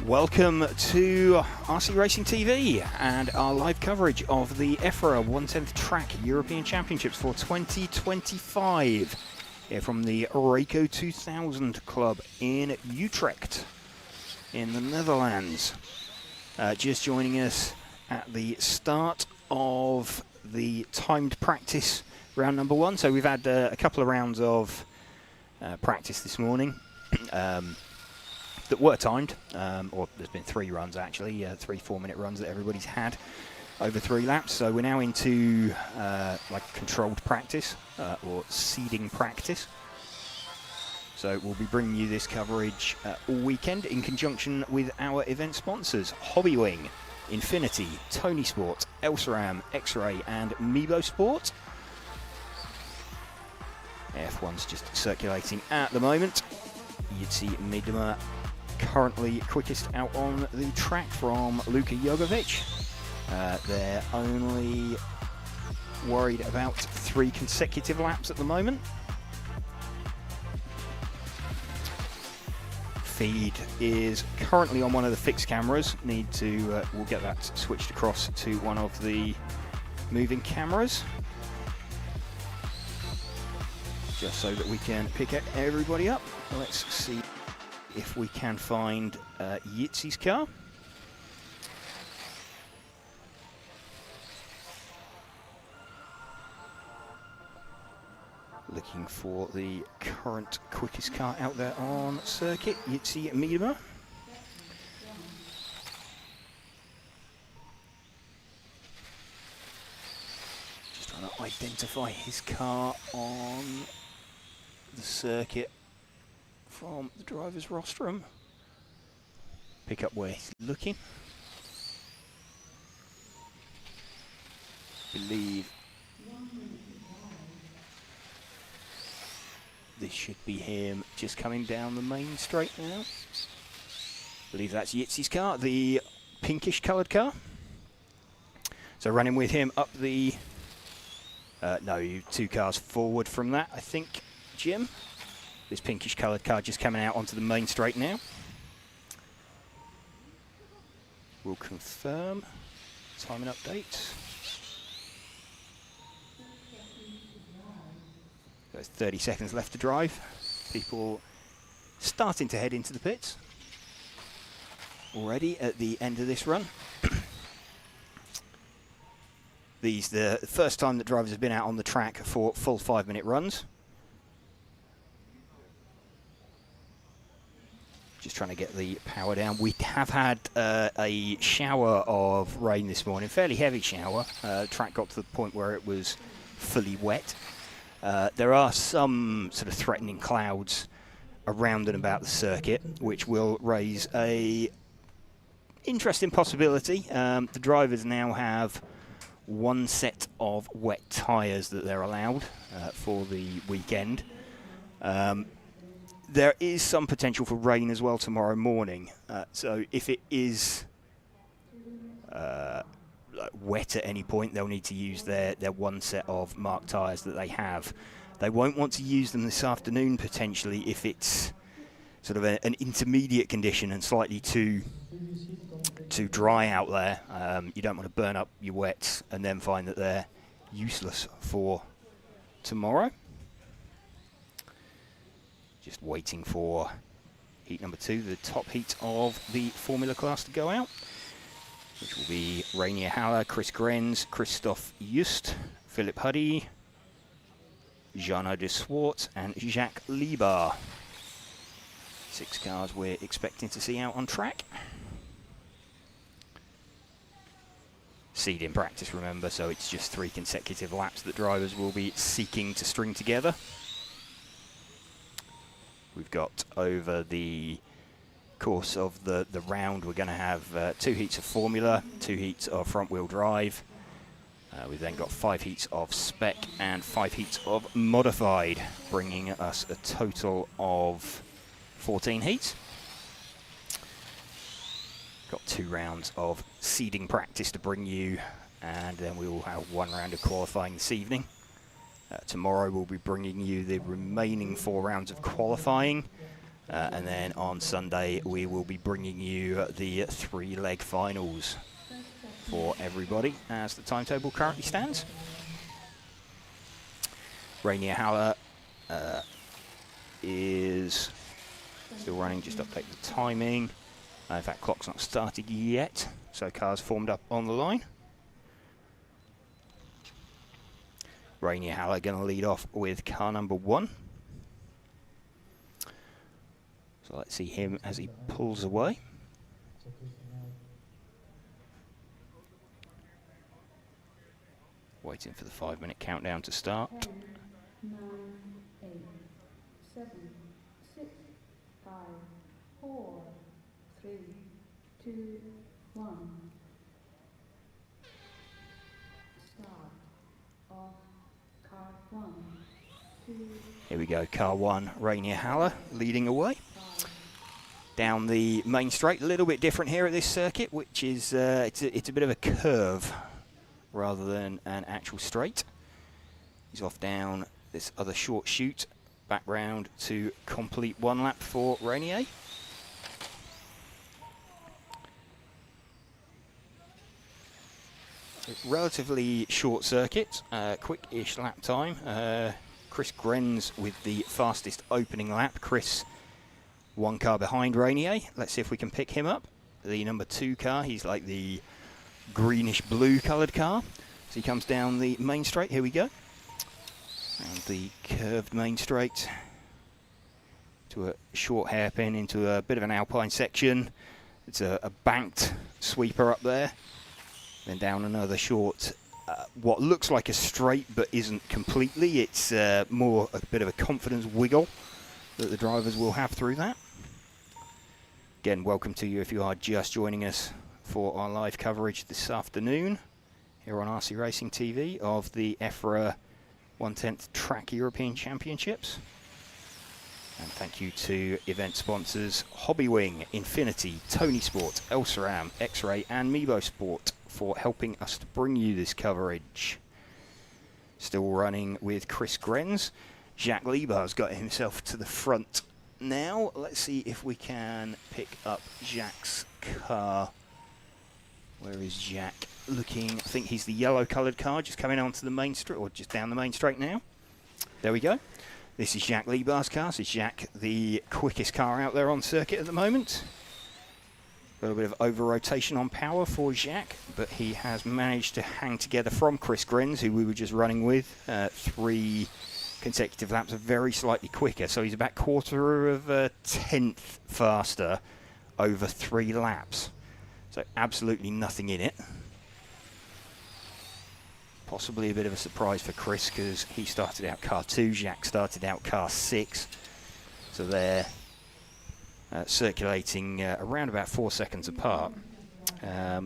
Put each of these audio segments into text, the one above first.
Welcome to RC Racing TV and our live coverage of the EFRA 1/10 Track European Championships for 2025 here from the Reco 2000 Club in Utrecht in the Netherlands. Just joining us at the start of the timed practice round number 1. So we've had a couple of rounds of practice this morning. That were timed, or there's been 3 runs actually, 3 4-minute runs that everybody's had over 3 laps. So we're now into like controlled practice or seeding practice. So we'll be bringing you this coverage all weekend in conjunction with our event sponsors: Hobbywing, Infinity, Tony Sport, Elsram, X-Ray, and Mebo Sport. F1's just circulating at the moment. Jitsi Midema currently quickest out on the track from Luka Jogovic. They're only worried about 3 consecutive laps at the moment. Feed is currently on one of the fixed cameras. We'll get that switched across to one of the moving cameras, just so that we can pick everybody up. Let's see if we can find Jitsi's car. Looking for the current quickest car out there on circuit, Jitsi Miedema. Just trying to identify his car on the circuit from the driver's rostrum. Pick up where he's looking. Believe this should be him just coming down the main straight now. Believe that's Jitsi's car, the pinkish coloured car. So running with him up the no, 2 cars forward from that, I think, Jim. This pinkish coloured car just coming out onto the main straight now. We'll confirm time and update. There's 30 seconds left to drive. People starting to head into the pits already at the end of this run. These the first time that drivers have been out on the track for full 5-minute runs. Just trying to get the power down. We have had a shower of rain this morning, fairly heavy shower. Track got to the point where it was fully wet. There are some sort of threatening clouds around and about the circuit, which will raise a interesting possibility. The drivers now have 1 set of wet tyres that they're allowed for the weekend. There is some potential for rain as well tomorrow morning. So if it is wet at any point, they'll need to use their 1 set of marked tyres that they have. They won't want to use them this afternoon potentially if it's sort of an intermediate condition and slightly too dry out there. You don't want to burn up your wets and then find that they're useless for tomorrow. Just waiting for heat number 2, the top heat of the Formula class to go out, which will be Rainier Haller, Chris Grenz, Christoph Just, Philip Huddy, Jean de Swart, and Jacques Lieber. 6 cars we're expecting to see out on track. Seed in practice, remember, so it's just 3 consecutive laps that drivers will be seeking to string together. We've got over the course of the round, we're going to have 2 heats of Formula, 2 heats of front-wheel drive. We've then got 5 heats of Spec and 5 heats of Modified, bringing us a total of 14 heats. Got 2 rounds of seeding practice to bring you, and then we will have 1 round of qualifying this evening. Tomorrow we'll be bringing you the remaining 4 rounds of qualifying. And then on Sunday, we will be bringing you the 3-leg finals for everybody as the timetable currently stands. Rainier Haller is still running, just update the timing. In fact, clock's not started yet, so cars formed up on the line. Rainier Haller going to lead off with car number 1. So let's see him as he pulls away. Waiting for the 5-minute countdown to start. 10, 9, 8, 7, 6, 5, 4, 3, 2, 1. Start of car 1, 2. Here we go, car 1, Rainier Haller leading away. Down the main straight, a little bit different here at this circuit, which is it's a bit of a curve rather than an actual straight. He's off down this other short chute, back round to complete 1 lap for Rainier. Relatively short circuit, quick-ish lap time. Chris Grenz with the fastest opening lap. Chris 1 car behind Rainier. Let's see if we can pick him up. The number 2 car, he's like the greenish blue coloured car. So he comes down the main straight, here we go. And the curved main straight to a short hairpin into a bit of an alpine section. It's a banked sweeper up there. Then down another short, what looks like a straight but isn't completely. It's more a bit of a confidence wiggle that the drivers will have through that. Again, welcome to you if you are just joining us for our live coverage this afternoon here on RC Racing TV of the EFRA 1/10 Track European Championships. And thank you to event sponsors Hobbywing, Infinity, Tony Sport, Elsaram, X-Ray and Meebo Sport for helping us to bring you this coverage. Still running with Chris Grenz. Jacques Liebar's got himself to the front now. Let's see if we can pick up Jacques' car. Where is Jacques looking? I think he's the yellow coloured car just coming onto the main straight, or just down the main straight now. There we go. This is Jacques Liebar's car. So Jacques, the quickest car out there on circuit at the moment. A little bit of over-rotation on power for Jacques, but he has managed to hang together from Chris Grenz, who we were just running with. 3 consecutive laps, very slightly quicker. So he's about quarter of a tenth faster over 3 laps. So absolutely nothing in it. Possibly a bit of a surprise for Chris because he started out car 2, Jacques started out car 6. So they're circulating around about 4 seconds apart.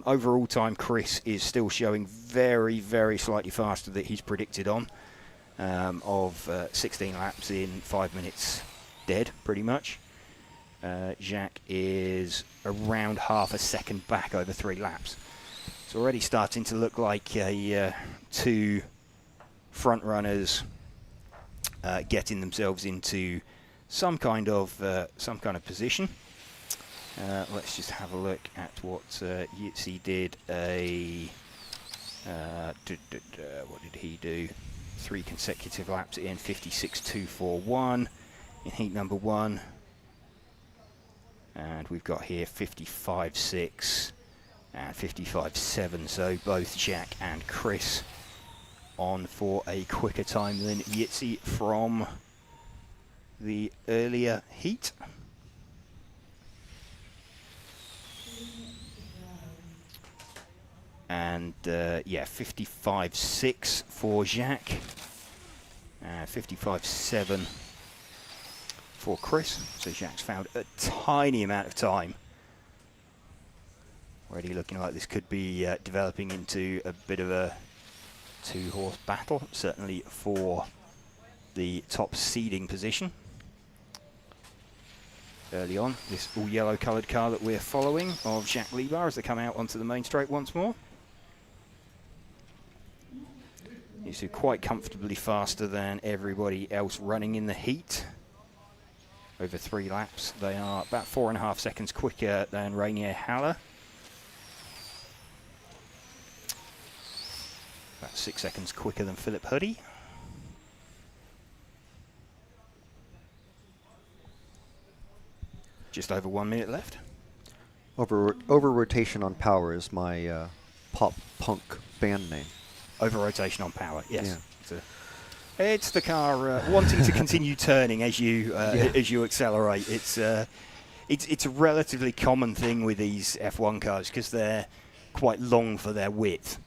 Overall time, Chris is still showing very, very slightly faster than he's predicted on, of 16 laps in 5 minutes dead, pretty much. Jacques is around half a second back over 3 laps. It's already starting to look like 2 front runners getting themselves into some kind of position. Let's just have a look at what Yitzi did. What did he do? 3 consecutive laps in 56.241 in heat number 1. And we've got here 55.6 and 55.7. So both Jacques and Chris on for a quicker time than Yitzi from the earlier heat. And yeah, 55.6 for Jacques, 55.7 for Chris. So Jacques found a tiny amount of time. Already looking like this could be developing into a bit of a 2-horse battle, certainly for the top seeding position. Early on, this all yellow coloured car that we're following of Jacques Liebar as they come out onto the main straight once more. He's quite comfortably faster than everybody else running in the heat. over 3 laps. They are about 4.5 seconds quicker than Rainier Haller. About 6 seconds quicker than Philip Huddy. Just over 1 minute left. Over rotation on power is my pop punk band name. Over rotation on power, yes. Yeah. It's the car wanting to continue turning as you accelerate. It's a relatively common thing with these F1 cars because they're quite long for their width.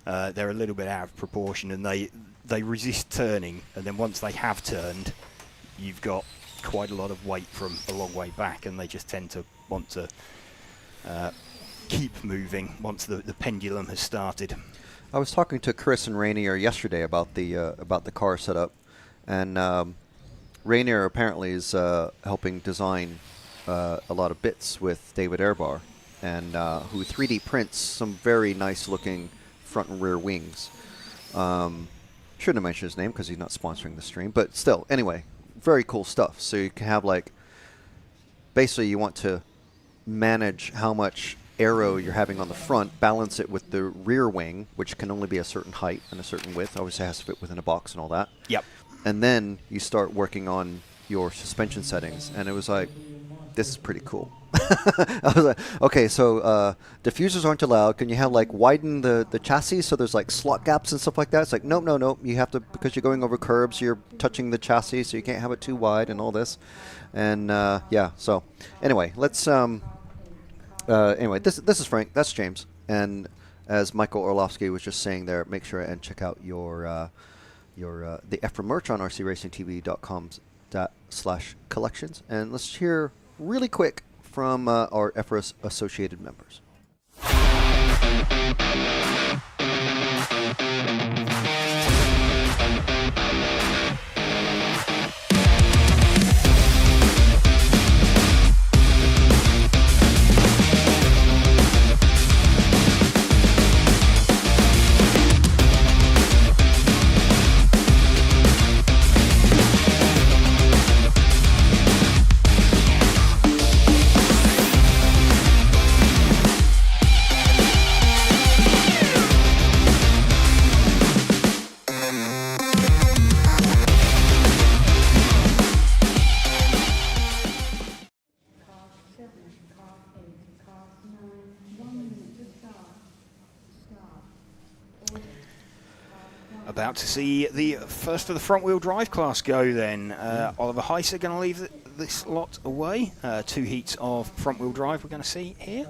They're a little bit out of proportion, and they resist turning. And then once they have turned, you've got quite a lot of weight from a long way back, and they just tend to want to keep moving once the pendulum has started. I was talking to Chris and Rainier yesterday about the car setup, and Rainier apparently is helping design a lot of bits with David Airbar, and who 3D prints some very nice looking front and rear wings. Shouldn't have mentioned his name because he's not sponsoring the stream, but still, anyway, very cool stuff. So you can have, like, basically you want to manage how much aero you're having on the front, balance it with the rear wing, which can only be a certain height and a certain width. Obviously, it has to fit within a box and all that. Yep. And then you start working on your suspension settings, and it was like, this is pretty cool. I was like, okay, so diffusers aren't allowed. Can you have, like, widen the chassis so there's, like, slot gaps and stuff like that? It's like, nope. You have to, because you're going over curbs, you're touching the chassis, so you can't have it too wide and all this. And yeah, so anyway, let's anyway, this is Frank. That's James. And as Michael Orlovsky was just saying there, make sure and check out the EFRA merch on rcracingtv.com/collections. And let's hear really quick from our EFRA associated members. About to see the first of the front-wheel drive class go then. Oliver Heiser going to leave this lot away. 2 heats of front-wheel drive we're going to see here.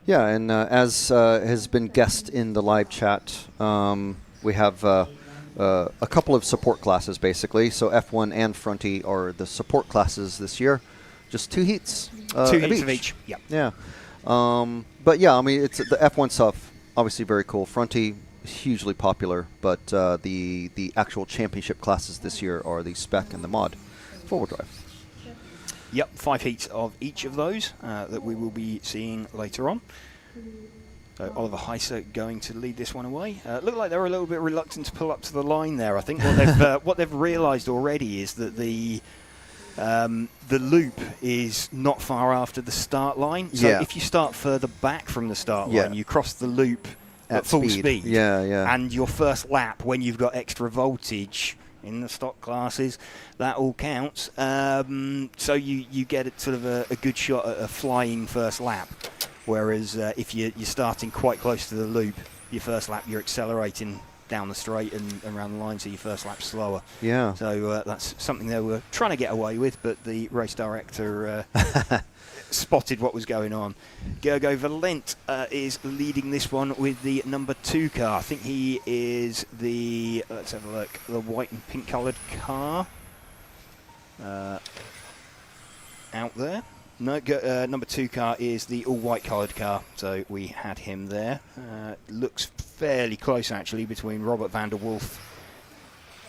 Yeah, and as has been guessed in the live chat, we have a couple of support classes, basically. So F1 and Fronty are the support classes this year. Just 2 heats. 2 heats of each. Yep. Yeah. But yeah, I mean, it's the F1 stuff, obviously very cool. Fronty, hugely popular, but the actual championship classes this year are the Spec and the Mod 4-wheel drive. Yep, 5 heats of each of those that we will be seeing later on. So Oliver Heiser going to lead this one away. Looked like they were a little bit reluctant to pull up to the line there. I think what they've realised already is that the loop is not far after the start line. So if you start further back from the start line, you cross the loop at full speed. And your first lap, when you've got extra voltage in the stock classes, that all counts. So you get sort of a good shot at a flying first lap. Whereas if you're starting quite close to the loop, your first lap you're accelerating down the straight and around the line, so your first lap's slower. Yeah. So that's something they were trying to get away with, but the race director spotted what was going on. Gergo Valent is leading this one with the number 2 car. I think he is the, let's have a look, the white and pink coloured car out there. No, number 2 car is the all-white coloured car, so we had him there. Looks fairly close, actually, between Robert van der Wolf,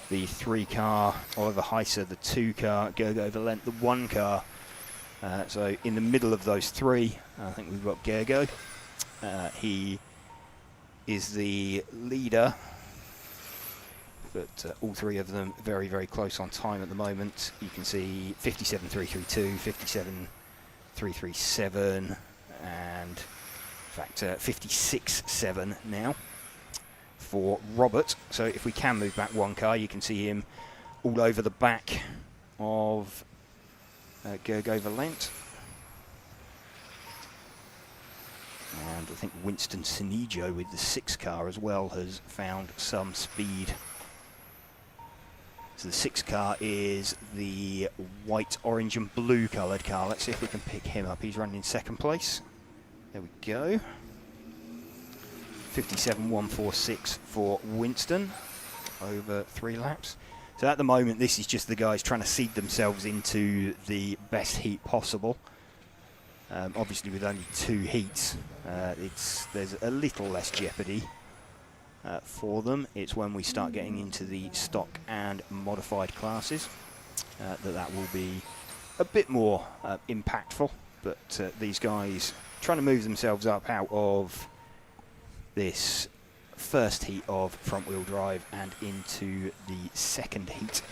the 3 car, Oliver Heiser, the 2 car, Gergo Valent, the 1 car. So in the middle of those 3, I think we've got Gergo. He is the leader but all three of them very, very close on time at the moment. You can see 57.332, 57.337, and in fact 56.7 now for Robert. So if we can move back one car, you can see him all over the back of Gergo Valent. And I think Winston Sinijo with the 6 car as well has found some speed. So the 6 car is the white, orange and blue coloured car. Let's see if we can pick him up. He's running in 2nd place. There we go. 57.146 for Winston over 3 laps. So at the moment this is just the guys trying to seed themselves into the best heat possible. Obviously with only 2 heats, there's a little less jeopardy for them. It's when we start getting into the stock and modified classes that will be a bit more impactful. But these guys trying to move themselves up out of this first heat of front wheel drive and into the 2nd heat.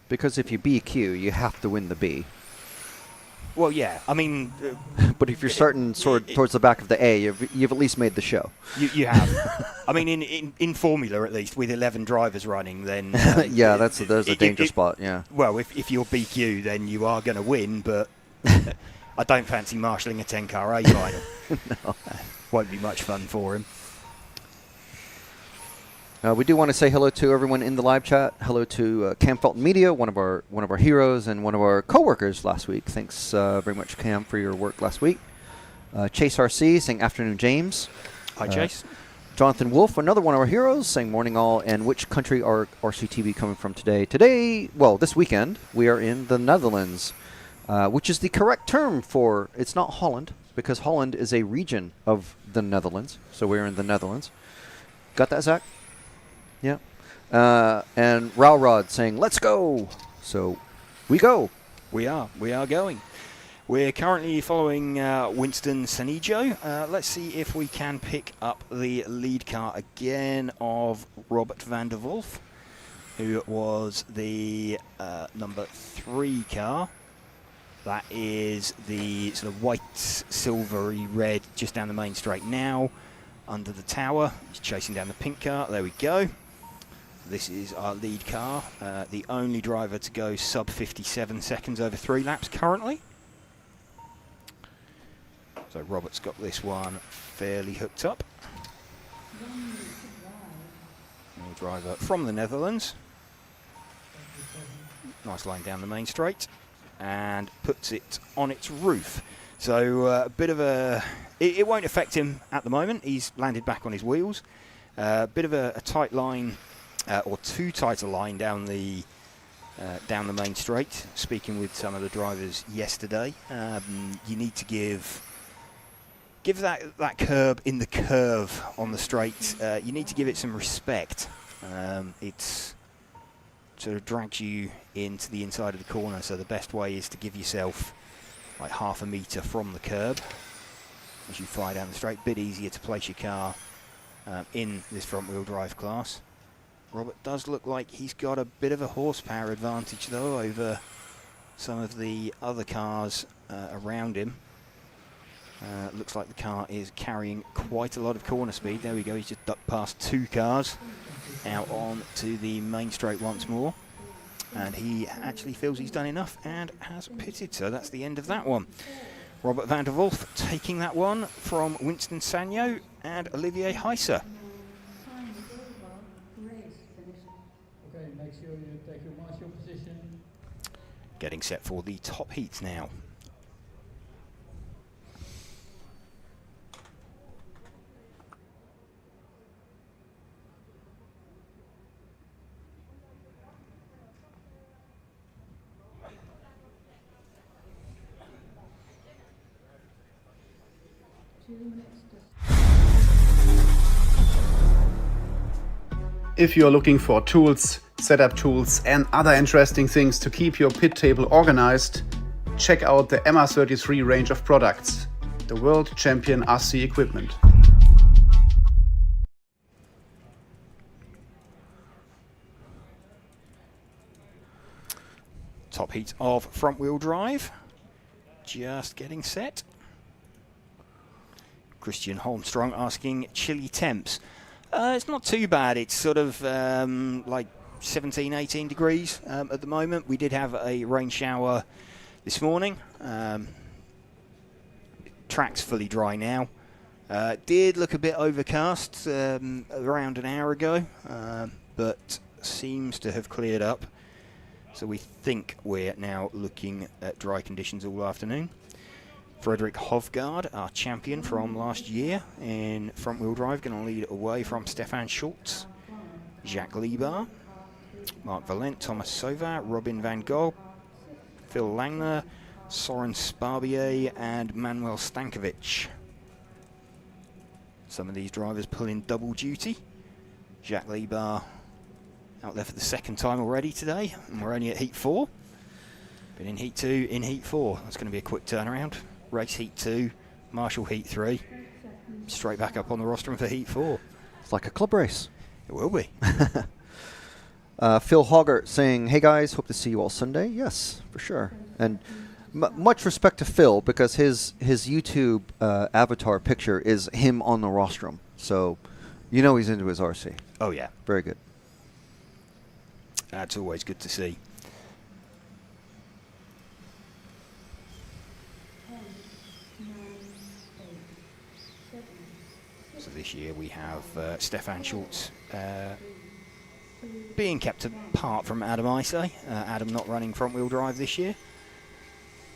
Because if you BQ, you have to win the B. Well, yeah, I mean... but if you're starting towards the back of the A, you've at least made the show. You have. I mean, in Formula, at least, with 11 drivers running, then... yeah, there's a danger spot, yeah. Well, if you're BQ, then you are going to win, but I don't fancy marshalling a 10-car A final. No. Won't be much fun for him. We do want to say hello to everyone in the live chat. Hello to Cam Felton Media, one of our heroes and one of our co-workers last week. Thanks very much, Cam, for your work last week. Chase RC saying afternoon, James. Hi, Chase. Jonathan Wolf, another one of our heroes, saying morning all. And which country are RCTV coming from today? Today, well, this weekend, we are in the Netherlands, which is the correct term for, it's not Holland, because Holland is a region of the Netherlands. So we're in the Netherlands. Got that, Zach? Yeah. And Rowrod saying, let's go. So we go. We are going. We're currently following Winston Sanijo. Let's see if we can pick up the lead car again of Robert van der Wolf, who was the number 3 car. That is the sort of white, silvery red just down the main straight now, under the tower. He's chasing down the pink car. There we go. This is our lead car, the only driver to go sub 57 seconds over 3 laps currently. So Robert's got this one fairly hooked up. New driver from the Netherlands. Nice line down the main straight and puts it on its roof. So a bit of a... It won't affect him at the moment. He's landed back on his wheels. Bit of a tight line... or too tight a line down the main straight. Speaking with some of the drivers yesterday, you need to give that curb in the curve on the straight. You need to give it some respect. It sort of drags you into the inside of the corner. So the best way is to give yourself like half a metre from the curb as you fly down the straight. Bit easier to place your car in this front wheel drive class. Robert does look like he's got a bit of a horsepower advantage, though, over some of the other cars around him. Looks like the car is carrying quite a lot of corner speed. There we go, he's just ducked past 2 cars, out on to the main straight once more. And he actually feels he's done enough and has pitted, so that's the end of that one. Robert van der Wolf taking that one from Winston Sanyo and Olivier Heiser. Make sure you take your marshal position. Getting set for the top heats now. If you're looking for tools, setup tools and other interesting things to keep your pit table organized, check out the MR33 range of products, the world champion RC equipment. top heat of front wheel drive. Just getting set. Christian Holmstrong asking chilly temps. It's not too bad. It's sort of like 17, 18 degrees at the moment. We did have a rain shower this morning. Track's fully dry now. Did look a bit overcast around an hour ago, but seems to have cleared up. So we think we're now looking at dry conditions all afternoon. Frederik Hovgaard, our champion from last year in front-wheel drive, going to lead away from Stefan Schultz, Jacques Liebar, Mark Valent, Thomas Sova, Robin van Gogh, Phil Langner, Soren Sparbier and Manuel Stankovic. Some of these drivers pull in double duty. Jacques Liebar out there for the second time already today, and we're only at Heat 4. Been in Heat 2, in Heat 4. That's going to be a quick turnaround. Race Heat 2, Marshall Heat 3. Straight back up on the rostrum for Heat 4. It's like a club race. It will be. Phil Hoggart saying, hey guys, hope to see you all Sunday. Yes, for sure. And much respect to Phil, because his YouTube avatar picture is him on the rostrum. So you know he's into his RC. Oh yeah. Very good. That's always good to see. So this year we have Stefan Schultz being kept apart from Adam Isay. Adam not running front-wheel drive this year,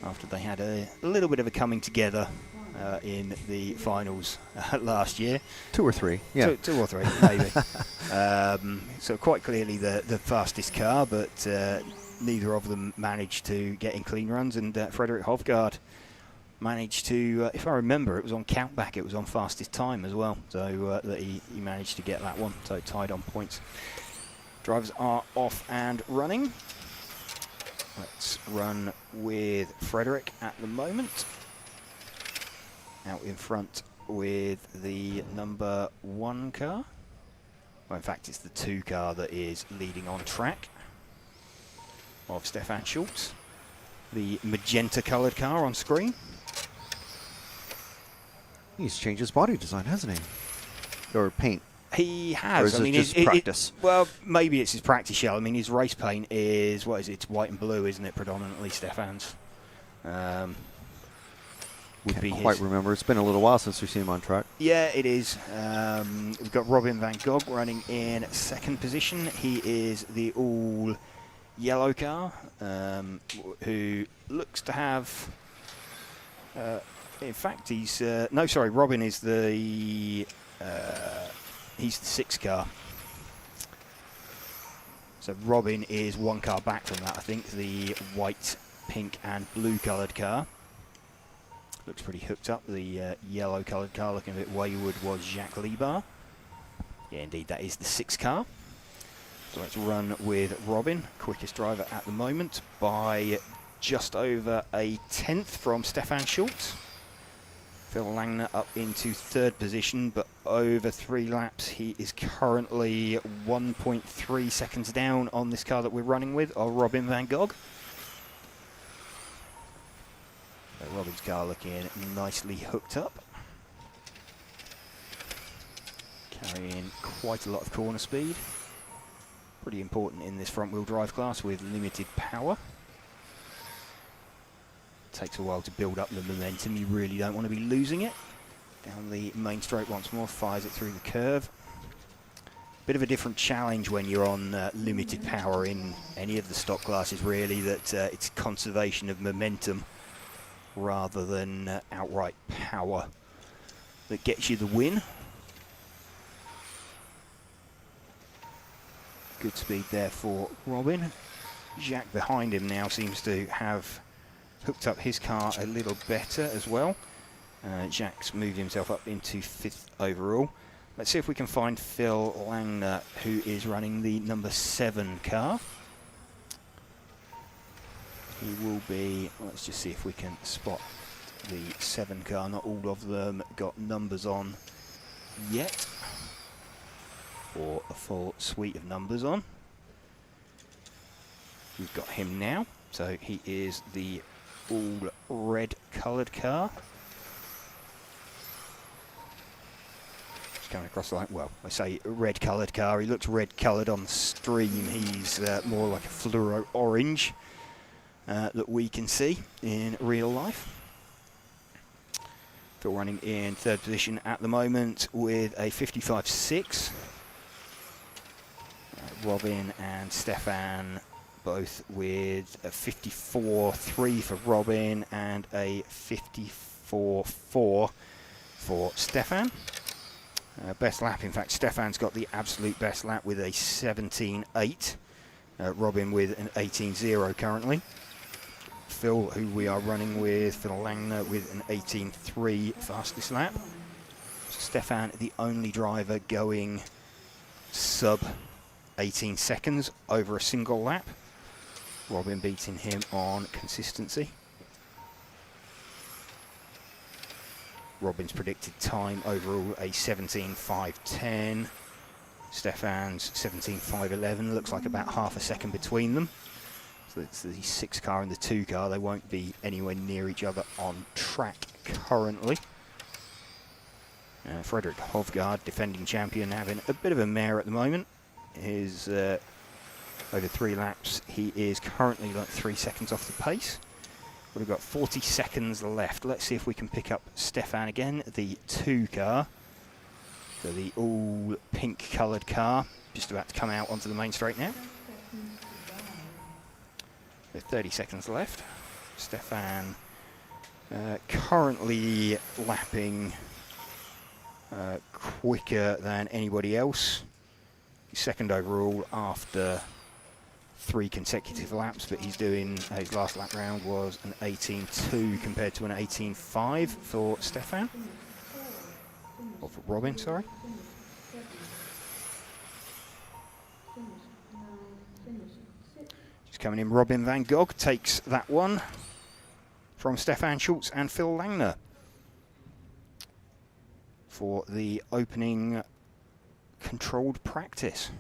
after they had a little bit of a coming together in the finals last year. 2 or 3, yeah. Two or three, maybe. So quite clearly the fastest car, but neither of them managed to get in clean runs, and Frederik Hovgaard managed to, if I remember, it was on countback, it was on fastest time as well, so that he managed to get that one, so tied on points. Drivers are off and running. Let's run with Frederik at the moment. Out in front with the number 1 car. Well, in fact, it's the 2 car that is leading on track of Stefan Schultz. The magenta coloured car on screen. He's changed his body design, hasn't he? Or paint. He has. Or is it just practice? Well, maybe it's his practice shell. I mean, his race paint is, what is it? It's white and blue, isn't it? Predominantly Stefan's. Can't quite remember. It's been a little while since we've seen him on track. Yeah, it is. We've got Robin van Gogh running in 2nd position. He is the all yellow car, who looks to have. In fact, he's no, sorry. Robin is the. He's the 6 car. So Robin is 1 car back from that, I think, the white, pink and blue coloured car. Looks pretty hooked up. The yellow coloured car looking a bit wayward was Jacques Liebar. Yeah, indeed, that is the 6 car. So let's run with Robin, quickest driver at the moment, by just over a 10th from Stefan Schultz. Phil Langner up into 3rd position, but over 3 laps he is currently 1.3 seconds down on this car that we're running with, of Robin van Gogh. So Robin's car looking nicely hooked up. Carrying quite a lot of corner speed. Pretty important in this front-wheel drive class with limited power. Takes a while to build up the momentum. You really don't want to be losing it. Down the main straight once more, fires it through the curve. Bit of a different challenge when you're on limited power in any of the stock classes, really, that it's conservation of momentum rather than outright power that gets you the win. Good speed there for Robin. Jacques behind him now seems to have hooked up his car a little better as well. Jacques moved himself up into 5th overall. Let's see if we can find Phil Langner, who is running the number 7 car. He will be, let's just see if we can spot the 7 car. Not all of them got numbers on yet, or a full suite of numbers on. We've got him now. So he is the all red coloured car. Just coming across the line. Well, I say red coloured car. He looks red coloured on the stream. He's more like a fluoro orange that we can see in real life. Phil running in third position at the moment with a 55.6. Robin and Stefan both with a 54.3 for Robin and a 54.4 for Stefan. Best lap, in fact, Stefan's got the absolute best lap with a 17.8. Robin with an 18.0 currently. Phil, who we are running with, Phil Langner with an 18.3 fastest lap. Stefan, the only driver going sub 18 seconds over a single lap. Robin beating him on consistency. Robin's predicted time overall a 17.510. Stefan's 17.511. Looks like about half a second between them. So it's the 6 car and the 2 car. They won't be anywhere near each other on track currently. Frederick Hovgaard, defending champion, having a bit of a mare at the moment. His over 3 laps, he is currently like 3 seconds off the pace. We've got 40 seconds left. Let's see if we can pick up Stefan again, the 2 car. So the all pink coloured car, just about to come out onto the main straight now. With 30 seconds left. Stefan currently lapping quicker than anybody else. He's second overall after 3 consecutive laps, but he's doing, his last lap round was an 18.2 compared to an 18.5 for Stefan. Or for Robin, sorry. Just coming in, Robin van Gogh takes that one from Stefan Schultz and Phil Langner for the opening controlled practice.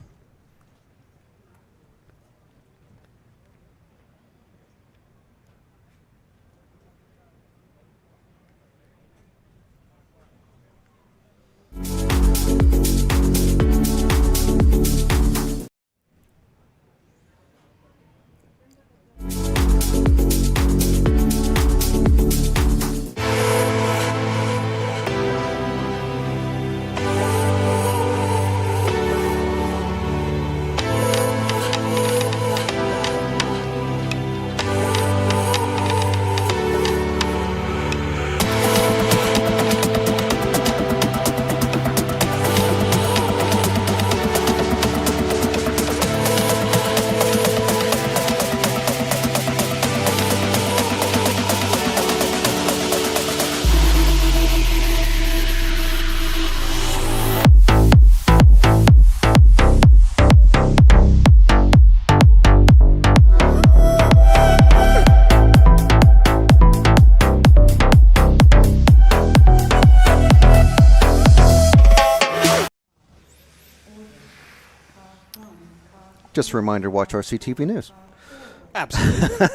Just a reminder, watch RCTV News. Absolutely.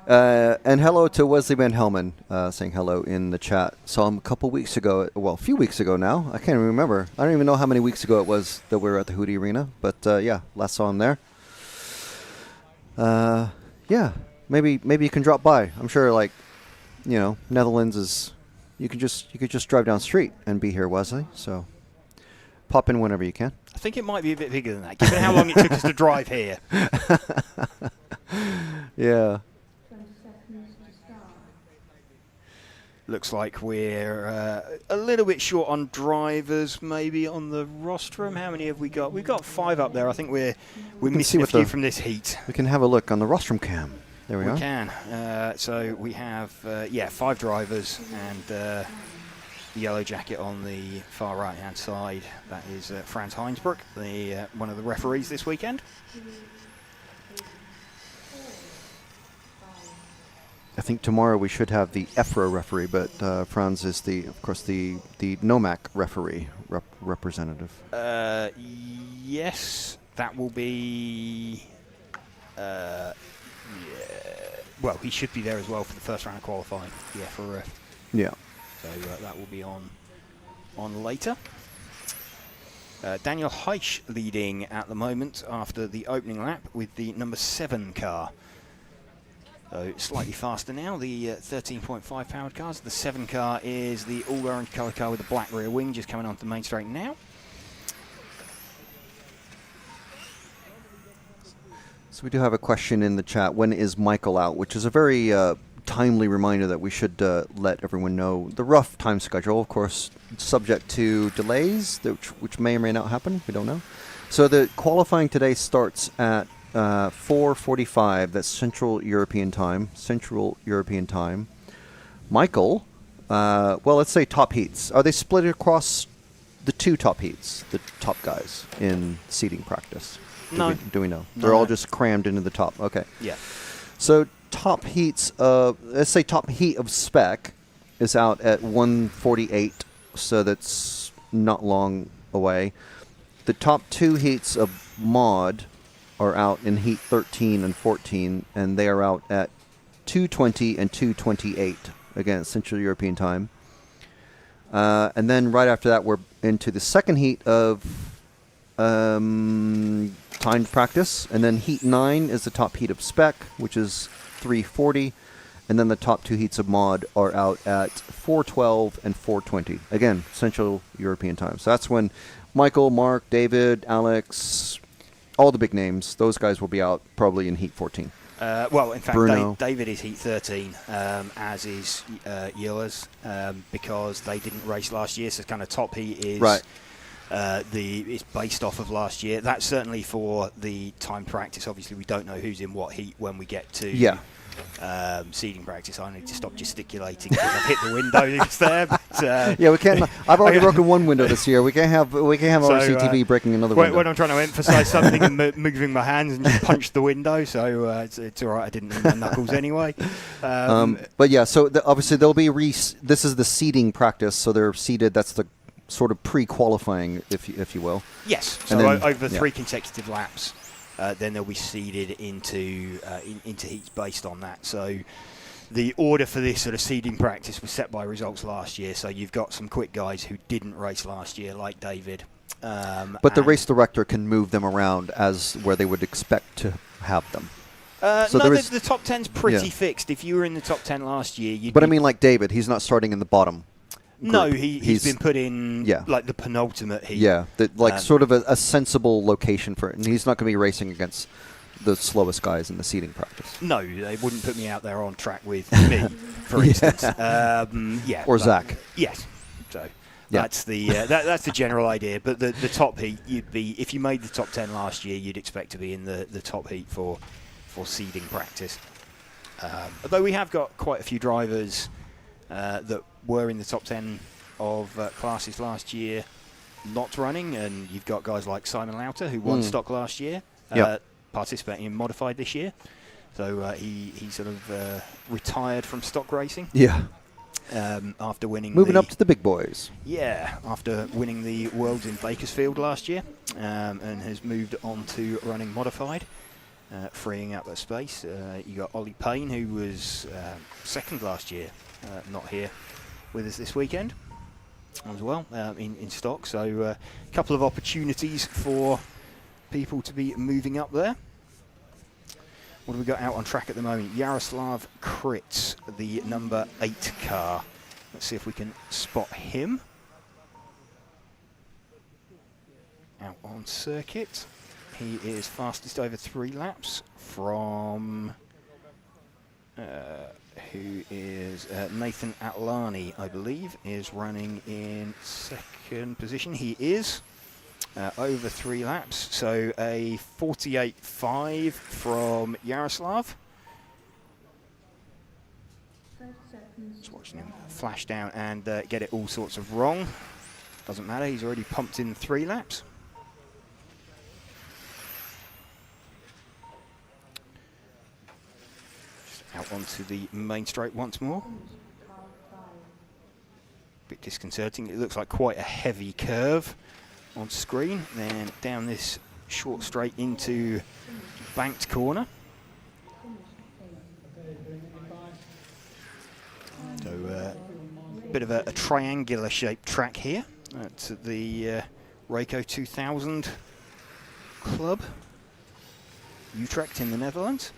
And hello to Wesley Van Helmen, saying hello in the chat. Saw him a couple weeks ago, well, a few weeks ago now. I can't even remember. I don't even know how many weeks ago it was that we were at the Hootie Arena. But yeah, last saw him there. Yeah, maybe you can drop by. I'm sure, like, you know, Netherlands is, you could just drive down the street and be here, Wesley. So pop in whenever you can. I think it might be a bit bigger than that, given how long it took us to drive here. Yeah. 20 seconds to start. Looks like we're a little bit short on drivers, maybe on the rostrum. How many have we got? We've got 5 up there. I think we're missing a few from this heat. We can have a look on the rostrum cam. There we are. We can. So we have 5 drivers and the yellow jacket on the far right hand side. That is Franz Heinsbruck, the one of the referees this weekend. I think tomorrow we should have the EFRA referee, but Franz is of course the NOMAC referee representative. Yes, that will be Well, he should be there as well for the first round of qualifying. Yeah, for Yeah. so that will be on later. Daniel Heisch leading at the moment after the opening lap with the number 7 car. So slightly faster now, the 13.5 powered cars. The 7 car is the all-orange colour car with the black rear wing, just coming onto the main straight now. So we do have a question in the chat. When is Michael out? Which is a very timely reminder that we should let everyone know the rough time schedule. Of course, subject to delays, which may or may not happen. We don't know. So the qualifying today starts at 4:45. That's Central European time. Michael, well, let's say top heats. Are they split across the 2 top heats, the top guys in seeding practice? No. Do we know? No. They're all just crammed into the top. Okay. Yeah. So top heats, let's say top heat of Spec is out at 1:48, so that's not long away. The top 2 heats of Mod are out in heat 13 and 14, and they are out at 2:20 and 2:28, again, Central European time. And then right after that, we're into the second heat of timed practice, and then heat 9 is the top heat of Spec, which is 3:40, and then the top 2 heats of Mod are out at 4:12 and 4:20, again, Central European time. So that's when Michael, Mark, David, Alex, all the big names, those guys will be out probably in heat 14. Well, in fact, Bruno. David is heat 13, as is Yours, because they didn't race last year, so kind of top heat is Right. It's based off of last year. That's certainly for the time practice. Obviously, we don't know who's in what heat when we get to seeding practice. I need to stop gesticulating because I've hit the window just there. But, Yeah, we can't. I've already broken one window this year. We can't have RCTV breaking another window. When I'm trying to emphasise something and moving my hands and just punch the window, so it's all right. I didn't need my knuckles anyway. But yeah, so obviously there'll be this is the seeding practice, so they're seeded. That's the sort of pre-qualifying, if you will. Yes. And So then- over yeah. 3 consecutive laps, then they'll be seeded into heats based on that. So the order for this sort of seeding practice was set by results last year. So you've got some quick guys who didn't race last year, like David. But the race director can move them around as where they would expect to have them. So no, there is- the top 10's pretty Yeah. fixed. If you were in the top 10 last year, you'd But be I mean, like David, he's not starting in the bottom. No, group. he's been put in like the penultimate heat. Yeah, sort of a sensible location for it. And he's not going to be racing against the slowest guys in the seeding practice. No, they wouldn't put me out there on track with me, for instance. Or Zach. Yes. So Yeah. that's the general idea. But the top heat, you'd be, if you made the top 10 last year, you'd expect to be in the top heat for seeding practice. Although we have got quite a few drivers that were in the top 10 of classes last year not running, and you've got guys like Simon Lauter, who won stock last year, participating in modified this year. So he sort of retired from stock racing. Yeah. After winning Moving up to the big boys. Yeah, after winning the Worlds in Bakersfield last year, and has moved on to running modified, freeing up that space. You got Ollie Payne, who was second last year, not here with us this weekend as well, in stock. So a couple of opportunities for people to be moving up there. What have we got out on track at the moment? Yaroslav Kritz, the number 8 car. Let's see if we can spot him. Out on circuit. He is fastest over 3 laps from who is Nathan Atlani, I believe, is running in second position. He is over 3 laps, so a 48.5 from Yaroslav. 30 seconds. Just watching him flash down and get it all sorts of wrong. Doesn't matter, he's already pumped in 3 laps. Out onto the main straight once more. Bit disconcerting. It looks like quite a heavy curve on screen. Then down this short straight into banked corner. bit of a triangular shaped track here at the Rayco 2000 Club, Utrecht in the Netherlands.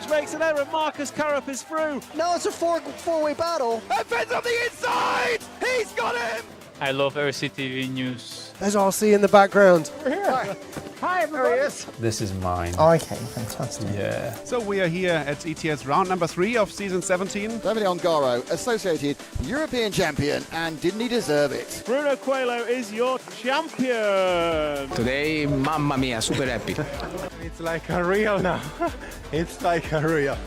Makes an error. Marcus Currup is through. Now it's a four-way battle. And Finn's on the inside. He's got him. I love RCTV News. There's RC in the background. We're here. Hi, everybody. This is mine. Okay, fantastic. Yeah. So we are here at ETS round number 3 of season 17. Davide Ongaro, associated European champion, and didn't he deserve it? Bruno Coelho is your champion. Today, mamma mia, super happy. It's like a real now. It's like a real.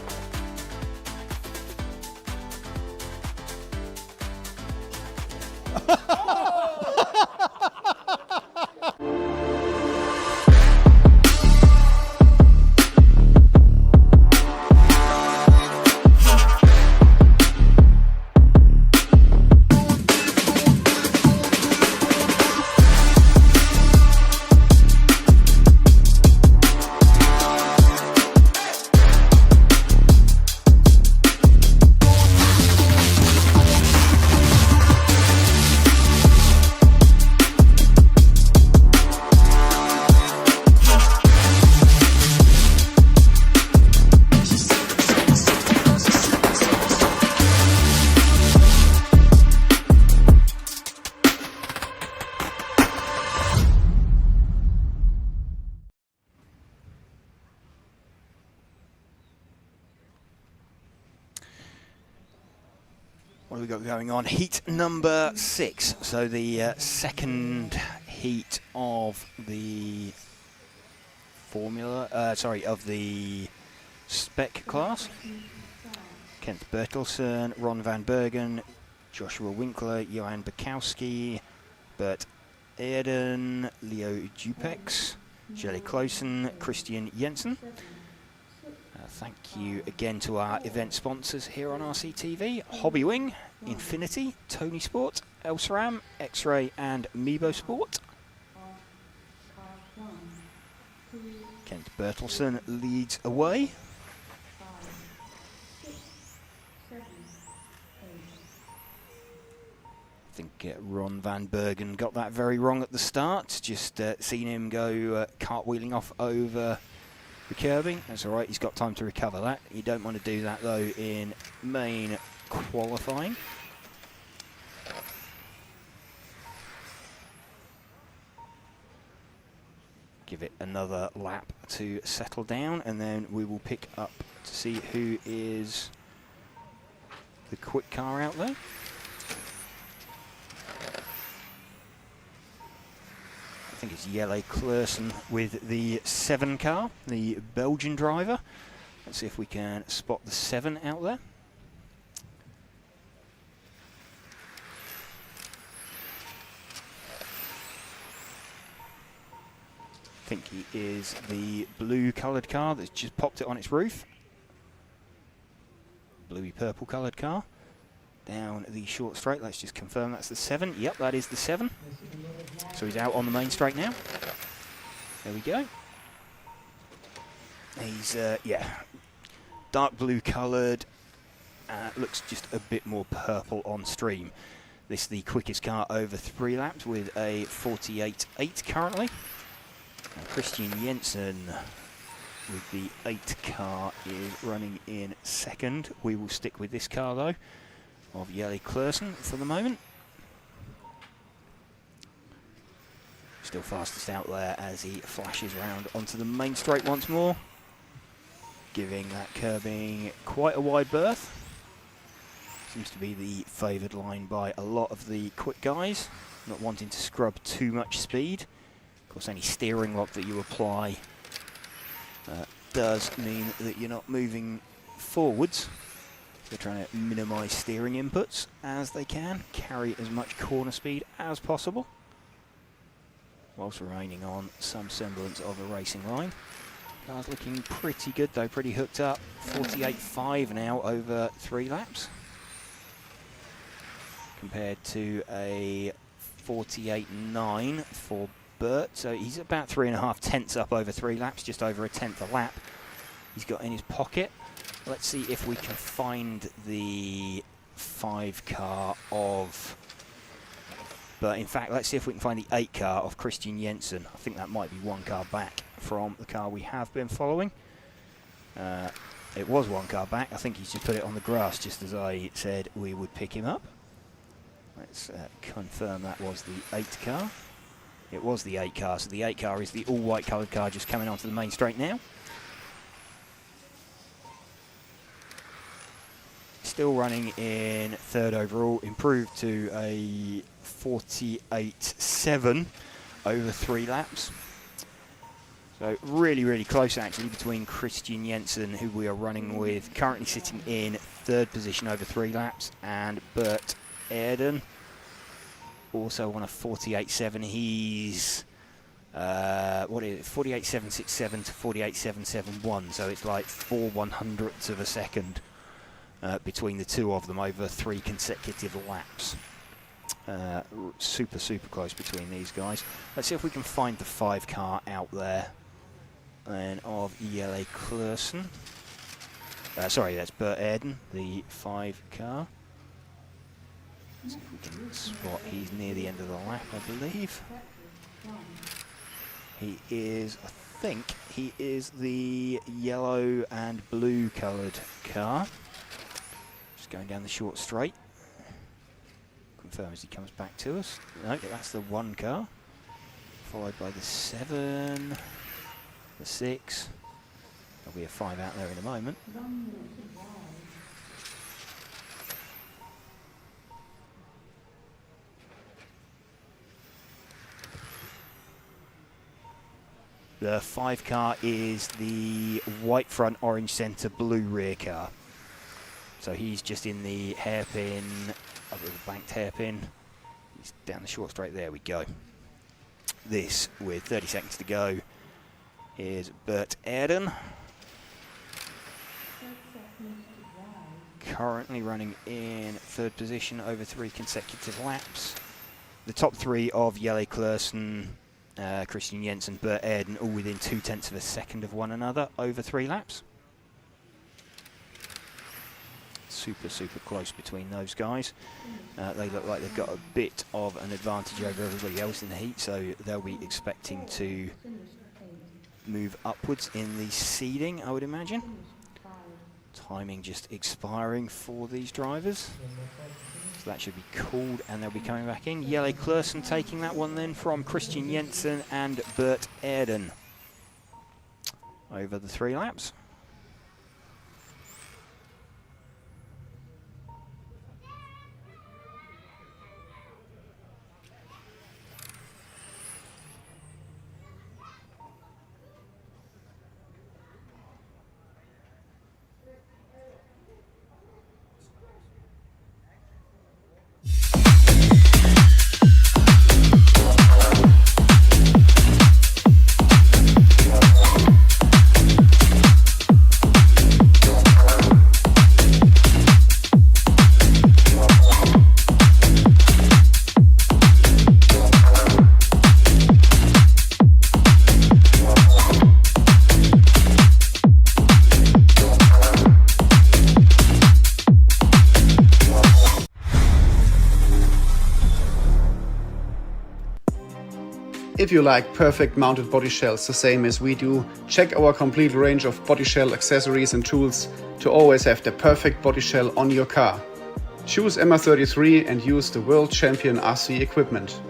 What have we got going on? Heat number 6. So the second heat of the of the Spec class. Kent Bertelsen, Ron van Bergen, Joshua Winkler, Johan Bukowski, Bert Eerden, Leo Dupex, Jelly Closen, Christian Jensen. Thank you again to our event sponsors here on RCTV, Hobbywing, Infinity, Tony Sport, Elsram, X-Ray and Meebo Sport. Kent Bertelsen leads away. I think Ron van Bergen got that very wrong at the start. Just seen him go cartwheeling off over the curbing. That's all right, he's got time to recover that. You don't want to do that though in main qualifying. Give it another lap to settle down and then we will pick up to see who is the quick car out there. I think it's Jelle Closen with the 7 car, the Belgian driver. Let's see if we can spot the 7 out there. I think he is the blue coloured car that's just popped it on its roof. Bluey purple coloured car. Down the short straight, let's just confirm that's the 7. Yep, that is the 7. So he's out on the main straight now. There we go. He's, yeah, dark blue coloured. Looks just a bit more purple on stream. This is the quickest car over 3 laps with a 48.8 currently. And Christian Jensen with the 8 car is running in 2nd. We will stick with this car though, of Jelle Closen for the moment. Still fastest out there as he flashes around onto the main straight once more, giving that curbing quite a wide berth. Seems to be the favoured line by a lot of the quick guys, not wanting to scrub too much speed. Of course, any steering lock that you apply does mean that you're not moving forwards. They're trying to minimise steering inputs as they can, carry as much corner speed as possible, whilst remaining on some semblance of a racing line. Car's looking pretty good though, pretty hooked up. 48.5 now over 3 laps. compared to a 48.9 for Bert. So he's about 3.5 tenths up over 3 laps, just over a tenth a lap he's got in his pocket. Let's see if we can find the 5 car of... But in fact, let's see if we can find the 8 car of Christian Jensen. I think that might be 1 car back from the car we have been following. It was 1 car back. I think he should put it on the grass, just as I said we would pick him up. Let's confirm that was the 8 car. It was the 8 car, so the 8 car is the all-white coloured car just coming onto the main straight now. Still running in 3rd overall, improved to a 48.7 over 3 laps. So really, really close actually between Christian Jensen, who we are running with, currently sitting in 3rd position over 3 laps, and Bert Aerden, also on a 48.7. He's, what is it, 48.767 to 48.771, so it's like 4 100ths of a second between the two of them over 3 consecutive laps. Super, super close between these guys. Let's see if we can find the 5 car out there. And of Elec Klursen. Sorry, that's Bert Aerden, the 5 car. Let's see if we can spot. He's near the end of the lap, I believe. He is, I think, he is the yellow and blue coloured car. Just going down the short straight. Confirm as he comes back to us. No, that's the 1 car. Followed by the 7. The 6. There'll be a 5 out there in a moment. The 5 car is the white front, orange centre, blue rear car. So he's just in the hairpin, a little banked hairpin. He's down the short straight, there we go. This, with 30 seconds to go, is Bert Aerden. Currently running in 3rd position over 3 consecutive laps. The top 3 of Elec Klursen, Christian Jensen, Bert Aerden, all within 0.2 of a second of one another over 3 laps. Super, super close between those guys. They look like they've got a bit of an advantage over everybody else in the heat, so they'll be expecting to move upwards in the seeding, I would imagine. Timing just expiring for these drivers. So that should be called and they'll be coming back in. Elec Klursen taking that one then from Christian Jensen and Bert Aerden over the 3 laps. If you like perfect mounted body shells the same as we do, check our complete range of body shell accessories and tools to always have the perfect body shell on your car. Choose MR33 and use the World Champion RC equipment.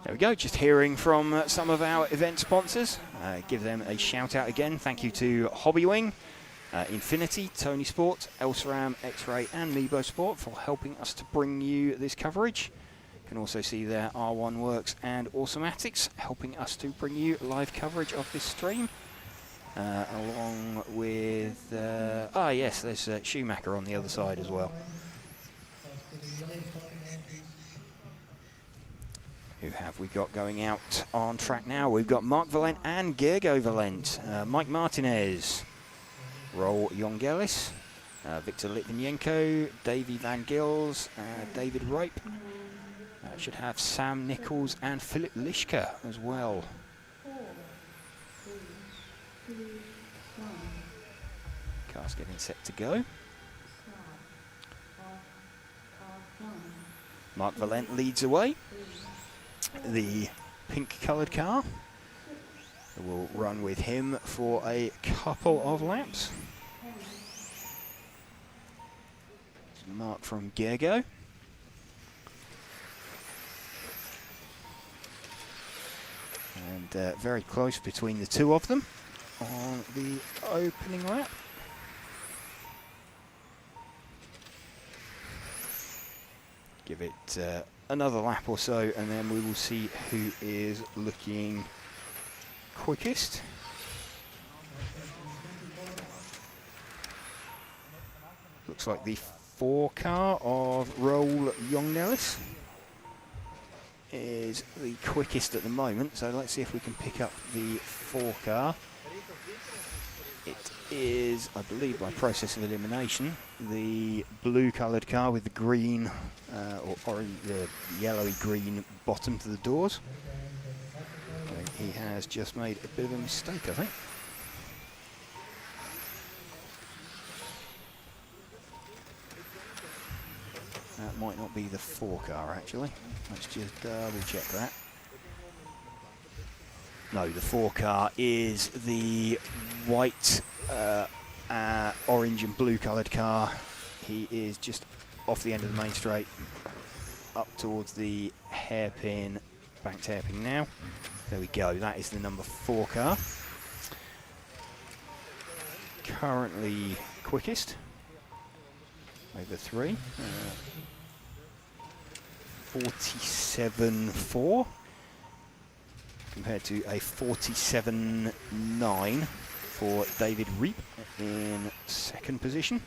There we go, just hearing from some of our event sponsors. Give them a shout out again. Thank you to Hobbywing, Infinity, Tony Sport, Elsaram, X-Ray and Mebo Sport for helping us to bring you this coverage. You can also see there R1 Works and Automatics helping us to bring you live coverage of this stream. along with, yes, there's Schumacher on the other side as well. Who have we got going out on track now? We've got Mark Valent and Gergo Valent, Mike Martinez, Roel Jongelis, Victor Litvinenko, Davy Van Gils, David Ripe. Should have Sam Nichols and Philip Lischka as well. Car's getting set to go. Mark Valent leads away. The pink-coloured car will run with him for a couple of laps. Mark from Gergo. And very close between the two of them on the opening lap. Give it another lap or so, and then we will see who is looking quickest. Looks like the 4 car of Roel Jongelis is the quickest at the moment, so let's see if we can pick up the 4 car. It is, I believe, by process of elimination, the blue-coloured car with the green or orange, yellowy-green bottom to the doors. So he has just made a bit of a mistake, I think. That might not be the 4 car, actually. Let's just double check that. No, the 4 car is the white, orange and blue coloured car. He is just off the end of the main straight, up towards the hairpin, banked hairpin now. There we go, that is the number 4 car. Currently quickest, over 3. 47.4 compared to a 47.9 for David Reap in 2nd position.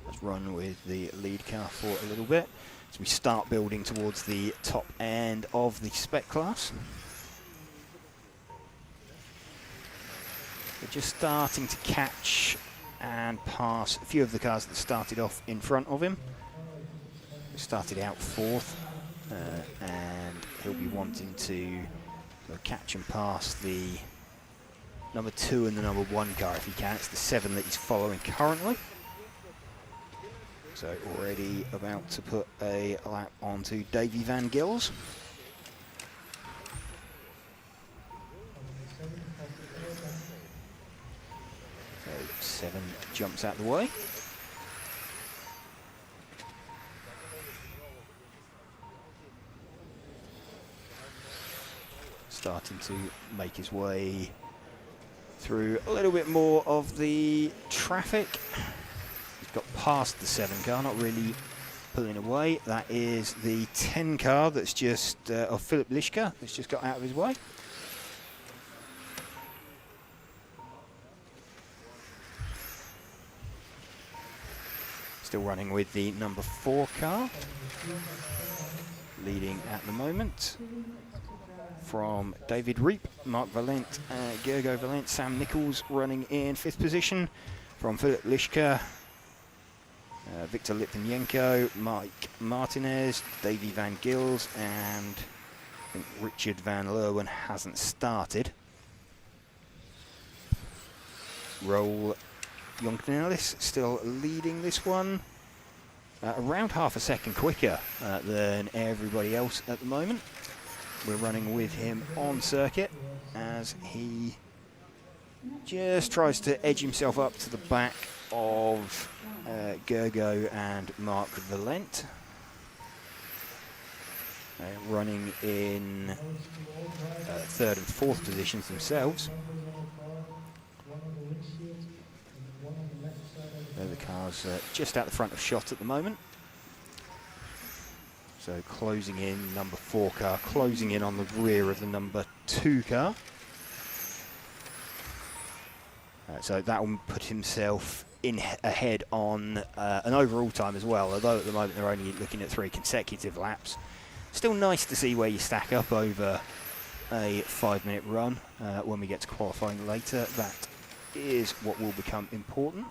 Let's run with the lead car for a little bit as we start building towards the top end of the Spec class. We're just starting to catch and pass a few of the cars that started off in front of him. We started out 4th, and he'll be wanting to catch and pass the number 2 and the number 1 car if he can. It's the 7 that he's following currently. So already about to put a lap onto Davy Van Gils. So 7 jumps out the way. Starting to make his way through a little bit more of the traffic. He's got past the 7 car, not really pulling away. That is the 10 car that's just, of Philip Lischka, that's just got out of his way. Still running with the number 4 car, leading at the moment. From David Reap, Mark Valent, Gergo Valent, Sam Nichols running in 5th position. From Philip Lischka, Victor Litvinenko, Mike Martinez, Davy Van Gils, and I think Richard Van Leeuwen hasn't started. Roel Jongelis still leading this one. Around half a second quicker than everybody else at the moment. We're running with him on circuit as he just tries to edge himself up to the back of Gergo and Mark Valent. Running in 3rd and 4th positions themselves. The car's just out the front of shot at the moment. So closing in, number 4 car, closing in on the rear of the number 2 car. So that will put himself in ahead on an overall time as well, although at the moment they're only looking at 3 consecutive laps. Still nice to see where you stack up over a 5-minute run. When we get to qualifying later, that is what will become important.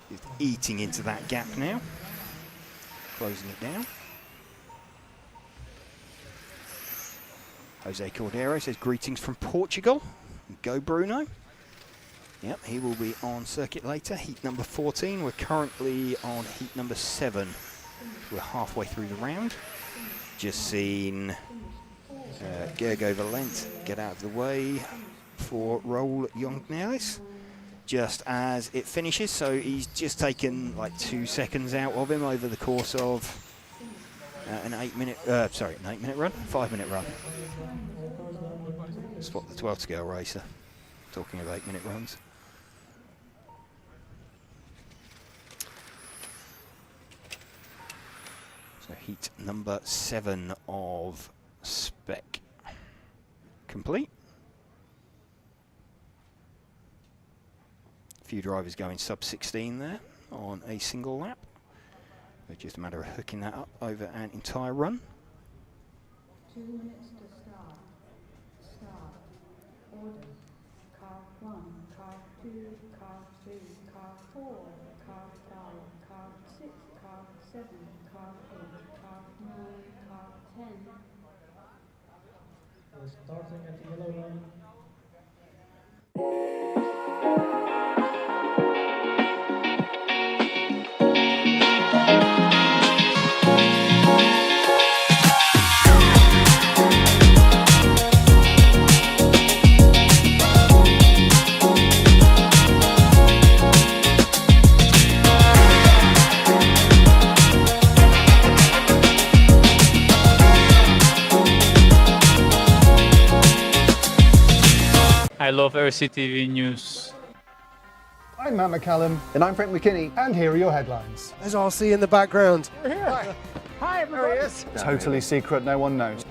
He's eating into that gap now, closing it down. Jose Cordero says greetings from Portugal. Go Bruno. Yep, he will be on circuit later. Heat number 14. We're currently on heat number 7. We're halfway through the round. Just seen Gergo Valent get out of the way for Raul Youngnalis just as it finishes. So he's just taken like 2 seconds out of him over the course of an 8-minute run, 5-minute run. Spot the 12 scale racer, talking of 8-minute runs. So heat number 7 of Spec complete. A few drivers going sub 16 there on a single lap. It's just a matter of hooking that up over an entire run. 2 minutes to start. Start. Order. Car 1, car 2, car 3, car 4, car 5, car 6, car 7, car 8, car 9, car 10. We're starting at the yellow line. I love RCTV News. I'm Matt McCallum. And I'm Frank McKinney. And here are your headlines. There's RC in the background. We're here. Hi, everybody. There he is. Totally secret, no one knows.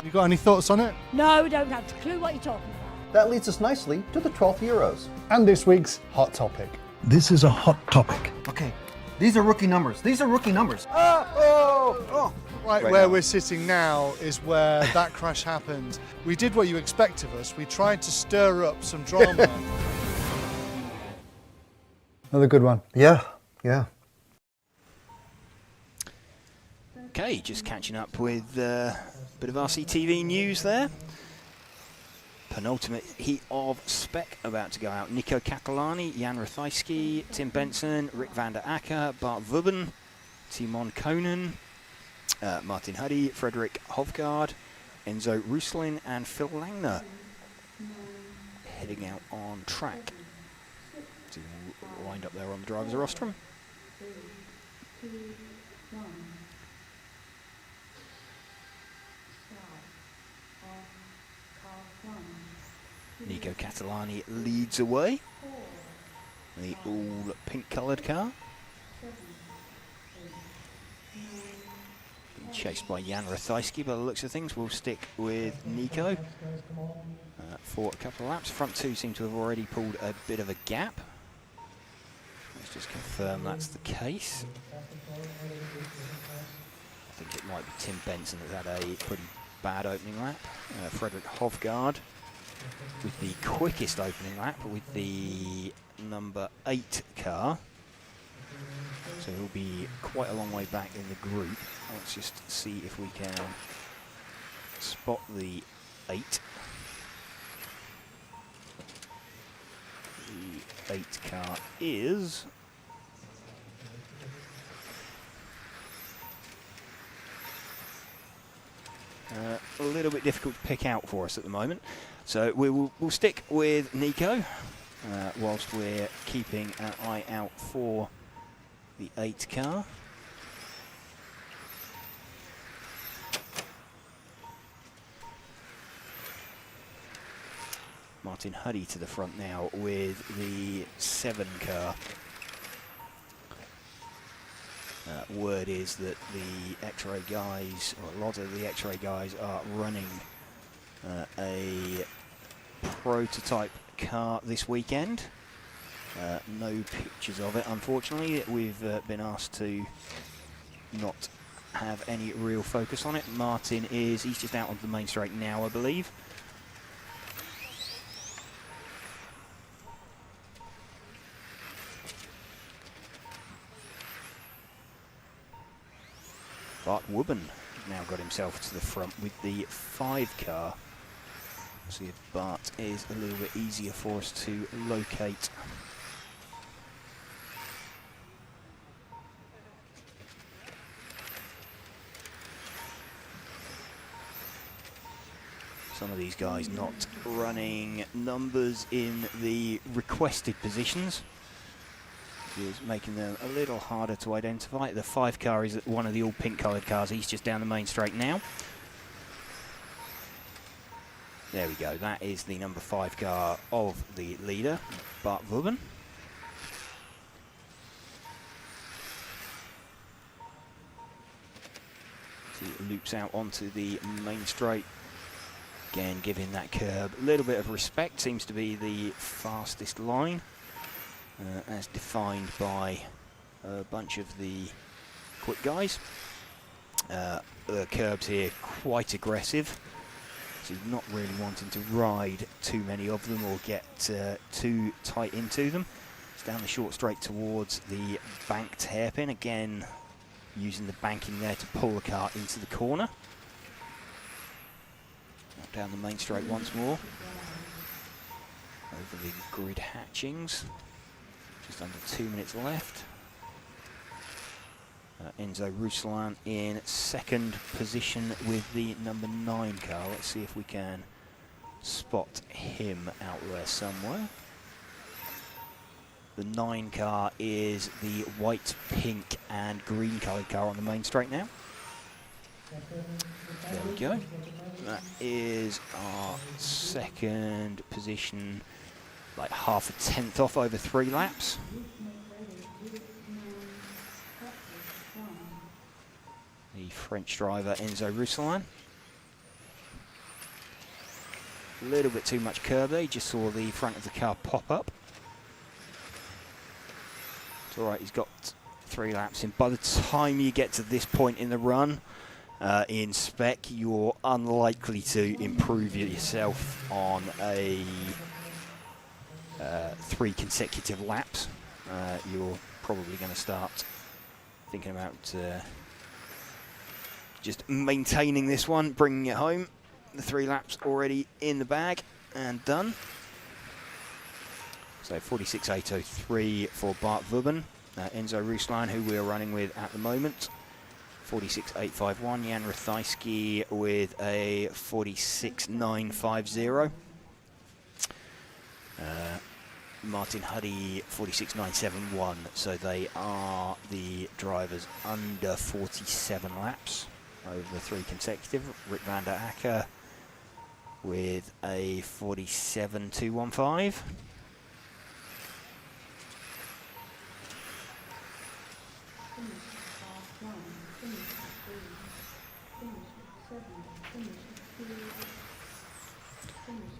You got any thoughts on it? No, we don't have a clue what you're talking about. That leads us nicely to the 12th Euros. And this week's hot topic. This is a hot topic. Okay, these are rookie numbers. These are rookie numbers. Right where we're sitting now is where that crash happened. We did what you expect of us. We tried to stir up some drama. Another good one. Yeah. Okay, just catching up with a bit of RCTV news there. Penultimate heat of Spec about to go out. Nico Catalani, Jan Rathajski, Tim Benson, Rick van der Acker, Bart Vubben, Timon Konen, Martin Huddy, Frederick Hovgaard, Enzo Ruslin and Phil Langner heading out on track to wind up there on the driver's rostrum. 3, 2, 1. Start. Off. Car 1. Nico Catalani leads away. The all pink coloured car. Being chased by Jan Rathajski, by the looks of things. We'll stick with Nico for a couple of laps. Front two seem to have already pulled a bit of a gap. Let's just confirm that's the case. I think it might be Tim Benson that's had a pretty bad opening lap. Frederick Hovgaard with the quickest opening lap with the number 8 car. So he'll be quite a long way back in the group. Let's just see if we can spot the 8. The 8 car is a little bit difficult to pick out for us at the moment. So we'll stick with Nico whilst we're keeping an eye out for the 8 car. Martin Huddy to the front now with the 7 car. Word is that the X-Ray guys, or a lot of the X-Ray guys, are running a prototype car this weekend. No pictures of it, unfortunately. We've been asked to not have any real focus on it. Martin he's just out of the main straight now, I believe. Bart Wubben now got himself to the front with the 5 car. See if Bart is a little bit easier for us to locate. Some of these guys not running numbers in the requested positions, is making them a little harder to identify. The 5 car is one of the all pink coloured cars. He's just down the main straight now. There we go. That is the number 5 car of the leader, Bart Wubben. He loops out onto the main straight. Again, giving that curb a little bit of respect. Seems to be the fastest line, as defined by a bunch of the quick guys. The curbs here quite aggressive, so you're not really wanting to ride too many of them or get too tight into them. It's down the short straight towards the banked hairpin. Again, using the banking there to pull the car into the corner. Down the main straight once more. Over the grid hatchings. Just under 2 minutes left. Enzo Ruslan in second position with the number 9 car. Let's see if we can spot him out there somewhere. The 9 car is the white, pink and green coloured car on the main straight now. There we go. That is our second position, like half a tenth off over 3 laps. The French driver Enzo Ruslan. A little bit too much curb there. He just saw the front of the car pop up. It's alright, he's got 3 laps in. By the time you get to this point in the run, in Spec, you're unlikely to improve yourself on a 3 consecutive laps. You're probably going to start thinking about just maintaining this one, bringing it home. The 3 laps already in the bag and done. So 46.803 for Bart Wubben. Enzo Ruslan, who we're running with at the moment. 46.851, Jan Rathajski with a 46.950. Martin Huddy 46.971. So they are the drivers under 47 laps over the 3 consecutive. Rick van der Acker with a 47.215.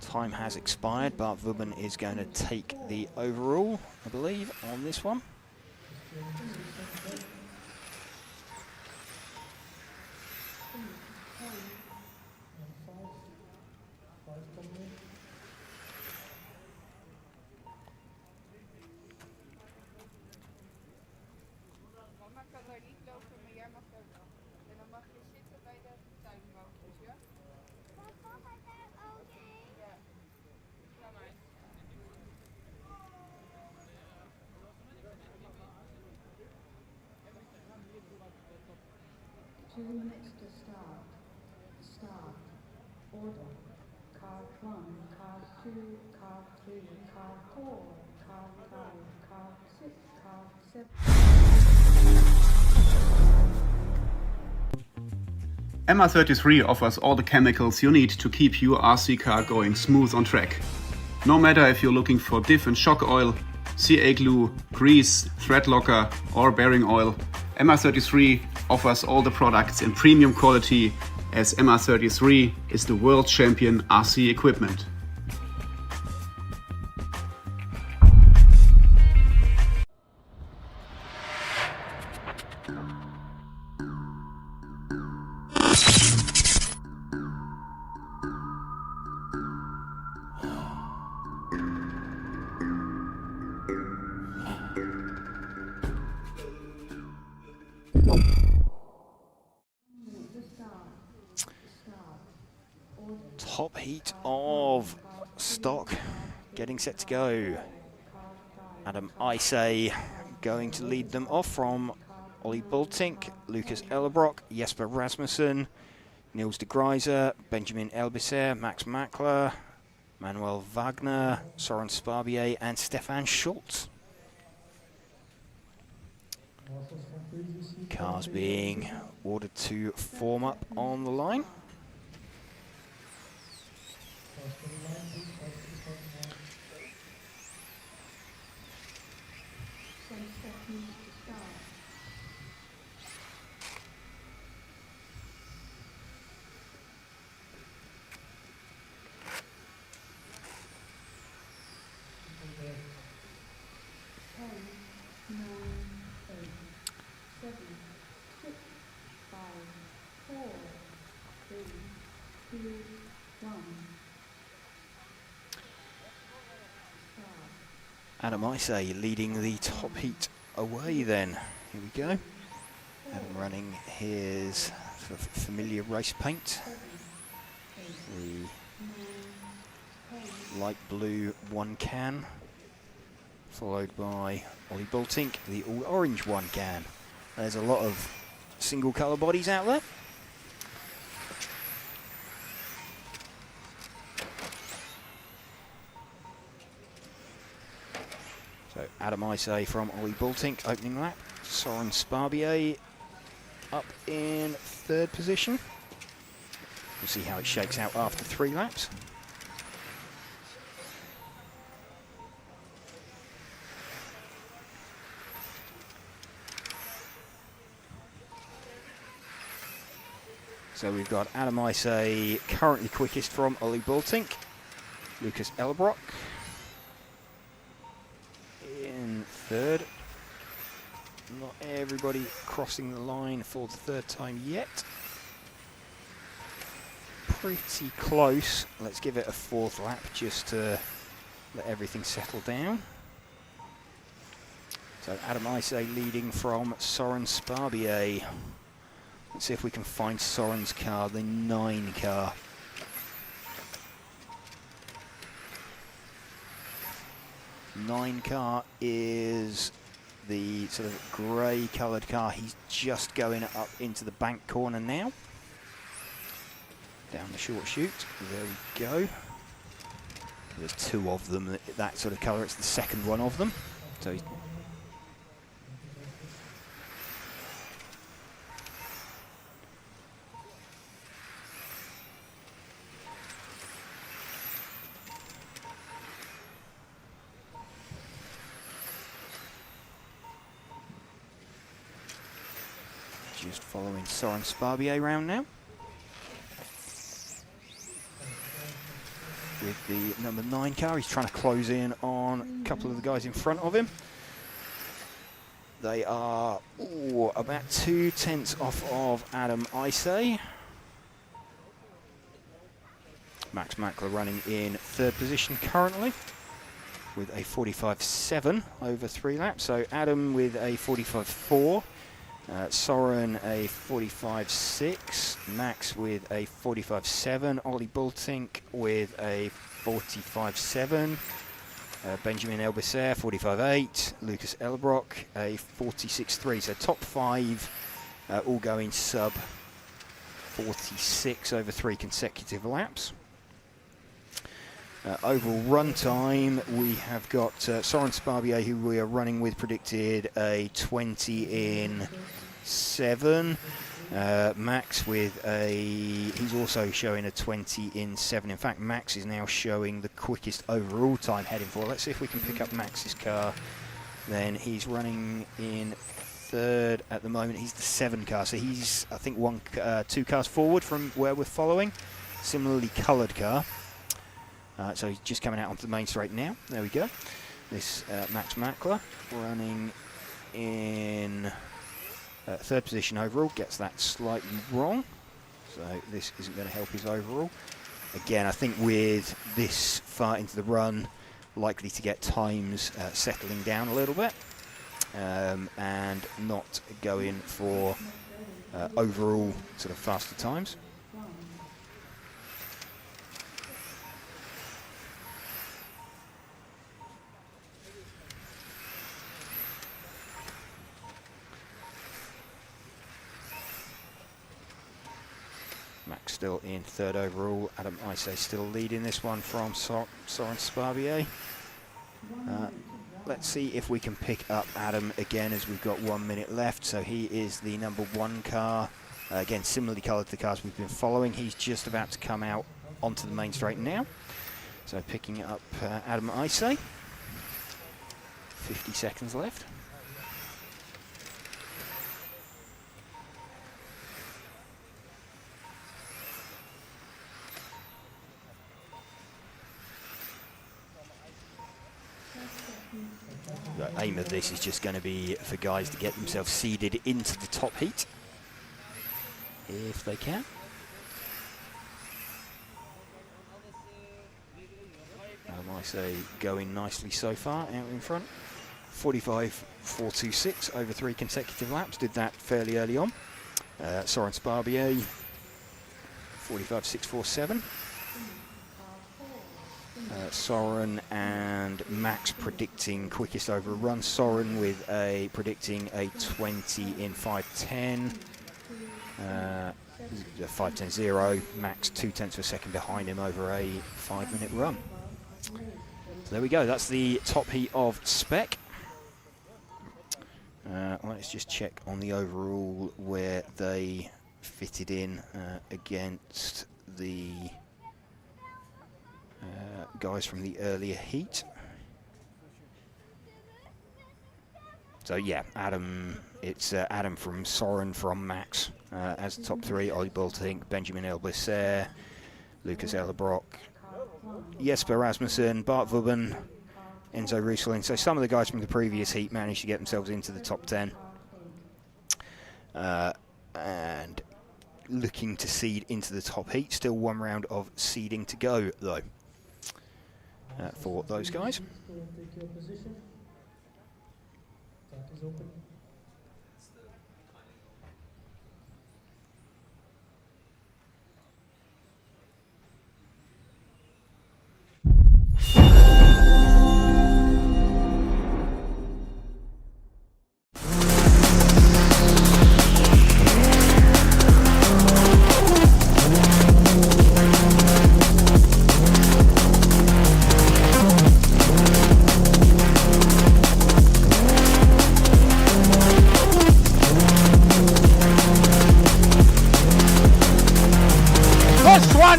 Time has expired. Bart Wubben is going to take the overall, I believe, on this one. Minutes to start. Start. Order. Car 1, car 2, car 3, car 4, car 5, car 6, car 7. MR33 offers all the chemicals you need to keep your RC car going smooth on track. No matter if you're looking for diff and shock oil, CA glue, grease, thread locker or bearing oil, MR33 offers all the products in premium quality, as MR33 is the world champion RC equipment. Top heat of stock getting set to go. Adam Isay going to lead them off from Ollie Bultink, Lucas Ellerbrock, Jesper Rasmussen, Niels de Gruyser, Benjamin Elbisser, Max Mackler, Manuel Wagner, Soren Sparbier and Stefan Schultz. Cars being ordered to form up on the line. Adam Isay leading the top heat away then. Here we go. Adam running his familiar race paint. The light blue one can, followed by Ollie Bultink, the all orange one can. There's a lot of single colour bodies out there. So Adam Isay from Ollie Bultink opening lap. Soren Sparbier up in third position. We'll see how it shakes out after 3 laps. So we've got Adam Isay currently quickest from Ollie Bultink. Lucas Ellerbrock in third. Not everybody crossing the line for the third time yet. Pretty close. Let's give it a 4th lap just to let everything settle down. So Adam Isay leading from Soren Sparbier. Let's see if we can find Soren's car, the 9 car. Nine car is the sort of grey coloured car. He's just going up into the bank corner now. Down the short chute. There we go. There's 2 of them, that sort of colour. It's the second one of them. So he's just following Soren Sparbier round now. With the number 9 car, he's trying to close in on a couple of the guys in front of him. They are about 2 tenths off of Adam Isay. Max Mackler running in third position currently with a 45.7 over 3 laps. So Adam with a 45.4. Soren a 45.6, Max with a 45.7, Ollie Bultink with a 45.7, Benjamin Elbisser 45.8, Lucas Ellerbrock a 46.3. So top 5 all going sub 46 over 3 consecutive laps. Overall run time, we have got Soren Sparbier, who we are running with, predicted a 20 in 7. Max with he's also showing a 20 in 7. In fact, Max is now showing the quickest overall time heading for. Let's see if we can pick up Max's car. Then he's running in third at the moment. He's the 7 car, so he's, I think, 2 cars forward from where we're following. Similarly coloured car. So he's just coming out onto the main straight now. There we go. This Max Mackler running in 3rd position overall. Gets that slightly wrong. So this isn't going to help his overall. Again, I think with this far into the run, likely to get times settling down a little bit. And not going for overall sort of faster times. Max still in 3rd overall. Adam Isay still leading this one from Soren Sparbier. Let's see if we can pick up Adam again as we've got 1 minute left. So he is the number 1 car. Again, similarly coloured to the cars we've been following. He's just about to come out onto the main straight now. So picking up Adam Isay. 50 seconds left. The aim of this is just going to be for guys to get themselves seeded into the top heat, if they can. I say going nicely so far out in front. 45.426 over 3 consecutive laps. Did that fairly early on. Soren Sparbier 45.647. Soren and Max predicting quickest over a run. Soren with predicting a 20 in 5:10. 5:10.0. Max 0.2 of a second behind him over a 5-minute run. So there we go. That's the top heat of Spec. Let's just check on the overall where they fitted in against the guys from the earlier heat. So yeah, Adam, it's Adam from Soren from Max as the top 3. Ollie Bultink, Benjamin Elbisser, Lucas Ellerbrock, Jesper Rasmussen, Bart Vubben, Enzo Ruslin. So some of the guys from the previous heat managed to get themselves into the top 10. And looking to seed into the top heat. Still 1 round of seeding to go though for those guys. Take your position. Track is open.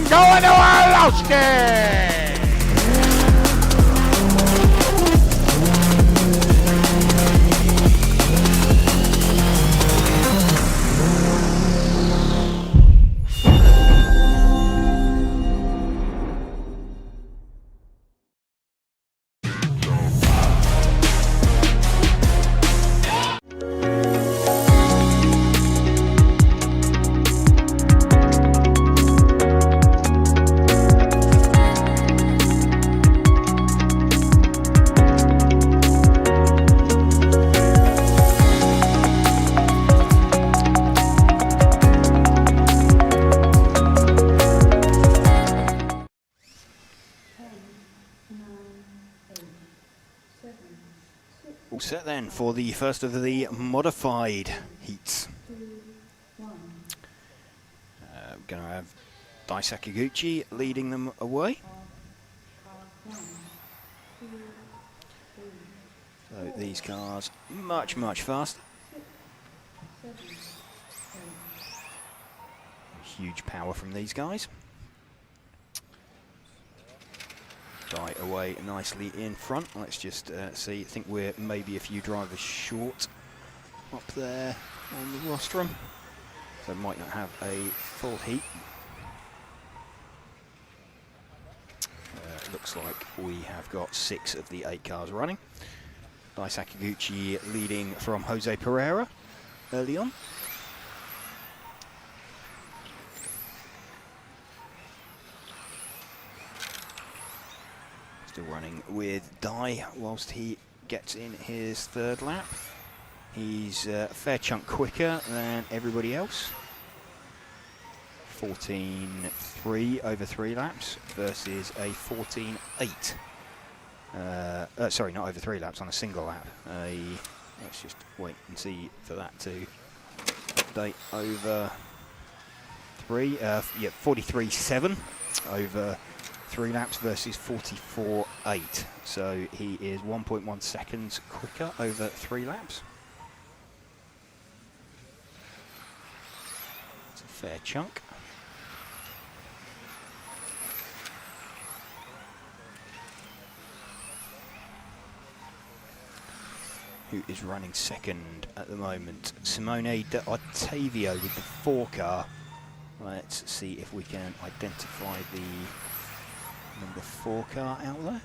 Going to Orlowski! Set then for the first of the modified heats. We're going to have Dai Sakaguchi leading them away. So these cars much faster. Huge power from these guys. Dai away nicely in front. Let's just see. I think we're maybe a few drivers short up there on the rostrum, so might not have a full heat. Looks like we have got 6 of the 8 cars running. Dai Sakaguchi leading from Jose Pereira early on. Still running with Dai whilst he gets in his 3rd lap. He's a fair chunk quicker than everybody else. 14.3 over 3 laps versus a 14.8. Sorry, not over 3 laps, on a single lap. Let's just wait and see for that to update over 3. Yeah, 43.7 over 3 laps versus 44.8. So he is 1.1 seconds quicker over 3 laps. It's a fair chunk. Who is running second at the moment? Simone de Ottavio with the 4 car. Let's see if we can identify the number 4 car out there.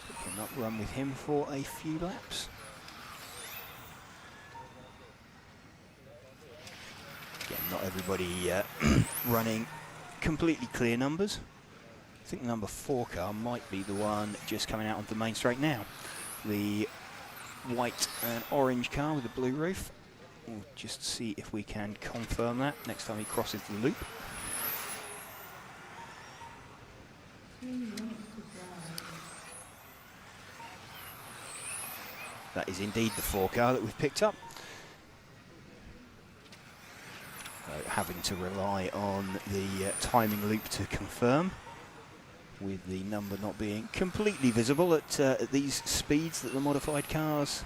We cannot run with him for a few laps. Again, not everybody running completely clear numbers. I think the number 4 car might be the one just coming out of the main straight now. The white and orange car with the blue roof. We'll just see if we can confirm that next time he crosses the loop. That is indeed the 4 car that we've picked up. Having to rely on the timing loop to confirm, with the number not being completely visible at these speeds that the modified car's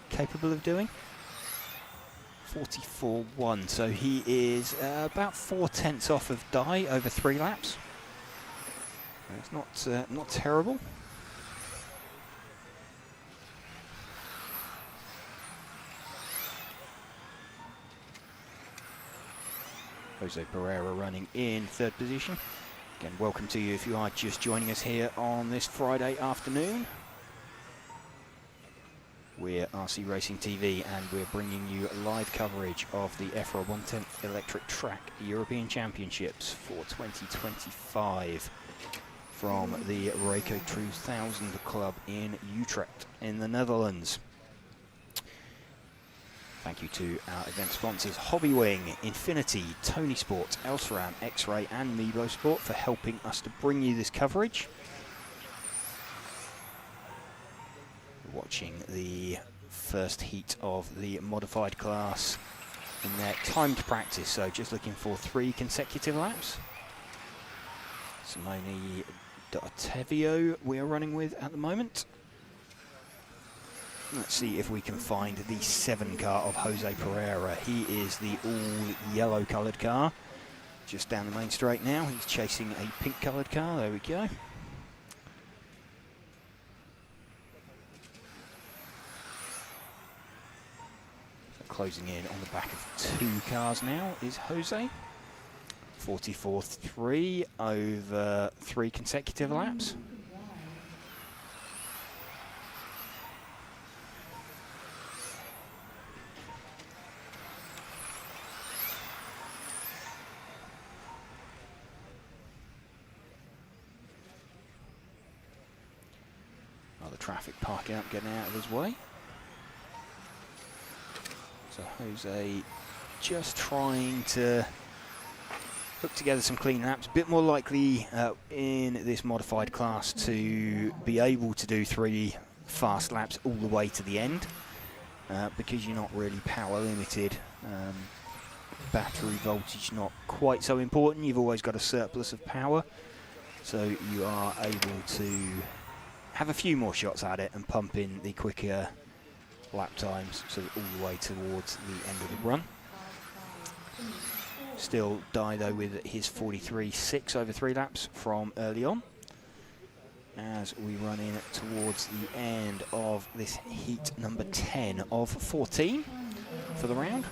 capable of doing. 44.1, so he is about 4/10 off of Dai over 3 laps. It's not terrible. Jose Pereira running in 3rd position. Again, welcome to you if you are just joining us here on this Friday afternoon. We're RC Racing TV and we're bringing you live coverage of the EFRA 1/10 Electric Track European Championships for 2025 from the Rayco 2000 Club in Utrecht in the Netherlands. Thank you to our event sponsors Hobbywing, Infinity, Tony Sport, Elsram, X-Ray and Meebo Sport for helping us to bring you this coverage. We're watching the first heat of the modified class in their timed practice, so just looking for 3 consecutive laps. Simone de Ottavio we are running with at the moment. Let's see if we can find the 7 car of Jose Pereira. He is the all yellow coloured car. Just down the main straight now. He's chasing a pink coloured car. There we go. So closing in on the back of 2 cars now is Jose. 44.3 over 3 consecutive laps. Traffic parking up, getting out of his way. So Jose just trying to put together some clean laps. A bit more likely in this modified class to be able to do 3 fast laps all the way to the end because you're not really power limited. Battery voltage not quite so important. You've always got a surplus of power, so you are able to have a few more shots at it and pump in the quicker lap times, so all the way towards the end of the run. Still Dai though with his 43.6 over 3 laps from early on. as we run in towards the end of this heat number 10 of 14 for the round.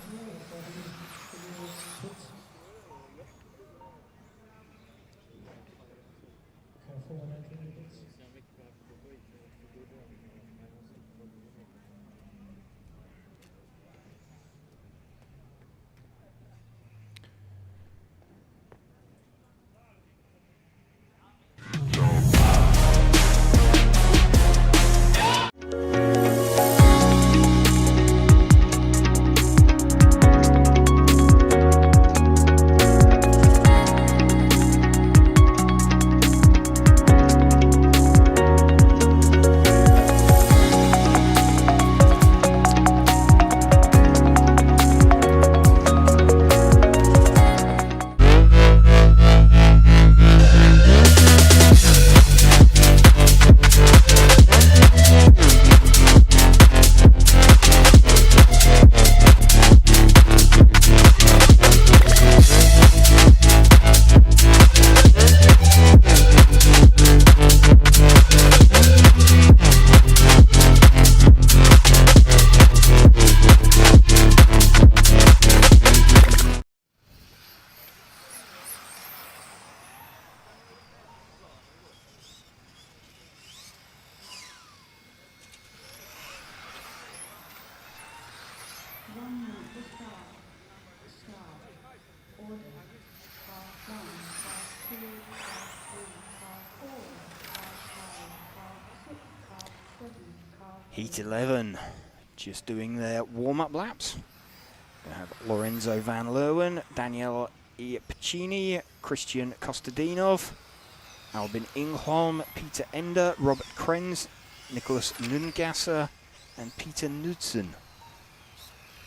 Heat 11, just doing their warm-up laps. We have Lorenzo Van Leeuwen, Daniel Piccini, Christian Kostadinov, Albin Ingholm, Peter Ender, Robert Krenz, Nicholas Nungasser, and Peter Knudsen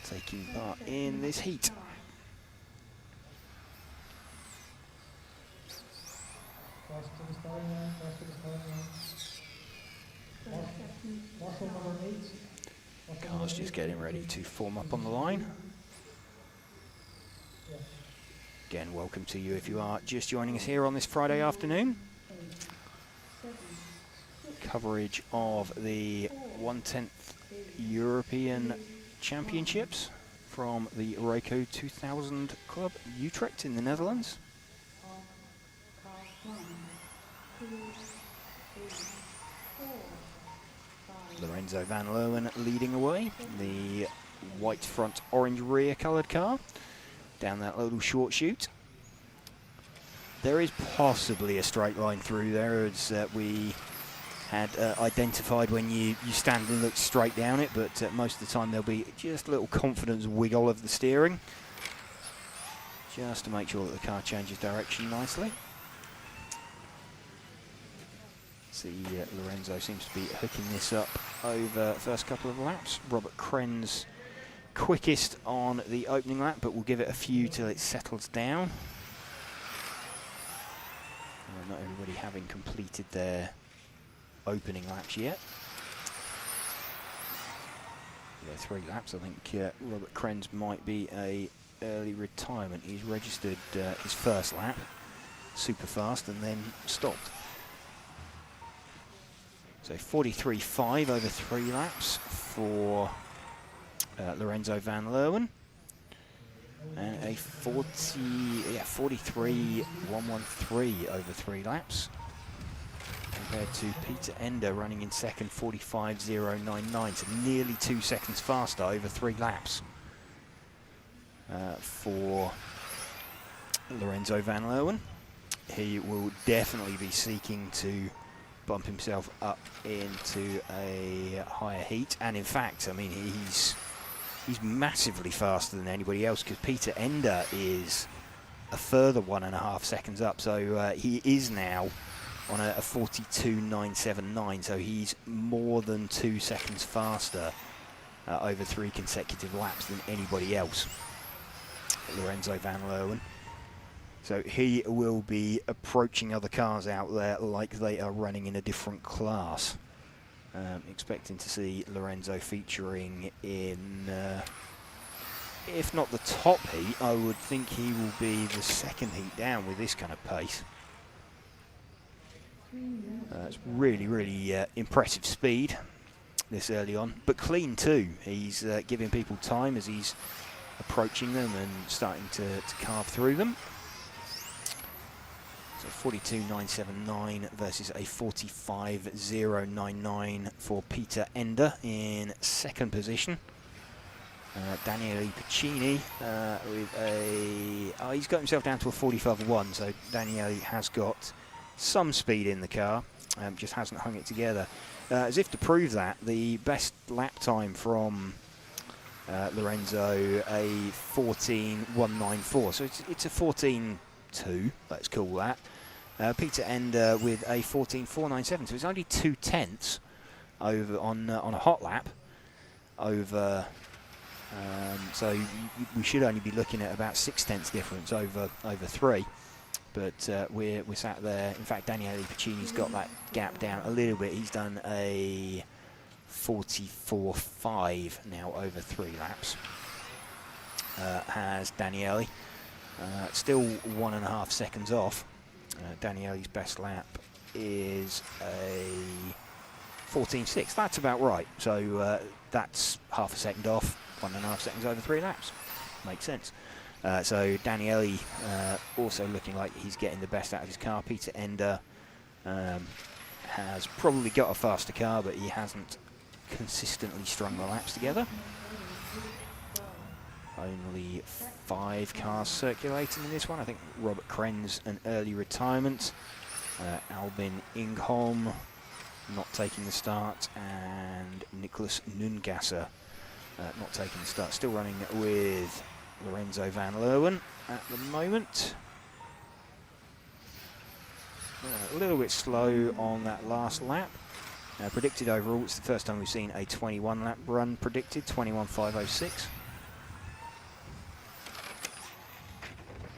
taking part in this heat. Cars just getting ready to form up on the line. Again, welcome to you if you are just joining us here on this Friday afternoon. Coverage of the 1/10 European Championships from the Reco 2000 Club, Utrecht in the Netherlands. Lorenzo Van Leeuwen leading away, the white front, orange rear coloured car, down that little short chute. There is possibly a straight line through there, as we had identified when you stand and look straight down it, but most of the time there'll be just a little confidence wiggle of the steering, just to make sure that the car changes direction nicely. See, Lorenzo seems to be hooking this up over the first couple of laps. Robert Krenz quickest on the opening lap, but we'll give it a few till it settles down. Not everybody having completed their opening laps yet. Yeah, 3 laps. I think Robert Krenz might be a early retirement. He's registered his first lap super fast and then stopped. So 43.5 over 3 laps for Lorenzo Van Leeuwen, and a 43.113 over 3 laps, compared to Peter Ender running in second, 45.099, so nearly 2 seconds faster over 3 laps for Lorenzo Van Leeuwen. He will definitely be seeking to bump himself up into a higher heat, and in fact, I mean, he's massively faster than anybody else, because Peter Ender is a further 1.5 seconds up, so he is now on a 42.979, so he's more than 2 seconds faster over 3 consecutive laps than anybody else, Lorenzo Van Leeuwen. So he will be approaching other cars out there like they are running in a different class. Expecting to see Lorenzo featuring in, if not the top heat, I would think he will be the second heat down with this kind of pace. 3 minutes It's really, really impressive speed this early on, but clean too. He's giving people time as he's approaching them and starting to carve through them. So 42.979 versus a 45.099 for Peter Ender in second position. Daniele Piccini with a... he's got himself down to a 45.1, so Daniele has got some speed in the car, just hasn't hung it together. As if to prove that, the best lap time from Lorenzo, a 14.194, so it's a 14.2, let's call that. Peter Ender with a 14.497, so it's only 0.2 over on a hot lap over. So we should only be looking at about 0.6 difference over 3. But we're sat there. In fact, Daniele Piccini's got that gap down a little bit. He's done a 44.5 now over 3 laps. Has Daniele. Still 1.5 seconds off. Daniele's best lap is a 14.6. That's about right. So that's half a second off. 1.5 seconds over 3 laps. Makes sense. So Daniele also looking like he's getting the best out of his car. Peter Ender has probably got a faster car, but he hasn't consistently strung the laps together. Only 5 cars circulating in this one. I think Robert Krenz an early retirement. Albin Ingholm not taking the start, and Nicholas Nungasser not taking the start. Still running with Lorenzo Van Leeuwen at the moment. A little bit slow on that last lap. Predicted overall, it's the first time we've seen a 21 lap run predicted, 21.506.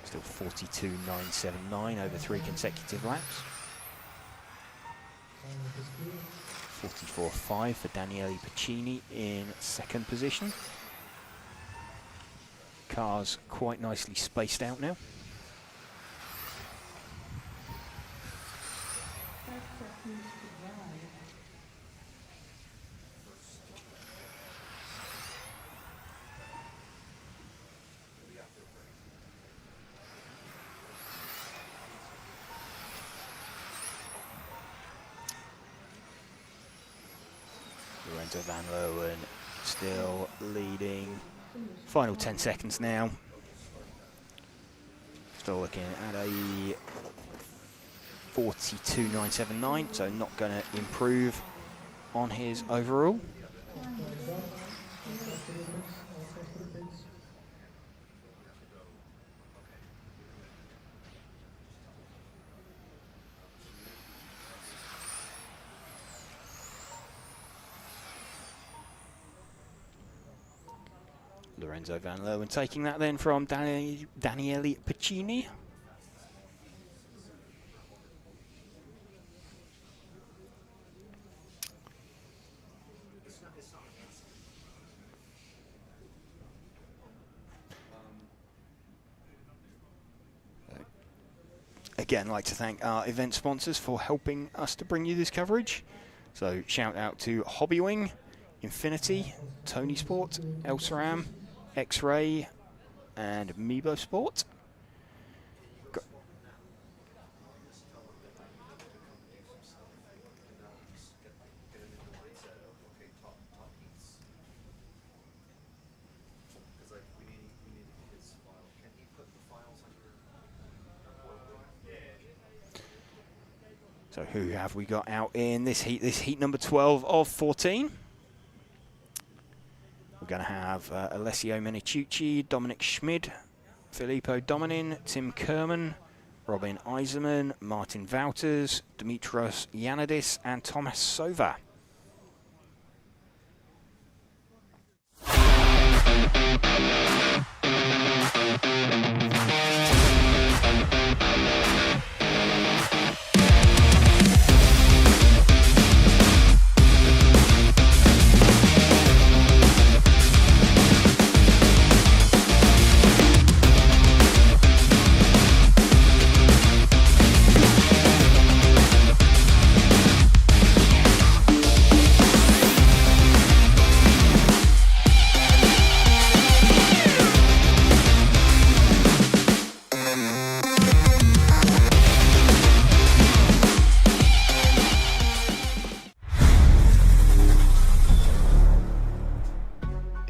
Still 42.979 over 3 consecutive laps. 44.5 for Daniele Piccini in second position. Cars quite nicely spaced out now. Lorenzo Van Leeuwen still leading. Final 10 seconds now. Still looking at a 42.979, so not going to improve on his overall. Lorenzo Van Leeuwen taking that then from Daniele Piccini. Again, I'd like to thank our event sponsors for helping us to bring you this coverage. So shout out to Hobbywing, Infinity, Tony Sport, Elsaram, X-Ray, and Mebo Sport. So who have we got out in this heat number 12 of 14? We're going to have Alessio Meniciucci, Dominic Schmid, Filippo Dominin, Tim Kerman, Robin Eiserman, Martin Wouters, Dimitros Yanidis, and Thomas Sova.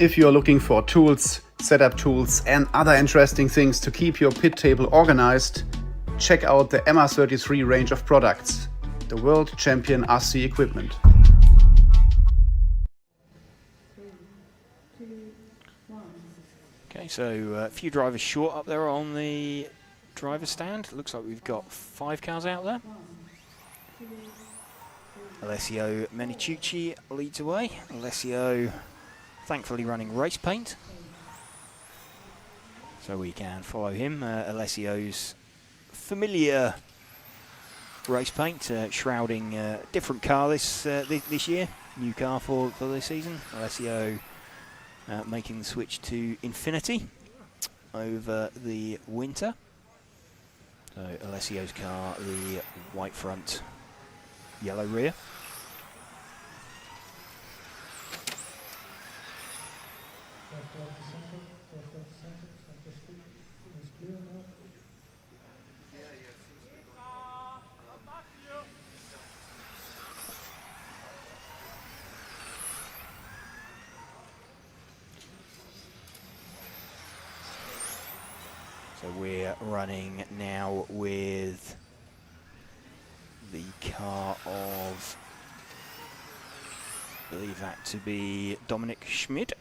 If you're looking for tools, setup tools and other interesting things to keep your pit table organized, check out the MR33 range of products, the world champion RC equipment. 3, 2, 1. Okay, so a few drivers short up there on the driver stand. Looks like we've got 5 cars out there. 1, 2, 3. Alessio Menicucci leads away. Alessio thankfully running race paint, so we can follow him. Alessio's familiar race paint, shrouding different car this year, new car for this season. Alessio making the switch to Infinity over the winter. So Alessio's car, the white front, yellow rear. So we're running now with the car of, I believe that to be Dominic Schmid.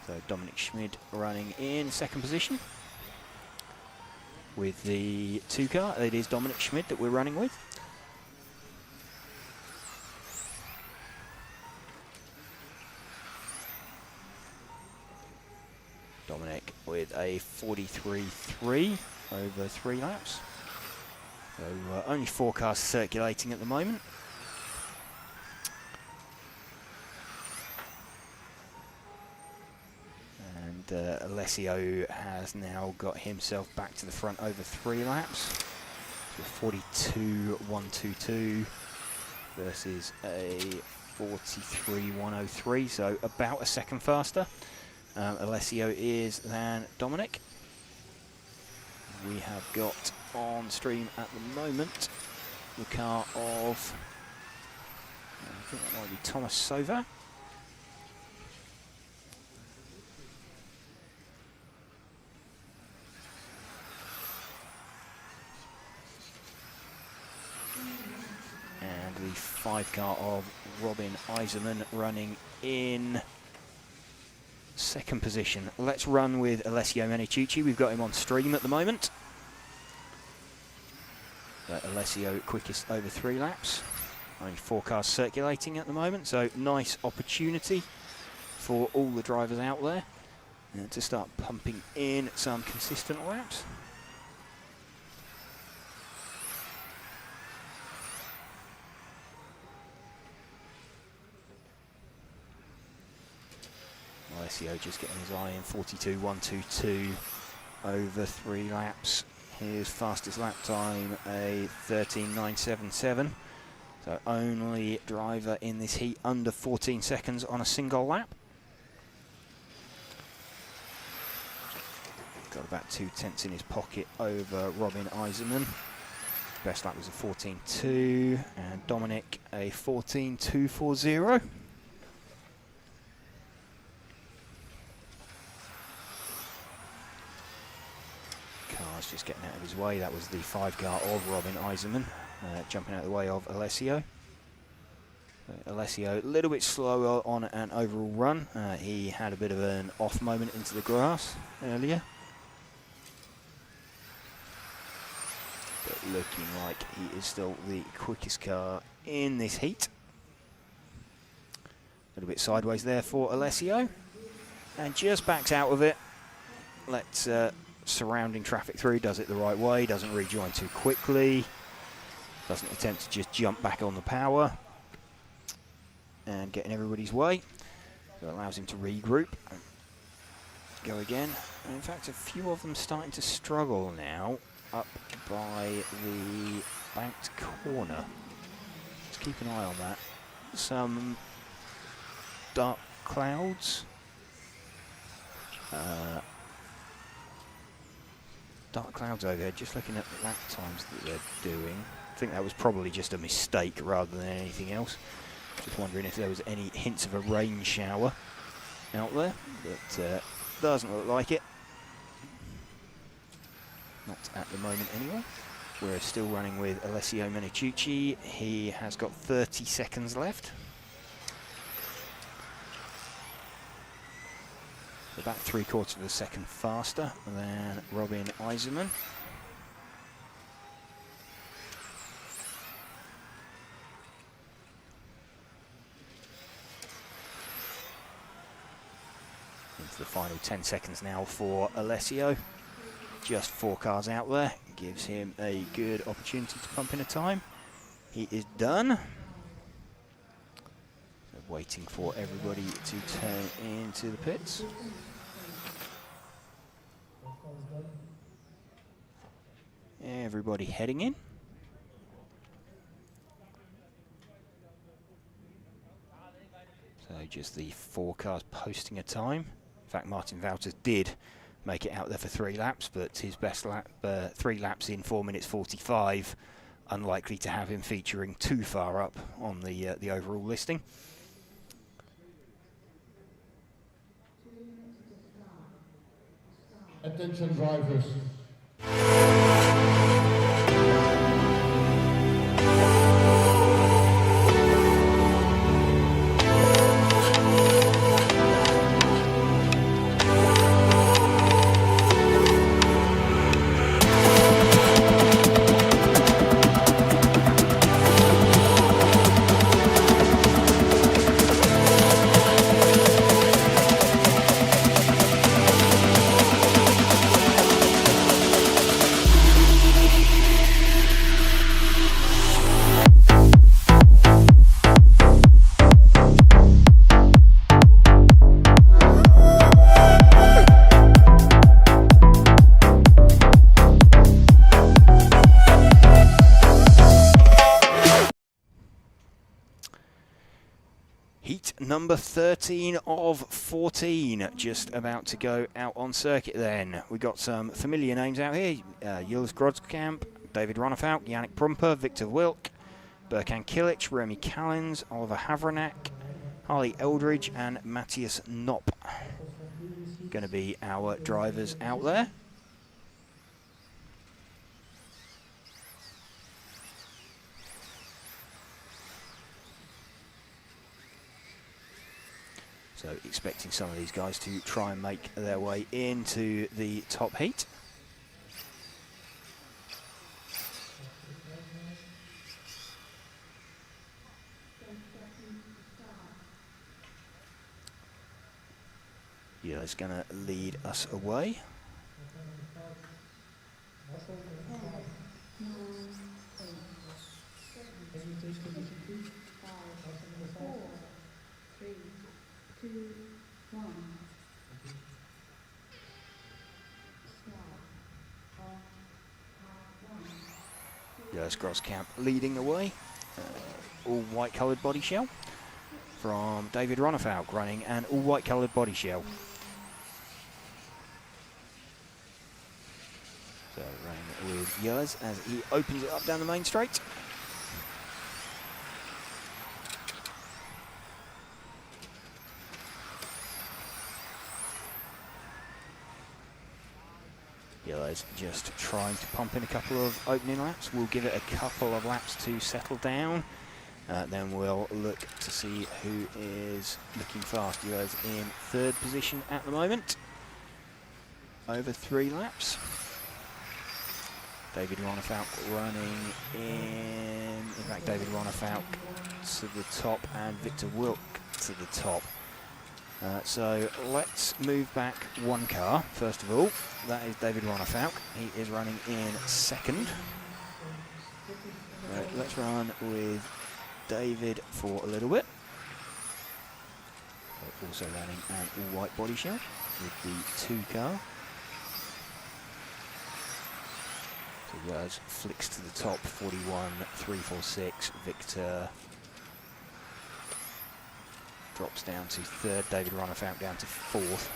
So Dominic Schmid running in second position with the 2 car. It is Dominic Schmid that we're running with. Dominic with a 43.3 over 3 laps. So only 4 cars circulating at the moment. And Alessio has now got himself back to the front over 3 laps. So 42.122 versus a 43.103, so about a second faster. Alessio is than Dominic. We have got on stream at the moment the car of, I think that might be Thomas Sova. And the 5 car of Robin Eiserman running in second position. Let's run with Alessio Menicucci. We've got him on stream at the moment. Alessio quickest over 3 laps. Only 4 cars circulating at the moment, so nice opportunity for all the drivers out there to start pumping in some consistent laps. Alessio just getting his eye in, 42.122 over 3 laps. His fastest lap time, a 13.977. So only driver in this heat under 14 seconds on a single lap. Got about 2 tenths in his pocket over Robin Eiserman. Best lap was a 14.2, and Dominic a 14.240. Car's just getting out of his way. That was the 5 car of Robin Eiserman, jumping out of the way of Alessio. Alessio a little bit slower on an overall run. He had a bit of an off moment into the grass earlier. But looking like he is still the quickest car in this heat. A little bit sideways there for Alessio. And just backs out of it. Lets surrounding traffic through, does it the right way, doesn't rejoin too quickly. Doesn't attempt to just jump back on the power. And get in everybody's way. So it allows him to regroup. Go again. And in fact, a few of them starting to struggle now up by the banked corner. Let's keep an eye on that. Some dark clouds. Dark clouds over there, just looking at the lap times that they're doing. I think that was probably just a mistake rather than anything else. Just wondering if there was any hints of a rain shower out there, but doesn't look like it. Not at the moment anyway. We're still running with Alessio Meniciucci. He has got 30 seconds left. About 3/4 of a second faster than Robin Eiserman. Into the final 10 seconds now for Alessio. Just 4 cars out there. Gives him a good opportunity to pump in a time. He is done. So waiting for everybody to turn into the pits. Everybody heading in. So just the 4 cars posting a time. In fact, Martin Wouters did make it out there for 3 laps, but his best lap, 3 laps in 4 minutes 45. Unlikely to have him featuring too far up on the overall listing. Attention drivers. Number 13 of 14, just about to go out on circuit then. We got some familiar names out here. Jules Grodskamp, David Ronnefauk, Yannick Prumper, Victor Wilk, Berkan Kilic, Remy Callens, Oliver Havranek, Harley Eldridge and Matthias Knopp. Going to be our drivers out there. So expecting some of these guys to try and make their way into the top heat. Yeah, it's going to lead us away. Yes, Grosskamp leading away. All white coloured body shell from David Ronnefauk, running an all white coloured body shell. So running with Yers as he opens it up down the main straight. Yellow's just trying to pump in a couple of opening laps. We'll give it a couple of laps to settle down. Then we'll look to see who is looking fast. Yellow's in 3rd position at the moment. Over 3 laps. David Ronnefauk running in fact, David Ronnefauk to the top and Victor Wilk to the top. So let's move back 1 car, first of all. That is David Ronnefauk. He is running in 2nd. So let's run with David for a little bit. Also running an all-white body shell with the 2 car. So Yaz flicks to the top, 41, 346, Victor drops down to 3rd, David Ronnefauk down to 4th.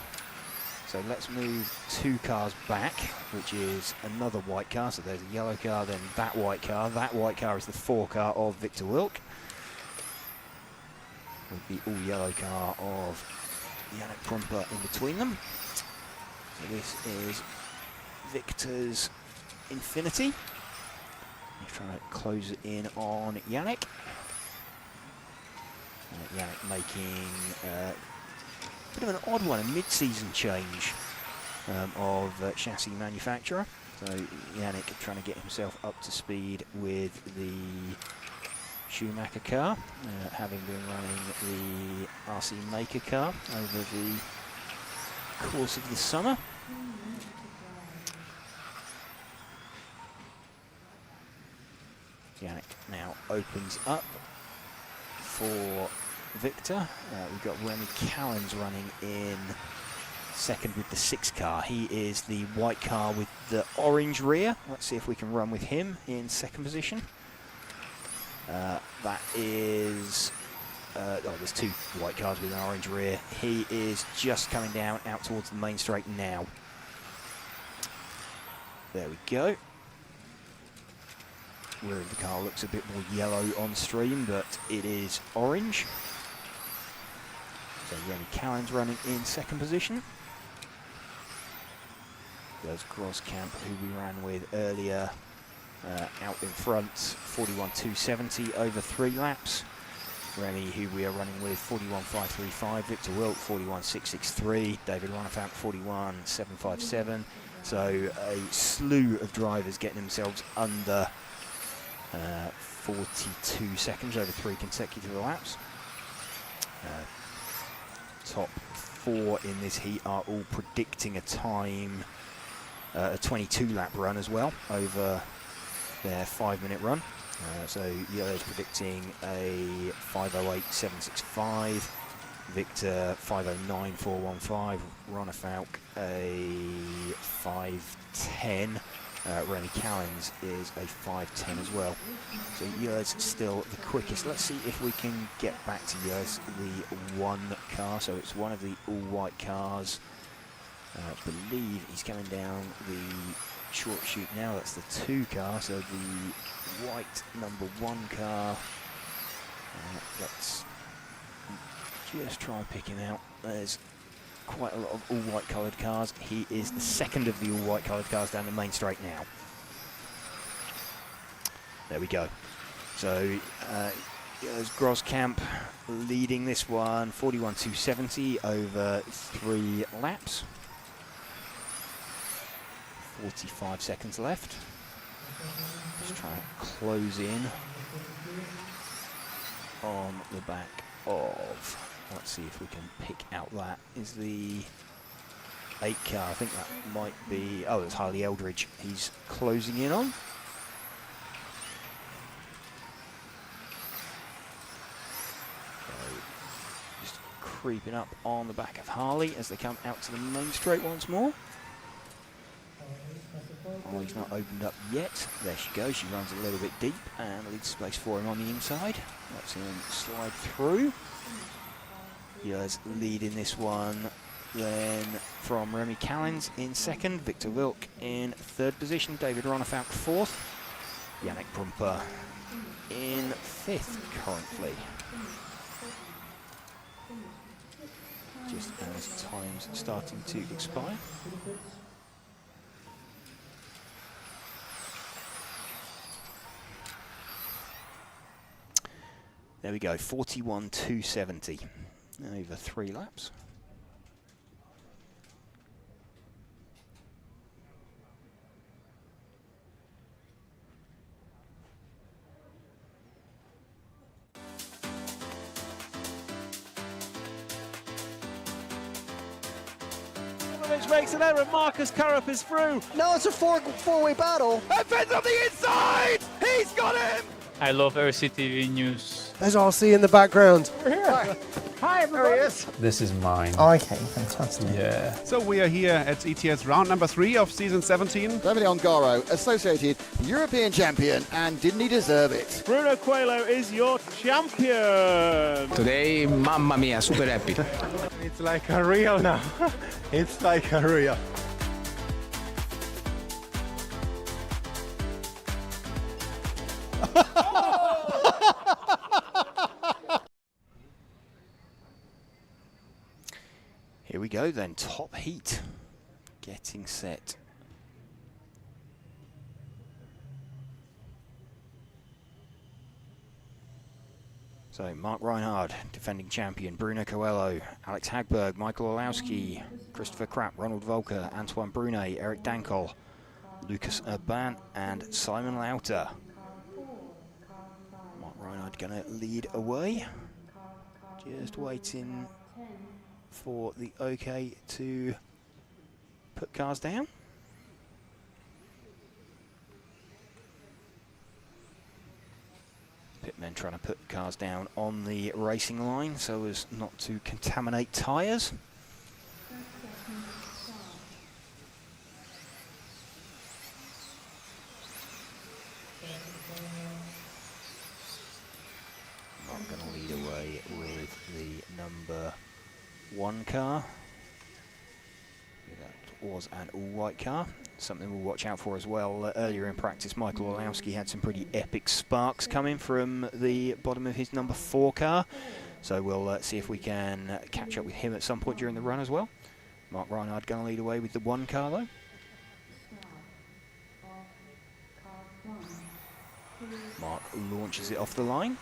So let's move 2 cars back, which is another white car. So there's a yellow car, then that white car. That white car is the 4 car of Victor Wilk. with the all-yellow car of Yannick Prumper in between them. So this is Victor's Infinity. He's trying to close it in on Yannick. Yannick making a bit of an odd one, a mid-season change of chassis manufacturer. So Yannick trying to get himself up to speed with the Schumacher car, having been running the RC Maker car over the course of the summer. Yannick now opens up for Victor. We've got Remy Callens running in second with the 6 car. He is the white car with the orange rear. Let's see if we can run with him in second position. That is... there's 2 white cars with an orange rear. He is just coming down out towards the main straight now. There we go. Rear of the car looks a bit more yellow on stream, but it is orange. So Remy Callens running in second position. There's Groskamp, who we ran with earlier, out in front, 41.270 over 3 laps. Remy, who we are running with, 41.535. Victor Wilk, 41.663. David Ronafant, 41.757. So a slew of drivers getting themselves under 42 seconds over 3 consecutive laps. Top 4 in this heat are all predicting a time, a 22-lap run as well over their 5-minute run. So Yellow's predicting a 5:08.765, Victor 5:09.415, Ronafalk a 5:10. Remy Callens is a 5:10 as well. So Yellow's still the quickest. Let's see if we can get back to Yellow's, the 1 car. So it's one of the all-white cars. I believe he's coming down the short chute now. That's the 2 car. So the white number 1 car. Let's just try and pick him out. There's quite a lot of all-white coloured cars. He is the second of the all-white coloured cars down the main straight now. There we go. So there's Groskamp leading this one, 41.270 over 3 laps. 45 seconds left. Just try and close in on the back of... Let's see if we can pick out that. Is the 8 car, I think that might be... Oh, it's Harley Eldridge he's closing in on. So just creeping up on the back of Harley as they come out to the main straight once more. Harley's not opened up yet. There she goes. She runs a little bit deep and leaves space for him on the inside. Let's him slide through. Yellow's leading this one then from Remy Callens in second, Victor Wilk in third position, David Ronafalk 4th, Yannick Prumper in 5th currently. Just as time's starting to expire. There we go, 41.270 over 3 laps. Makes an error. Marcus Currup is through. No, it's a four-way battle. And Ben's on the inside. He's got him. I love RCTV News. There's RC in the background. We're here. Hi, everybody. This is mine. Okay, fantastic. Yeah. So we are here at ETS round number 3 of season 17. Davide Ongaro, associated European champion, and didn't he deserve it? Bruno Coelho is your champion. Today, mamma mia, super happy. It's like a real now. It's like a real. Here we go then, top heat. Getting set. So, Mark Reinhard, defending champion, Bruno Coelho, Alex Hagberg, Michael Olowski, Christopher Krapp, Ronald Volker, Antoine Brunet, Eric Dankol, Lucas Urban, and Simon Lauter. Mark Reinhard gonna lead away. Just waiting for the OK to put cars down. Pitmen trying to put cars down on the racing line so as not to contaminate tyres. Mark going to lead away with the number 1 car. That was an all-white car. Something we'll watch out for as well. Earlier in practice, Michael Olowski had some pretty epic sparks coming from the bottom of his number 4 car. So we'll see if we can catch up with him at some point during the run as well. Mark Reinhard going to lead away with the 1 car though. Mark launches it off the line.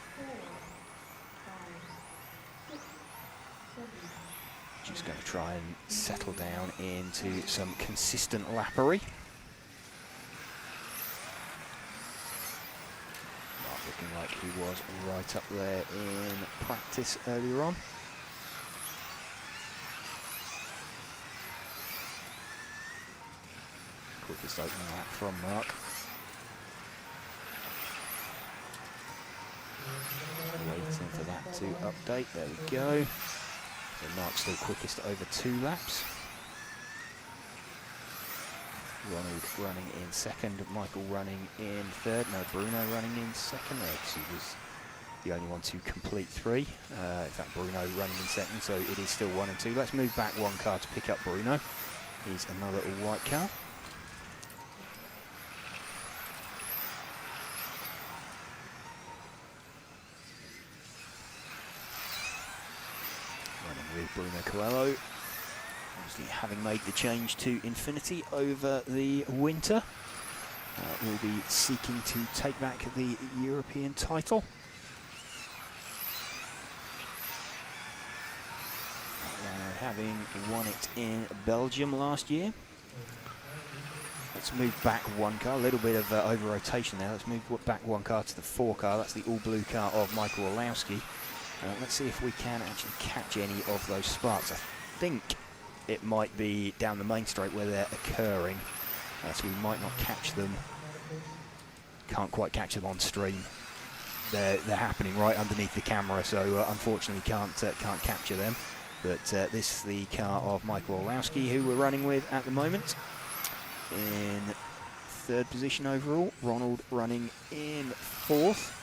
Just going to try and settle down into some consistent lappery. Mark looking like he was right up there in practice earlier on. Quickest opening lap from Mark. Waiting for that to update. There we go. So Mark's still quickest over 2 laps. Ronald running in second, Michael running in third. No, Bruno running in second there because he was the only one to complete 3. In fact, Bruno running in second, so it is still 1 and 2. Let's move back 1 car to pick up Bruno. He's another all-white car. With Bruno Coelho, obviously having made the change to Infinity over the winter, will be seeking to take back the European title. Having won it in Belgium last year. Let's move back 1 car, a little bit of over-rotation there. Let's move back 1 car to the 4 car. That's the all-blue car of Michael Olowski. Let's see if we can actually catch any of those sparks. I think it might be down the main straight where they're occurring, so we might not catch them. Can't quite catch them on stream. They're happening right underneath the camera, so unfortunately can't capture them. But this is the car of Michael Olowski, who we're running with at the moment. In 3rd position overall, Ronald running in 4th.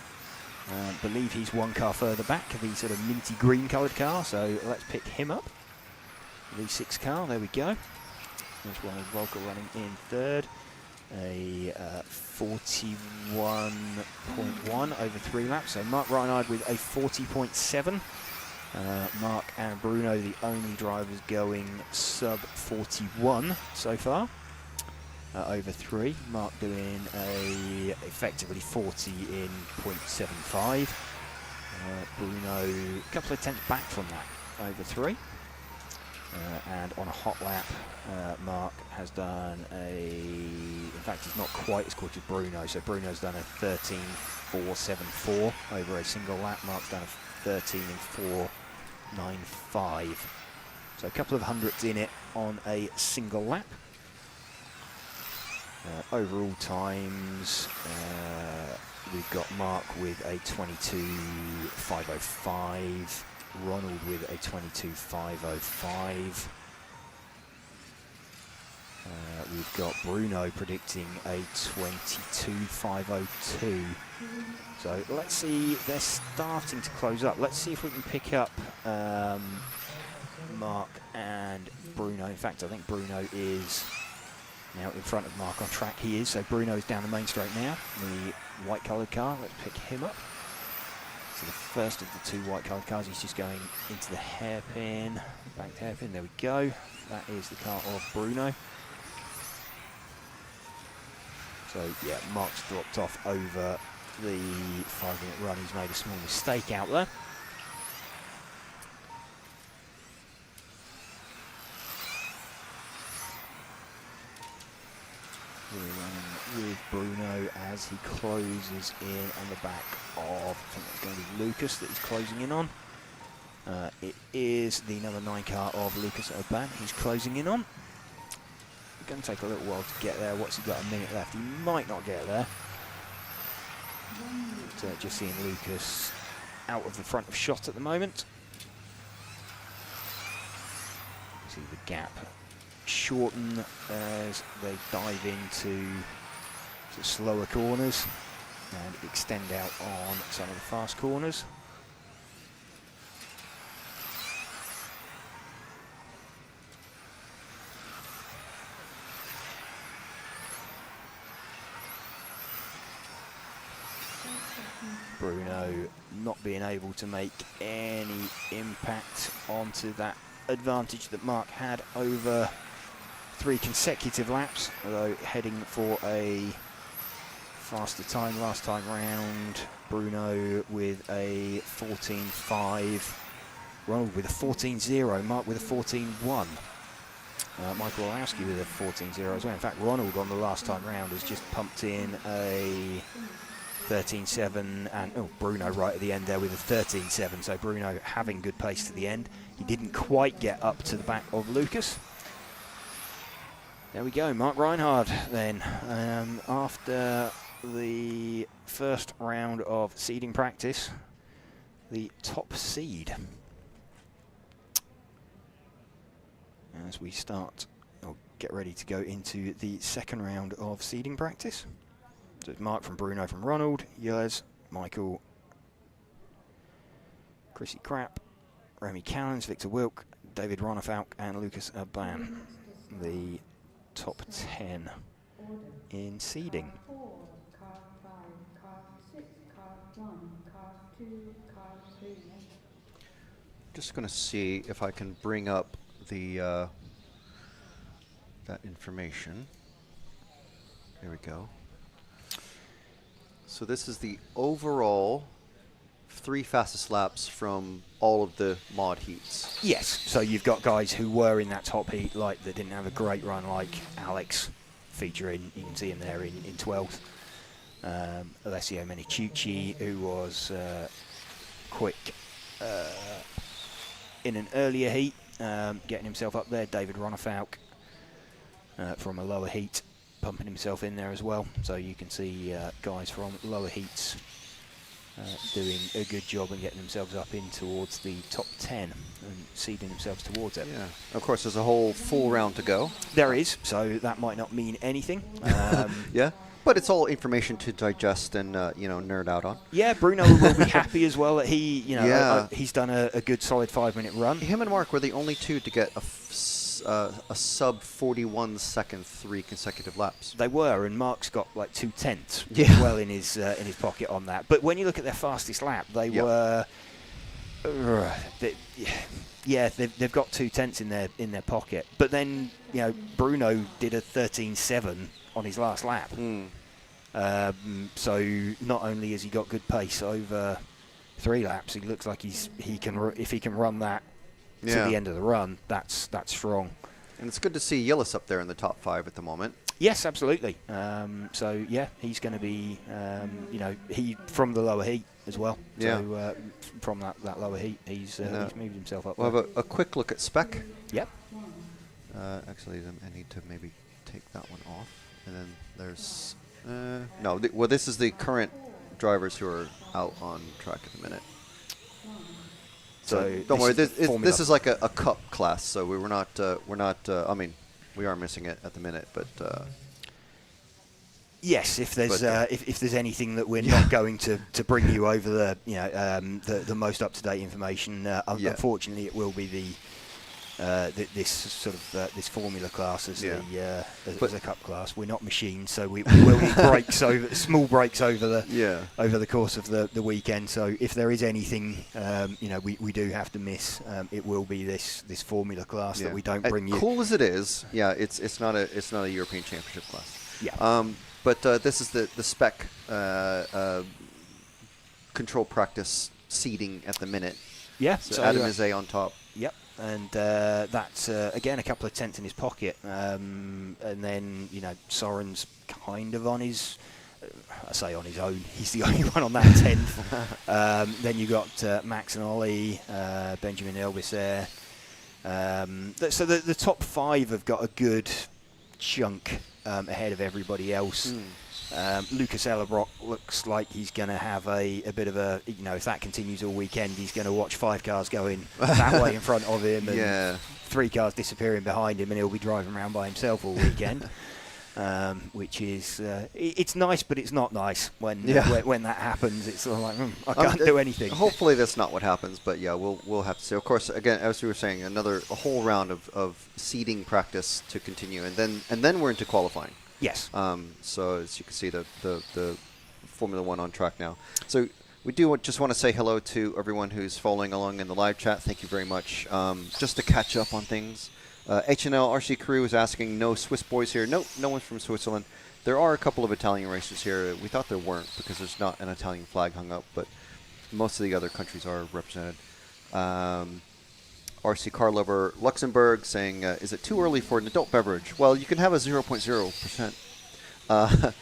Believe he's 1 car further back, the sort of minty green coloured car, so let's pick him up. V6 car, there we go. There's Ronald Volker running in 3rd. A 41.1 over 3 laps, so Mark Reinhard with a 40.7. Mark and Bruno, the only drivers going sub 41 so far. Over 3, Mark doing effectively 40 in 0.75. Bruno a couple of tenths back from that, over 3. And on a hot lap, Mark has done in fact he's not quite as quick as Bruno, so Bruno's done a 13.474 over a single lap. Mark's done a 13.495. So a couple of hundredths in it on a single lap. Overall times, we've got Mark with a 22.505, Ronald with a 22.505. We've got Bruno predicting a 22.502. So let's see, they're starting to close up. Let's see if we can pick up Mark and Bruno. In fact, I think Bruno is now in front of Mark on track. He is, so Bruno is down the main straight now, the white coloured car. Let's pick him up. So the first of the two white card cars, he's just going into the hairpin, banked hairpin, there we go. That is the car of Bruno. So yeah, Mark's dropped off over the 5-minute run. He's made a small mistake out there. We're running with Bruno as he closes in on the back of, I think that's going to be Lucas that he's closing in on. It is the number 9 car of Lucas Urban he's closing in on. It's going to take a little while to get there. What's he got? A minute left. He might not get there. But, just seeing Lucas out of the front of shot at the moment. See the gap shorten as they dive into the slower corners and extend out on some of the fast corners. Bruno not being able to make any impact onto that advantage that Mark had over 3 consecutive laps, although heading for a faster time last time round. Bruno with a 14.5, Ronald with a 14.0, Mark with a 14.1. Michael Orlowski with a 14.0 as well. In fact, Ronald on the last time round has just pumped in a 13.7, and Bruno right at the end there with a 13.7. So Bruno having good pace to the end. He didn't quite get up to the back of Lucas. There we go, Mark Reinhard then. After the first round of seeding practice, the top seed. As we start, or get ready to go into the second round of seeding practice. So it's Mark from Bruno from Ronald, Jez, Michael, Chrissy Krapp, Remy Callens, Victor Wilk, David Ronafalk, and Lucas Urban. The top 10 in seeding. Car 4, car 5, car 6, car 1, car 2, car 3. Just going to see if I can bring up the that information. There we go. So this is the overall 3 fastest laps from all of the mod heats. Yes, so you've got guys who were in that top heat, like that didn't have a great run, like Alex featuring, you can see him there in 12th. Alessio Meniciucci, who was quick in an earlier heat, getting himself up there. David Ronafalk from a lower heat, pumping himself in there as well. So you can see guys from lower heats doing a good job and getting themselves up in towards the top 10 and seeding themselves towards it. Yeah. Of course, there's a whole full round to go. There is, so that might not mean anything. Yeah, but it's all information to digest and nerd out on. Yeah, Bruno will be happy as well that he, he's done a good solid 5-minute run. Him and Mark were the only two to get a sub 41 second 3 consecutive laps. They were, and Mark's got like 2/10 well in his pocket on that. But when you look at their fastest lap, they were, they've got 2/10 in their pocket. But then Bruno did a 13.7 on his last lap. So not only has he got good pace over 3 laps, he looks like if he can run that to the end of the run, that's strong. And it's good to see Yillis up there in the top 5 at the moment. Yes, absolutely. So yeah, he's going to be, he from the lower heat as well. Yeah. So from that lower heat, he's moved himself up. We'll have a quick look at Spec. Yep. Actually, I need to maybe take that one off. And then there's this is the current drivers who are out on track at the minute. So don't worry. This is like a cup class, so we're not. I mean, we are missing it at the minute, but. Yes, if there's if there's anything that we're not going to bring you over the most up to date information, unfortunately, it will be this sort of this formula class as as a cup class. We're not machines, so we will need breaks over small breaks over the course of the weekend. So if there is anything we do have to miss, it will be this formula class that we don't bring you. Cool as it is, it's not a European Championship class. Yeah. But this is the Spec control practice seeding at the minute. Yeah. So Adam is on top. Yep. And that's, again, a couple of tenths in his pocket. And then, Soren's kind of on his, I say on his own. He's the only one on that 10th. Then you got Max and Ollie, Benjamin Elvis there. So the top 5 have got a good chunk ahead of everybody else. Lucas Ellerbrock looks like he's going to have a bit of a, if that continues all weekend, he's going to watch 5 cars going that way in front of him and 3 cars disappearing behind him, and he'll be driving around by himself all weekend. Which is, it's nice, but it's not nice when that happens. It's sort of like, I can't do anything. Hopefully that's not what happens, but we'll have to see. Of course, again, as we were saying, a whole round of seeding practice to continue, and then we're into qualifying. Yes. So as you can see, the Formula One on track now. So we do just want to say hello to everyone who's following along in the live chat. Thank you very much. Just to catch up on things. HNL RC Crew is asking, no Swiss boys here. No one's from Switzerland. There are a couple of Italian racers here. We thought there weren't because there's not an Italian flag hung up, but most of the other countries are represented. RC Car Lover Luxembourg saying, is it too early for an adult beverage? Well, you can have a 0.0%.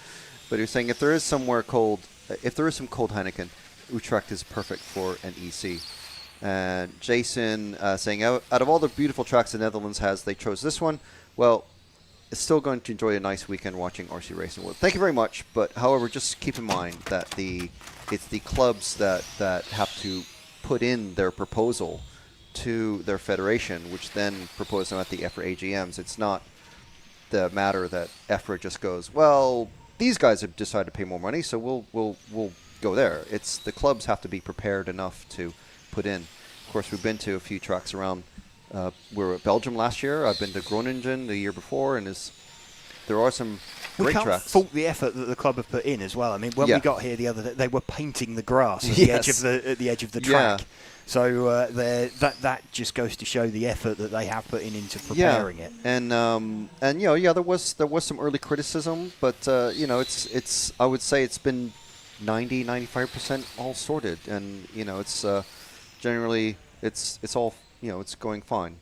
But he's saying if there is some cold Heineken, Utrecht is perfect for an EC. And Jason saying, out of all the beautiful tracks the Netherlands has, they chose this one. Well, it's still going to enjoy a nice weekend watching RC racing. Well, thank you very much. But however, just keep in mind that it's the clubs that have to put in their proposal to their federation, which then propose them at the EFRA AGMs. It's not the matter that EFRA just goes, well, these guys have decided to pay more money, so we'll go there. It's the clubs have to be prepared enough to put in. Of course, we've been to a few tracks around. We were at Belgium last year. I've been to Groningen the year before, and there are some great tracks. We can't fault the effort that the club have put in as well. I mean, when we got here the other day, they were painting the grass at the edge of the track. So that just goes to show the effort that they have put into preparing it. And there was some early criticism, but it's I would say it's been 95% all sorted, and it's generally it's all it's going fine.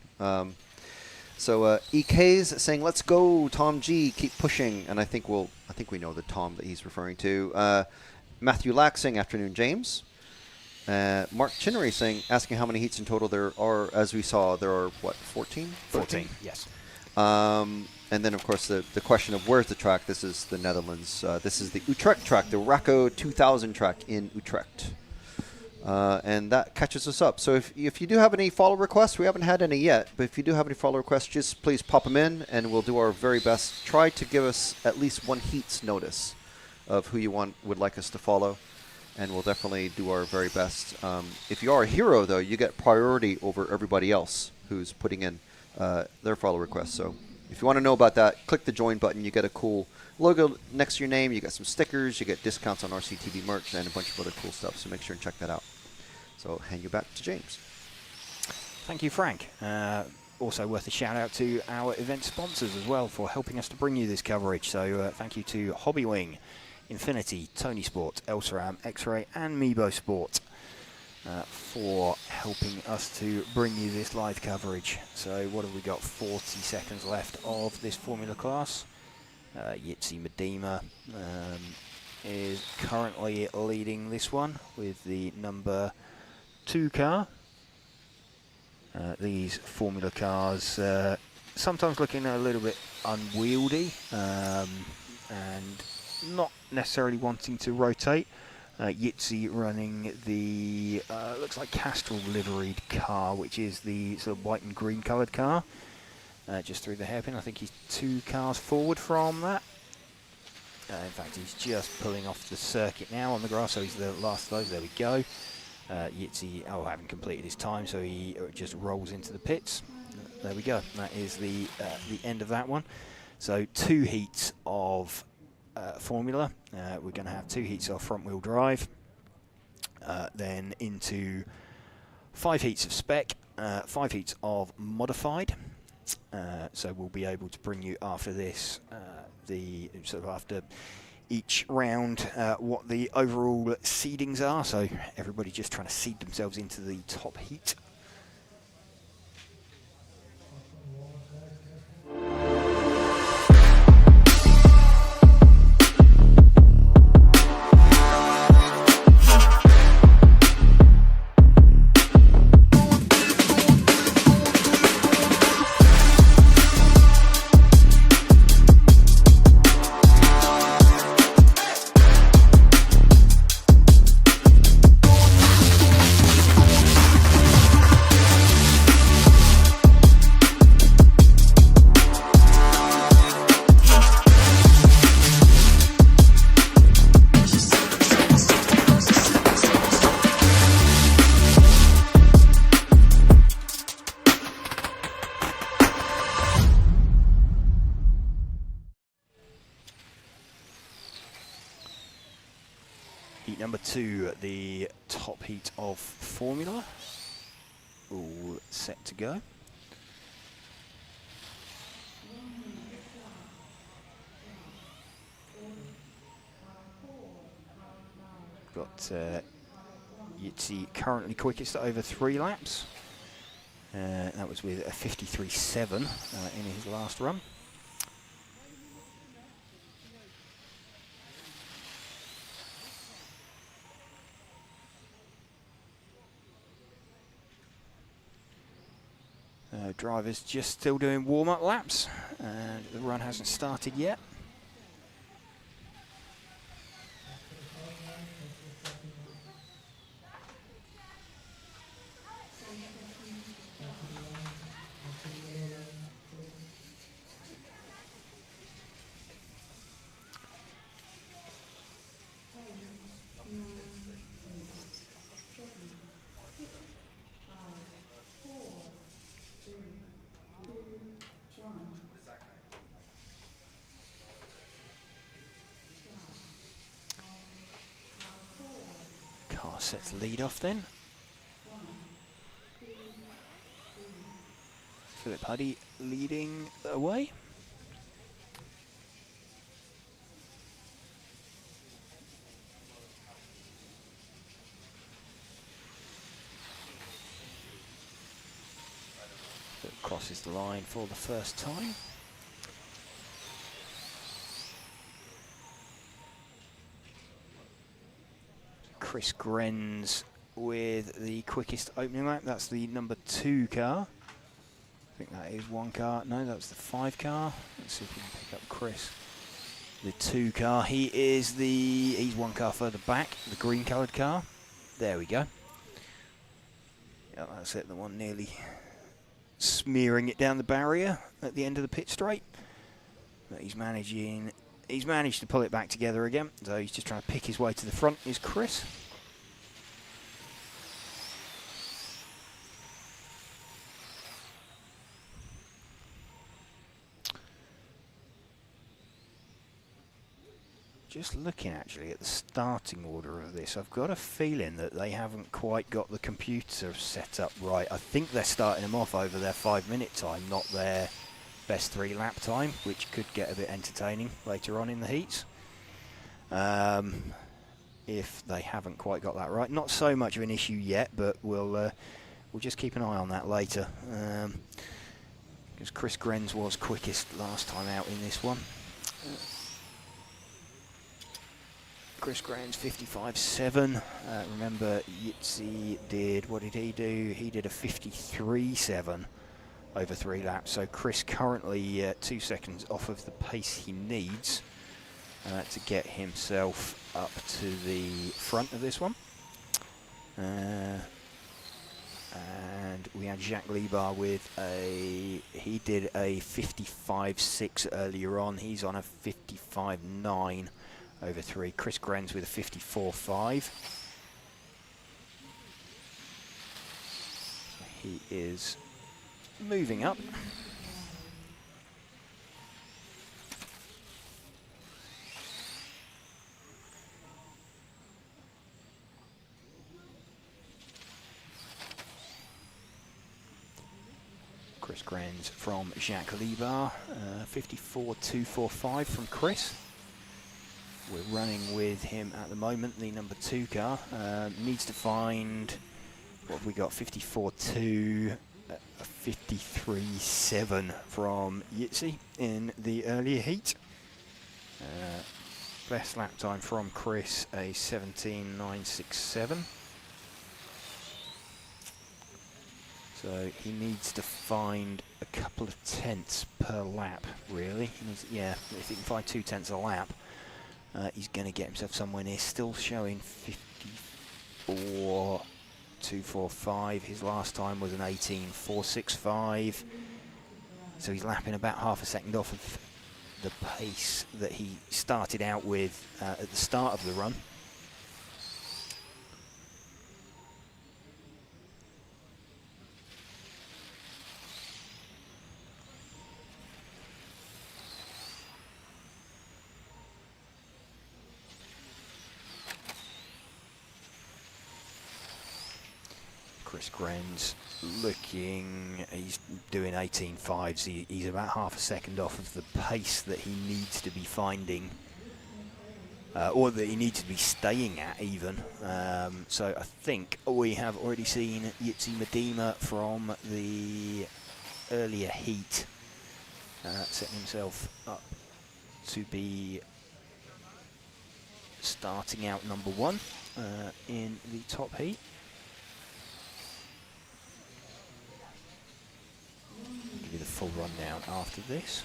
So EK's saying, let's go, Tom G, keep pushing, and I think we know the Tom that he's referring to. Matthew Lack saying, afternoon, James. Mark Chinnery saying, asking how many heats in total there are. As we saw, there are, 14? 14, yes. And then, of course, the question of where's the track. This is the Netherlands. This is the Utrecht track, the Raco 2000 track in Utrecht. And that catches us up. So if you do have any follow requests, we haven't had any yet, but if you do have any follow requests, just please pop them in, and we'll do our very best. Try to give us at least one heat's notice of who you would like us to follow. And we'll definitely do our very best. If you are a hero, though, you get priority over everybody else who's putting in their follow requests. So if you want to know about that, click the join button. You get a cool logo next to your name. You get some stickers. You get discounts on RCTV merch and a bunch of other cool stuff. So make sure and check that out. So I'll hand you back to James. Thank you, Frank. Also worth a shout out to our event sponsors as well for helping us to bring you this coverage. So thank you to Hobbywing, Infinity, Tony Sport, Elsaram, X-Ray and Meebo Sport for helping us to bring you this live coverage. So what have we got? 40 seconds left of this Formula class. Yitzi Medema is currently leading this one with the number 2 car. These Formula cars sometimes looking a little bit unwieldy and not necessarily wanting to rotate. Yitzi running the looks like Castrol liveried car, which is the sort of white and green coloured car, just through the hairpin. I think he's 2 cars forward from that. In fact, he's just pulling off the circuit now on the grass, so he's the last of those. There we go. Yitzi, having completed his time, so he just rolls into the pits. there we go. That is the end of that one. So 2 heats of Formula. We're going to have 2 heats of front-wheel drive. Then into 5 heats of Spec, 5 heats of Modified. So we'll be able to bring you after this, the sort of after each round, what the overall seedings are. So everybody just trying to seed themselves into the top heat. Heat number 2, the top heat of Formula, all set to go. Got Yitzi currently quickest at over 3 laps. That was with a 53.7 in his last run. Drivers just still doing warm-up laps, and the run hasn't started yet. Car sets lead off then. Philip Huddy leading away. Philip crosses the line for the first time. Chris Grenz with the quickest opening lap. That's the number 2 car. I think that is 1 car. No, that's the 5 car. Let's see if we can pick up Chris. The 2 car. He's 1 car further back. The green coloured car. There we go. Yeah, that's it. The one nearly smearing it down the barrier at the end of the pit straight. But he's managed to pull it back together again. So he's just trying to pick his way to the front. Is Chris. Just looking actually at the starting order of this, I've got a feeling that they haven't quite got the computer set up right. I think they're starting them off over their 5-minute time, not their best 3 lap time, which could get a bit entertaining later on in the heats. If they haven't quite got that right. Not so much of an issue yet, but we'll just keep an eye on that later. Because Chris Grenz was quickest last time out in this one. Chris Grenz 55.7. Remember, Yitzi did, what did he do? He did a 53.7 over 3 laps. So Chris currently 2 seconds off of the pace he needs to get himself up to the front of this one. And we had Jacques Libar with he did a 55.6 earlier on. He's on a 55.9 over 3. Chris Grenz with a 54.5. He is moving up. Chris Grenz from Jacques Libar, 54.245 from Chris. We're running with him at the moment, the number 2 car. Needs to find, what have we got, 54.2, 53.7 from Yitzi in the earlier heat. Best lap time from Chris, a 17.967. So he needs to find a couple of tenths per lap, really. He needs, yeah, if he can find 2 tenths a lap, he's going to get himself somewhere near. Still showing 54.245. His last time was an 18.465. So he's lapping about half a second off of the pace that he started out with at the start of the run. Chris Grenz looking, he's doing 18.5s. He's about half a second off of the pace that he needs to be finding, or that he needs to be staying at even. So I think we have already seen Yitzi Medema from the earlier heat setting himself up to be starting out number 1 in the top heat. Give you the full rundown after this.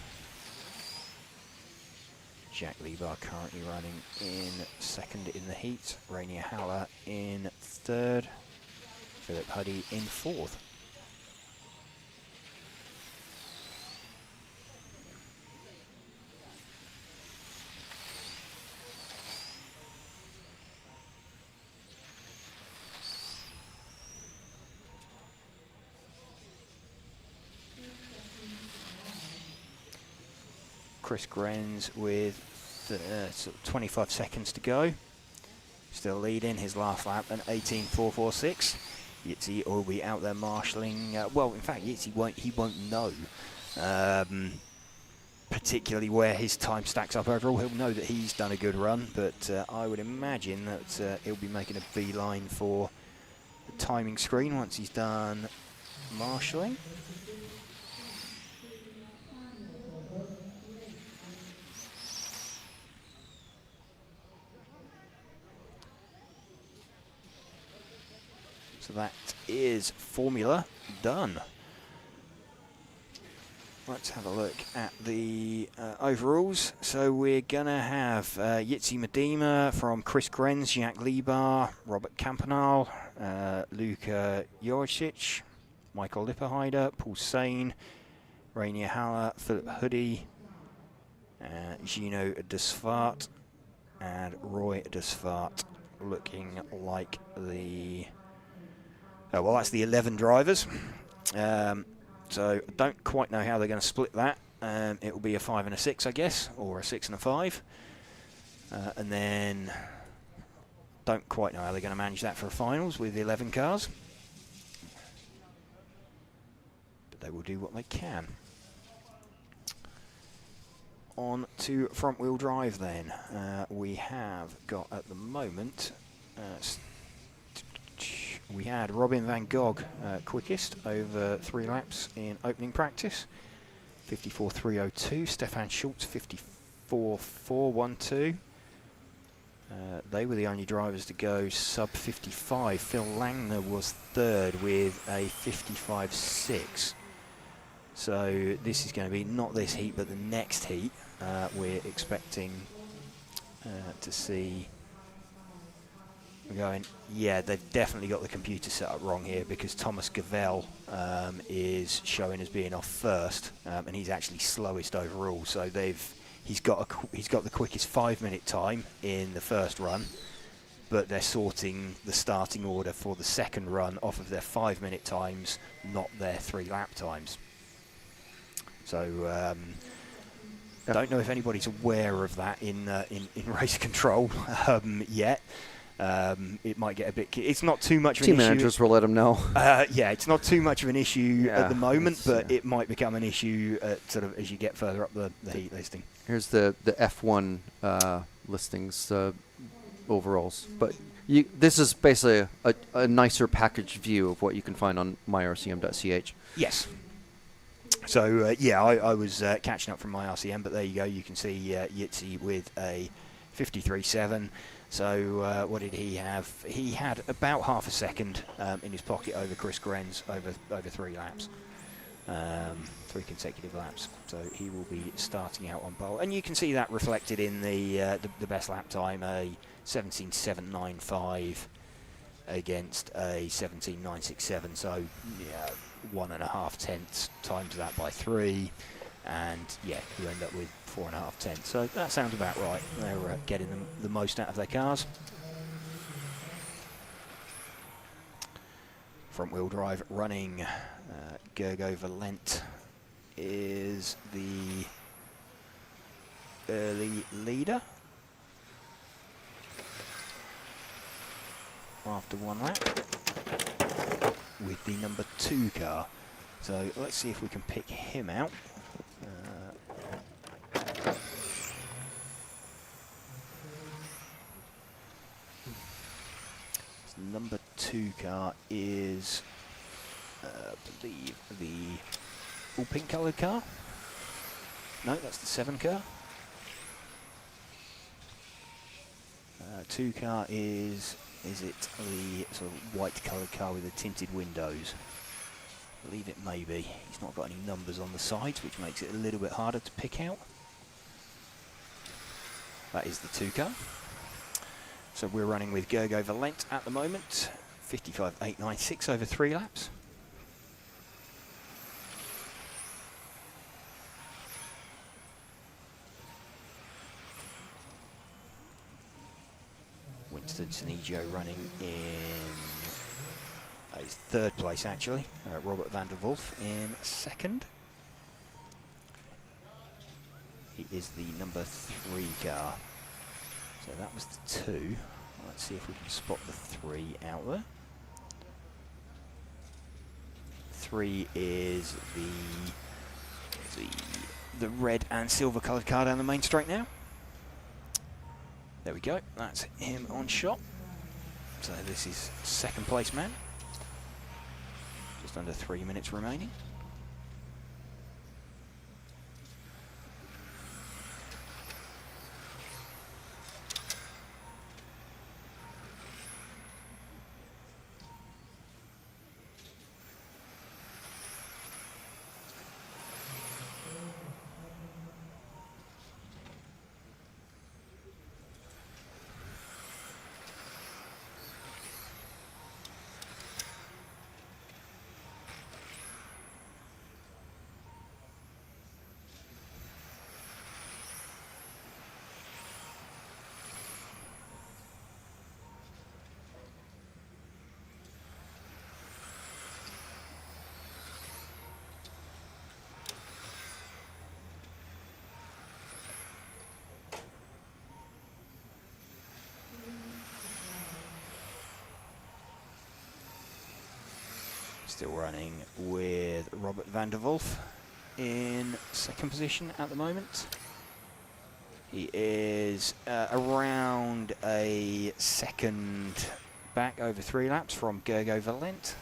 Jack Libar currently running in 2nd in the heat. Rainier Haller in 3rd. Philip Huddy in 4th. Chris Grenz with sort of 25 seconds to go. Still leading his last lap at 18.446. Yitzi will be out there marshalling. Well, in fact, Yitzi won't know particularly where his time stacks up overall. He'll know that he's done a good run, but I would imagine that he'll be making a beeline for the timing screen once he's done marshalling. So that is Formula done. Let's have a look at the overalls. So we're going to have Yitzi Medema from Chris Grenz, Jacques Libar, Robert Campanale, Luka Joricic, Michael Lipperheider, Paul Sane, Rainier Haller, Philip Huddy, Gino Desvart, and Roy Desvart, looking like the... well, that's the 11 drivers. So I don't quite know how they're going to split that. It will be a 5 and a 6, I guess, or a 6 and a 5. And then don't quite know how they're going to manage that for a finals with the 11 cars. But they will do what they can. On to front wheel drive then. We have got at the moment... we had Robin van Gogh quickest over 3 laps in opening practice, 54.302. Stefan Schultz, 54.412. They were the only drivers to go sub 55. Phil Langner was 3rd with a 55.6. So this is going to be not this heat, but the next heat. We're expecting to see... We're going, yeah, they've definitely got the computer set up wrong here, because Thomas Gavell is showing as being off first, and he's actually slowest overall. So he's got the quickest 5-minute time in the first run, but they're sorting the starting order for the second run off of their 5-minute times, not their 3-lap times. So don't know if anybody's aware of that in race control yet. It might get a bit. It's not too much of an issue. Team managers will let them know. Yeah, it's not too much of an issue at the moment, but it might become an issue sort of as you get further up the heat listing. Here's the F1 listings overalls, but this is basically a nicer packaged view of what you can find on myrcm.ch. Yes. So yeah, I was catching up from my RCM, but there you go. You can see Yitzi with a 53.7. So what did he have? He had about half a second in his pocket over Chris Grenz over 3 laps, 3 consecutive laps. So he will be starting out on pole, and you can see that reflected in the best lap time, a 17.795 against a 17.967. So yeah, 1.5 tenths times that by 3, and yeah, you end up with 4.5 tenths. So that sounds about right. They're getting the most out of their cars. Front wheel drive running. Gergo Valent is the early leader after 1 lap with the number 2 car. So let's see if we can pick him out. Number 2 car is, I believe, the all pink coloured car. No, that's the 7 car. 2 car is it the sort of white coloured car with the tinted windows? I believe it may be. He's not got any numbers on the sides, which makes it a little bit harder to pick out. That is the 2 car. So we're running with Gergo Valent at the moment, 55.896 over 3 laps. Winston Sinigio running in his 3rd place actually. Robert van der Wolf in 2nd. He is the number 3 car. So that was the 2. Let's see if we can spot the 3 out there. 3 is the red and silver coloured car down the main straight now. There we go. That's him on shot. So this is 2nd place man. Just under 3 minutes remaining. Still running with Robert van der Wolf in 2nd position at the moment. He is around a 2nd back over 3 laps from Gergo Valent.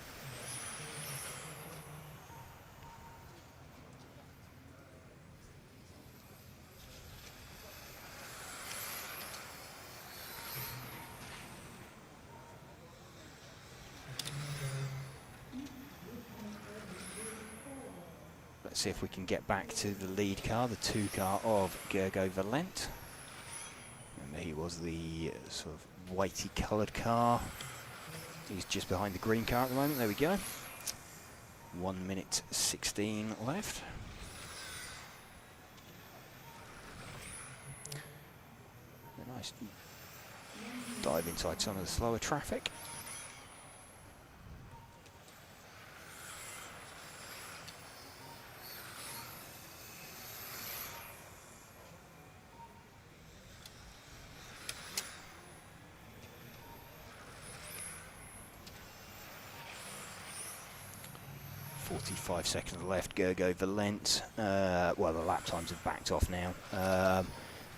Let's see if we can get back to the lead car, the 2 car of Gergo Valent. Remember, he was the sort of whitey coloured car. He's just behind the green car at the moment. There we go. 1 minute 16 left. Nice Dive inside some of the slower traffic. .45 seconds left. Gergo Valent. Well, the lap times have backed off now.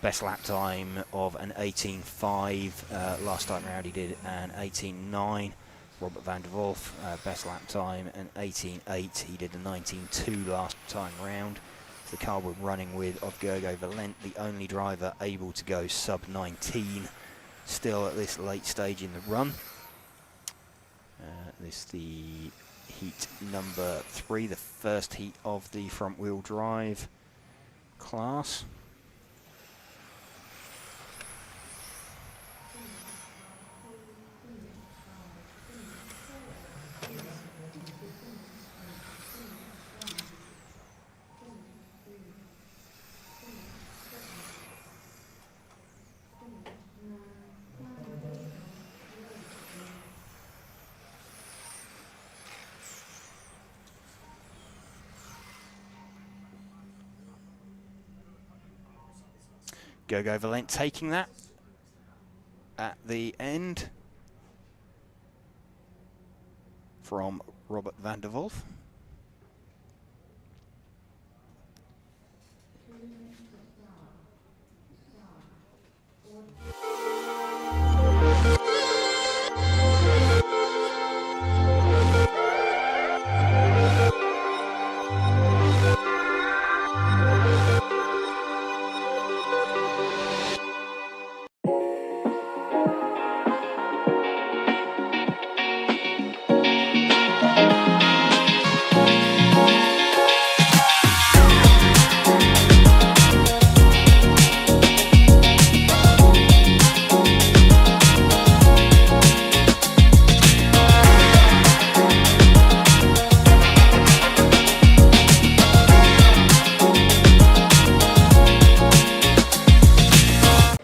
Best lap time of an 18.5. Last time round he did an 18.9. Robert van der Wolf, best lap time an 18.8. He did a 19.2 last time round. The car we're running with of Gergo Valent, the only driver able to go sub 19 still at this late stage in the run. This is the heat number 3, the first heat of the front wheel drive class. Gergo Valent taking that at the end from Robert van der Wolf.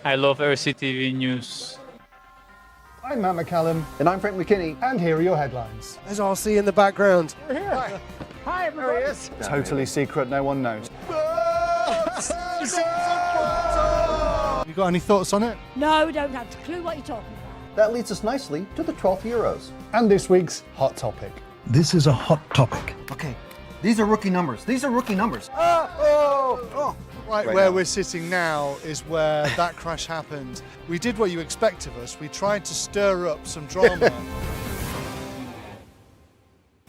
I love RCTV News. I'm Matt McCallum. And I'm Frank McKinney. And here are your headlines. There's RC in the background. We're here. Hi. Hi, everybody. There he is. Totally secret, no one knows. You got any thoughts on it? No, we don't have a clue what you're talking about. That leads us nicely to the 12th Euros. And this week's hot topic. This is a hot topic. Okay, these are rookie numbers. These are rookie numbers. Right where we're sitting now is where that crash happened. We did what you expect of us. We tried to stir up some drama.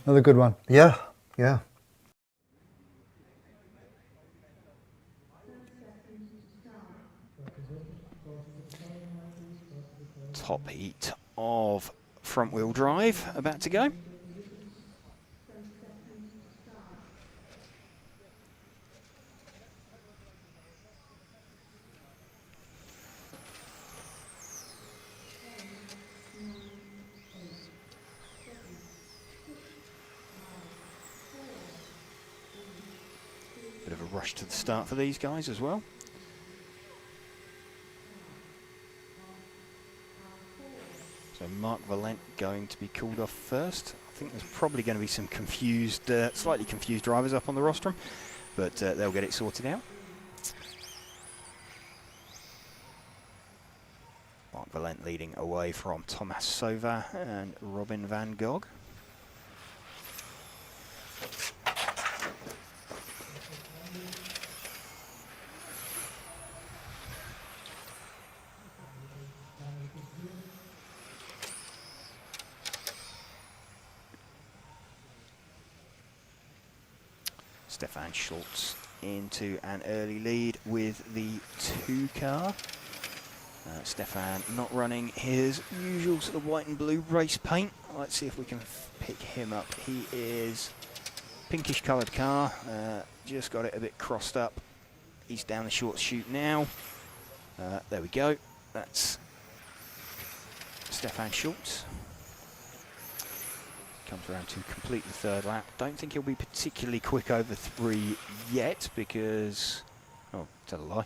Another good one. Yeah, yeah. Top heat of front wheel drive about to go. Bit of a rush to the start for these guys as well. So Mark Valent going to be called off first. I think there's probably going to be some confused, slightly confused drivers up on the rostrum, but they'll get it sorted out. Mark Valent leading away from Thomas Sova and Robin van Gogh. Stefan Schultz into an early lead with the 2 car. Stefan not running his usual sort of white and blue race paint. Let's see if we can pick him up. He is pinkish coloured car, just got it a bit crossed up. He's down the short chute now. There we go. That's Stefan Schultz. Comes around to complete the 3rd lap. Don't think he'll be particularly quick over 3 yet because, oh, tell a lie,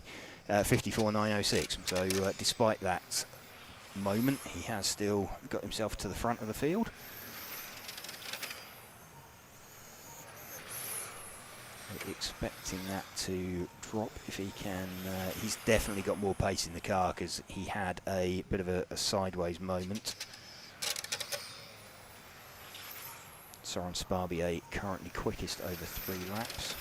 54.906. So despite that moment. He has still got himself to the front of the field. Expecting that to drop if he can. He's definitely got more pace in the car because he had a bit of a sideways moment. Soren Sparbier currently quickest over 3 laps.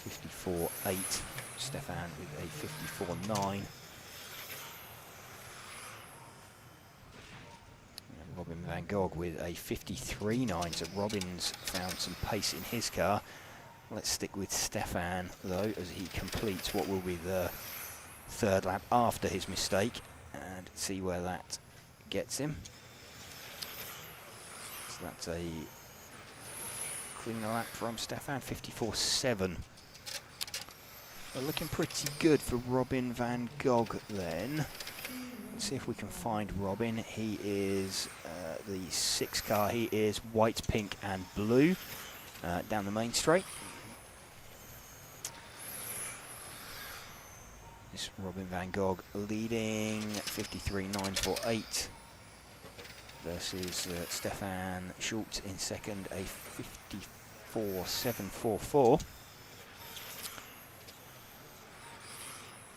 54.8. Stefan with a 54.9. Robin van Gogh with a 53.9, so Robin's found some pace in his car. Let's stick with Stefan, though, as he completes what will be the 3rd lap after his mistake, and see where that gets him. So that's a clean lap from Stefan, 54.7. Well, looking pretty good for Robin van Gogh then. See if we can find Robin. He is the 6 car. He is white, pink and blue down the main straight. This Robin van Gogh leading 53.948 versus Stefan Schultz in second, a 54.744.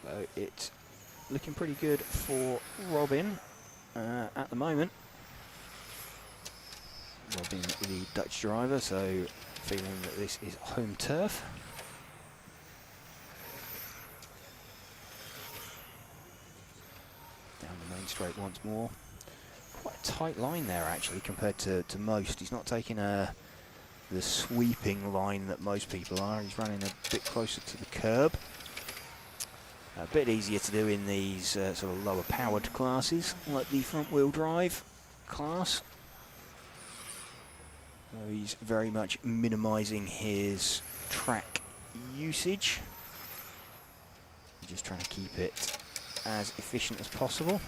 So it's looking pretty good for Robin at the moment. Robin, the Dutch driver, so feeling that this is home turf. Down the main straight once more. Quite a tight line there actually compared to most. He's not taking the sweeping line that most people are. He's running a bit closer to the curb. A bit easier to do in these sort of lower powered classes, like the front wheel drive class. So he's very much minimising his track usage. Just trying to keep it as efficient as possible.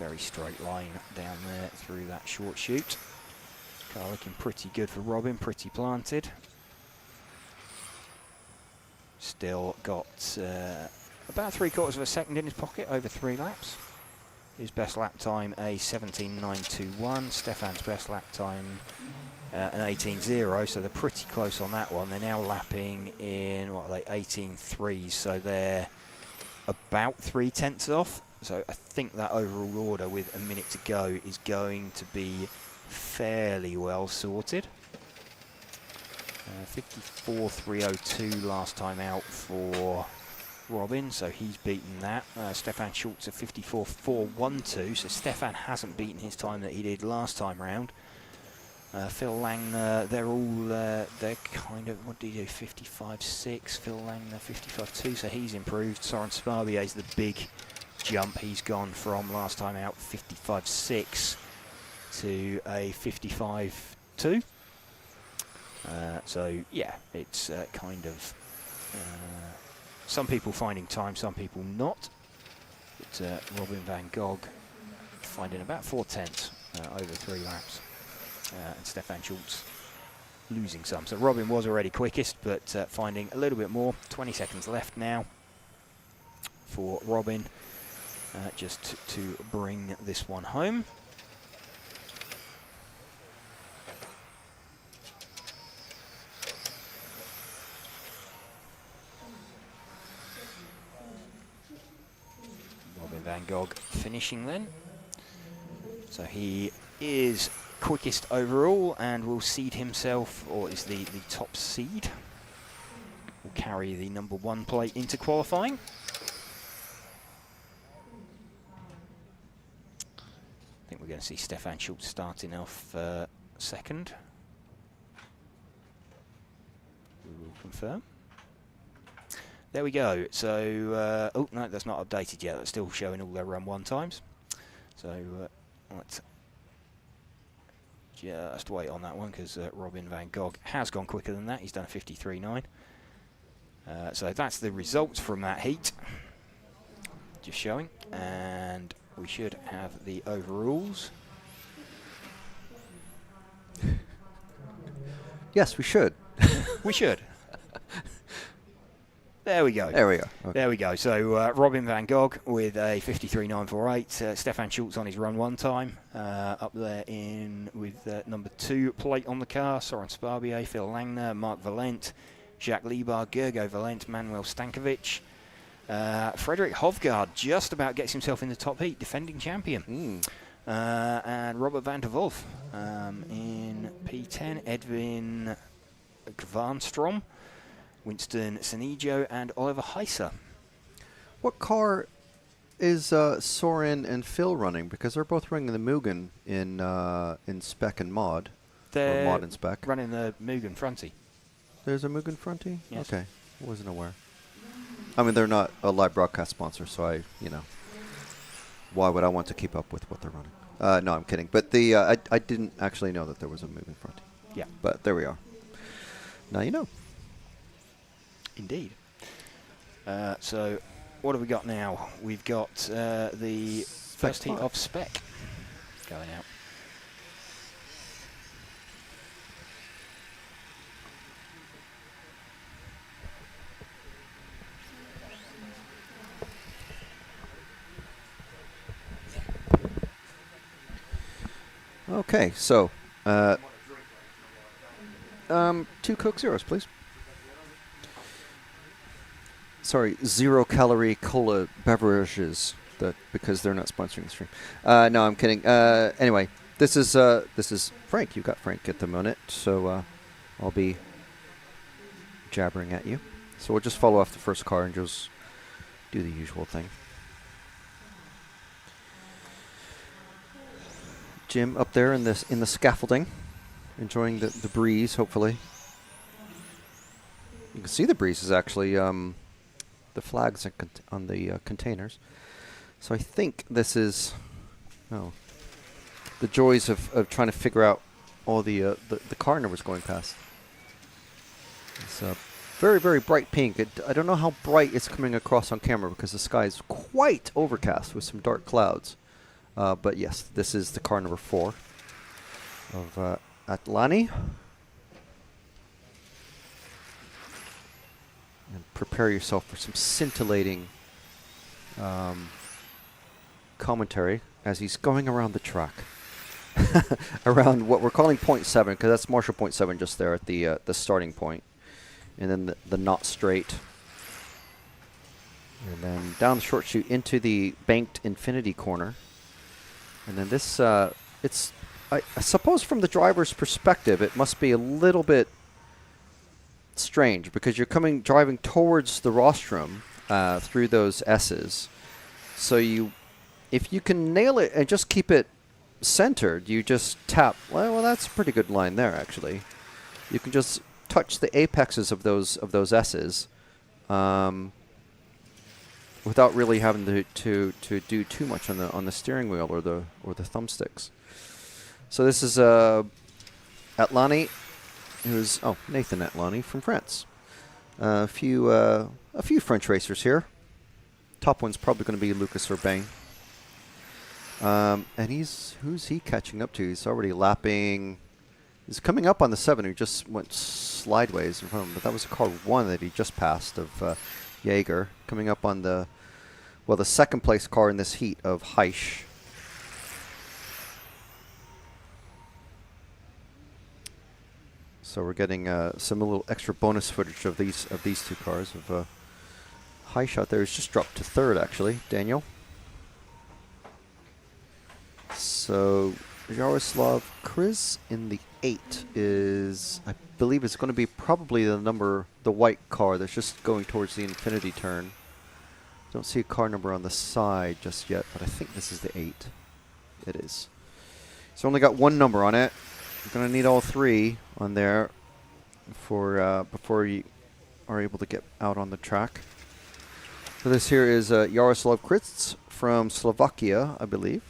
Very straight line down there through that short chute. Car looking pretty good for Robin, pretty planted. Still got about 3/4 of a second in his pocket over 3 laps. His best lap time a 17.921. Stefan's best lap time an 18.0, so they're pretty close on that one. They're now lapping in, what are they, 18.3, so they're about 3/10 off. So I think that overall order with a minute to go is going to be fairly well sorted. 54.302 last time out for Robin, so he's beaten that. Stefan Schultz at 54.412, so Stefan hasn't beaten his time that he did last time round. Phil Langner, they're all, they're kind of, what did he do, 55.6, Phil Langner 55.2, so he's improved. Soren Sparbier's the big jump. He's gone from last time out 55.6 to a 55.2. So yeah, it's kind of some people finding time, some people not. But Robin van Gogh finding about 4/10 over 3 laps, and Stefan Schultz losing some. So Robin was already quickest, but finding a little bit more. 20 seconds left now for Robin, just to bring this one home. Van Gogh finishing then. So he is quickest overall and will seed himself, or is the top seed. Will carry the number 1 plate into qualifying. I think we're going to see Stefan Schultz starting off second. We will confirm. There we go. So, oh no, that's not updated yet. That's still showing all their run 1 times. So let's just wait on that one, because Robin van Gogh has gone quicker than that. He's done a 53.9. So that's the results from that heat. Just showing, and we should have the overalls. Yes, we should. We should. There we go. There we go. Okay. There we go. So Robin van Gogh with a 53.948. Stefan Schultz on his run one time. Up there with number 2 plate on the car. Soren Sparbier, Phil Langner, Mark Valent, Jacques Libar, Gergo Valent, Manuel Stankovic. Frederick Hovgaard just about gets himself in the top heat, defending champion. And Robert van der Wolf in P10. Edwin Gvarnstrom, Winston Senijo, and Oliver Heiser. What car is Soren and Phil running? Because they're both running the Mugen in Spec and Mod. They're Mod and Spec. running the Mugen Fronty. There's a Mugen Fronty? Yes. Okay. Wasn't aware. I mean, they're not a live broadcast sponsor, so why would I want to keep up with what they're running? No, I'm kidding. But I didn't actually know that there was a Mugen Fronty. Yeah. But there we are. Now you know. Indeed. So what have we got now? We've got the first heat of Spec going out. Okay, so 2 Coke Zeros, please. Sorry, 0-calorie cola beverages, because they're not sponsoring the stream. No, I'm kidding. Anyway, this is Frank. You got Frank at the moment, so I'll be jabbering at you. So we'll just follow off the first car and just do the usual thing. Jim up there in the scaffolding, enjoying the breeze. Hopefully, you can see the breeze is actually the flags on the containers. So I think this is the joys of trying to figure out all the car numbers going past. It's a very, very bright pink. I don't know how bright it's coming across on camera because the sky is quite overcast with some dark clouds. But yes, this is the car number 4 of Atlani. And prepare yourself for some scintillating commentary as he's going around the track. Around what we're calling point 7, because that's Marshall point 7 just there at the starting point. And then the knot straight. And then down the short chute into the banked infinity corner. And then this, I suppose from the driver's perspective, it must be a little bit strange because you're driving towards the rostrum through those S's. So if you can nail it and just keep it centered, you just tap. Well, that's a pretty good line there, actually. You can just touch the apexes of those S's. Without really having to do too much on the steering wheel or the thumbsticks. So this is Atlani, who's Nathan Atlani from France. A few French racers here. Top one's probably going to be Lucas Urbain. And who's he catching up to? He's already lapping. He's coming up on the 7 who just went slideways in front of him, but that was a car 1 that he just passed of Jaeger, coming up on the second place car in this heat of Heisch. So we're getting some little extra bonus footage of these 2 cars. Of Heisch out there has just dropped to 3rd, actually, Daniel. So Jaroslav Kriz in the 8 is, I believe, it's going to be probably the white car that's just going towards the infinity turn. Don't see a car number on the side just yet, but I think this is the 8. It is. So only got 1 number on it. You're going to need all 3 on there before you are able to get out on the track. So this here is Jaroslav Kriz from Slovakia, I believe.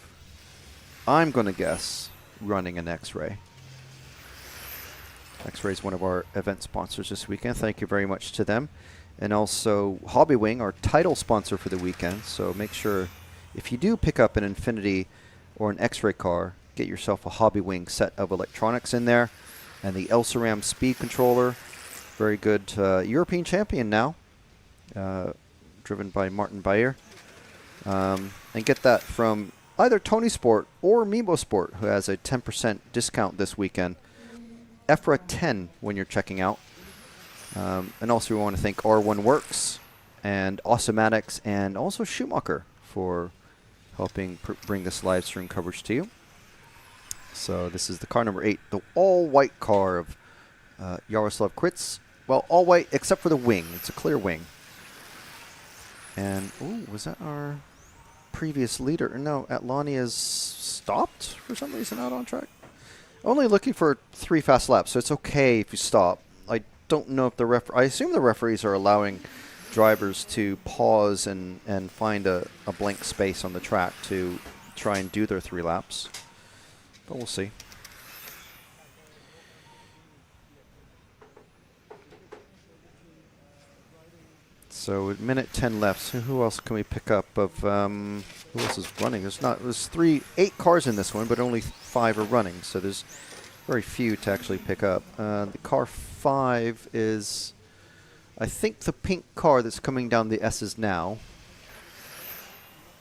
I'm going to guess running an X-Ray. X-Ray is one of our event sponsors this weekend. Thank you very much to them. And also Hobbywing, our title sponsor for the weekend. So make sure if you do pick up an Infinity or an X-Ray car, get yourself a Hobbywing set of electronics in there. And the Elsaram speed controller. Very good European champion now. driven by Martin Bayer. And get that from either Tony Sport or Mimo Sport, who has a 10% discount this weekend. EFRA 10 when you're checking out. And also we want to thank R1 Works and Awesomatics and also Schumacher for helping bring this live stream coverage to you. So this is the car number 8, the all-white car of Jaroslav Kritz. Well, all white except for the wing. It's a clear wing. And, ooh, was that our previous leader? No, Atlani has stopped for some reason out on track. Only looking for 3 fast laps, so it's okay if you stop. I don't know if the I assume the referees are allowing drivers to pause and find a blank space on the track to try and do their 3 laps. But we'll see. So a minute 10 left. So who else can we pick up of who else is running? There's 8 cars in this one, but only 5 are running. So there's very few to actually pick up. The car 5 is, I think, the pink car that's coming down the S's now.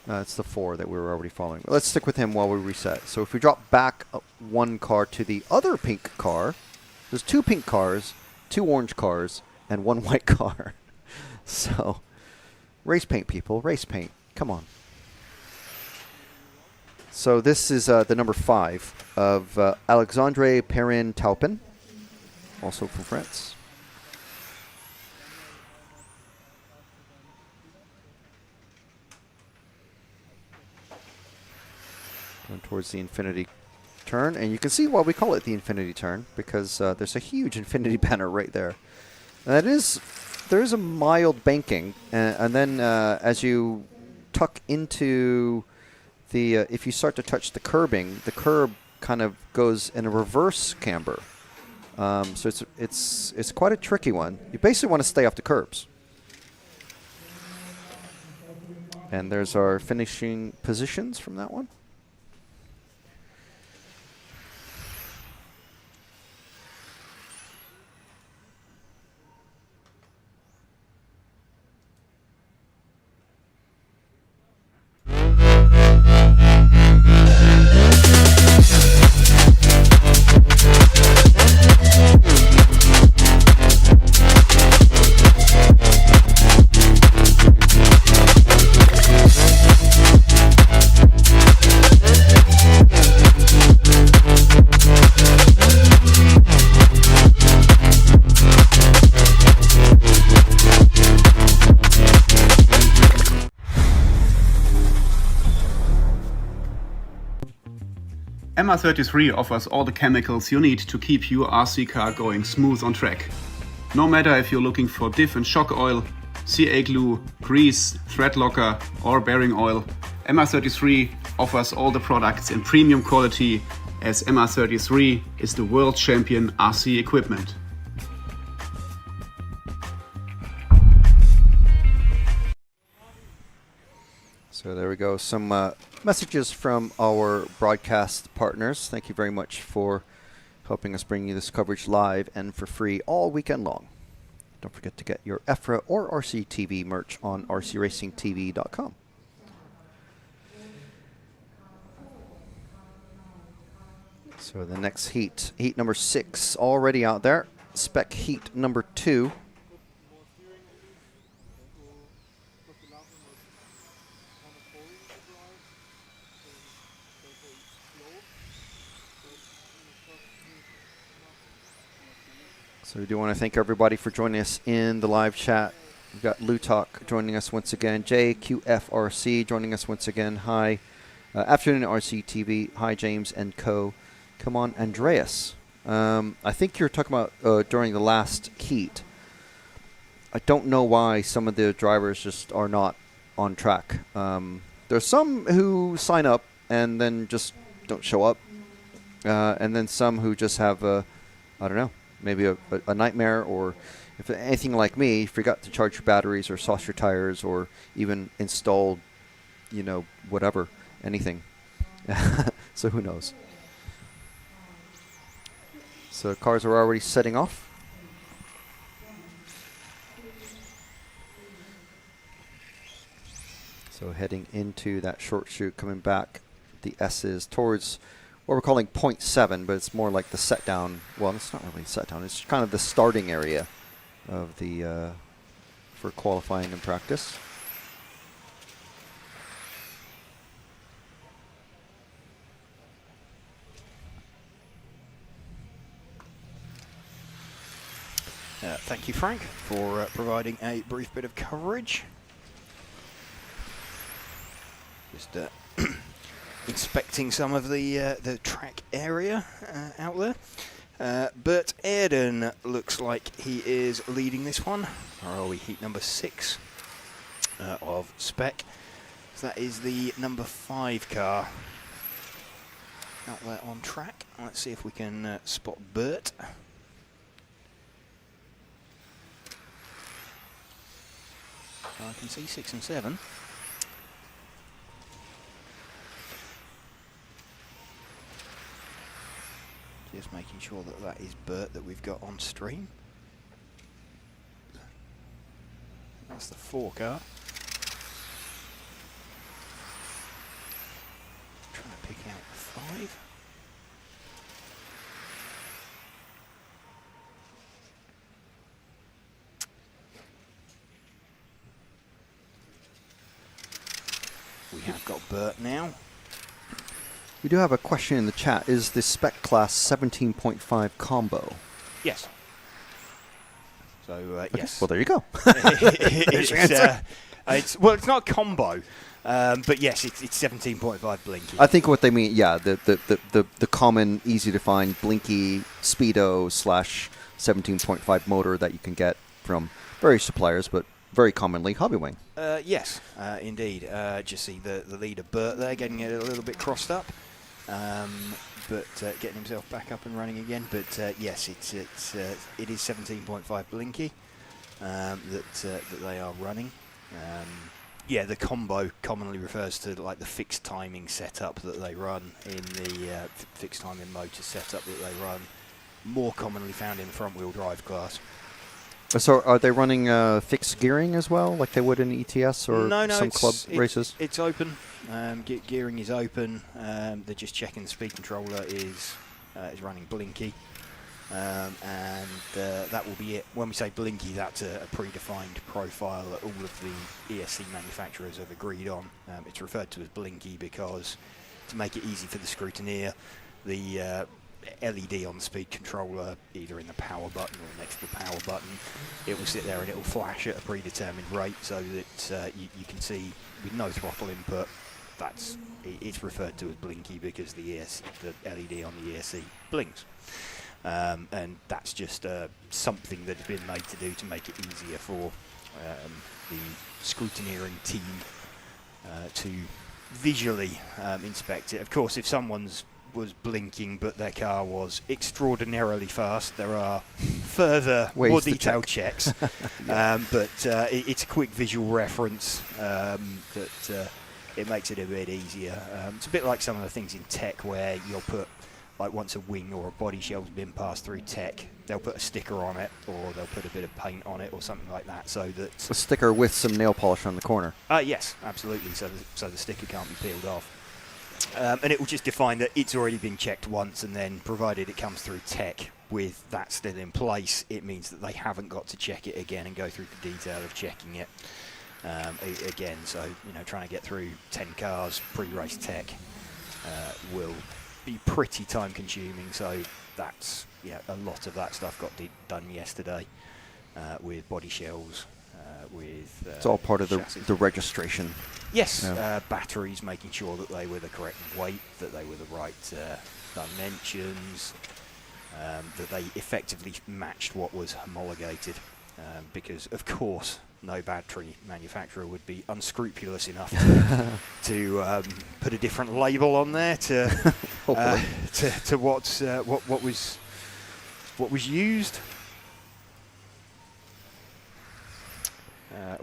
It's the 4 that we were already following. But let's stick with him while we reset. So if we drop back 1 car to the other pink car, there's 2 pink cars, 2 orange cars, and 1 white car. So, race paint, people. Race paint. Come on. So this is the number 5 of Alexandre Perrin-Taupin, also from France. Going towards the infinity turn. And you can see why we call it the infinity turn, because there's a huge infinity banner right there. And that is... There is a mild banking, and then as you tuck into the, if you start to touch the curbing, the curb kind of goes in a reverse camber. So it's quite a tricky one. You basically want to stay off the curbs. And there's our finishing positions from that one. MR33 offers all the chemicals you need to keep your RC car going smooth on track. No matter if you're looking for diff and shock oil, CA glue, grease, thread locker or bearing oil, MR33 offers all the products in premium quality, as MR33 is the world champion RC equipment. So there we go. Some messages from our broadcast partners. Thank you very much for helping us bring you this coverage live and for free all weekend long. Don't forget to get your EFRA or RCTV merch on rcracingtv.com. So the next heat, heat number 6, already out there. Spec heat number 2. So we do want to thank everybody for joining us in the live chat. We've got Lutok joining us once again. JQFRC joining us once again. Hi. Afternoon RCTV. Hi, James and co. Come on, Andreas. I think you're talking about during the last heat. I don't know why some of the drivers just are not on track. There's some who sign up and then just don't show up. And then some who just have I don't know, maybe a nightmare, or if anything like me, forgot to charge your batteries or sauce your tires or even installed, you know, whatever, anything. So who knows? So cars are already setting off. So heading into that short chute, coming back, the S's towards what we're calling 0.7, but it's more like the set down. Well, it's not really set down. It's kind of the starting area of the for qualifying and practice. Thank you, Frank, for providing a brief bit of coverage. Just inspecting some of the track area out there. But Ayrton looks like he is leading this one. Where are we? Heat number 6 of Spec. So that is the number 5 car out there on track. Let's see if we can spot Bert. I can see 6 and 7. Just making sure that that is Bert that we've got on stream. That's the 4 car. Trying to pick out the 5. We have got Bert now. We do have a question in the chat. Is the Spec class 17.5 combo? Yes. So, Okay. yes. Well, there you go. Well, it's not a combo, but yes, it's 17.5 Blinky. I think what they mean, yeah, the common, easy to find Blinky Speedo / 17.5 motor that you can get from various suppliers, but very commonly Hobbywing. Yes, indeed. Just see the leader Bert there getting it a little bit crossed up, but getting himself back up and running again. But yes, it is 17.5 Blinky that they are running. Yeah, the combo commonly refers to like the fixed timing setup that they run in the fixed timing motor setup that they run, more commonly found in the front wheel drive class. So are they running fixed gearing as well, like they would in ETS or some club races? It's open. Gearing is open. They're just checking the speed controller is running Blinky. And that will be it. When we say Blinky, that's a predefined profile that all of the ESC manufacturers have agreed on. It's referred to as Blinky because, to make it easy for the scrutineer, the LED on the speed controller, either in the power button or next to the power button, it will sit there and it will flash at a predetermined rate so that you can see with no throttle input. It's referred to as Blinky because the LED on the ESC blinks. And that's just something that's been made to do to make it easier for the scrutineering team to visually inspect it. Of course, if someone's was blinking but their car was extraordinarily fast, there are further, more detailed checks. But it's a quick visual reference that it makes it a bit easier. It's a bit like some of the things in tech where you'll put, like once a wing or a body shell's been passed through tech, they'll put a sticker on it or they'll put a bit of paint on it or something like that, so that a sticker with some nail polish on the corner. Yes, absolutely. So the sticker can't be peeled off. And it will just define that it's already been checked once, and then provided it comes through tech with that still in place, it means that they haven't got to check it again and go through the detail of checking it again. So, trying to get through 10 cars pre-race tech will be pretty time consuming. So that's, a lot of that stuff got done yesterday with body shells, with it's all part of the registration. Yes, batteries, making sure that they were the correct weight, that they were the right dimensions, that they effectively matched what was homologated, because of course no battery manufacturer would be unscrupulous enough to put a different label on there to what was used.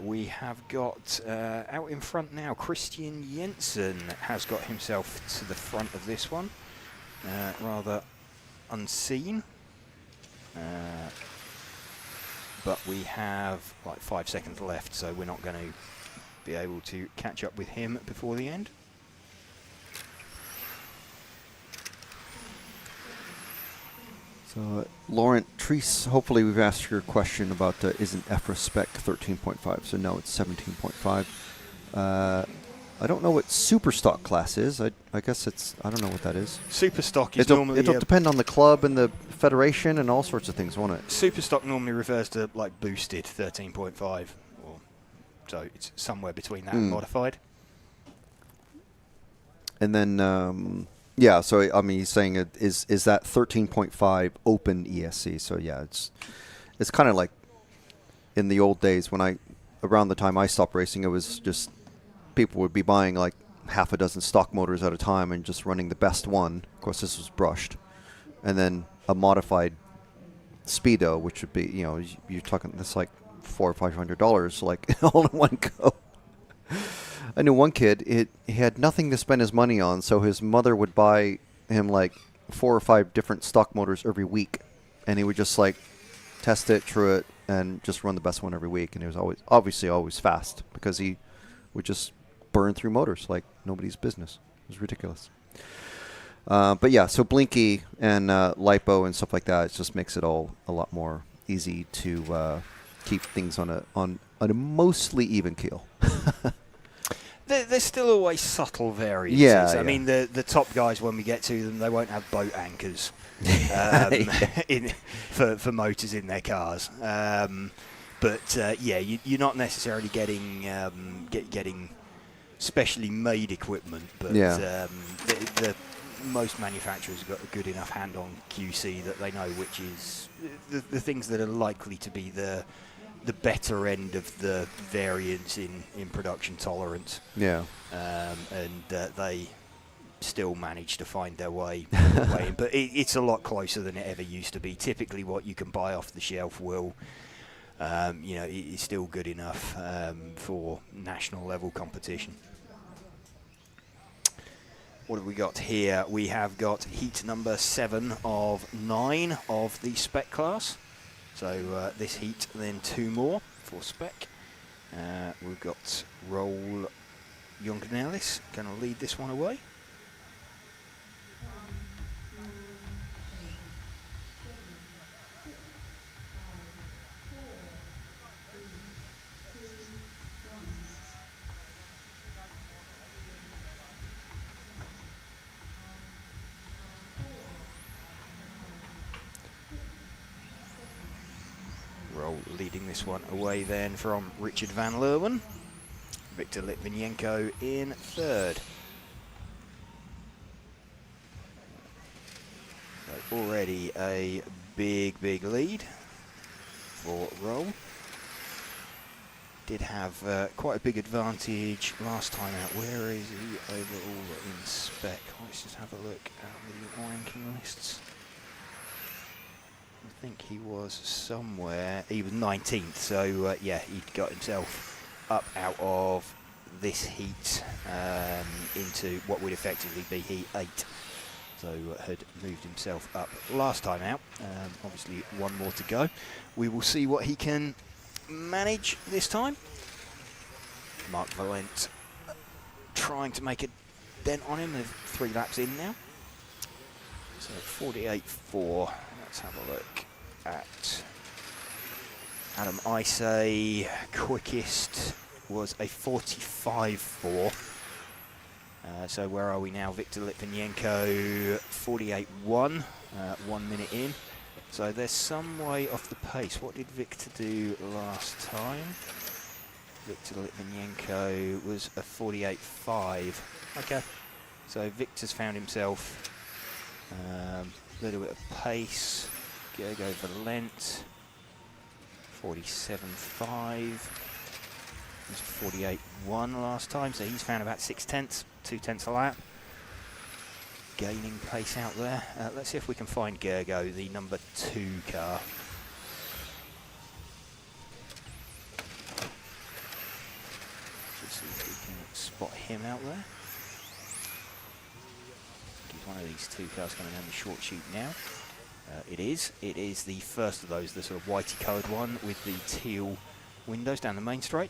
We have got out in front now, Christian Jensen has got himself to the front of this one, rather unseen. But we have like 5 seconds left, so we're not going to be able to catch up with him before the end. So, Laurent Treese, hopefully we've asked your question about isn't EFRA Spec 13.5, so no, it's 17.5. I don't know what super stock class is. I guess it's, I don't know what that is. Super stock is normally... It'll depend on the club and the federation and all sorts of things, won't it? Super stock normally refers to like boosted 13.5, or so it's somewhere between that and modified. And then, yeah, so I mean, he's saying is that 13.5 open ESC? So yeah, it's kind of like in the old days when around the time I stopped racing, it was just people would be buying like half a dozen stock motors at a time and just running the best one. Of course, this was brushed, and then a modified speedo, which would be, you know, you're talking that's like $400 or $500, like all in one go. I knew one kid, he had nothing to spend his money on, so his mother would buy him like 4 or 5 different stock motors every week, and he would just like test it, true it, and just run the best one every week. And he was obviously always fast because he would just burn through motors like nobody's business. It was ridiculous. But yeah, so Blinky and LiPo and stuff like that, it just makes it all a lot more easy to keep things on a mostly even keel. There's still always subtle variances. Yeah, I mean, the top guys, when we get to them, they won't have boat anchors for motors in their cars. But yeah, you're not necessarily getting specially made equipment. But the most manufacturers have got a good enough hand on QC that they know which is the things that are likely to be the better end of the variance in production tolerance. Yeah. And they still manage to find their way in. But it's a lot closer than it ever used to be. Typically what you can buy off the shelf will, you know, is still good enough for national level competition. What have we got here? We have got heat number 7 of 9 of the Spec class. So this heat, then 2 more for Spec. We've got Roll Jongenelis going to lead this one away. Leading this one away then from Richard van Leeuwen. Victor Litvinenko in 3rd. So already a big lead for Roll. Did have quite a big advantage last time out. Where is he overall in Spec? Let's just have a look at the ranking lists. I think he was somewhere, he was 19th, so yeah, he'd got himself up out of this heat into what would effectively be heat 8. So had moved himself up last time out. Obviously one more to go. We will see what he can manage this time. Mark Valent trying to make a dent on him. They're 3 laps in now. So 48.4. Let's have a look at Adam Isay. Quickest was a 45.4. So where are we now? Victor Litvinenko 48.1, 1 minute in. So there's some way off the pace. What did Victor do last time? Victor Litvinenko was a 48.5. Okay. So Victor's found himself a little bit of pace. Gergo Valent 47.5. Was 48.1 last time, so he's found about 6/10, 2/10 a lap. Gaining pace out there. Let's see if we can find Gergo, the number 2 car. Just see if we can spot him out there. He's one of these 2 cars coming down the short chute now. It is the first of those, the sort of whitey coloured one with the teal windows down the main straight.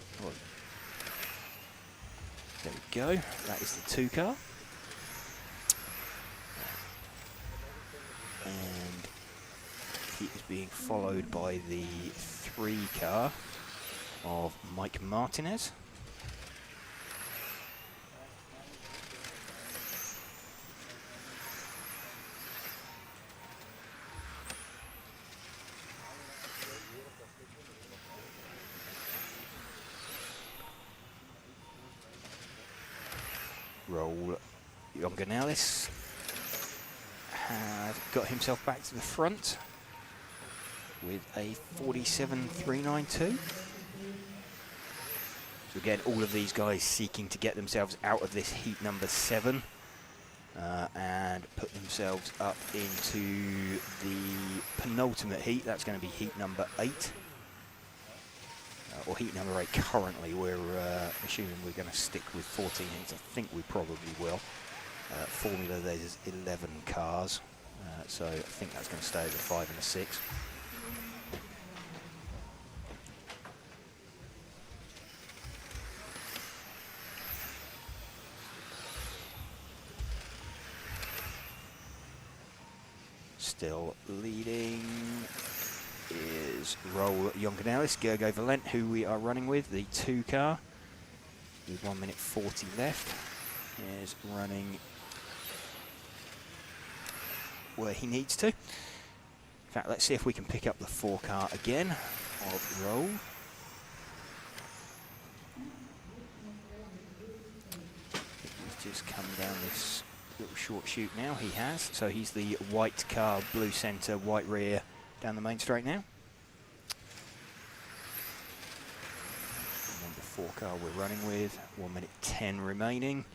There we go. That is the 2 car. And he is being followed by the 3 car of Mike Martinez. Roll Yonganellis has got himself back to the front with a 47.392. So again, all of these guys seeking to get themselves out of this heat number 7 and put themselves up into the penultimate heat. That's going to be heat number 8. Or heat number 8 currently. We're assuming we're going to stick with 14 heats. I think we probably will. Formula, there's 11 cars. So I think that's going to stay as a 5 and a 6. Still leading is Roll Yonganellis, Gergo Valent, who we are running with, the 2 car. With 1 minute 40 left. Is running where he needs to. In fact, let's see if we can pick up the 4 car again of Roll. He's just come down this little short chute now. He has. So he's the white car, blue centre, white rear down the main straight now. Number 4 car we're running with. 1 minute 10 remaining.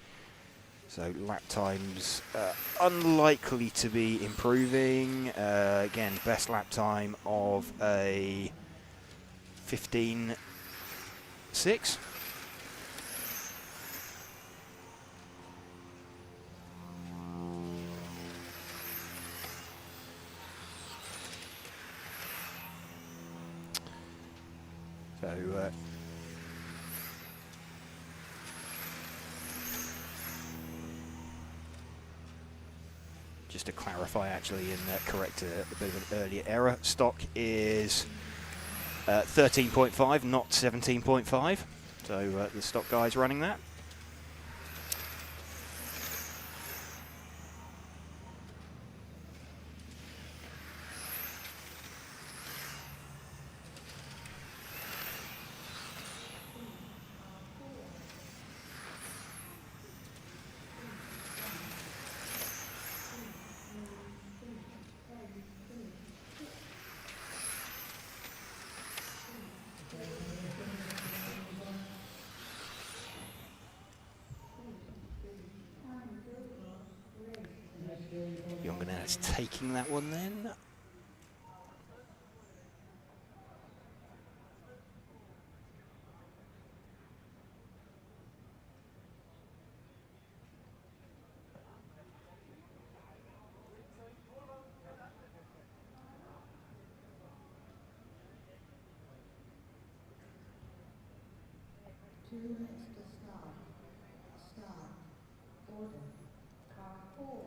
So lap times unlikely to be improving. Again, best lap time of a 15.6. So just to clarify, actually, and correct a bit of an earlier error, stock is 13.5, not 17.5. So the stock guy's running that. Yonganellis taking that one then. Order. Car 4.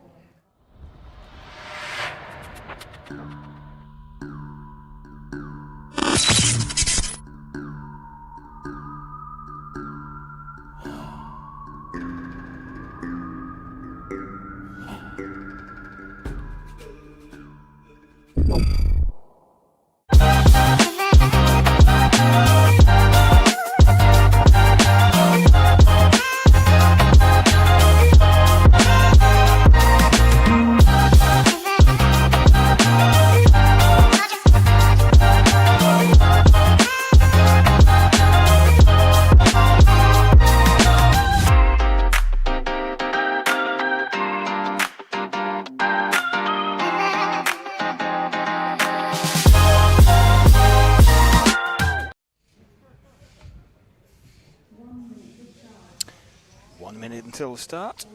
Until the start.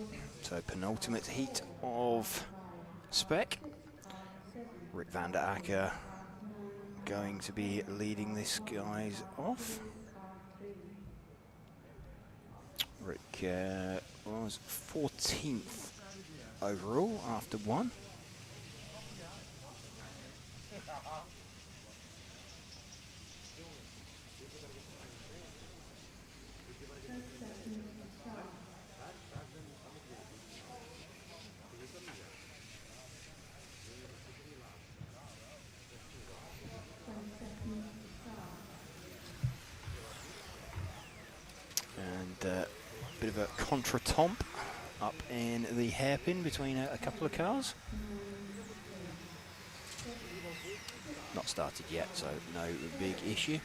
So penultimate heat of Spec. Rick van der Acker going to be leading this guys off. Maverick was 14th overall after one. And a bit of a contretemps up in the hairpin between a couple of cars. Not started yet, so no big issue.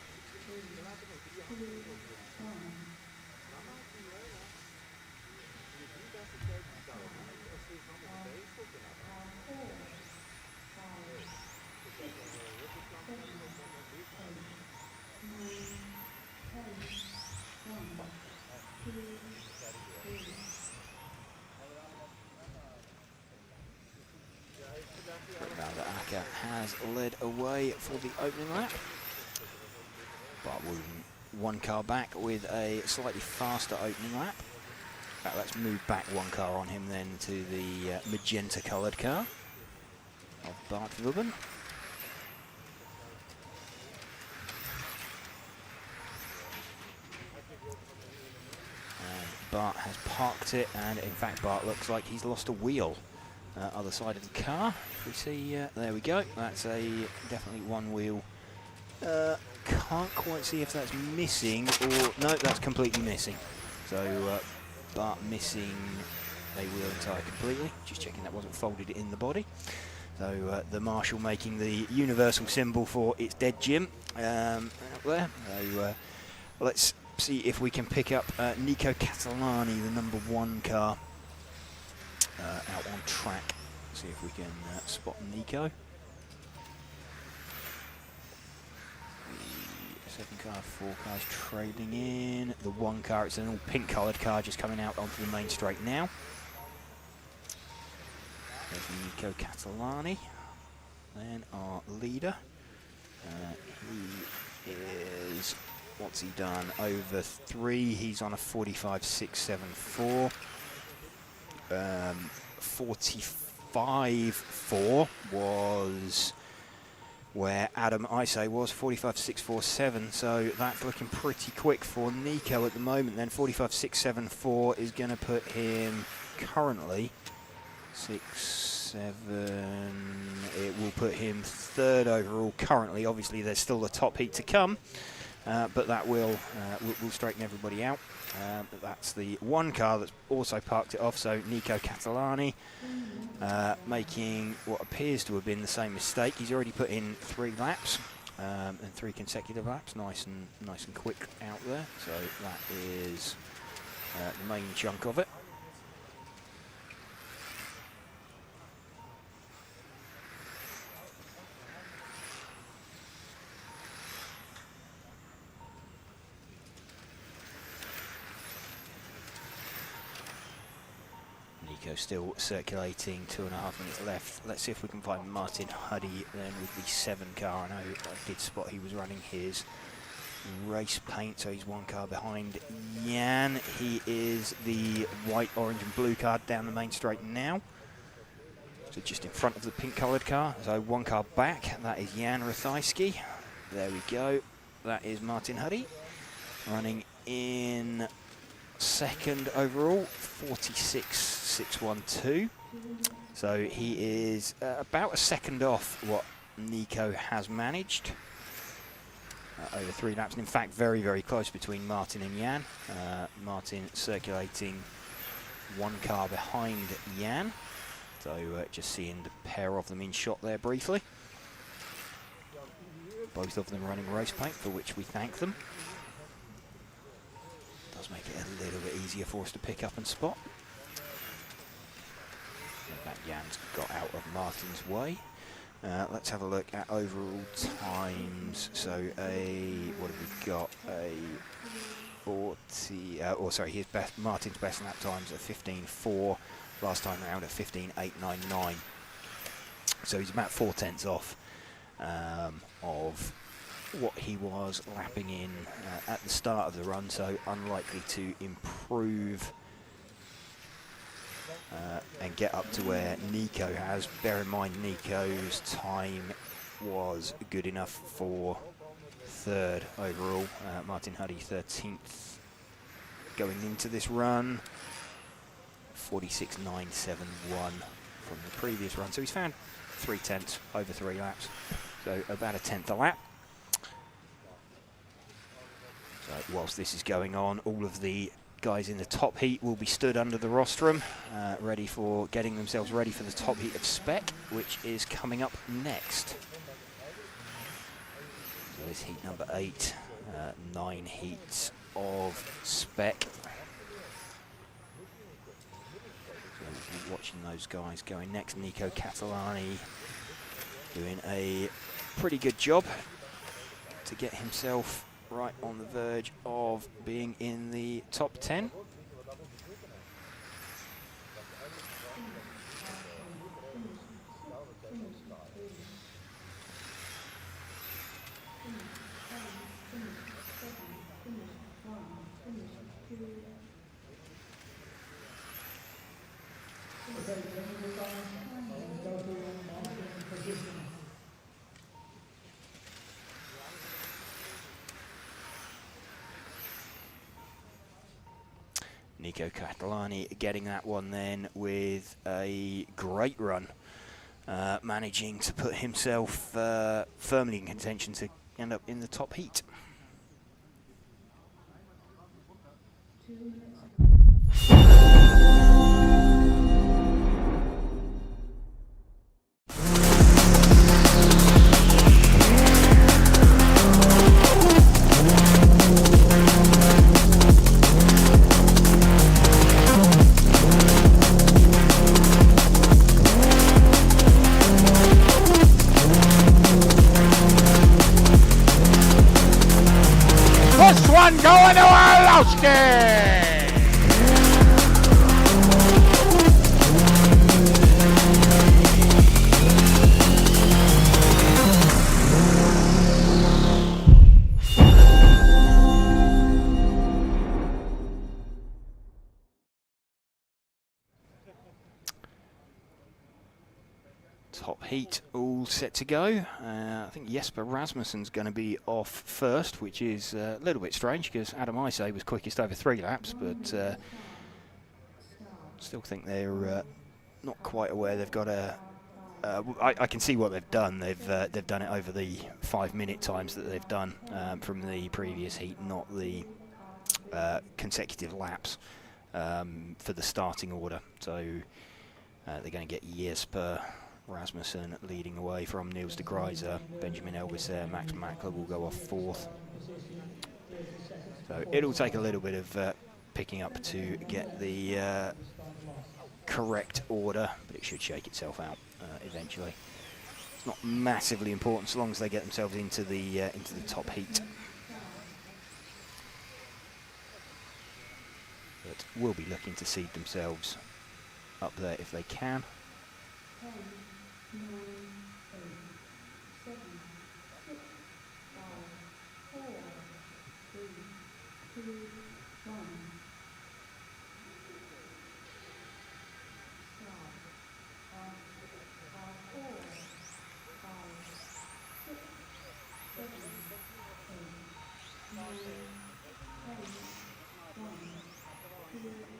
Has led away for the opening lap, but we're one car back with a slightly faster opening lap. In fact, let's move back one car on him then to the magenta coloured car of Bart Ruben. And Bart has parked it, and in fact Bart looks like he's lost a wheel. Other side of the car. If we see, there we go. That's a definitely one wheel. Can't quite see if that's missing or no, that's completely missing. So Bart missing a wheel entire completely. Just checking that wasn't folded in the body. So the marshal making the universal symbol for it's dead Jim out there. So let's see if we can pick up Nico Catalani, the #1 car. Out on track. See if we can spot Nico. The second car, 4 cars trading in. The 1 car, it's an all pink coloured car just coming out onto the main straight now. There's Nico Catalani. Then our leader. He is, what's he done? Over 3. He's on a 45.674. 45.4 was where Adam Isay was, 45.647, so that's looking pretty quick for Nico at the moment. Then 45.674 is going to put him currently 6.7. It will put him 3rd overall currently. Obviously there's still the top heat to come, but that will straighten everybody out. That's the 1 car that's also parked it off, so Nico Catalani making what appears to have been the same mistake. He's already put in 3 laps and 3 consecutive laps, nice and quick out there. So that is the main chunk of it. Still circulating, 2.5 minutes left. Let's see if we can find Martin Huddy then with the 7 car. I know I did spot he was running his race paint, so he's 1 car behind Jan. He is the white, orange and blue car down the main straight now. So just in front of the pink coloured car. So 1 car back, that is Jan Rathajski. There we go. That is Martin Huddy running in 2nd overall, 46.612. So he is about a second off what Nico has managed over 3 laps. And in fact, very, very close between Martin and Jan. Martin circulating 1 car behind Jan. So just seeing the pair of them in shot there briefly. Both of them running race paint, for which we thank them. Make it a little bit easier for us to pick up and spot. In fact, Jan's got out of Martin's way. Let's have a look at overall times. So what have we got? A 40, Martin's best lap times at 15.4. Last time around at 15.899. So he's about 4 tenths off of what he was lapping in at the start of the run, so unlikely to improve improve and get up to where Nico has. Bear in mind, Nico's time was good enough for 3rd overall. Martin Huddy 13th going into this run. 46.971 from the previous run. So he's found 3/10 over 3 laps. So about a 10th a lap. So whilst this is going on, all of the guys in the top heat will be stood under the rostrum, ready for getting themselves ready for the top heat of Spec, which is coming up next. So this heat number 8, 9 heats of Spec. So we'll be watching those guys going next. Nico Catalani doing a pretty good job to get himself right on the verge of being in the top 10. Nico Catalani getting that one then with a great run, managing to put himself firmly in contention to end up in the top heat. Going to Orlowski! Top heat all set to go. I think Jesper Rasmussen's going to be off first, which is a little bit strange because Adam Isay was quickest over 3 laps, but still think they're not quite aware. They've got a. I can see what they've done. They've done it over the 5-minute times that they've done from the previous heat, not the consecutive laps for the starting order. So they're going to get Jesper Rasmussen leading away from Niels de Gruyter. Benjamin Elvis there. Max Mackler will go off 4th. So it'll take a little bit of picking up to get the correct order, but it should shake itself out eventually. It's not massively important so long as they get themselves into the top heat. But will be looking to seed themselves up there if they can. 9, 8, 7, 6, 5, 4, 3, 2, 1. Start. 4, 5, 6, 7, 8, 9, 10, 1, 2, 3.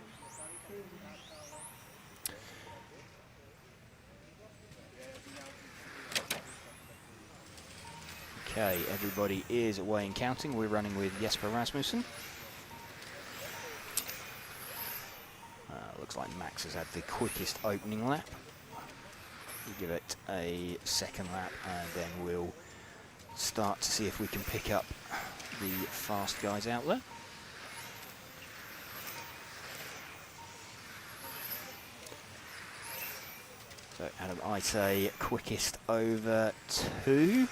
Okay, everybody is away and counting. We're running with Jesper Rasmussen. Looks like Max has had the quickest opening lap. We'll give it a second lap and then we'll start to see if we can pick up the fast guys out there. So Adam Isay quickest over 2.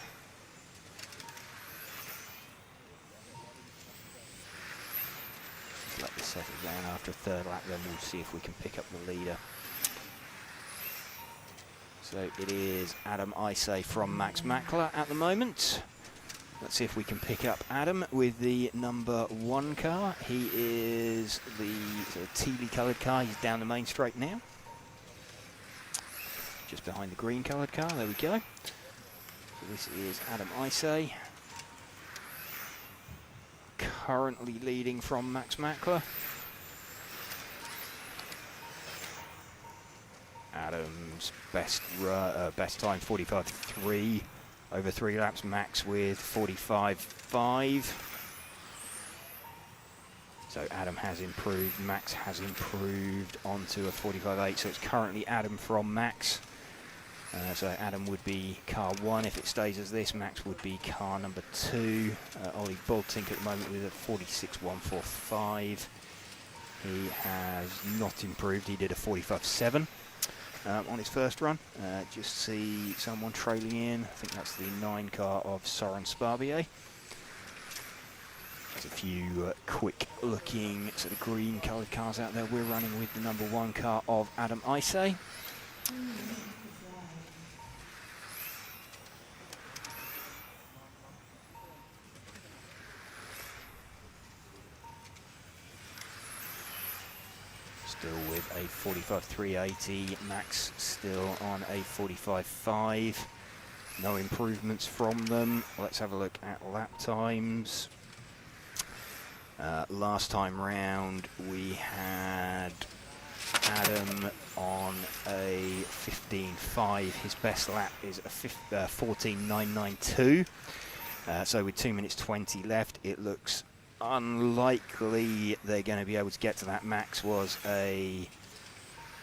Let this settle down after a 3rd lap, then we'll see if we can pick up the leader. So it is Adam Isay from Max Mackler at the moment. Let's see if we can pick up Adam with the number 1 car. He is the It's a tealy coloured car. He's down the main straight now. Just behind the green coloured car. There we go. So this is Adam Isay. Currently leading from Max Mackler. Adam's best time 45.3 over 3 laps. Max with 45.5. So Adam has improved. Max has improved onto a 45.8. So it's currently Adam from Max. So Adam would be car 1 if it stays as this. Max would be car number 2. Ollie Boltink at the moment with a 46.145. He has not improved. He did a 45.7 on his first run. Just see someone trailing in. I think that's the 9 car of Soren Sparbier. There's a few quick looking sort of green coloured cars out there. We're running with the number 1 car of Adam Isay. Still with a 45.380, Max still on a 45.5. No improvements from them. Let's have a look at lap times. Last time round we had Adam on a 15.5. His best lap is a 14.992. So with 2 minutes 20 left, it looks unlikely they're going to be able to get to that. Max was a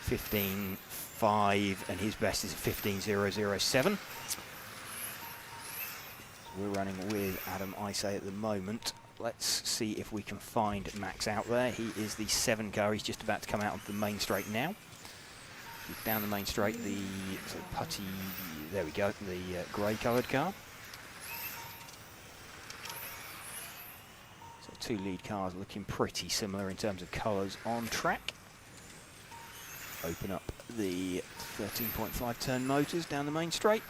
15.5 and his best is a 15.007. We're running with Adam Isay at the moment. Let's see if we can find Max out there. He is the 7 car. He's just about to come out of the main straight now. He's down the main straight, the sort of putty, there we go, the grey coloured car. 2 lead cars looking pretty similar in terms of colours on track. Open up the 13.5 turn motors down the main straight.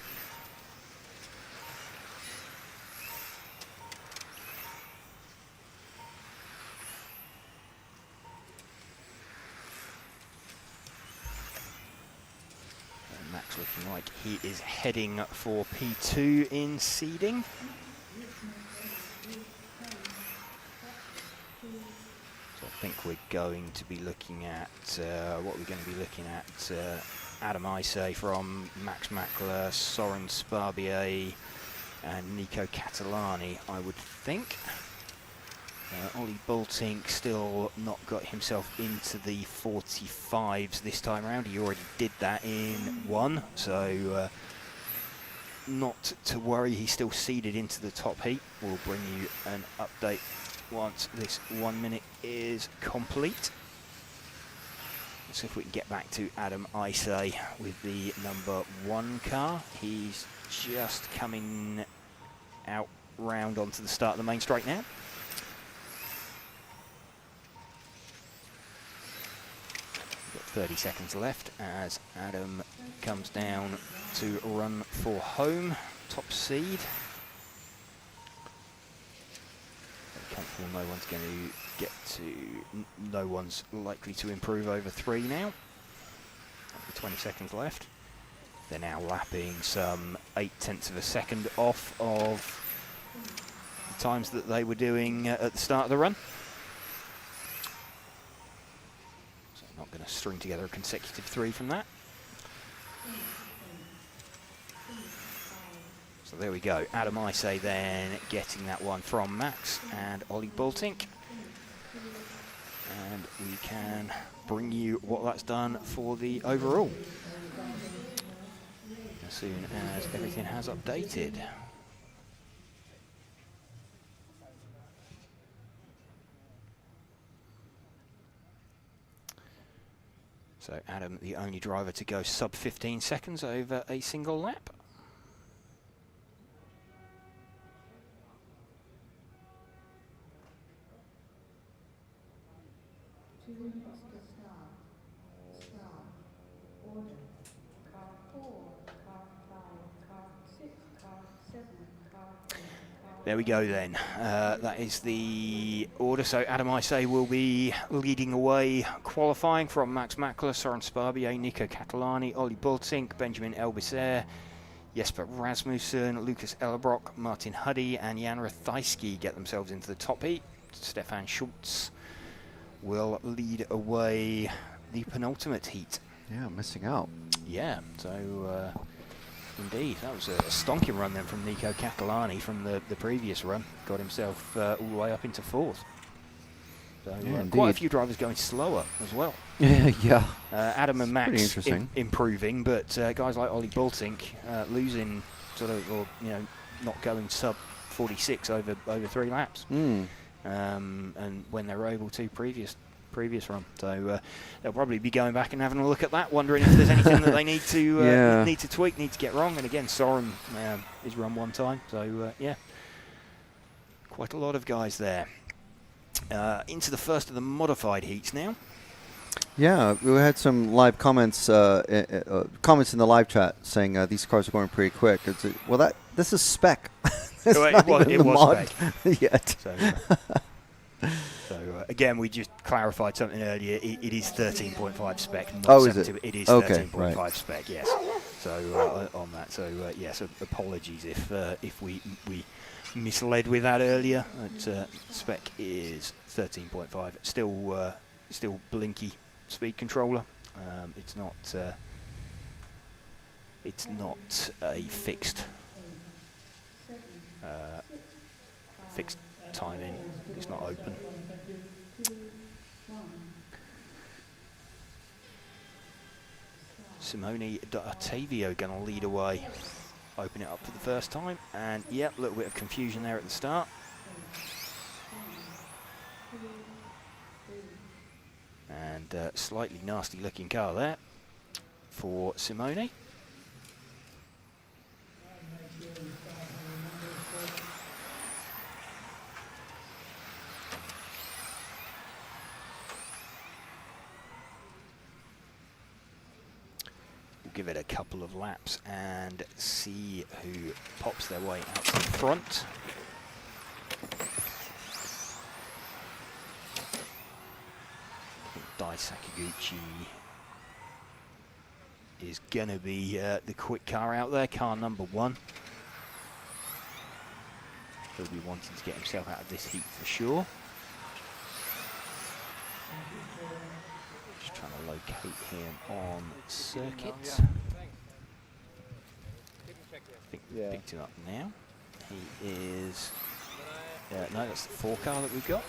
And Max looking like he is heading for P2 in seeding. I think we're going to be looking at what we're going to be looking at. Adam Isay from Max Mackler, Soren Sparbier, and Nico Catalani, I would think. Ollie Boltink still not got himself into the 45s this time around. He already did that in 1, so not to worry. He's still seeded into the top heat. We'll bring you an update once this 1 minute is complete. Let's see if we can get back to Adam Isay with the number 1 car. He's just coming out round onto the start of the main straight now. Got 30 seconds left as Adam comes down to run for home, top seed. Comfortable, no one's going to get to, no one's likely to improve over 3 now. 20 seconds left. They're now lapping some 0.8 of a second off of the times that they were doing at the start of the run. So I'm not going to string together a consecutive 3 from that. So there we go, Adam Isay then getting that one from Max and Ollie Boltink. And we can bring you what that's done for the overall as soon as everything has updated. So Adam, the only driver to go sub 15 seconds over a single lap. There we go then. That is the order. So Adam Isay will be leading away qualifying from Max Mackler, Soren Sparbier, Nico Catalani, Ollie Bultink, Benjamin Elbisair, Jesper Rasmussen, Lucas Ellerbrock, Martin Huddy and Jan Rathijski get themselves into the top heat. Stefan Schultz will lead away the penultimate heat. Yeah, missing out. Yeah, so indeed, that was a stonking run then from Nico Catalani from the previous run. Got himself all the way up into 4th. So Yeah, quite a few drivers going slower as well. Yeah. Adam and Max interesting. improving, but guys like Ollie Bultink losing sort of, or not going sub 46 over 3 laps. And when they were able to previous run, so they'll probably be going back and having a look at that, wondering if there's anything that they need to need to tweak, need to get wrong. And again, Soren is run 1 time, so yeah, quite a lot of guys there. Into the first of the modified heats now. Yeah, we had some live comments comments in the live chat saying these cars are going pretty quick. This is Spec. It was Spec yet. So again, we just clarified something earlier. It is 13.5 Spec. Not oh, is it? It is okay, 13.5 right. Spec. Yes. So on that. So yes, apologies if we misled with that earlier. But, Spec is 13.5. Still blinky speed controller. It's not a fixed timing. It's not open. Simone D'Ottavio going to lead away, open it up for the first time, and yep, a little bit of confusion there at the start. And slightly nasty looking car there for Simone. We'll give it a couple of laps and see who pops their way out to the front. Dai Sakaguchi is going to be the quick car out there, car number 1. He'll be wanting to get himself out of this heat for sure. Just trying to locate him on circuit. I think we picked him up now. He is... no, that's the 4 car that we've got.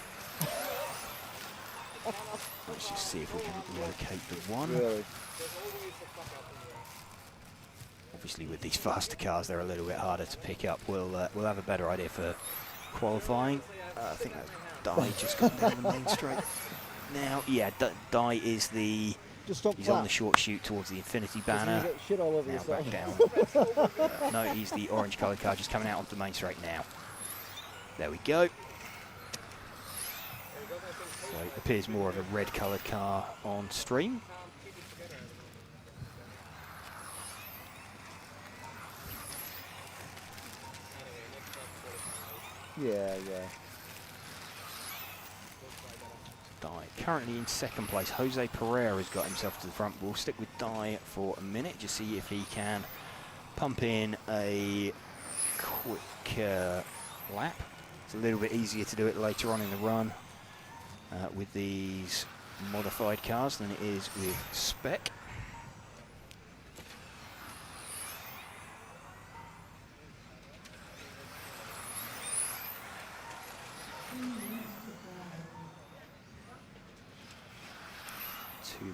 Let's just see if we can locate the 1. Really? Obviously, with these faster cars, they're a little bit harder to pick up. We'll have a better idea for qualifying. I think that's Dai just got down the main straight. Now, yeah, Dai is the... He's on the short chute towards the Infinity banner. Now back down. No, he's the orange-coloured car just coming out onto the main straight now. There we go. So it appears more of a red-coloured car on stream. Yeah. Dai currently in 2nd place. Jose Pereira has got himself to the front. We'll stick with Dai for a minute, just see if he can pump in a quick lap. It's a little bit easier to do it later on in the run with these modified cars than it is with Spec.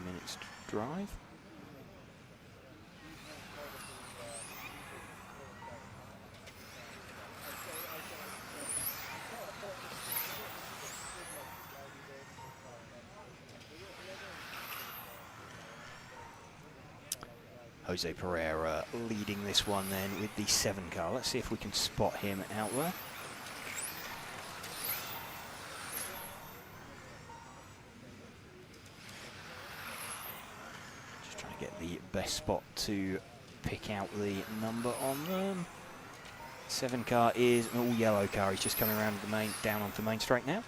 Minutes to drive. Jose Pereira leading this one then with the 7 car. Let's see if we can spot him out there. Get the best spot to pick out the number on them. 7 car is an all-yellow car. He's just coming around down onto the main straight now.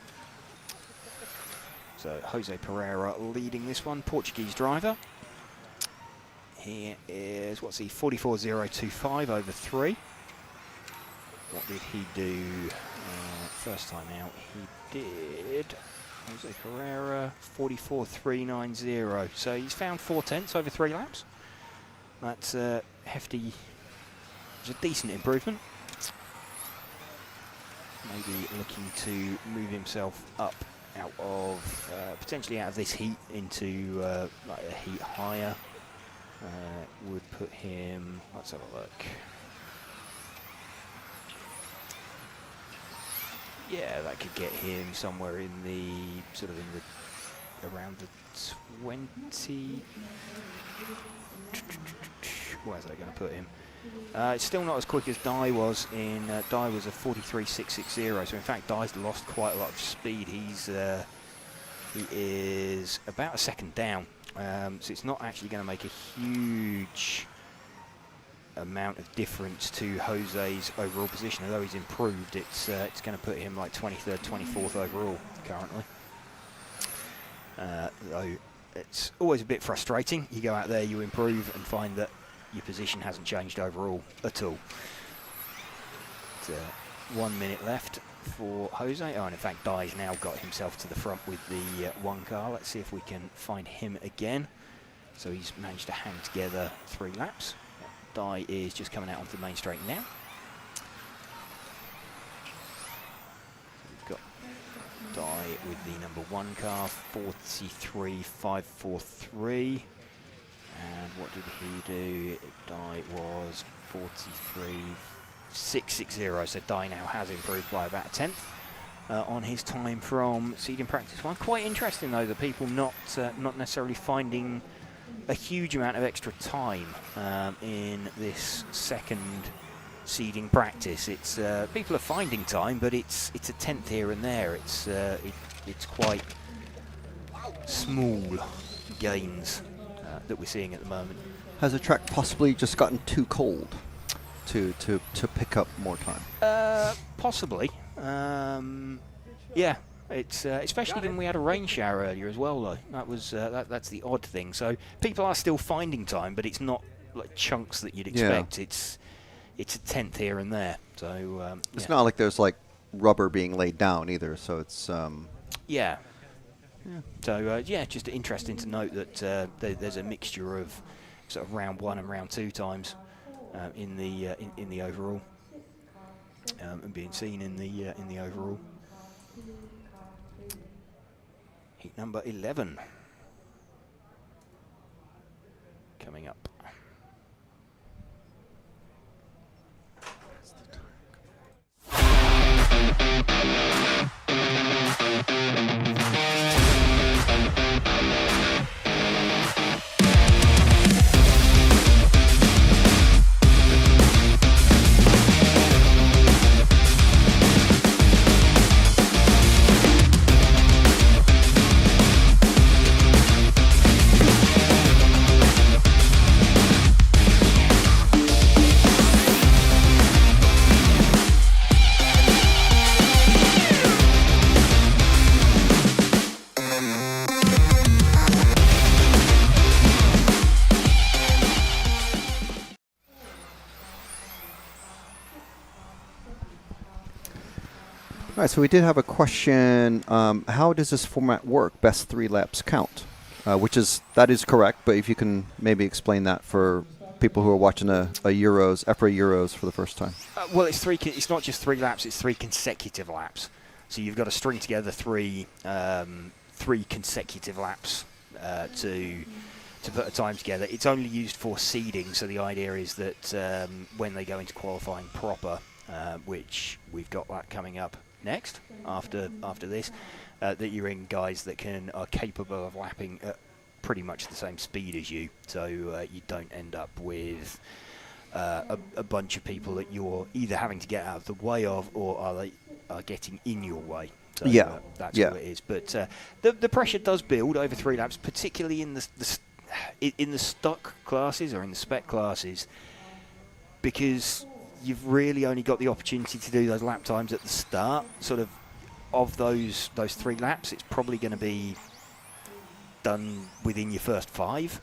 So Jose Pereira leading this one, Portuguese driver. He is, what's he, 44.025 over 3. What did he do first time out? He did, Jose Pereira, 44.390. So he's found 4/10 over 3 laps. That's hefty, it's a decent improvement. Maybe looking to move himself up out of, potentially out of this heat into like a heat higher. Would put him, let's have a look. Yeah, that could get him somewhere in the, sort of in the, around the 20. Where's that going to put him? It's still not as quick as Dai was in, Dai was a 43.660, so in fact Dai's lost quite a lot of speed. He is about a second down, so it's not actually going to make a huge amount of difference to Jose's overall position. Although he's improved, it's going to put him like 23rd, 24th overall currently. Though it's always a bit frustrating. You go out there, you improve, and find that your position hasn't changed overall at all. It's, 1 minute left for Jose. Oh, and in fact, Dai's now got himself to the front with the 1 car. Let's see if we can find him again. So he's managed to hang together 3 laps. Dai is just coming out onto the main straight now. We've got Dai with the number 1 car, 43.543. And what did he do? Dai was 43.660. So Dai now has improved by about a 10th on his time from seeding practice 1. Quite interesting though that people not necessarily finding a huge amount of extra time in this second seeding practice. It's people are finding time, but it's a 10th here and there. It's quite small gains that we're seeing at the moment. Has the track possibly just gotten too cold to pick up more time? Possibly. Yeah. It's especially when we had a rain shower earlier as well, though. That was that's the odd thing. So people are still finding time, but it's not like chunks that you'd expect. Yeah. It's a 10th here and there. So it's not like there's like rubber being laid down either. So it's yeah. So yeah, just interesting to note that there's a mixture of sort of round 1 and round 2 times in the overall, and being seen in the overall. Heat number 11 coming up. All right, so we did have a question. How does this format work? Best 3 laps count, that is correct. But if you can maybe explain that for people who are watching a Euros, EFRA Euros for the first time. Well, it's not just 3 laps; it's 3 consecutive laps. So you've got to string together 3 consecutive laps to put a time together. It's only used for seeding. So the idea is that when they go into qualifying proper, which we've got that coming up next after this, that you're in guys that are capable of lapping at pretty much the same speed as you, so you don't end up with a bunch of people that you're either having to get out of the way of or are getting in your way. So that's what it is. But the pressure does build over 3 laps, particularly in the stock classes or in the spec classes, because you've really only got the opportunity to do those lap times at the start. Sort of those 3 laps, it's probably going to be done within your first 5.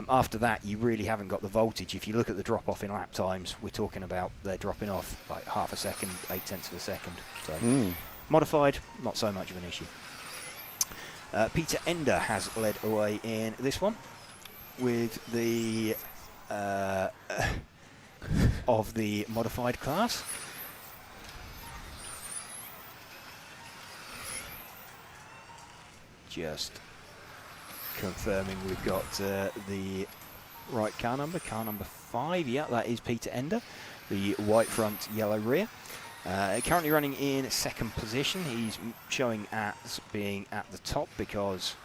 After that, you really haven't got the voltage. If you look at the drop off in lap times, we're talking about they're dropping off like half a second, 0.8 of a second. So modified, not so much of an issue. Peter Ender has led away in this one with the of the modified class. Just confirming we've got the right car number 5. Yeah, that is Peter Ender, the white front, yellow rear. Currently running in 2nd position. He's showing as being at the top because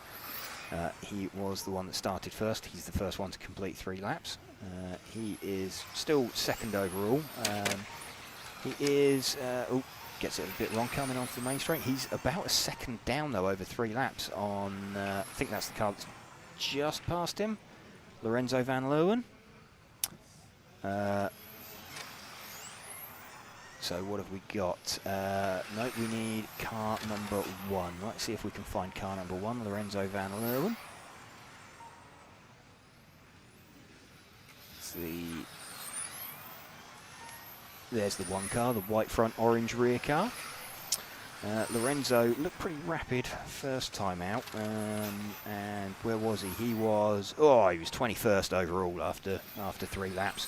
he was the one that started first. He's the first one to complete 3 laps. He is still 2nd overall. He is, gets it a bit wrong coming onto the main straight. He's about a second down though over 3 laps on, I think that's the car that's just past him, Lorenzo Van Leeuwen. So what have we got? No, we need car number 1. Let's see if we can find car number 1, Lorenzo Van Leeuwen. There's the 1 car, the white front, orange rear car. Lorenzo looked pretty rapid first time out, and where was he? He was 21st overall after 3 laps.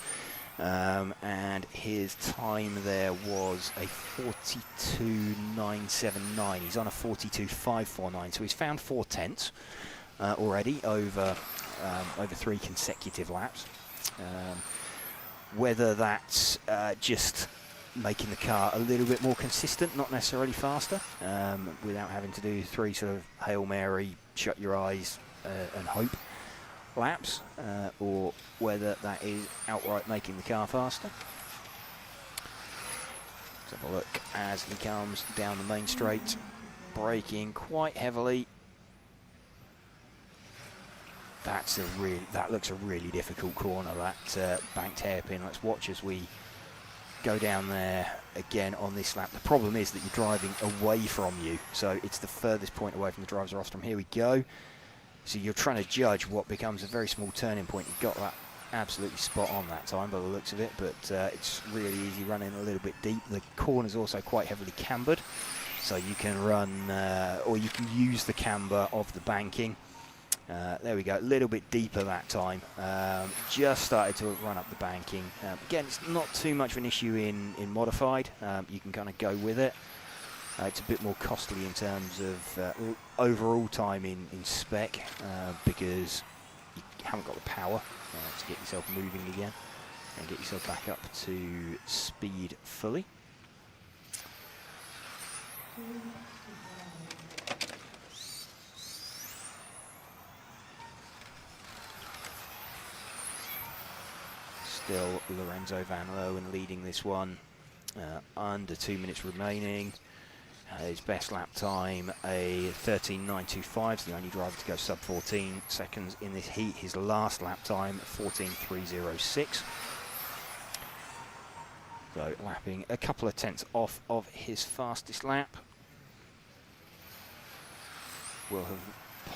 And his time there was a 42.979. He's on a 42.549, so he's found 4/10 already over 3 consecutive laps. Whether that's just making the car a little bit more consistent, not necessarily faster, without having to do 3 sort of Hail Mary, shut your eyes and hope laps, or whether that is outright making the car faster. Let's have a look as he comes down the main straight, braking quite heavily. That looks a really difficult corner, that banked hairpin. Let's watch as we go down there again on this lap. The problem is that you're driving away from you, so it's the furthest point away from the driver's rostrum. Here we go. So you're trying to judge what becomes a very small turning point. You've got that absolutely spot on that time by the looks of it, but it's really easy running a little bit deep. The corner's also quite heavily cambered, so you can run, or you can use the camber of the banking. There we go, a little bit deeper that time. Just started to run up the banking. Again, it's not too much of an issue in modified. You can kind of go with it. It's a bit more costly in terms of overall time in spec because you haven't got the power to get yourself moving again and get yourself back up to speed fully. Still Lorenzo Van Leeuwen leading this one, under 2 minutes remaining. His best lap time, a 13.925, the only driver to go sub 14 seconds in this heat. His last lap time, 14.306. So lapping a couple of tenths off of his fastest lap. Will have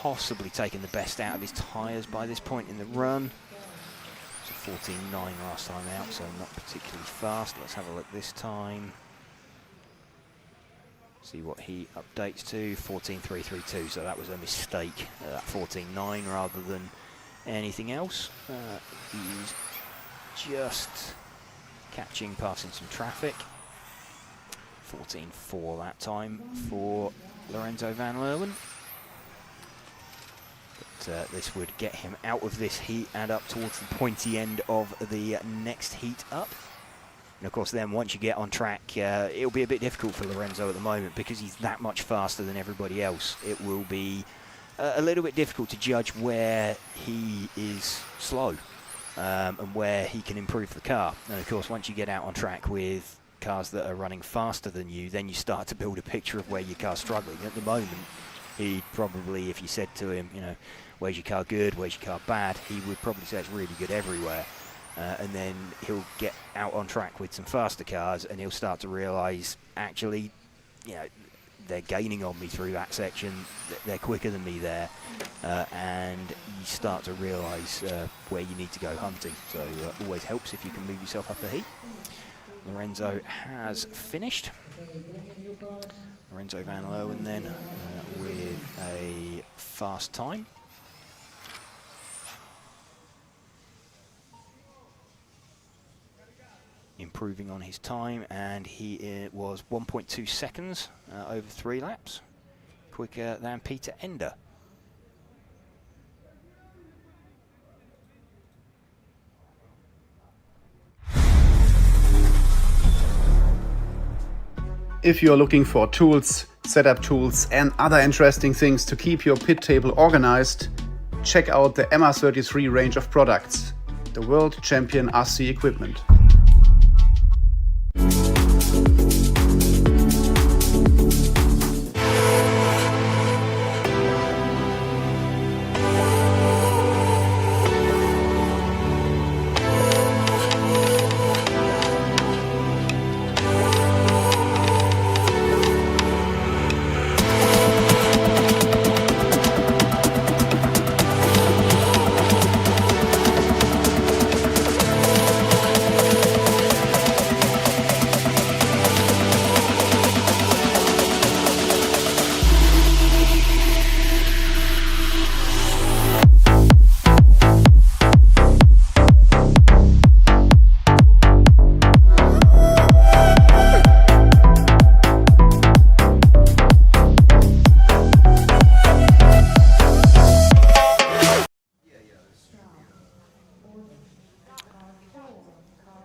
possibly taken the best out of his tyres by this point in the run. So 14.9 last time out, so not particularly fast. Let's have a look this time. See what he updates to, 14.332, so that was a mistake, that 14.9 rather than anything else. He's just passing some traffic. 14.4 that time for Lorenzo Van Leeuwen. But this would get him out of this heat and up towards the pointy end of the next heat up. And of course then once you get on track, it'll be a bit difficult for Lorenzo at the moment because he's that much faster than everybody else. It will be a little bit difficult to judge where he is slow and where he can improve the car. And of course once you get out on track with cars that are running faster than you, then you start to build a picture of where your car's struggling. At the moment, he'd probably, if you said to him, you know, where's your car good, where's your car bad, he would probably say it's really good everywhere. and then he'll get out on track with some faster cars, and he'll start to realise, actually, you know, they're gaining on me through that section, they're quicker than me there, and you start to realise where you need to go hunting. So always helps if you can move yourself up the heat. Lorenzo has finished. Lorenzo Van Leeuwen then with a fast time. Improving on his time, and he was 1.2 seconds over 3 laps, quicker than Peter Ender. If you're looking for tools, setup tools and other interesting things to keep your pit table organized, check out the MR33 range of products, the world champion RC equipment.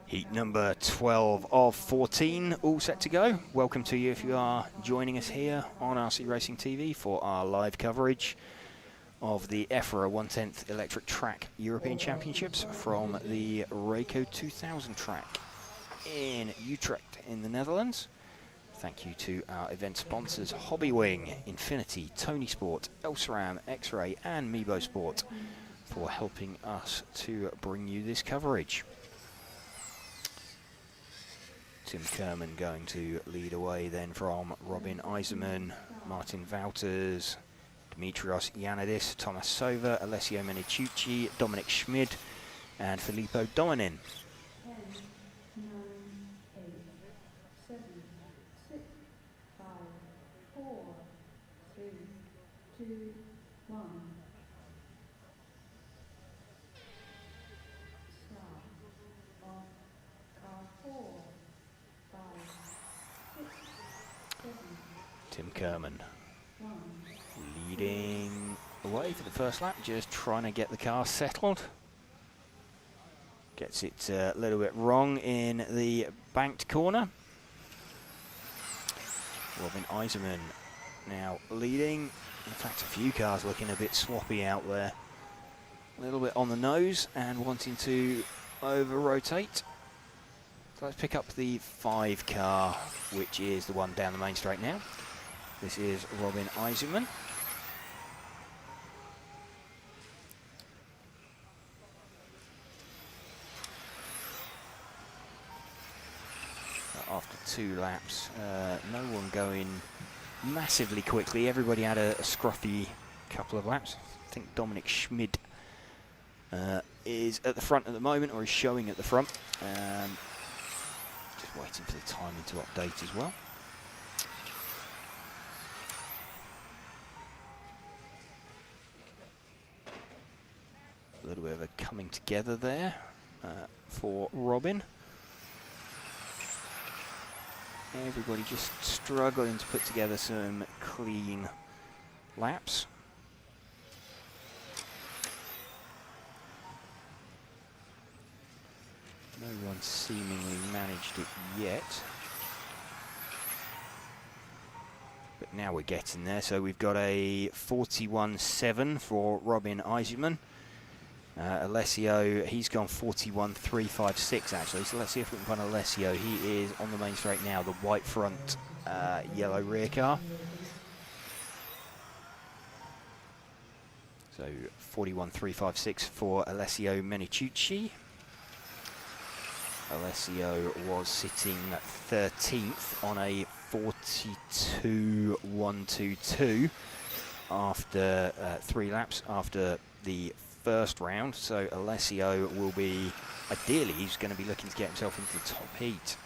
Heat number 12 of 14, all set to go. Welcome to you if you are joining us here on RC Racing TV for our live coverage of the EFRA 1/10 Electric Track European Championships from the Rayco 2000 track in Utrecht in the Netherlands. Thank you to our event sponsors Hobbywing, Infinity, Tony Sport, Elsaram, X-Ray and Meebo Sport for helping us to bring you this coverage. Tim Kerman going to lead away then from Robin Eiserman, Martin Wouters, Dimitrios Yanidis, Thomas Sova, Alessio Menicucci, Dominic Schmid and Filippo Dominin. 10, 9, 8, 7, 6, 5, 4, 3, 2, 1. Start on car 4, 5, 6, 7. Tim Kerman leading away for the first lap, just trying to get the car settled. Gets it a little bit wrong in the banked corner. Robin Eiserman now leading. In fact, a few cars looking a bit sloppy out there. A little bit on the nose and wanting to over-rotate. So let's pick up the 5 car, which is the one down the main straight now. This is Robin Eiserman. After 2 laps, no one going massively quickly. Everybody had a scruffy couple of laps. I think Dominic Schmid is at the front at the moment, or is showing at the front. Just waiting for the timing to update as well. A little bit of a coming together there for Robin. Everybody just struggling to put together some clean laps. No one seemingly managed it yet. But now we're getting there. So we've got a 41.7 for Robin Eiserman. Alessio, he's gone 41.356 actually, so let's see if we can find Alessio. He is on the main straight now, the white front, yellow rear car. So 41.356 for Alessio Menicucci. Alessio was sitting 13th on a 42.122 after 3 laps after the first round. So Alessio will be, ideally, he's going to be looking to get himself into the top heat.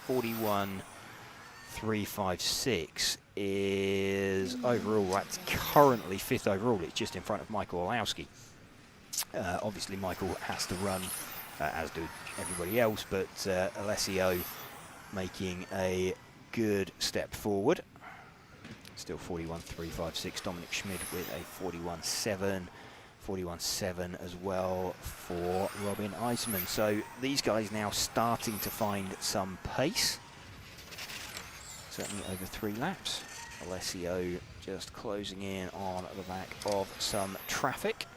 41.356 is overall, that's currently 5th overall. It's just in front of Michael Olowski. Obviously, Michael has to run, as do everybody else, but Alessio making a good step forward. Still 41.356. Dominic Schmid with a 41.7. 41.7 as well for Robin Eisman. So these guys now starting to find some pace. Certainly over 3 laps. Alessio just closing in on the back of some traffic.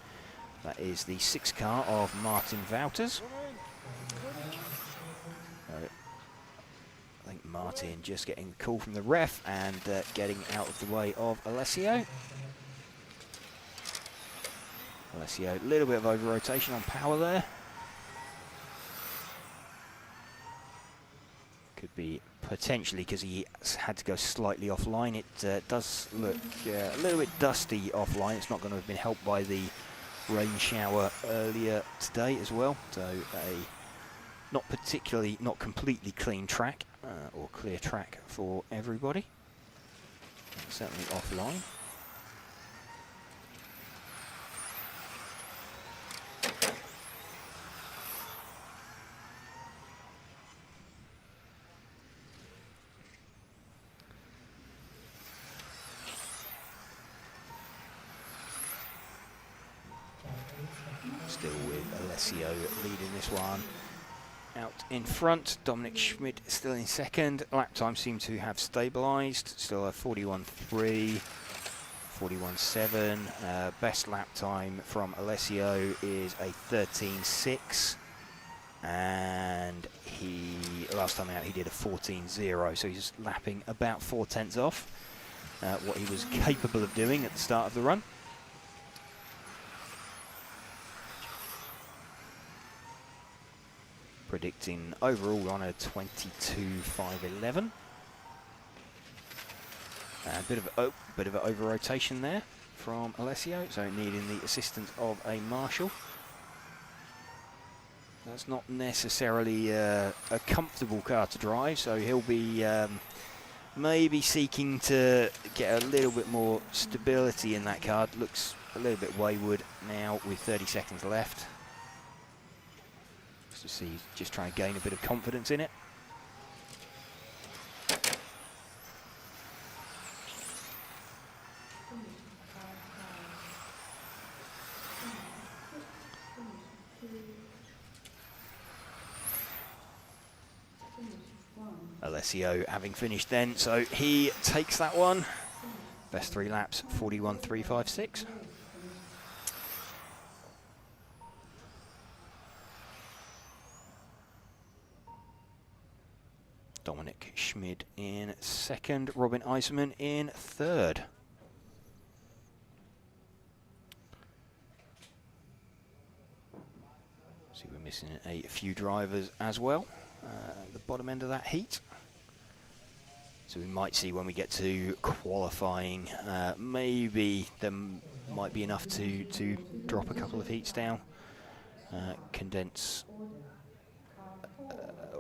That is the 6 car of Martin Wouters. I think Martin just getting the call from the ref and getting out of the way of Alessio. Alessio, a little bit of over-rotation on power there. Could be potentially because he had to go slightly offline. It does look a little bit dusty offline. It's not going to have been helped by the rain shower earlier today as well. So a not completely clean track or clear track for everybody. Certainly offline. Still with Alessio leading this one. Out in front, Dominic Schmid still in second. Lap time seem to have stabilised. Still a 41.3, 41.7. Best lap time from Alessio is a 13.6. And last time out he did a 14.0. So he's lapping about 4/10 off what he was capable of doing at the start of the run. Predicting overall on a 22.511. A bit of an over-rotation there from Alessio, so needing the assistance of a marshal. That's not necessarily a comfortable car to drive, so he'll be maybe seeking to get a little bit more stability in that car. It looks a little bit wayward now with 30 seconds left. To see, just trying to gain a bit of confidence in it. Alessio having finished then, so he takes that one. Best 3 laps, 41.356. Dominic Schmid in second, Robin Eisman in third. See, we're missing a few drivers as well at the bottom end of that heat. So we might see when we get to qualifying, maybe there might be enough to drop a couple of heats down, condense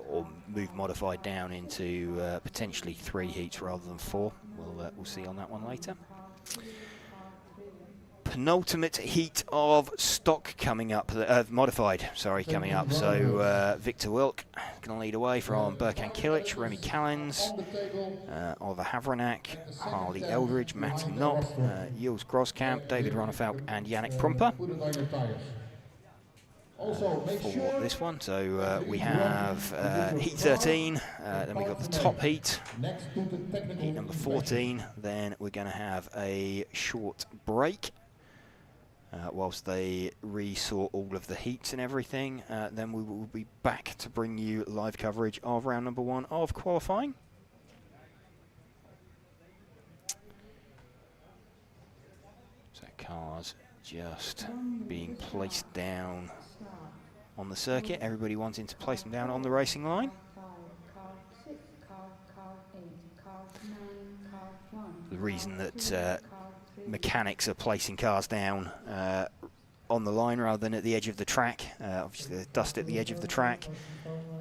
or move modified down into potentially 3 heats rather than 4. We'll see on that one later. Penultimate heat of stock coming up, modified, sorry, coming up. So Victor Wilk going to lead away from Berkan Kilic, Remy Callens, Oliver Havranak, Harley Eldridge, Matty Knopp, Jules Groskamp, David Ronefalk and Yannick Prumper. For this one, so we have heat 13, then we've got the top heat, heat number 14, then we're going to have a short break whilst they resort all of the heats and everything. Then we will be back to bring you live coverage of round number 1 of qualifying. So cars just being placed down on the circuit, everybody wanting to place them down on the racing line. The reason that mechanics are placing cars down on the line rather than at the edge of the track. Obviously there's dust at the edge of the track,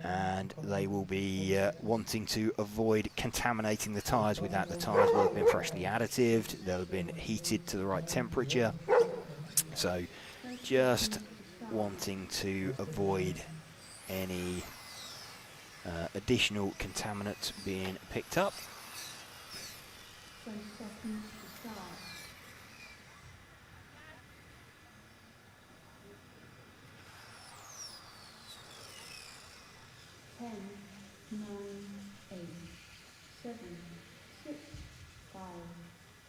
and they will be wanting to avoid contaminating the tyres with that. The tyres will have been freshly additived, they'll have been heated to the right temperature, so just wanting to avoid any additional contaminants being picked up. 20 seconds to start. 10, 9, 8, 7, 6, 5,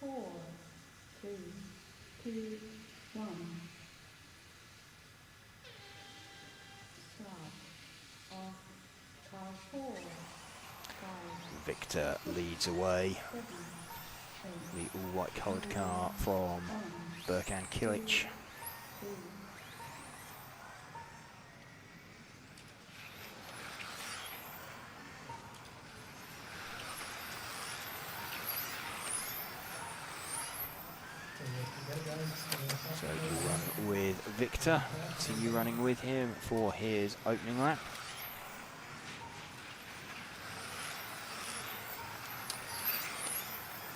4, 3, 2, 1. Start. Off. Car 4, 5. Victor leads away. The all-white coloured car from Berkan Kilic. So you run with Victor, continue running with him for his opening lap.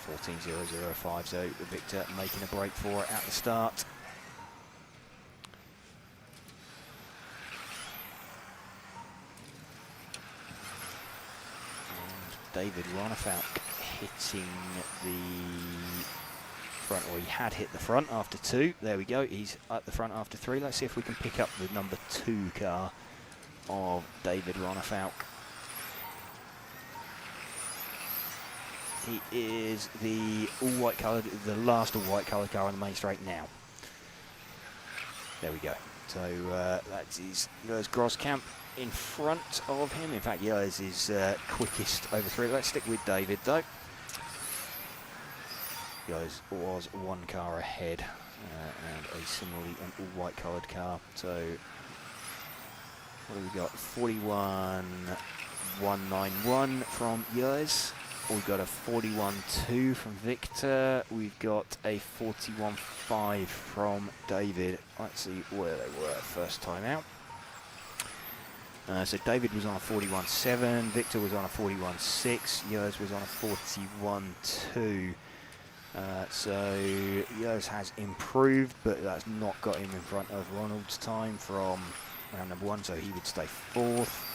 .14.0050, so Victor making a break for it at the start. And David Ronefalk hitting the front, or he had hit the front after 2. There we go, he's at the front after 3. Let's see if we can pick up the number 2 car of David Ronefalk. He is the all-white coloured, the last all-white coloured car on the main straight now. There we go. So that is Jens Groskamp in front of him. In fact, Jens is quickest over 3. Let's stick with David though. Jens was 1 car ahead, and a similarly an all-white coloured car. So what have we got? 41.191 from Jens. We've got a 41.2 from Victor. We've got a 41.5 from David. Let's see where they were first time out. So David was on a 41.7, Victor was on a 41.6, Jens was on a 41.2. So Jens has improved, but that's not got him in front of Ronald's time from round number 1, so he would stay 4th.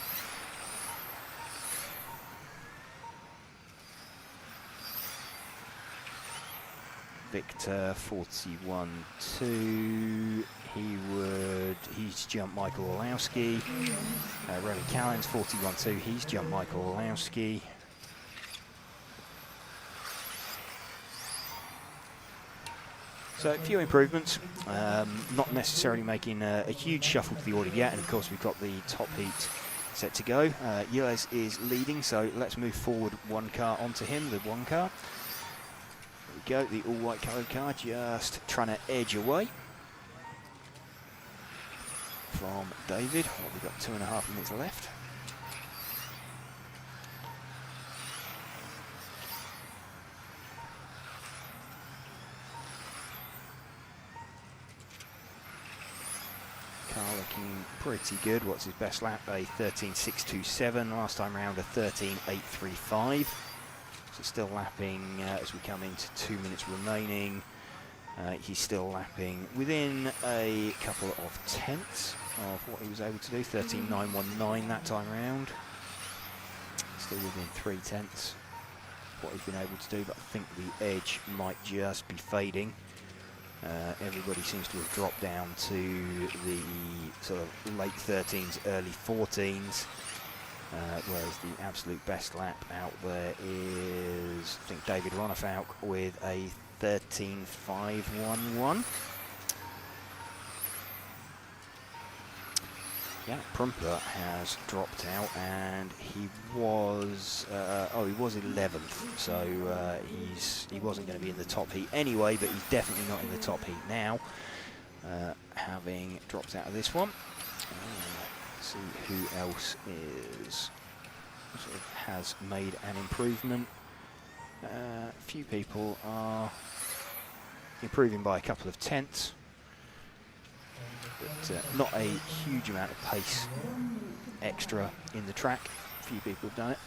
Victor 41.2. He's jumped Michael Olowski. Remy Callens 41.2. He's jumped Michael Olowski. So a few improvements, not necessarily making a huge shuffle to the order yet, and of course we've got the top heat set to go. Jens is leading, so let's move forward 1 car onto him, the 1 car. There we go, the all-white coloured car just trying to edge away from David. Well, we've got 2.5 minutes left. Car looking pretty good. What's his best lap? A 13.627. Last time round a 13.835. So still lapping as we come into 2 minutes remaining. He's still lapping within a couple of tenths of what he was able to do. 13.919 that time round. Still within 3 tenths of what he's been able to do, but I think the edge might just be fading. Everybody seems to have dropped down to the sort of late 13s, early 14s. Whereas the absolute best lap out there is, I think, David Ronefalk with a 13.511. Yeah, Prumper has dropped out, and he was 11th, so he wasn't going to be in the top heat anyway, but he's definitely not in the top heat now, having dropped out of this one. See who else has made an improvement. A few people are improving by a couple of tenths, but not a huge amount of pace extra in the track. A few people have done it.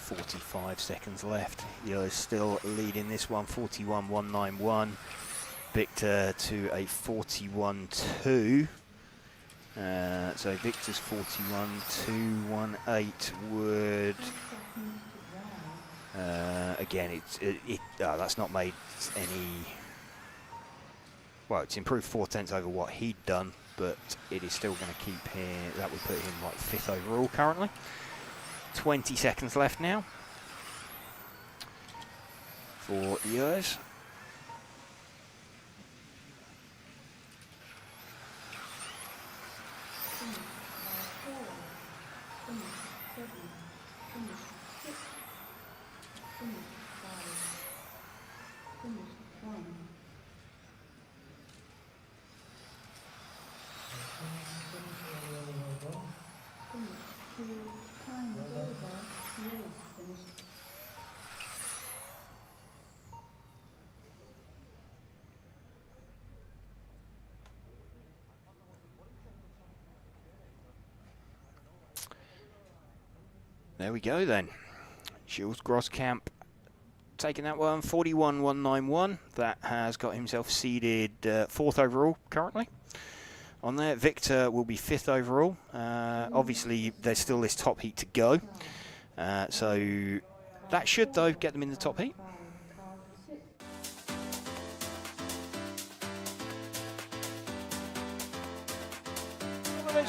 .45 seconds left. You're still leading this one, 41.191. Victor to a 41.2. So Victor's 41.218 would again. That's not made any. Well, it's improved 4/10 over what he'd done, but it is still going to keep him. That would put him like 5th overall currently. 20 seconds left now for Euros. There we go then. Jules Groskamp taking that one, 41.191. That has got himself seeded 4th overall currently. On there, Victor will be 5th overall. Obviously, there's still this top heat to go. So that should, though, get them in the top heat.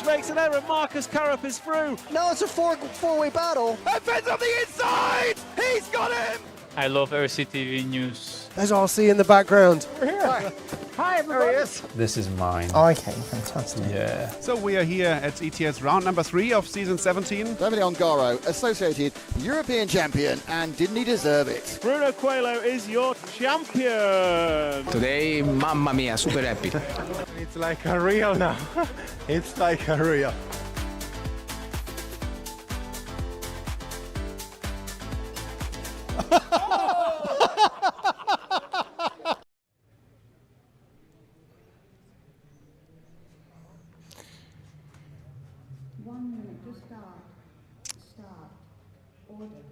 Makes an error. Marcus Currup is through. Now it's a four-way battle. And Fed's on the inside. He's got him. I love RCTV News. There's RC in the background. We're here. Hi, everybody. This is mine. Okay, fantastic. Yeah. So we are here at ETS round number 3 of season 17. Davide Ongaro, associated European champion, and didn't he deserve it? Bruno Coelho is your champion. Today, mamma mia, super happy. It's like a real now. It's like a real. Order.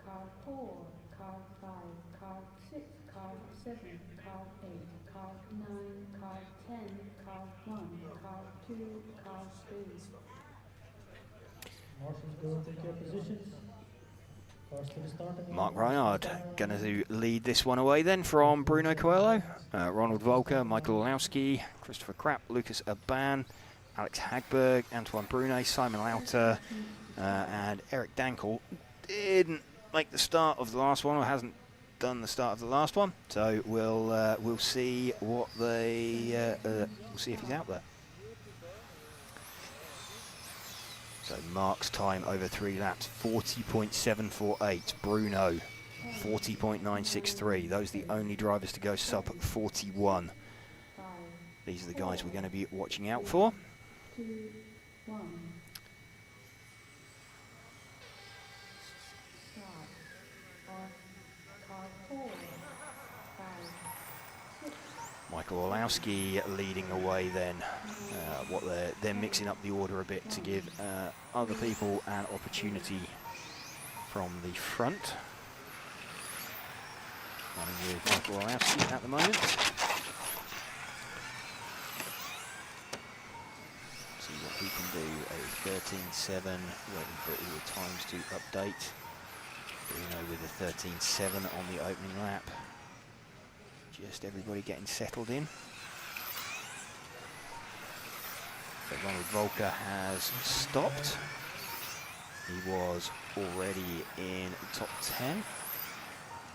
Car 4, car 5, car 6, car 7, car 8, car 9, car 10, car 1, car 2, car 3. Marshals, go and take your positions. First to the starting Mark line. Reinhard going to lead this one away then from Bruno Coelho. Ronald Volker, Michael Olowski, Christopher Krapp, Lucas Urban, Alex Hagberg, Antoine Brunet, Simon Lauter, and Eric Dankel didn't make the start of the last one, or hasn't done the start of the last one. So we'll see what they we'll see if he's out there. So Mark's time over 3 laps, 40.748. Bruno, 40.963. Those are the only drivers to go sub 41. These are the guys we're going to be watching out for. 2, 1. Start. On car 4, 5, 6. Michael Olowski leading away then. What they're mixing up the order a bit to give other people an opportunity from the front. Running with Michael Olowski at the moment. See what he can do. A 13.7, waiting for all the times to update. Bruno with a 13.7 on the opening lap. Just everybody getting settled in. So Ronald Volker has stopped. He was already in the top 10.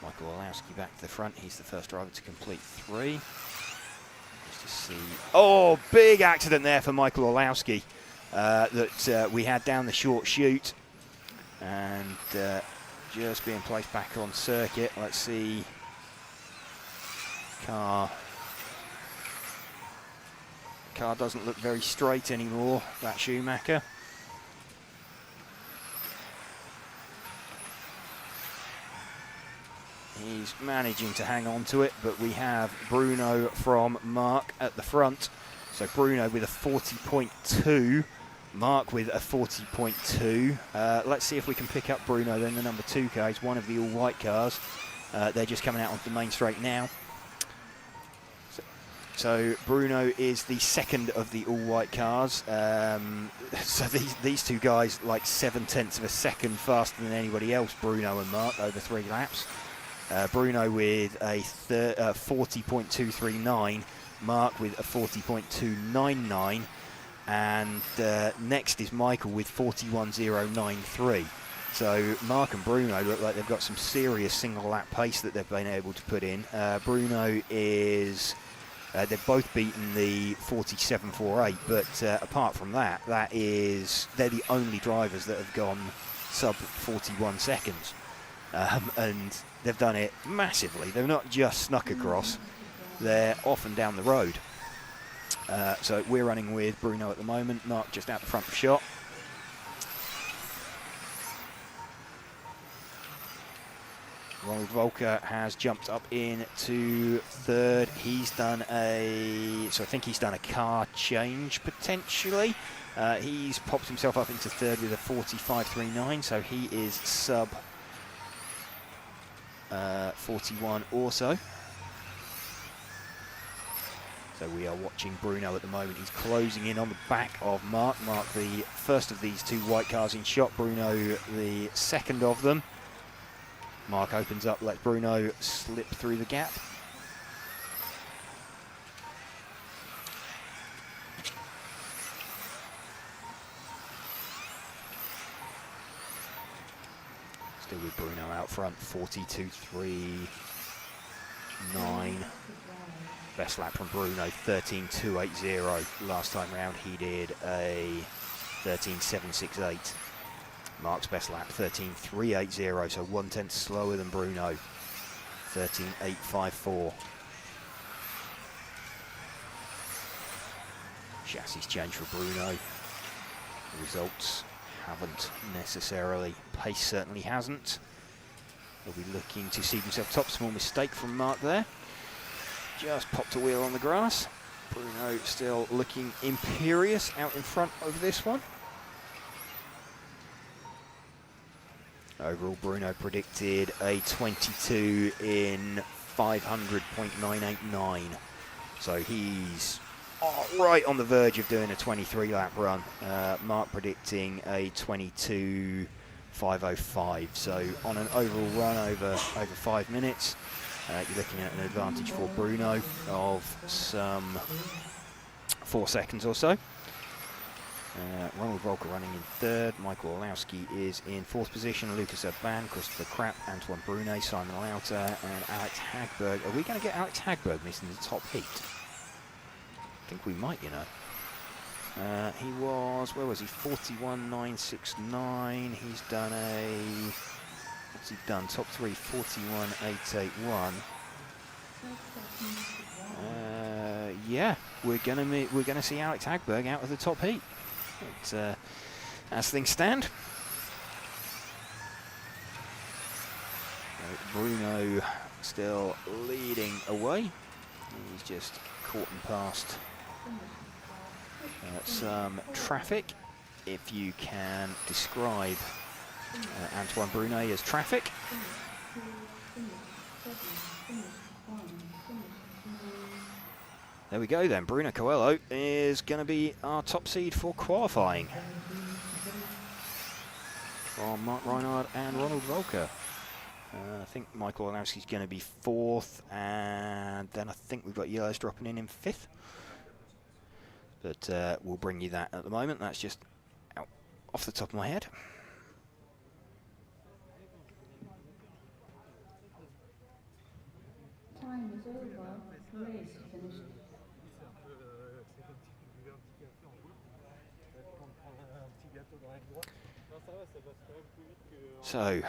Michael Olowski back to the front. He's the first driver to complete 3. Just to see. Oh, big accident there for Michael Olowski that we had down the short chute. and just being placed back on circuit. Let's see. Car doesn't look very straight anymore, that Schumacher. He's managing to hang on to it, but we have Bruno from Mark at the front. So Bruno with a 40.2, Mark with a 40.2. Let's see if we can pick up Bruno then, the number 2 car. He's one of the all-white cars. They're just coming out onto the main straight now. So Bruno is the second of the all-white cars. So these two guys like 0.7 of a second faster than anybody else, Bruno and Mark, over 3 laps. Bruno with a 40.239, Mark with a 40.299, and next is Michael with 41.093. So Mark and Bruno look like they've got some serious single lap pace that they've been able to put in. Bruno is... they've both beaten the 47.48, but apart from that, they're the only drivers that have gone sub 41 seconds. And they've done it massively. They've not just snuck across, they're off and down the road. So we're running with Bruno at the moment, Mark just out the front of shot. Ronald Volker has jumped up into third. He's done I think he's done a car change potentially. He's popped himself up into third with a 45.39, so he is sub 41 also. So we are watching Bruno at the moment. He's closing in on the back of Mark. Mark, the first of these 2 white cars in shot. Bruno, the second of them. Mark opens up, lets Bruno slip through the gap. Still with Bruno out front, 42.3.9. Best lap from Bruno, 13.280. Last time round he did a 13.768. Mark's best lap, 13.380, so 1/10 slower than Bruno, 13.854. Chassis change for Bruno. The results haven't necessarily. Pace certainly hasn't. He'll be looking to see himself top. Small mistake from Mark there. Just popped a wheel on the grass. Bruno still looking imperious out in front of this one. Overall, Bruno predicted a 22 in 500.989. So he's right on the verge of doing a 23 lap run. Mark predicting a 22.505. So on an overall run over 5 minutes, you're looking at an advantage for Bruno of some 4 seconds or so. Ronald Volker running in third. Michael Olowski is in 4th position. Lucas Urban, Christopher Krapp, Antoine Brunet, Simon Lauter, and Alex Hagberg. Are we going to get Alex Hagberg missing the top heat? I think we might, you know. He was, where was he? 41.969. He's done a, what's he done? Top 3, 41.881. Yeah, we're gonna see Alex Hagberg out of the top heat. But, as things stand, Bruno still leading away. He's just caught and passed some traffic, if you can describe Antoine Brunet as traffic. There we go then, Bruno Coelho is going to be our top seed for qualifying. From Mark Reinhard and Ronald Volker. I think Michael Olowski's going to be 4th, and then I think we've got Yellows dropping in 5th. But we'll bring you that at the moment. That's just out off the top of my head. Time is over. Race finished. So,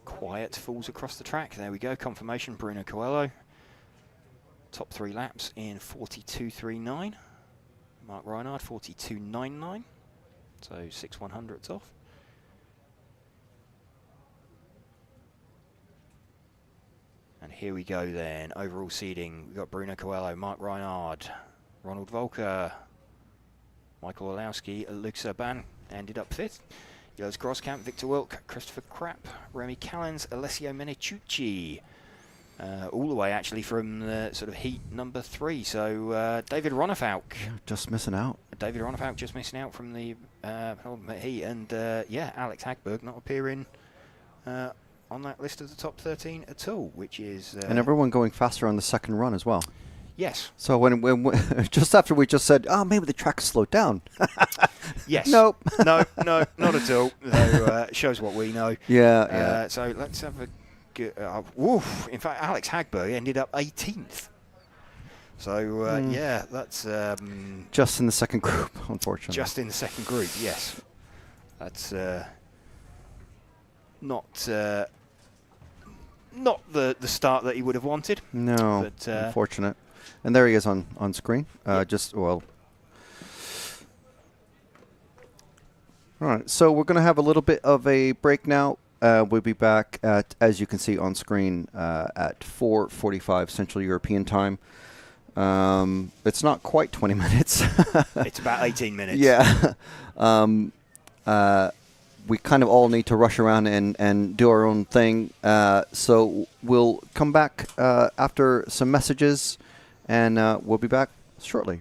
quiet falls across the track. There we go, confirmation, Bruno Coelho. Top 3 laps in 42.39. Mark Reinhard, 42.99. So 6/100ths off. And here we go then, overall seeding. We've got Bruno Coelho, Mark Reinhard, Ronald Volker, Michael Olowski, Luke Serban ended up 5th. Jonas Groskamp, Victor Wilk, Christopher Krapp, Remy Callens, Alessio Menechucci. All the way actually from the sort of heat number 3. So David Ronnefauk. Just missing out. David Ronnefauk just missing out from the heat. And yeah, Alex Hagberg not appearing on that list of the top 13 at all, which is... and everyone going faster on the second run as well. Yes. So when just after we just said, oh, maybe the track slowed down. Yes. Nope. No, not at all. So, shows what we know. Yeah. So let's have a good... woof. In fact, Alex Hagberg ended up 18th. So, yeah, that's... just in the second group, unfortunately. Just in the second group, yes. That's not the start that he would have wanted. No, but, unfortunate. And there he is on screen. Just, well... All right, so we're going to have a little bit of a break now. We'll be back at, as you can see on screen, at 4:45 Central European Time. It's not quite 20 minutes. It's about 18 minutes. Yeah. We kind of all need to rush around and do our own thing. So we'll come back after some messages, and we'll be back shortly.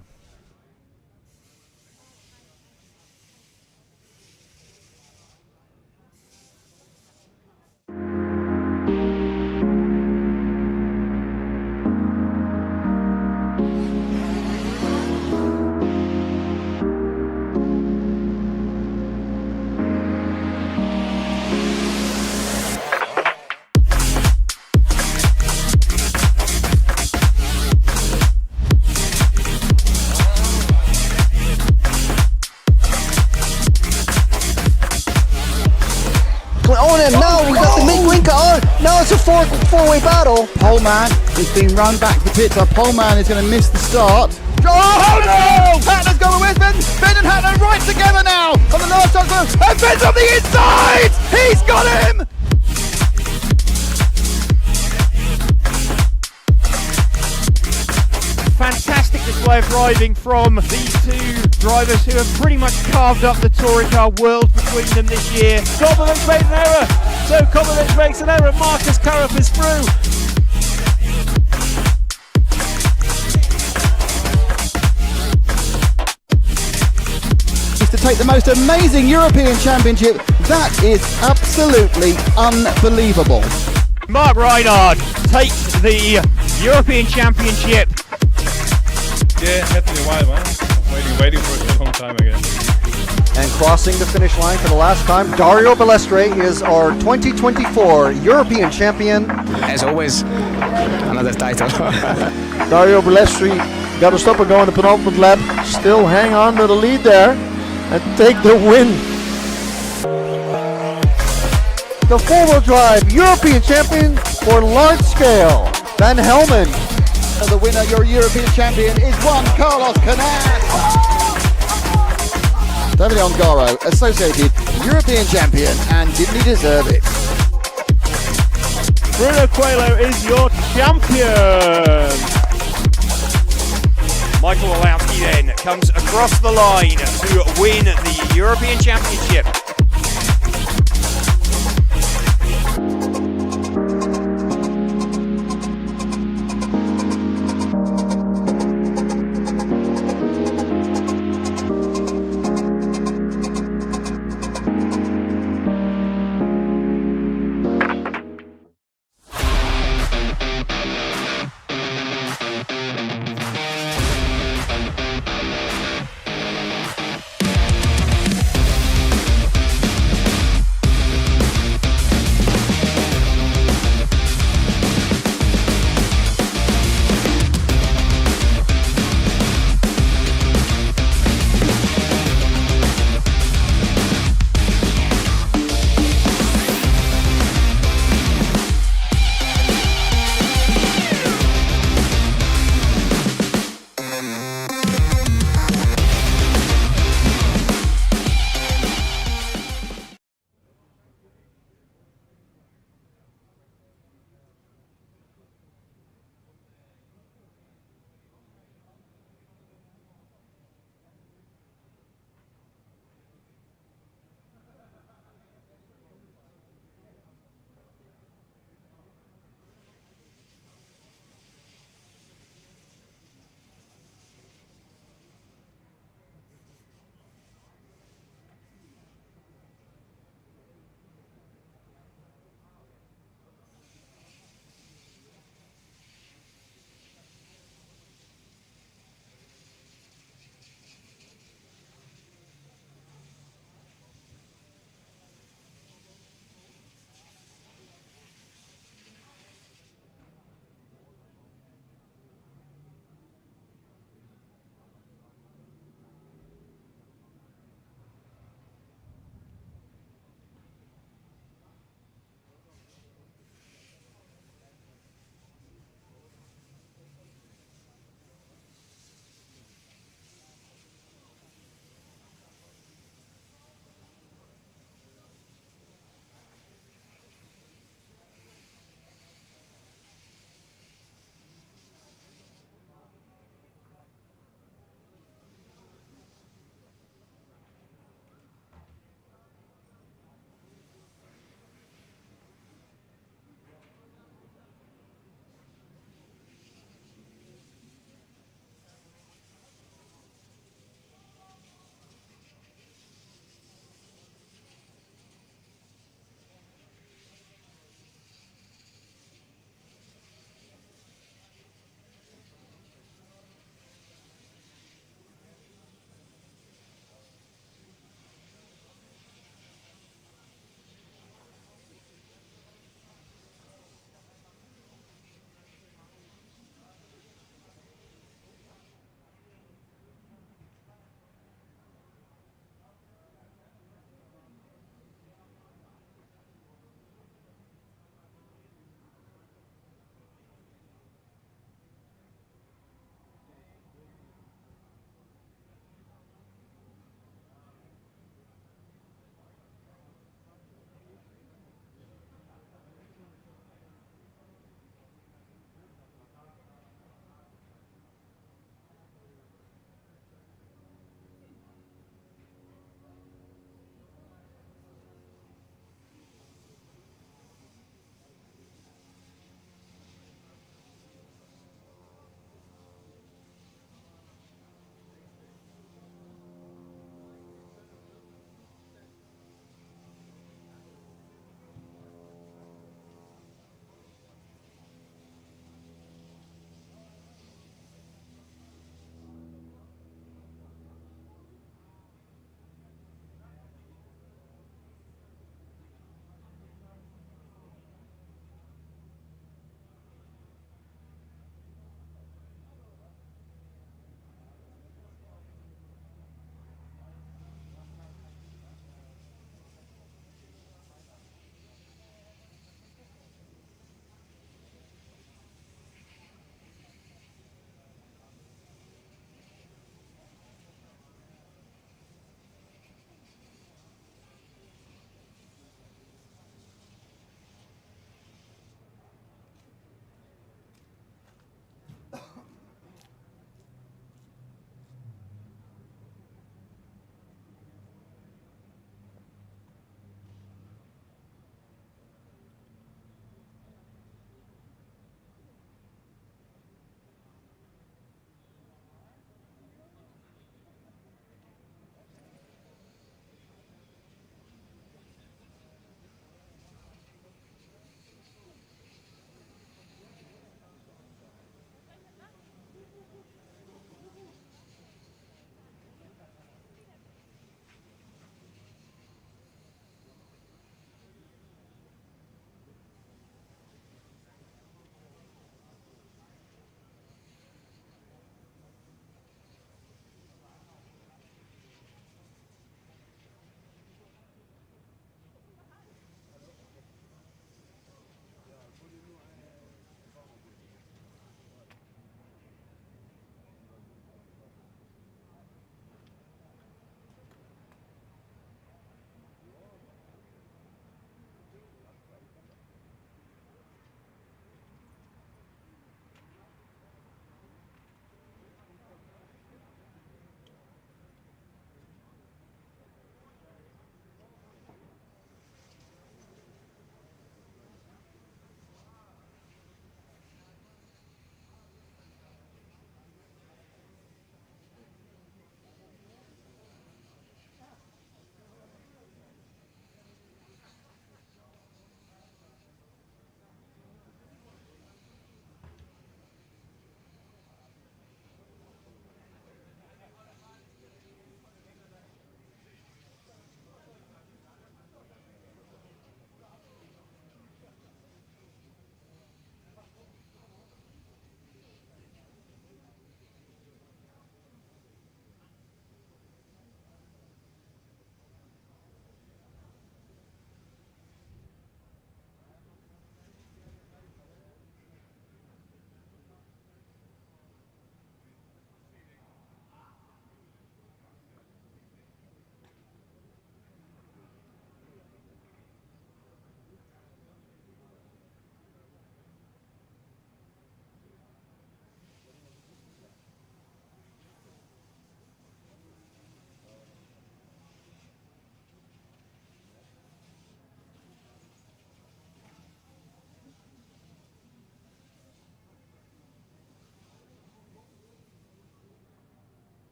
And now we got the Mick Winker on. Now it's a four-way battle. Poleman is being run back to the pits. Our Poleman is going to miss the start. Oh no! Hatner's going with Ben. Ben and Hatner right together now on the last time. And Ben's on the inside. He's got him. Fantastic display of driving from these two drivers who have pretty much carved up the touring car world between them this year. Kovacic made an error. So Kovacic makes an error. Marcus Karup is through. To take the most amazing European Championship. That is absolutely unbelievable. Mark Reinhard takes the European Championship. Yeah, it had to be a while, man. Waiting for a long time again. And crossing the finish line for the last time, Dario Balestre is our 2024 European champion. As always, another title. Dario Balestre got to stop and go on the penultimate lap. Still hang on to the lead there and take the win. The four-wheel drive European champion for large scale, Van Helmen. The winner, your European champion, is Juan Carlos Canas. David Ongaro, associated European champion, and didn't he deserve it? Bruno Coelho is your champion. Michael Olowski then comes across the line to win the European Championship.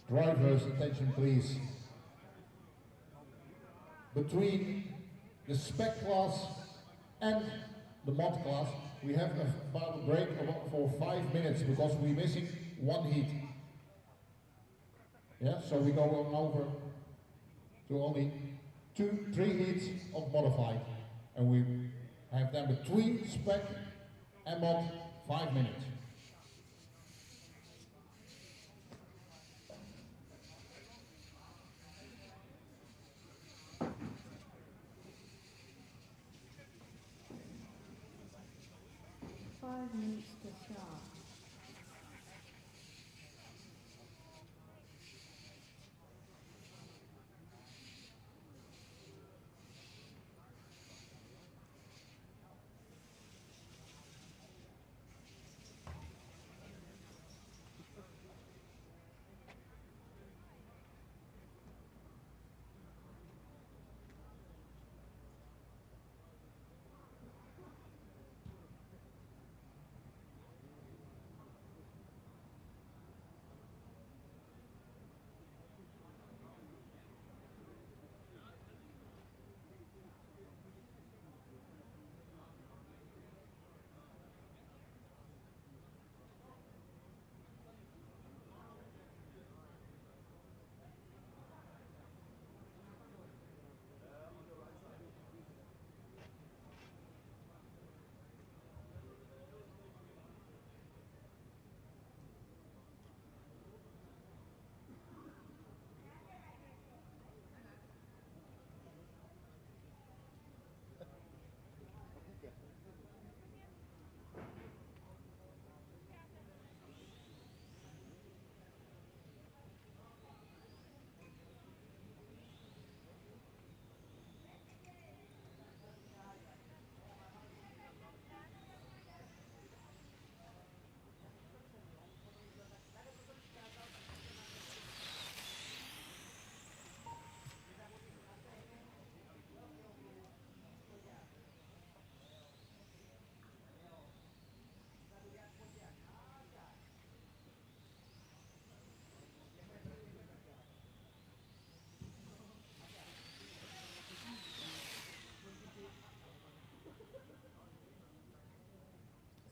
Drivers, attention please. Between the Spec class and the mod class, we have about a break for 5 minutes because we're missing one heat. Yeah, so we go over to only 2-3 heats of modified, and we have them between Spec and mod 5 minutes. Five minutes to start.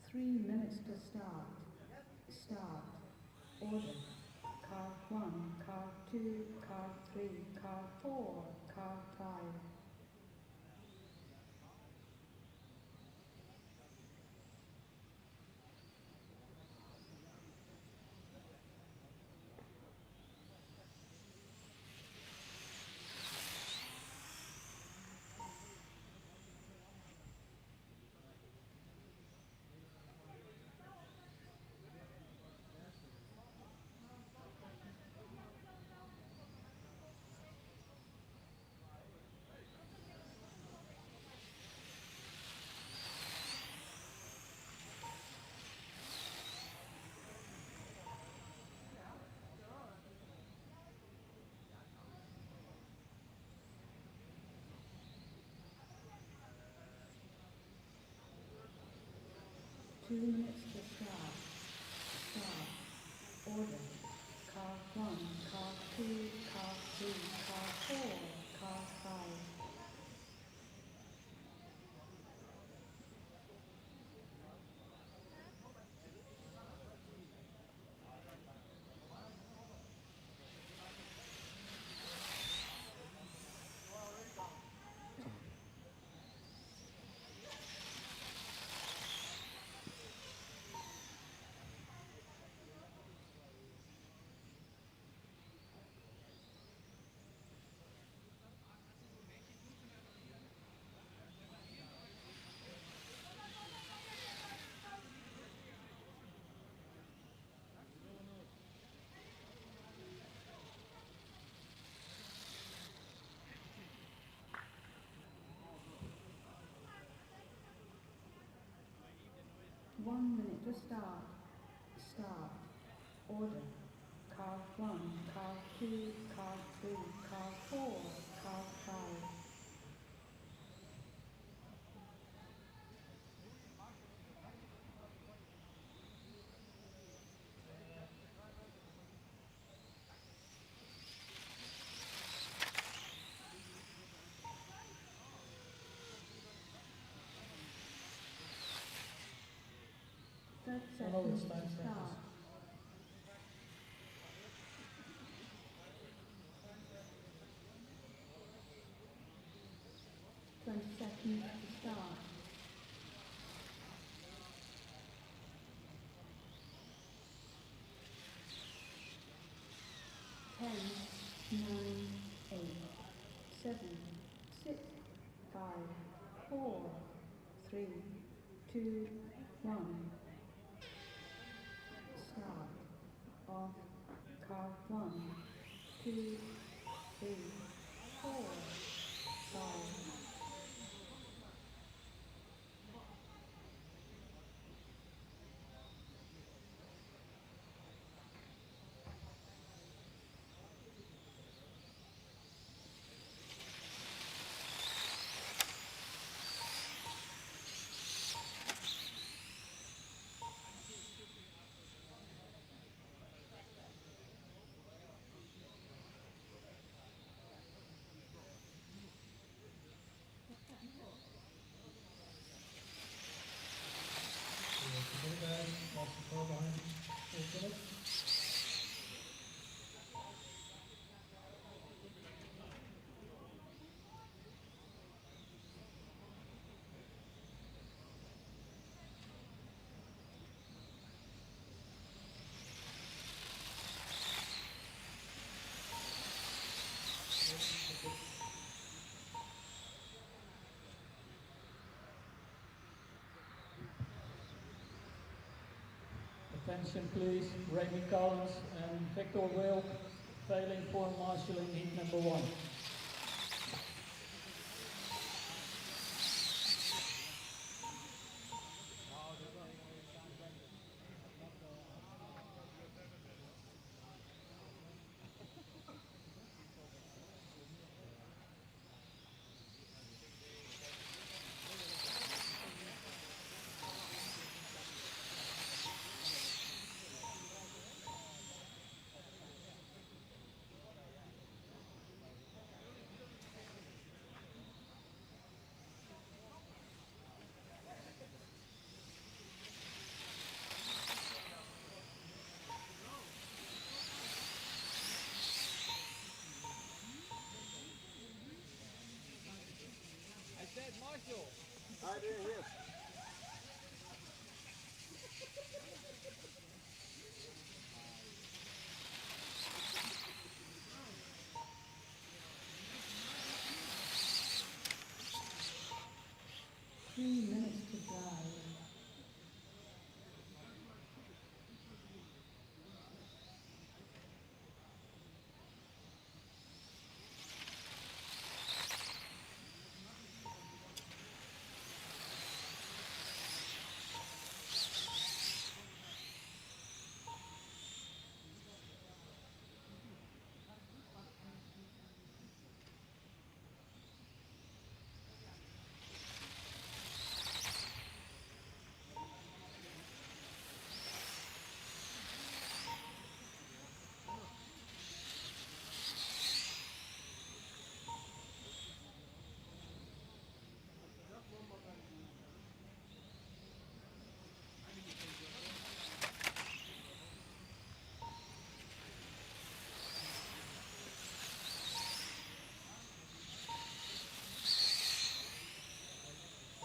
Three minutes to start. Start. Order. Car 1, car 2, car 3, car 4, car 5. Two minutes to start. Start. Order. Car 1, car 2, car 3, car 4, car 5. One minute to start. Start. Order. Car 1, car 2, car 3, car 4, car 5. seconds to start. 20 seconds to start. 10, 9, 8, 7, 6, 5, 4, 3, 2, 1. Start. Off. Car 1, 2, 3, 4, 5. Attention please, Remy Collins and Victor Wilk failing for marshalling heat number 1. I did, yes. Minutes to drive.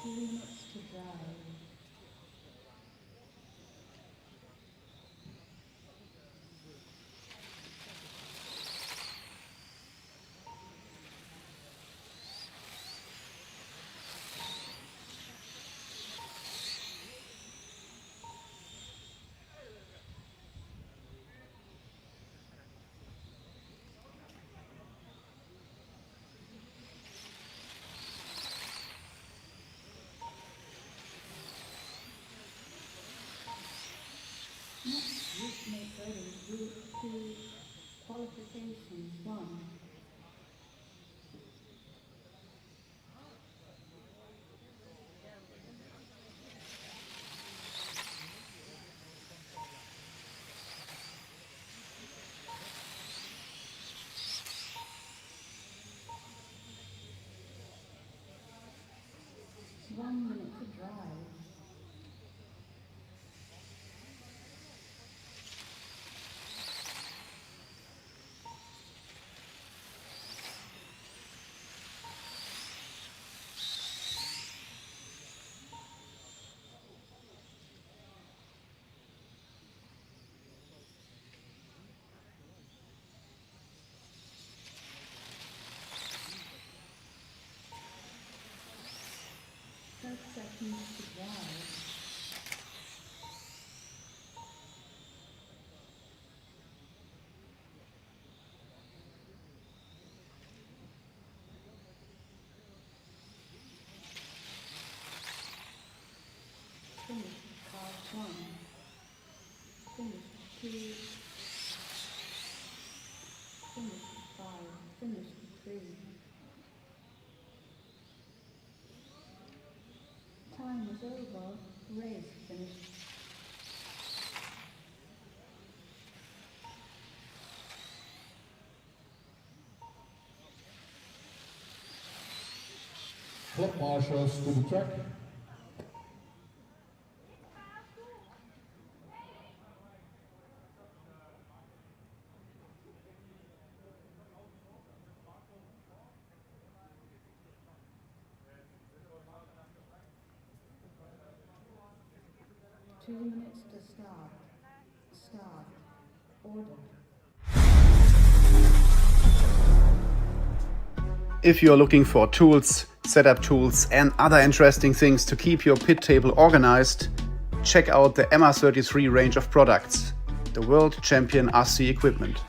Minutes to drive. Next, make ready to qualifications 1. One minute to drive. 2, finish 5, finish 3. Time is over, race finished. Club marshals to the track. Two minutes to start. Start. Order. If you're looking for tools, setup tools and other interesting things to keep your pit table organized, check out the MR33 range of products, the world champion RC equipment.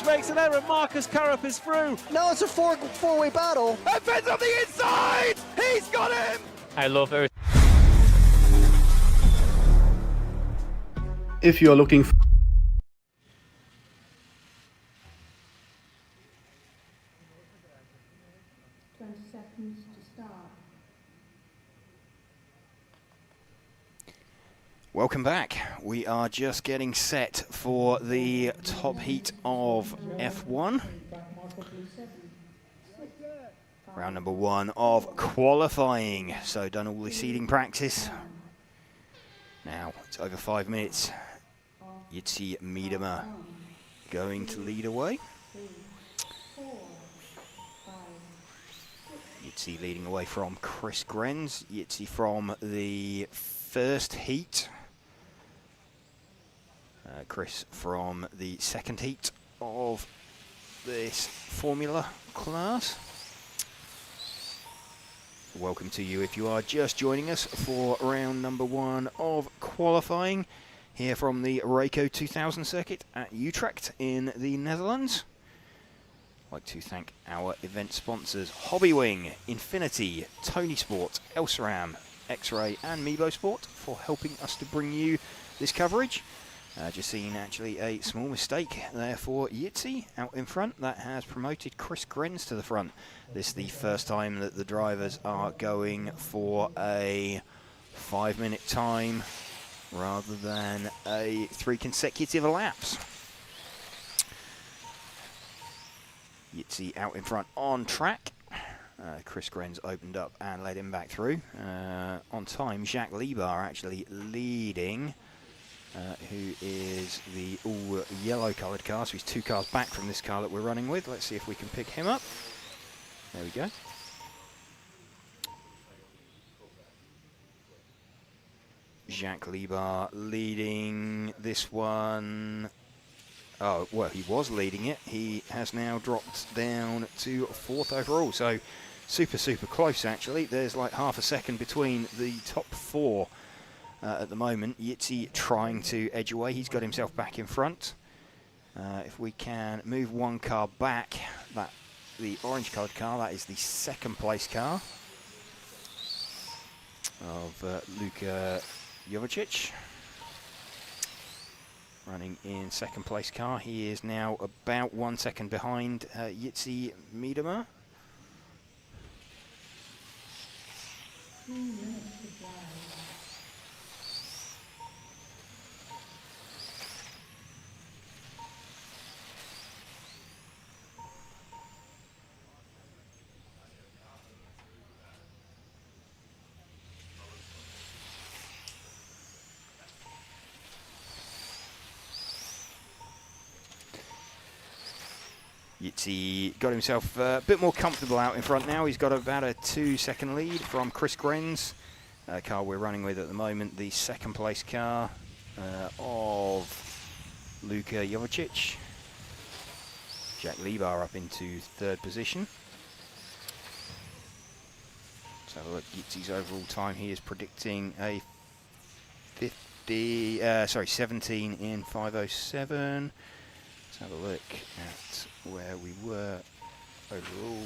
Makes an error. Marcus Karup is through. Now it's a four-way battle. And Finn's on the inside. He's got him. I love everything. If you're looking for 20 seconds to start. Welcome back. We are just getting set for the top heat of F1. Round number 1 of qualifying. So done all the seeding practice. Now it's over 5 minutes. Jitsi Miedema going to lead away. Jitsi leading away from Chris Grenz. Jitsi from the first heat. Chris from the second heat of this Formula class. Welcome to you if you are just joining us for round number 1 of qualifying here from the Reiko 2000 circuit at Utrecht in the Netherlands. I'd like to thank our event sponsors Hobbywing, Infinity, Tony Sport, Elsaram, X-Ray and Meebo Sport for helping us to bring you this coverage. Just seen actually a small mistake there for Jitsi out in front. That has promoted Chris Grenz to the front. This is the first time that the drivers are going for a 5-minute time rather than 3 consecutive laps. Jitsi out in front on track. Chris Grenz opened up and led him back through. On time, Jacques Libar actually leading. Who is the all-yellow coloured car, so he's 2 cars back from this car that we're running with. Let's see if we can pick him up. There we go. Jacques Libar leading this one. Oh, well, he was leading it. He has now dropped down to 4th overall, so super, super close, actually. There's like half a second between the top 4. At the moment, Jitsi trying to edge away. He's got himself back in front. If we can move 1 car back, the orange coloured car, that is the 2nd place car of Luka Jovicic. Running in 2nd place car. He is now about 1 second behind Jitsi Miedema. Yitzi got himself a bit more comfortable out in front now. He's got about a 2-second lead from Chris Grenz. Car we're running with at the moment, the second place car of Luka Jovicic. Jack Lebar up into third position. Let's have a look. Yitzi's overall time, he is predicting a 17 in 5:07. Let's have a look at where we were overall.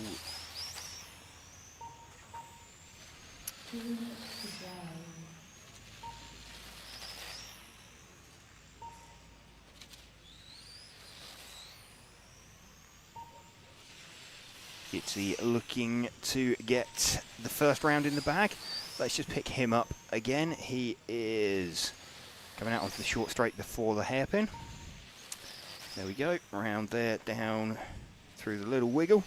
Yitzi looking to get the first round in the bag. Let's just pick him up again. He is coming out onto the short straight before the hairpin. There we go, around there, down through the little wiggle.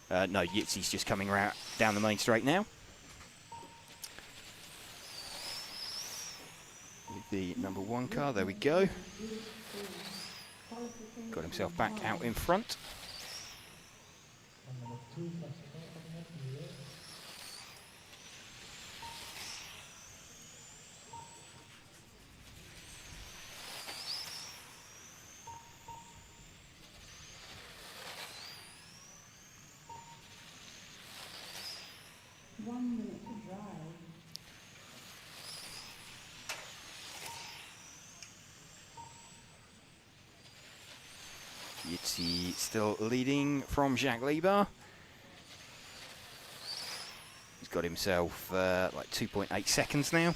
No, Yitzi's just coming down the main straight now. With the number 1 car, there we go. Got himself back out in front. Yitzi still leading from Jacques Lebar. He's got himself like 2.8 seconds now.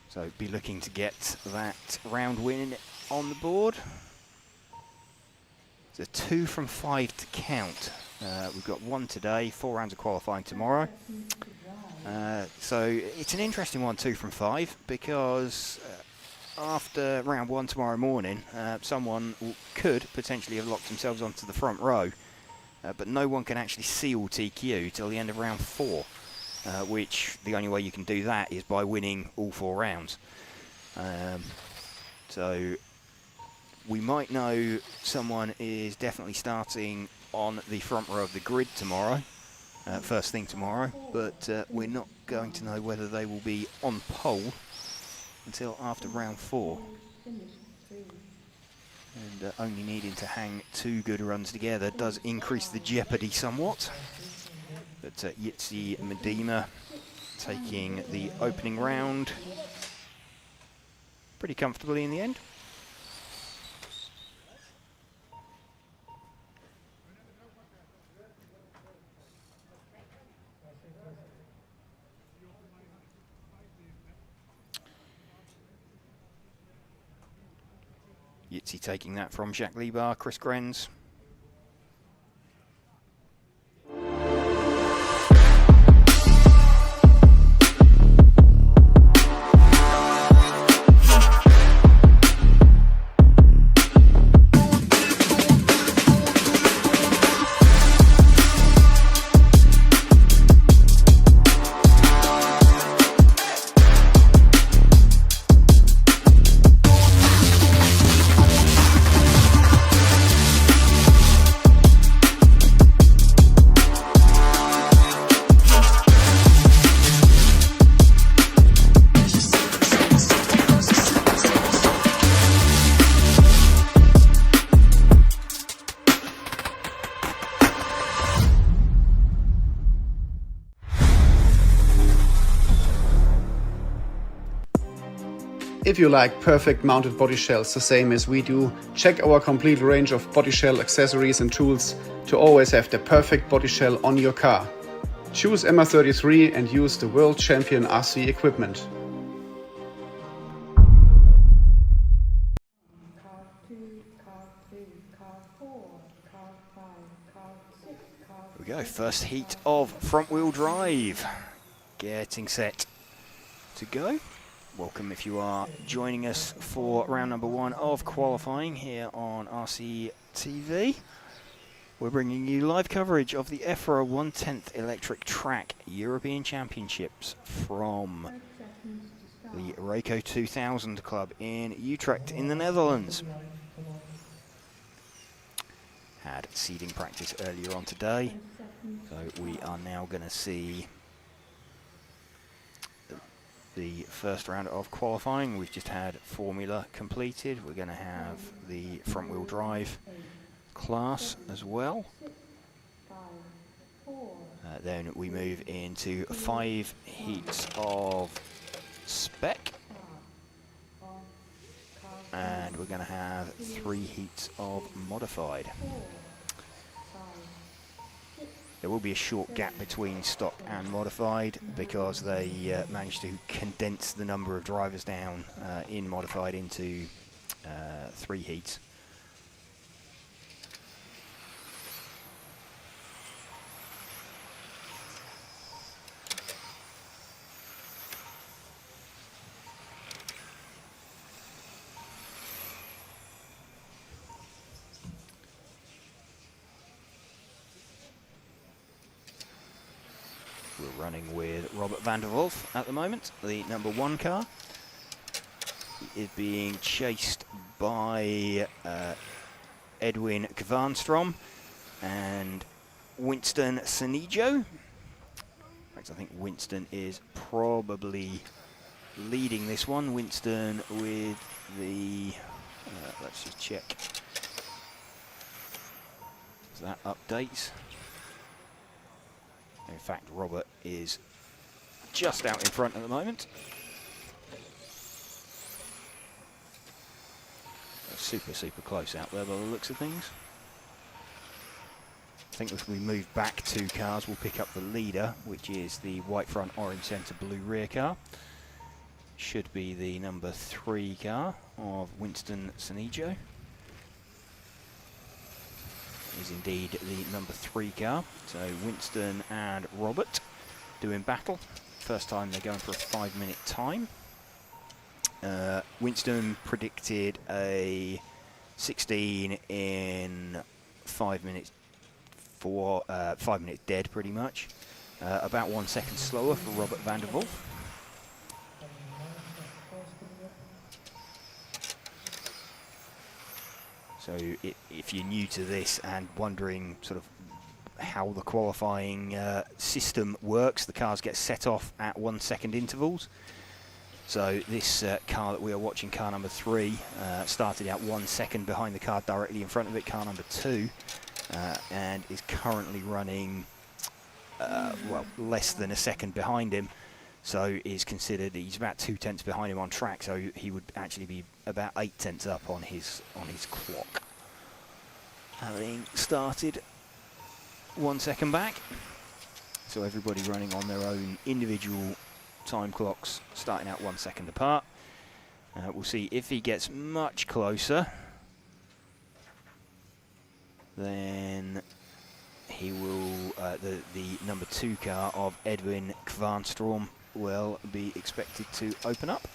So be looking to get that round win on the board. It's a 2 from 5 to count. We've got 1 today, 4 rounds of qualifying tomorrow. So it's an interesting one, 2 from 5, because after round 1 tomorrow morning, someone could potentially have locked themselves onto the front row, but no one can actually seal TQ till the end of round 4, which the only way you can do that is by winning all 4 rounds. So we might know someone is definitely starting on the front row of the grid tomorrow, first thing tomorrow, but we're not going to know whether they will be on pole until after round 4. And only needing to hang 2 good runs together does increase the jeopardy somewhat. But Yitzi Medema taking the opening round pretty comfortably in the end. Yitzi taking that from Jacques Lebar, Chris Grenz. If you like perfect mounted body shells the same as we do, check our complete range of body shell accessories and tools to always have the perfect body shell on your car. Choose MR33 and use the World Champion RC equipment. Car 2, car 3, car 4, car 5, car 6, car Here we go, first heat of front wheel drive. Getting set to go. Welcome if you are joining us for round number 1 of qualifying here on RC TV. We're bringing you live coverage of the EFRA 1/10 Electric Track European Championships from the Reco 2000 Club in Utrecht in the Netherlands. had seeding practice earlier on today. So we are now going to see the first round of qualifying. We've just had Formula completed. We're going to have the front wheel drive class as well. Then we move into 5 heats of Spec. And we're going to have 3 heats of Modified. There will be a short gap between stock and Modified because they managed to condense the number of drivers down in Modified into 3 heats. We're running with Robert van der Wolf at the moment, the number 1 car. He is being chased by Edwin Kvarnstrom and Winston Sanijo. In fact, I think Winston is probably leading this one. Winston with the, let's just check. So that updates. In fact, Robert is just out in front at the moment. Super, super close out there by the looks of things. I think if we move back 2 cars, we'll pick up the leader, which is the white front, orange centre, blue rear car. Should be the number 3 car of Winston Sanijo. Is indeed the number 3 car. So Winston and Robert doing battle. First time they're going for a 5-minute time. Winston predicted a 16 in 5 minutes for 5 minutes dead, pretty much. About 1 second slower for Robert van der Wolf. So if you're new to this and wondering sort of how the qualifying system works, the cars get set off at 1 second intervals. So this car that we are watching, car number 3, started out 1 second behind the car directly in front of it, car number 2, and is currently running, well, less than a second behind him. So is considered, he's about 2 tenths behind him on track, so he would actually be about 8 tenths up on his clock. Having started 1 second back. So everybody running on their own individual time clocks, starting out 1 second apart. We'll see if he gets much closer, then he will, the number 2 car of Edwin Kvarnstrom will be expected to open up.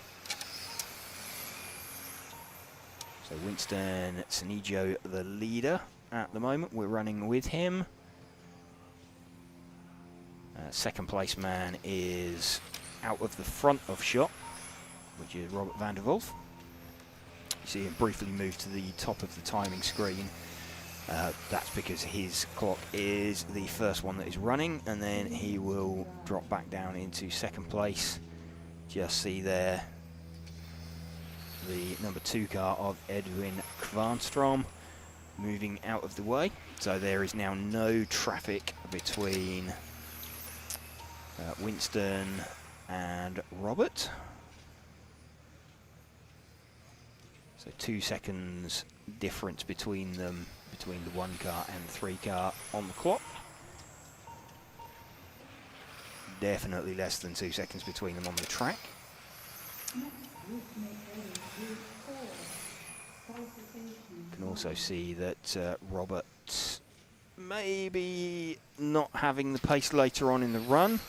So Winston Sanijo, the leader at the moment. We're running with him. Second place man is out of the front of shot, which is Robert van der Wolf. You see him briefly move to the top of the timing screen. That's because his clock is the first one that is running, and then he will drop back down into second place. Just see there the number 2 car of Edwin Kvarnstrom moving out of the way. So there is now no traffic between Winston and Robert. So 2 seconds difference between them, between the 1 car and the 3 car on the clock. Definitely less than 2 seconds between them on the track. You can also see that Robert maybe not having the pace later on in the run.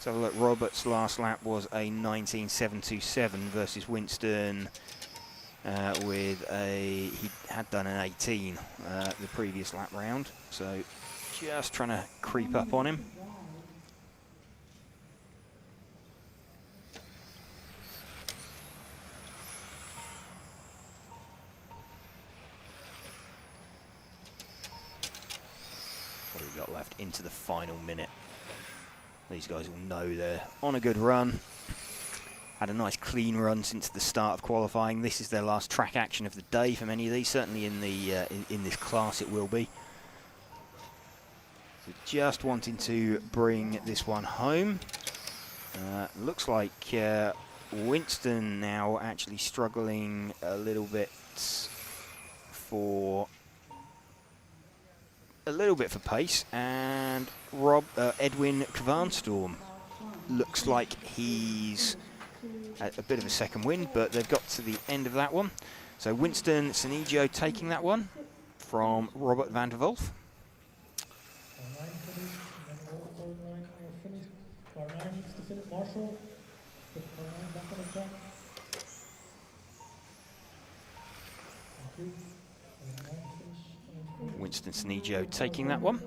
So look, Robert's last lap was a 19.727 versus Winston with a, he had done an 18 the previous lap round. So just trying to creep up on him. left into the final minute. These guys will know they're on a good run. Had a nice clean run since the start of qualifying. This is their last track action of the day for many of these. Certainly in the in this class it will be. So just wanting to bring this one home. Looks like Winston now actually struggling a little bit for pace, and Edwin Kvarnstorm looks like he's a bit of a second wind, but they've got to the end of that one. So Winston Senigio taking that one from Robert van der Wolf. Winston Senigio taking that one.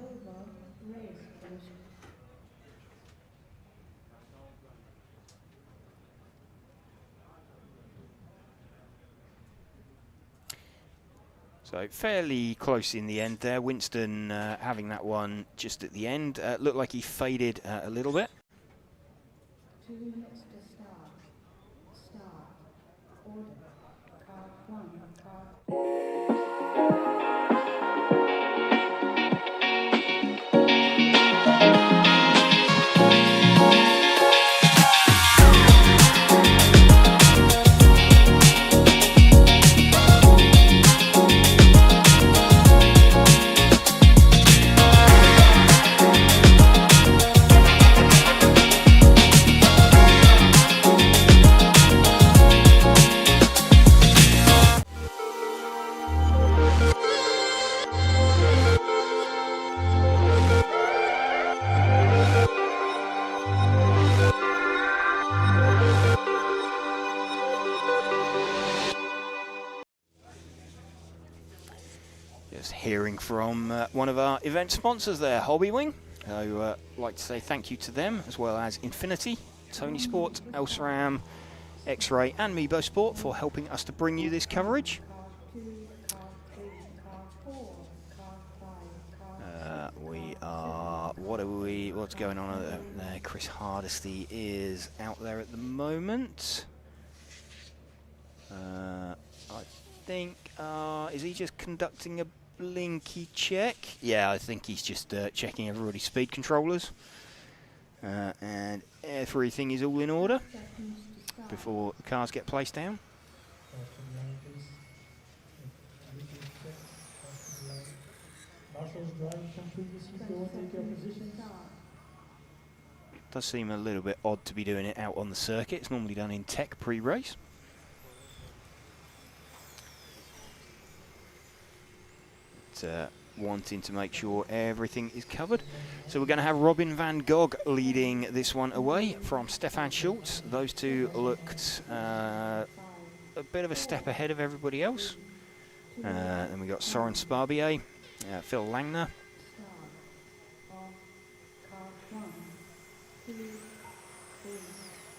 So fairly close in the end there. Winston having that one just at the end. Looked like he faded a little bit. 2 minutes to start. Start. Order. Car 1. Car. Hearing from one of our event sponsors there, Hobbywing. I'd like to say thank you to them, as well as Infinity, Tony Sport, Elsram, X-Ray and Meebo Sport for helping us to bring you this coverage. What's going on there? Chris Hardesty is out there at the moment. I think, is he just conducting a blinky check? Yeah, I think he's just checking everybody's speed controllers. And everything is all in order before the cars get placed down. Does seem a little bit odd to be doing it out on the circuit. It's normally done in tech pre-race. Wanting to make sure everything is covered. So we're going to have Robin van Gogh leading this one away from Stefan Schultz. Those two looked a bit of a step ahead of everybody else. Then we got Soren Sparbier, Phil Langner.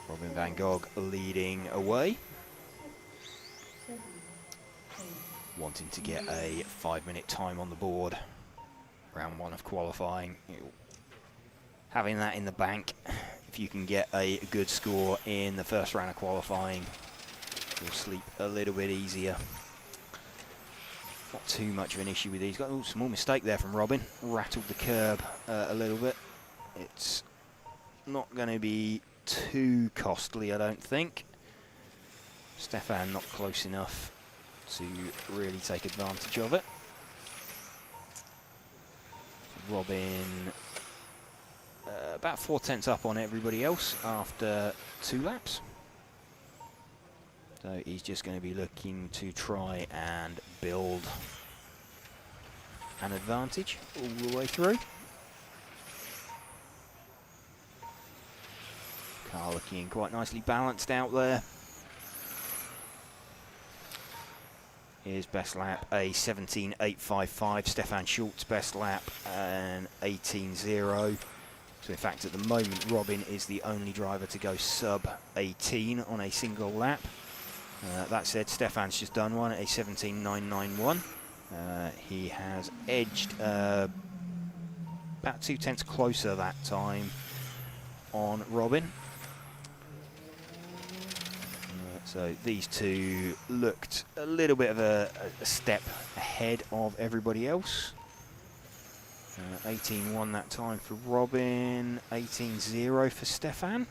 Robin van Gogh leading away. Wanting to get a 5-minute time on the board. Round 1 of qualifying. Having that in the bank, if you can get a good score in the first round of qualifying, you'll sleep a little bit easier. Not too much of an issue with these guys. Oh, small mistake there from Robin. Rattled the curb a little bit. It's not going to be too costly, I don't think. Stefan not close enough to really take advantage of it. Robin about 4 tenths up on everybody else after 2 laps. So he's just going to be looking to try and build an advantage all the way through. Car looking quite nicely balanced out there. His best lap, a 17.855. Stefan Schultz best lap, an 18.0. So in fact, at the moment, Robin is the only driver to go sub 18 on a single lap. That said, Stefan's just done one at a 17.991. He has edged about 2 tenths closer that time on Robin. So these two looked a little bit of a step ahead of everybody else. 18-1 that time for Robin, 18-0 for Stefan.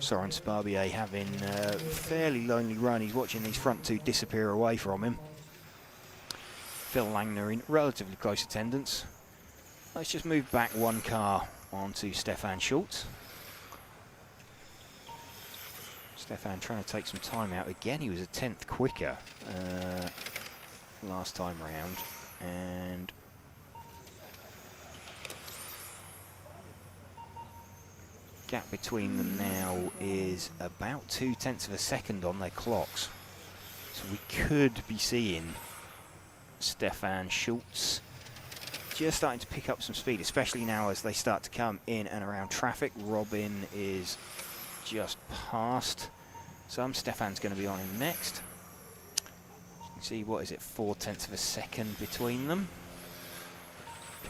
Soren Sparbier having a fairly lonely run. He's watching these front two disappear away from him. Phil Langner in relatively close attendance. Let's just move back one car onto Stefan Schultz. Stefan trying to take some time out. Again, he was a 10th quicker last time round. And gap between them now is about 2 tenths of a second on their clocks. So we could be seeing Stefan Schultz just starting to pick up some speed, especially now as they start to come in and around traffic. Robin is just past some. Stefan's going to be on him next. You can see, what is it, 4 tenths of a second between them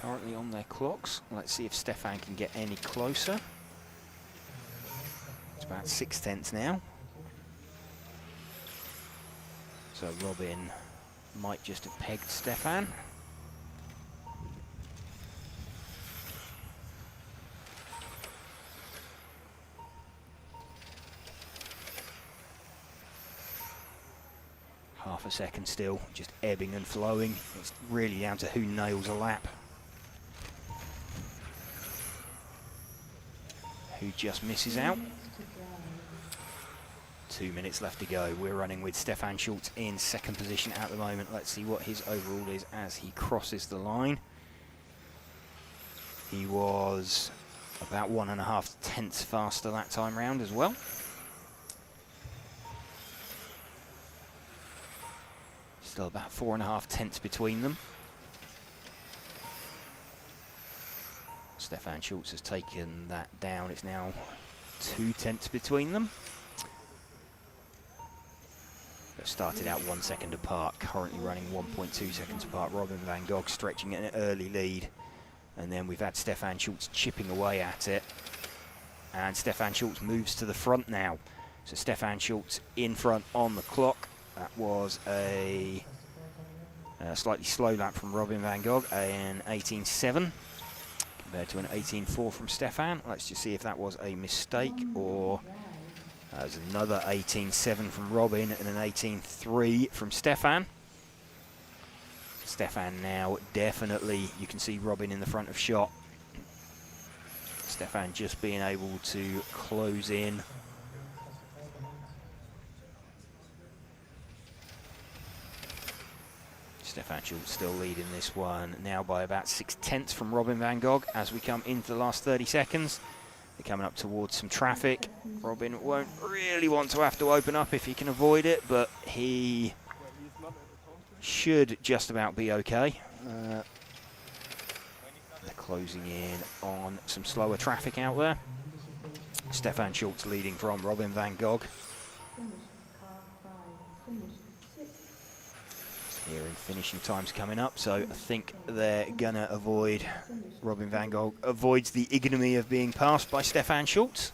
currently on their clocks. Let's see if Stefan can get any closer. It's about 6 tenths now. So Robin might just have pegged Stefan. Half a second still, just ebbing and flowing. It's really down to who nails a lap. Who just misses out. 2 minutes left to go. We're running with Stefan Schultz in second position at the moment. Let's see what his overall is as he crosses the line. He was about 1.5 tenths faster that time round as well. Still about 4.5 tenths between them. Stefan Schultz has taken that down. It's now 2 tenths between them. They've started out 1 second apart, currently running 1.2 seconds apart. Robin van Gogh stretching an early lead. And then we've had Stefan Schultz chipping away at it. And Stefan Schultz moves to the front now. So Stefan Schultz in front on the clock. That was a slightly slow lap from Robin van Gogh, an 18.7 compared to an 18.4 from Stefan. Let's just see if that was a mistake or there's another 18.7 from Robin and an 18.3 from Stefan. Stefan now definitely, you can see Robin in the front of shot. Stefan just being able to close in. Stefan Schultz still leading this one now by about 6 tenths from Robin van Gogh as we come into the last 30 seconds. They're coming up towards some traffic. Robin won't really want to have to open up if he can avoid it, but he should just about be okay. They're closing in on some slower traffic out there. Stefan Schultz leading from Robin van Gogh. Here in finishing times coming up, so I think they're gonna avoid, Robin van Gogh avoids the ignominy of being passed by Stefan Schultz.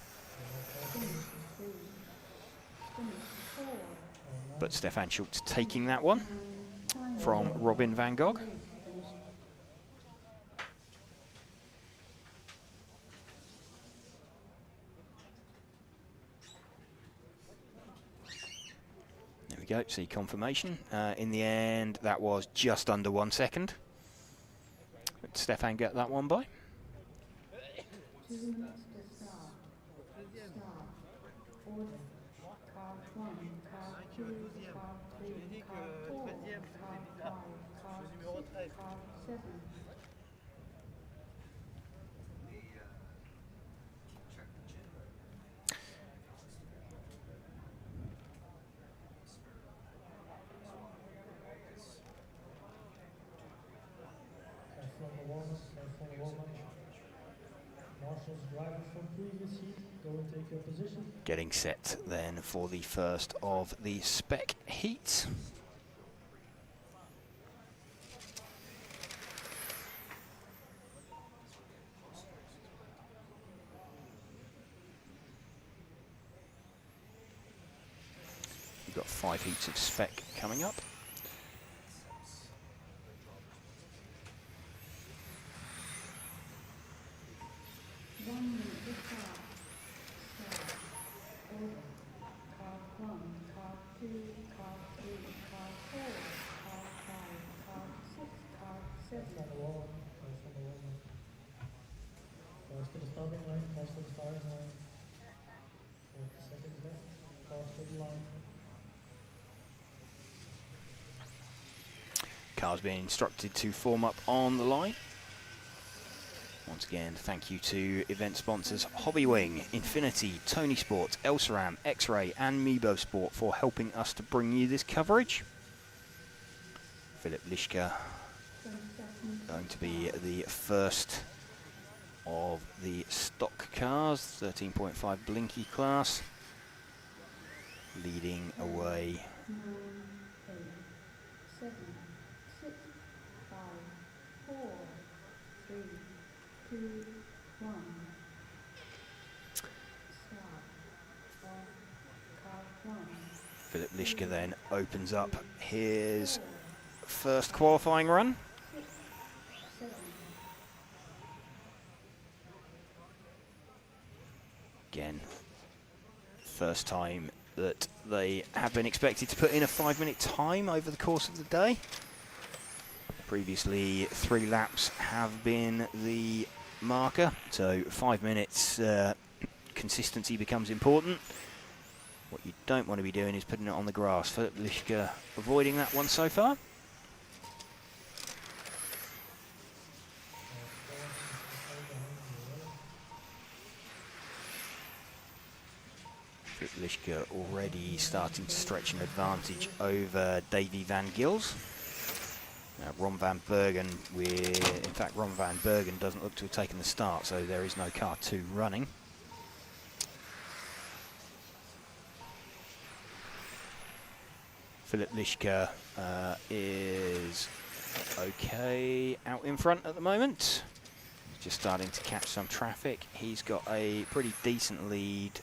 But Stefan Schultz taking that one from Robin van Gogh. Go, see confirmation. In the end, that was just under 1 second. Did Stefan get that one by? 2 minutes to start. Start. Order. Car 1, car 2, car 3, car 4, car 5, car 6, car 7. Getting set then for the first of the Spec heats. 5 heats of Spec coming up. Cars being instructed to form up on the line. Once again, thank you to event sponsors Hobbywing, Infinity, Tony Sports, Elsaram, X-Ray and Meebo Sport for helping us to bring you this coverage. Philip Lischka going to be the first of the stock cars, 13.5 Blinky class, leading away. 9, 8, 7, 6, 5, 4, 3, 2, 1. Start of car 1. Philip Lischka then opens up his first qualifying run. Again, first time that they have been expected to put in a 5-minute time over the course of the day. Previously, 3 laps have been the marker, so 5 minutes consistency becomes important. What you don't want to be doing is putting it on the grass. Philip Lischka avoiding that one so far. Lischka already starting to stretch an advantage over Davy van Gils. Ron van Bergen, in fact Ron van Bergen doesn't look to have taken the start, so there is no car 2 running. Philip Lischka is okay out in front at the moment. He's just starting to catch some traffic. He's got a pretty decent lead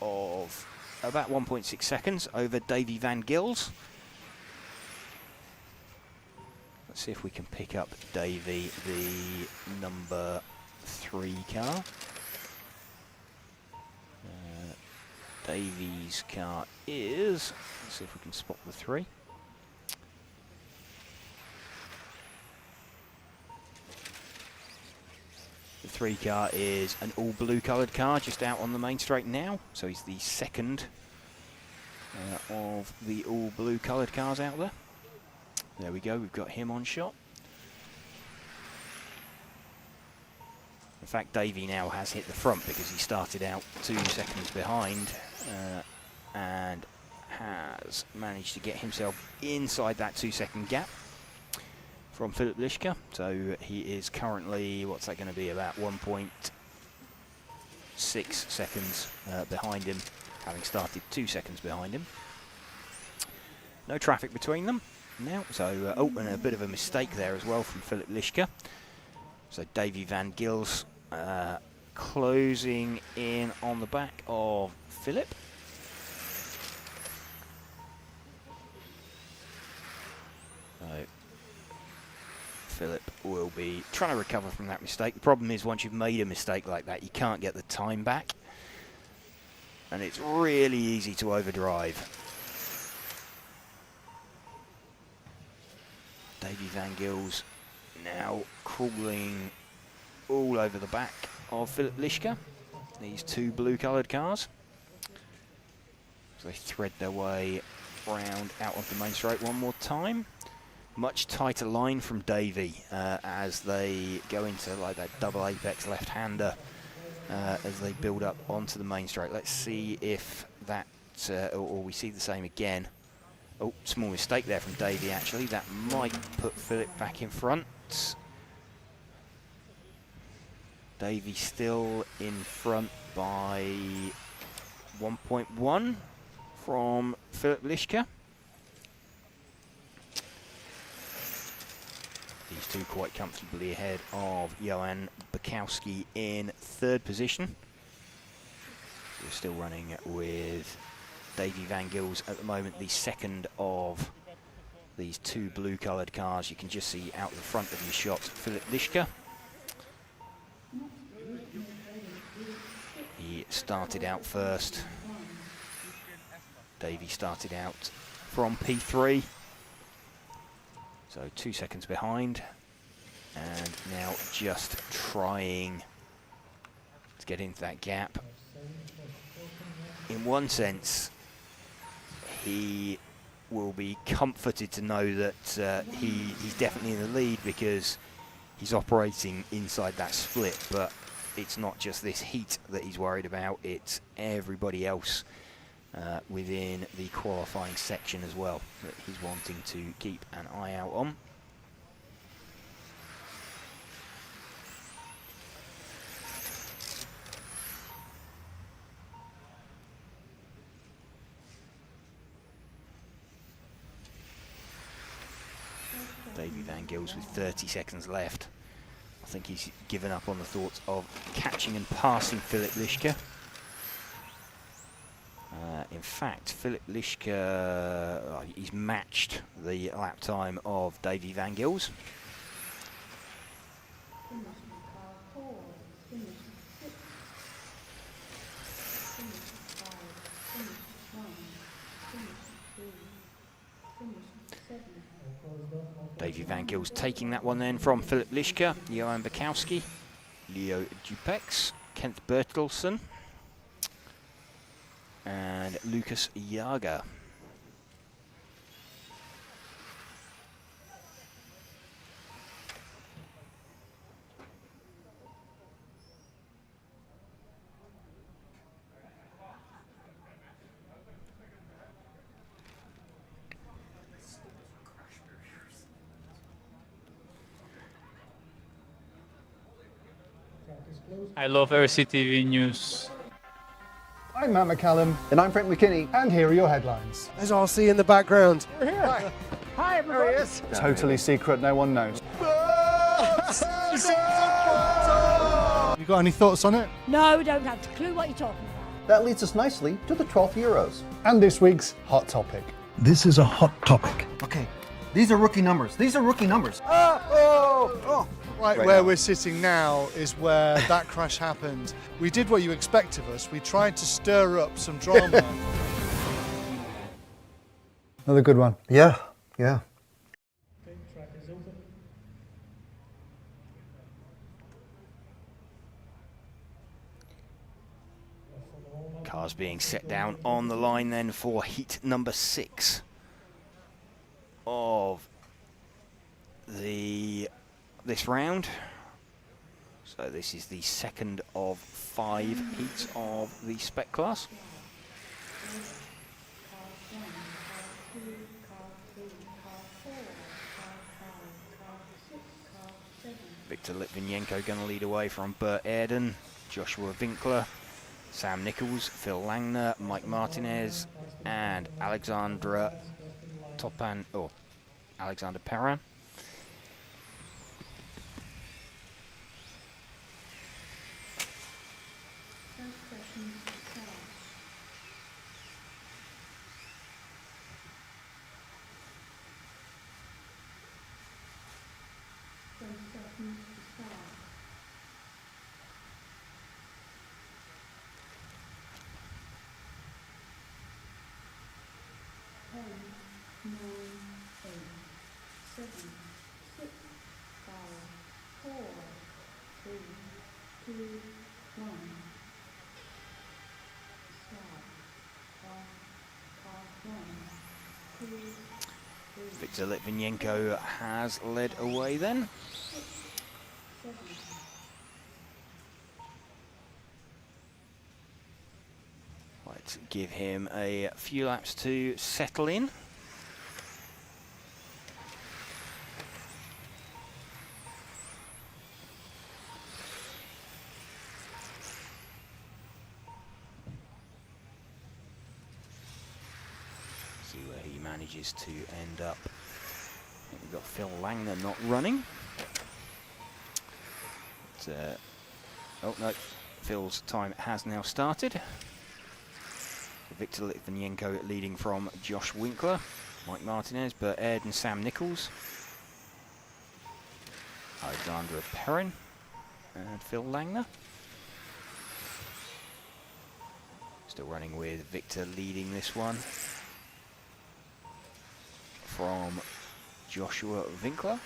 of about 1.6 seconds over Davy van Gils. Let's see if we can pick up Davy, the number 3 car. Davy's car is, let's see if we can spot the 3. The 3 car is an all blue coloured car just out on the main straight now, so he's the second of the all blue coloured cars out there. There we go, we've got him on shot. In fact, Davy now has hit the front because he started out 2 seconds behind and has managed to get himself inside that 2-second gap from Philip Lischka. So he is currently, what's that going to be, about 1.6 seconds behind him, having started 2 seconds behind him. No traffic between them now, so oh, and a bit of a mistake there as well from Philip Lischka. So Davy van Gils closing in on the back of Philip. So Philip will be trying to recover from that mistake. The problem is once you've made a mistake like that, you can't get the time back. And it's really easy to overdrive. Davy van Gils now crawling all over the back of Philip Lischka. These 2 blue coloured cars. So they thread their way round out of the main straight one more time. Much tighter line from Davy as they go into like that double apex left-hander as they build up onto the main straight. Let's see if that, or we see the same again. Oh, small mistake there from Davy actually. That might put Philip back in front. Davy still in front by 1.1 from Philip Lischka. These 2 quite comfortably ahead of Johan Bukowski in 3rd position. We're still running with Davy Van Gils at the moment, the second of these two blue-coloured cars. You can just see out the front of your shot Philip Lischke. He started out first. Davy started out from P3. So 2 seconds behind. And now just trying to get into that gap. In one sense, he will be comforted to know that he's definitely in the lead because he's operating inside that split, but it's not just this heat that he's worried about, it's everybody else within the qualifying section as well that he's wanting to keep an eye out on. Davy Van Gils with 30 seconds left. I think he's given up on the thoughts of catching and passing Philip Lischke. In fact, Philip Lischke, he's matched the lap time of Davy Van Gils. Davy Van Gils taking that one then from Philip Lischke, Johan Bukowski, Leo Dupex, Kent Bertelsen, and Lucas Jager. I love RCTV News. I'm Matt McCallum. And I'm Frank McKinney. And here are your headlines. There's RC in the background. We're here. Hi, everybody. There he is. Totally secret, no one knows. You got any thoughts on it? No, we don't have a clue what you're talking about. That leads us nicely to the 12th Euros. And this week's hot topic. This is a hot topic. Okay, these are rookie numbers. These are rookie numbers. Right where we're sitting now is where that crash happened. We did what you expect of us. We tried to stir up some drama. Another good one. Yeah, yeah. Okay, track is open. Cars being set down on the line then for heat number 6 of this round. So this is the second of 5 heats of the Spec class. Victor Litvinenko going to lead away from Bert Aerden, Joshua Winkler, Sam Nichols, Phil Langner, Mike Martinez, and Alexander Perrin. Victor Litvinenko has led away then. Let's give him a few laps to settle in. See where he manages to end up. I think we've got Phil Langner not running. But, oh no, Phil's time has now started. Victor Litvinenko leading from Josh Winkler, Mike Martinez, Bert Aird and Sam Nichols, Alexandra Perrin and Phil Langner. Still running with Victor leading this one from Joshua Winkler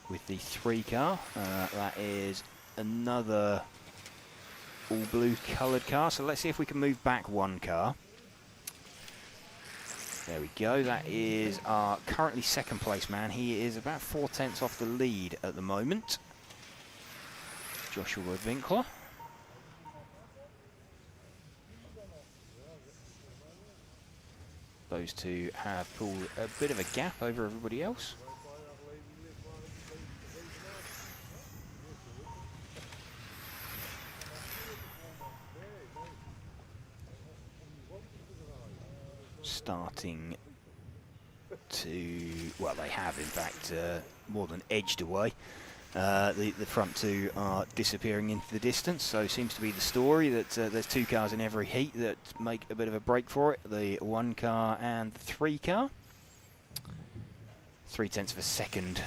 with the 3 car. That is another all blue coloured car, so let's see if we can move back 1 car. There we go, that is our currently 2nd place man. He is about 4/10 off the lead at the moment, Joshua Winkler. Those two have pulled a bit of a gap over everybody else. Starting to, well, they have in fact more than edged away. The front 2 are disappearing into the distance, so seems to be the story that there's 2 cars in every heat that make a bit of a break for it, the 1 car and the 3 car. 0.3 of a second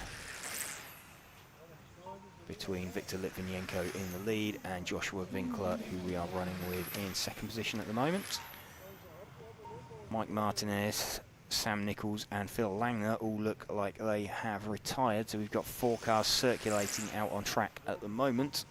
between Victor Litvinenko in the lead and Joshua Winkler, who we are running with in 2nd position at the moment. Mike Martinez, Sam Nichols and Phil Langner all look like they have retired, so we've got 4 cars circulating out on track at the moment.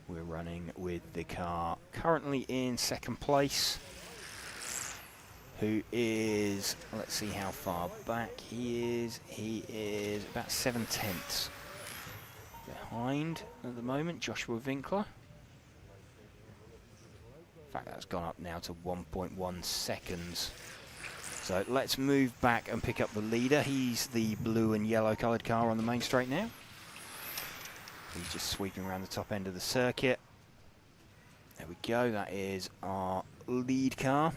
We're running with the car currently in 2nd place, who is, let's see how far back he is. He is about 7/10 behind at the moment, Joshua Winkler. In fact, that's gone up now to 1.1 seconds. So let's move back and pick up the leader. He's the blue and yellow coloured car on the main straight now. He's just sweeping around the top end of the circuit. There we go, that is our lead car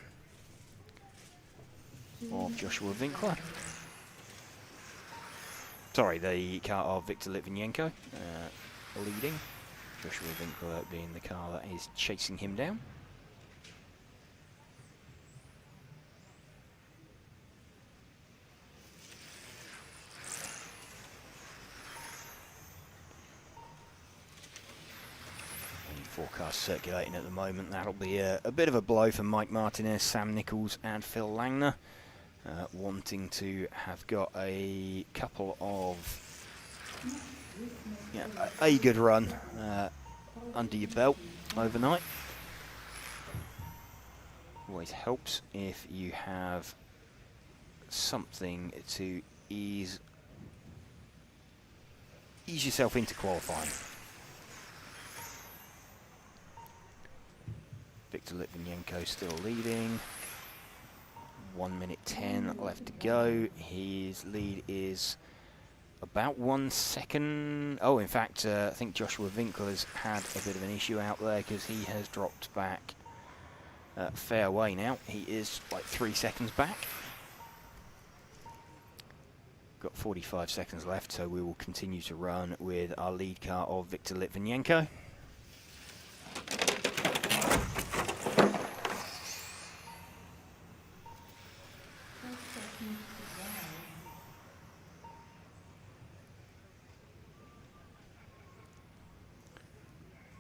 of Joshua Winkler. Sorry, the car of Victor Litvinenko leading. Joshua Winkler being the car that is chasing him down. Only 4 cars circulating at the moment. That'll be a bit of a blow for Mike Martinez, Sam Nichols and Phil Langner. Wanting to have got a couple of, a good run under your belt overnight. Always helps if you have something to ease yourself into qualifying. Victor Litvinenko still leading. 1:10 left to go. His lead is about 1 second. Oh, in fact, I think Joshua Winkler's had a bit of an issue out there because he has dropped back a fair way now. He is like 3 seconds back. Got 45 seconds left, so we will continue to run with our lead car of Victor Litvinenko.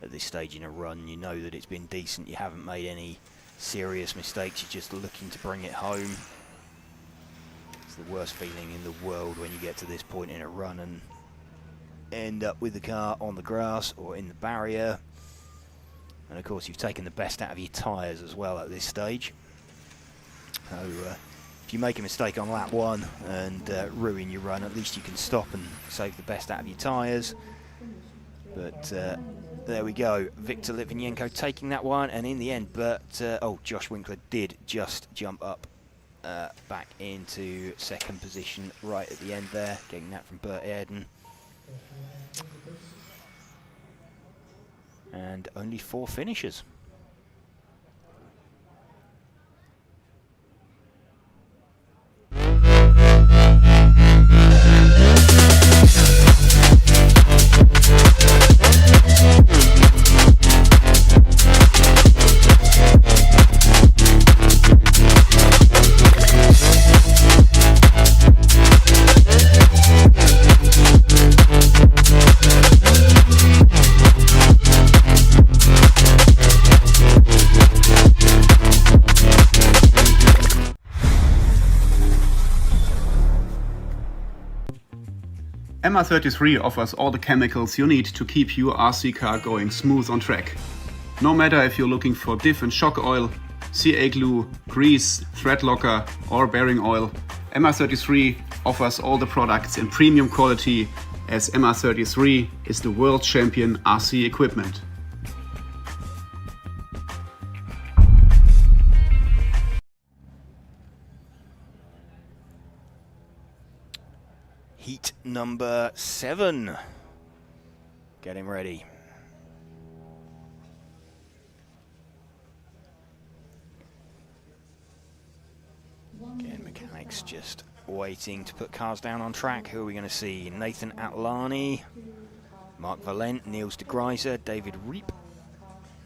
At this stage in a run, you know that it's been decent. You haven't made any serious mistakes. You're just looking to bring it home. It's the worst feeling in the world when you get to this point in a run and end up with the car on the grass or in the barrier. And of course, you've taken the best out of your tyres as well at this stage. So if you make a mistake on lap 1 and ruin your run, at least you can stop and save the best out of your tyres. But there we go, Victor Litvinenko taking that one, and in the end, Josh Winkler did just jump up back into 2nd position right at the end there, getting that from Bert Airden. And only 4 finishers. MR33 offers all the chemicals you need to keep your RC car going smooth on track. No matter if you're looking for diff and shock oil, CA glue, grease, thread locker or bearing oil, MR33 offers all the products in premium quality, as MR33 is the world champion RC equipment. Heat number 7. Getting ready. Again, mechanics just waiting to put cars down on track. Who are we going to see? Nathan Atlani, Mark Valent, Niels de Greiser, David Riep,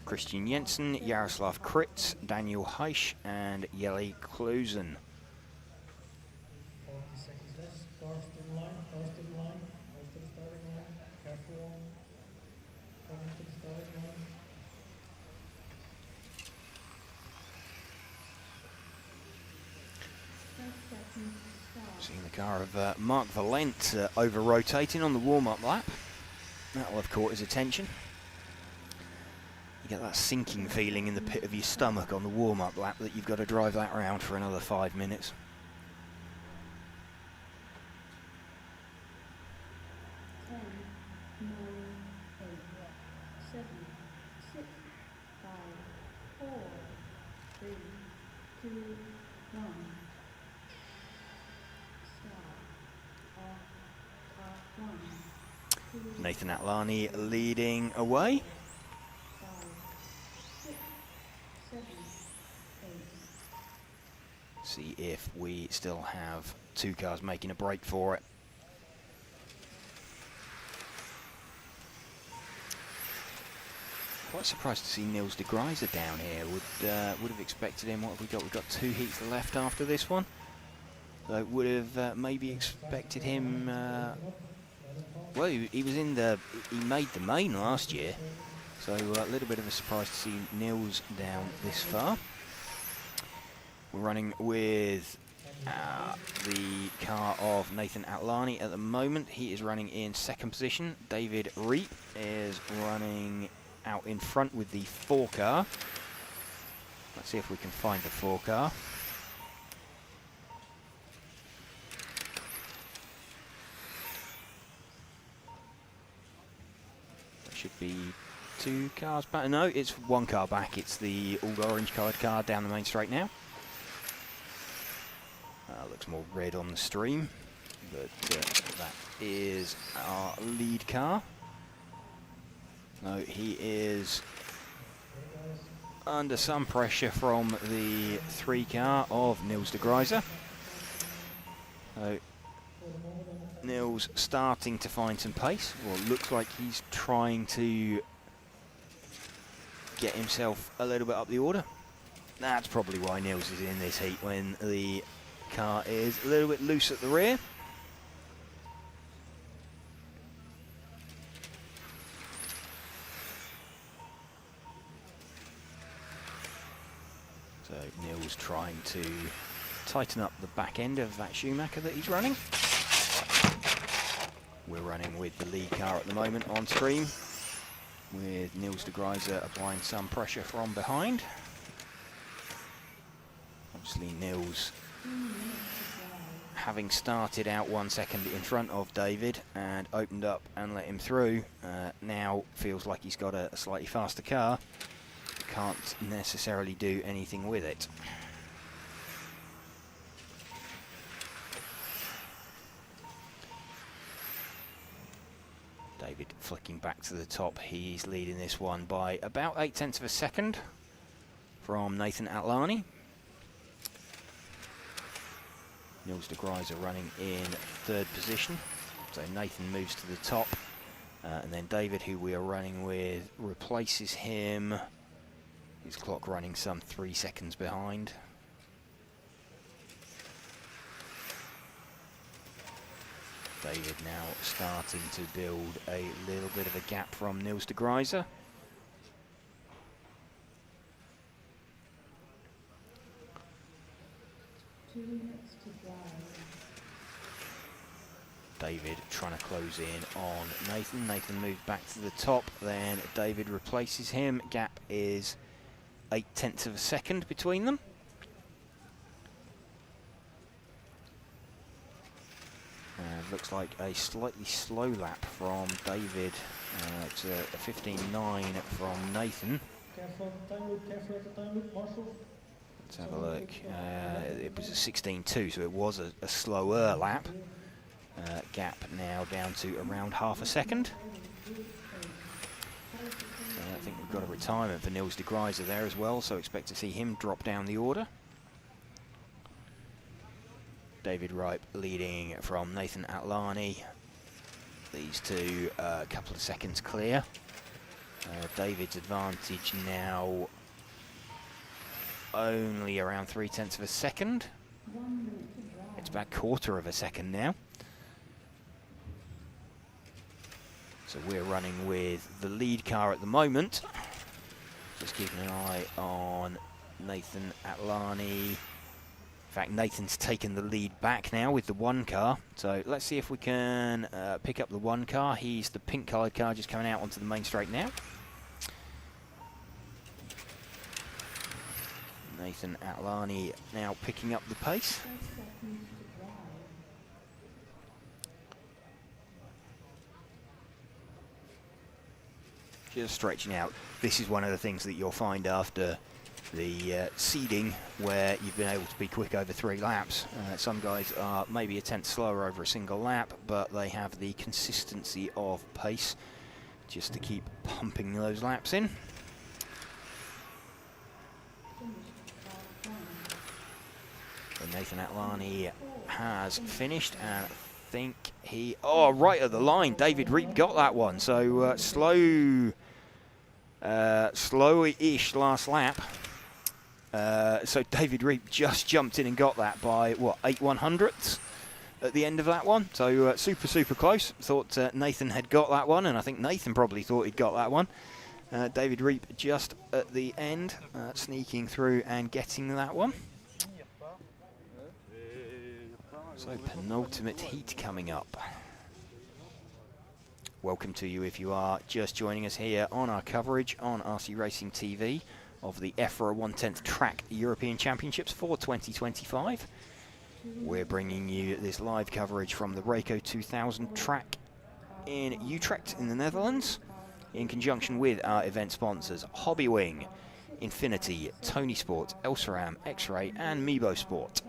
Christian Jensen, Jaroslav Kritz, Daniel Heisch and Jelle Klosen. 40 seconds left. Cars to the line, cars to the line, cars to the starting line. Careful. Coming to the starting line. Seeing the car of Mark Valent over-rotating on the warm-up lap. That will have caught his attention. You get that sinking feeling in the pit of your stomach on the warm-up lap that you've got to drive that round for another 5 minutes. Nathan Atlani leading away. See if we still have 2 cars making a break for it. Quite surprised to see Niels de Greiser down here. Would have expected him. What have we got? We've got 2 heats left after this one. So would have maybe expected him. Well, he was in the. He made the main last year, so a little bit of a surprise to see Niels down this far. We're running with the car of Nathan Atlani at the moment. He is running in 2nd position. David Riep is running out in front with the 4 car. Let's see if we can find the 4 car. Should be 2 cars back. No, it's 1 car back. It's the all orange coloured car down the main straight now. Looks more red on the stream, but that is our lead car. No, he is under some pressure from the 3 car of Niels de Greiser. So Niels starting to find some pace. Well, it looks like he's trying to get himself a little bit up the order. That's probably why Niels is in this heat, when the car is a little bit loose at the rear. So Niels trying to tighten up the back end of that Schumacher that he's running. We're running with the lead car at the moment on stream, with Niels de Greiser applying some pressure from behind. Obviously Niels, having started out 1 second in front of David and opened up and let him through, now feels like he's got a slightly faster car. Can't necessarily do anything with it. David flicking back to the top. He's leading this one by about 0.8 of a second from Nathan Atlani. Niels de Greiser running in 3rd position. So Nathan moves to the top. And then David, who we are running with, replaces him. His clock running some 3 seconds behind. David now starting to build a little bit of a gap from Niels de Greiser. David trying to close in on Nathan. Nathan moves back to the top, then David replaces him. Gap is 0.8 of a second between them. And looks like a slightly slow lap from David. It's a 15.9 from Nathan. Let's have a look. It was a 16.2, so it was a slower lap. Gap now down to around half a second. I think we've got a retirement for Niels de Gruyter there as well, so expect to see him drop down the order. David Ripe leading from Nathan Atlani. These two a couple of seconds clear. David's advantage now only around 0.3 of a second. It's about 1/4 of a second now. So we're running with the lead car at the moment. Just keeping an eye on Nathan Atlani. In fact, Nathan's taken the lead back now with the 1 car. So let's see if we can pick up the 1 car. He's the pink coloured car just coming out onto the main straight now. Nathan Atlani now picking up the pace. Just stretching out. This is one of the things that you'll find after the seeding, where you've been able to be quick over 3 laps. Some guys are maybe a tenth slower over a single lap, but they have the consistency of pace just to keep pumping those laps in. So Nathan Atlani has finished, and I think he... Oh, right at the line. David Reap got that one. So slow-ish last lap. So David Reap just jumped in and got that by, what, 8/100ths at the end of that one. So super, super close. Thought Nathan had got that one, and I think Nathan probably thought he'd got that one. David Reap just at the end, sneaking through and getting that one. So penultimate heat coming up. Welcome to you if you are just joining us here on our coverage on RC Racing TV of the EFRA 1/10 Track European Championships for 2025. We're bringing you this live coverage from the Rayco 2000 track in Utrecht in the Netherlands, in conjunction with our event sponsors Hobbywing, Infinity, Tony Sport, Elsaram, X-Ray and Meebo Sport.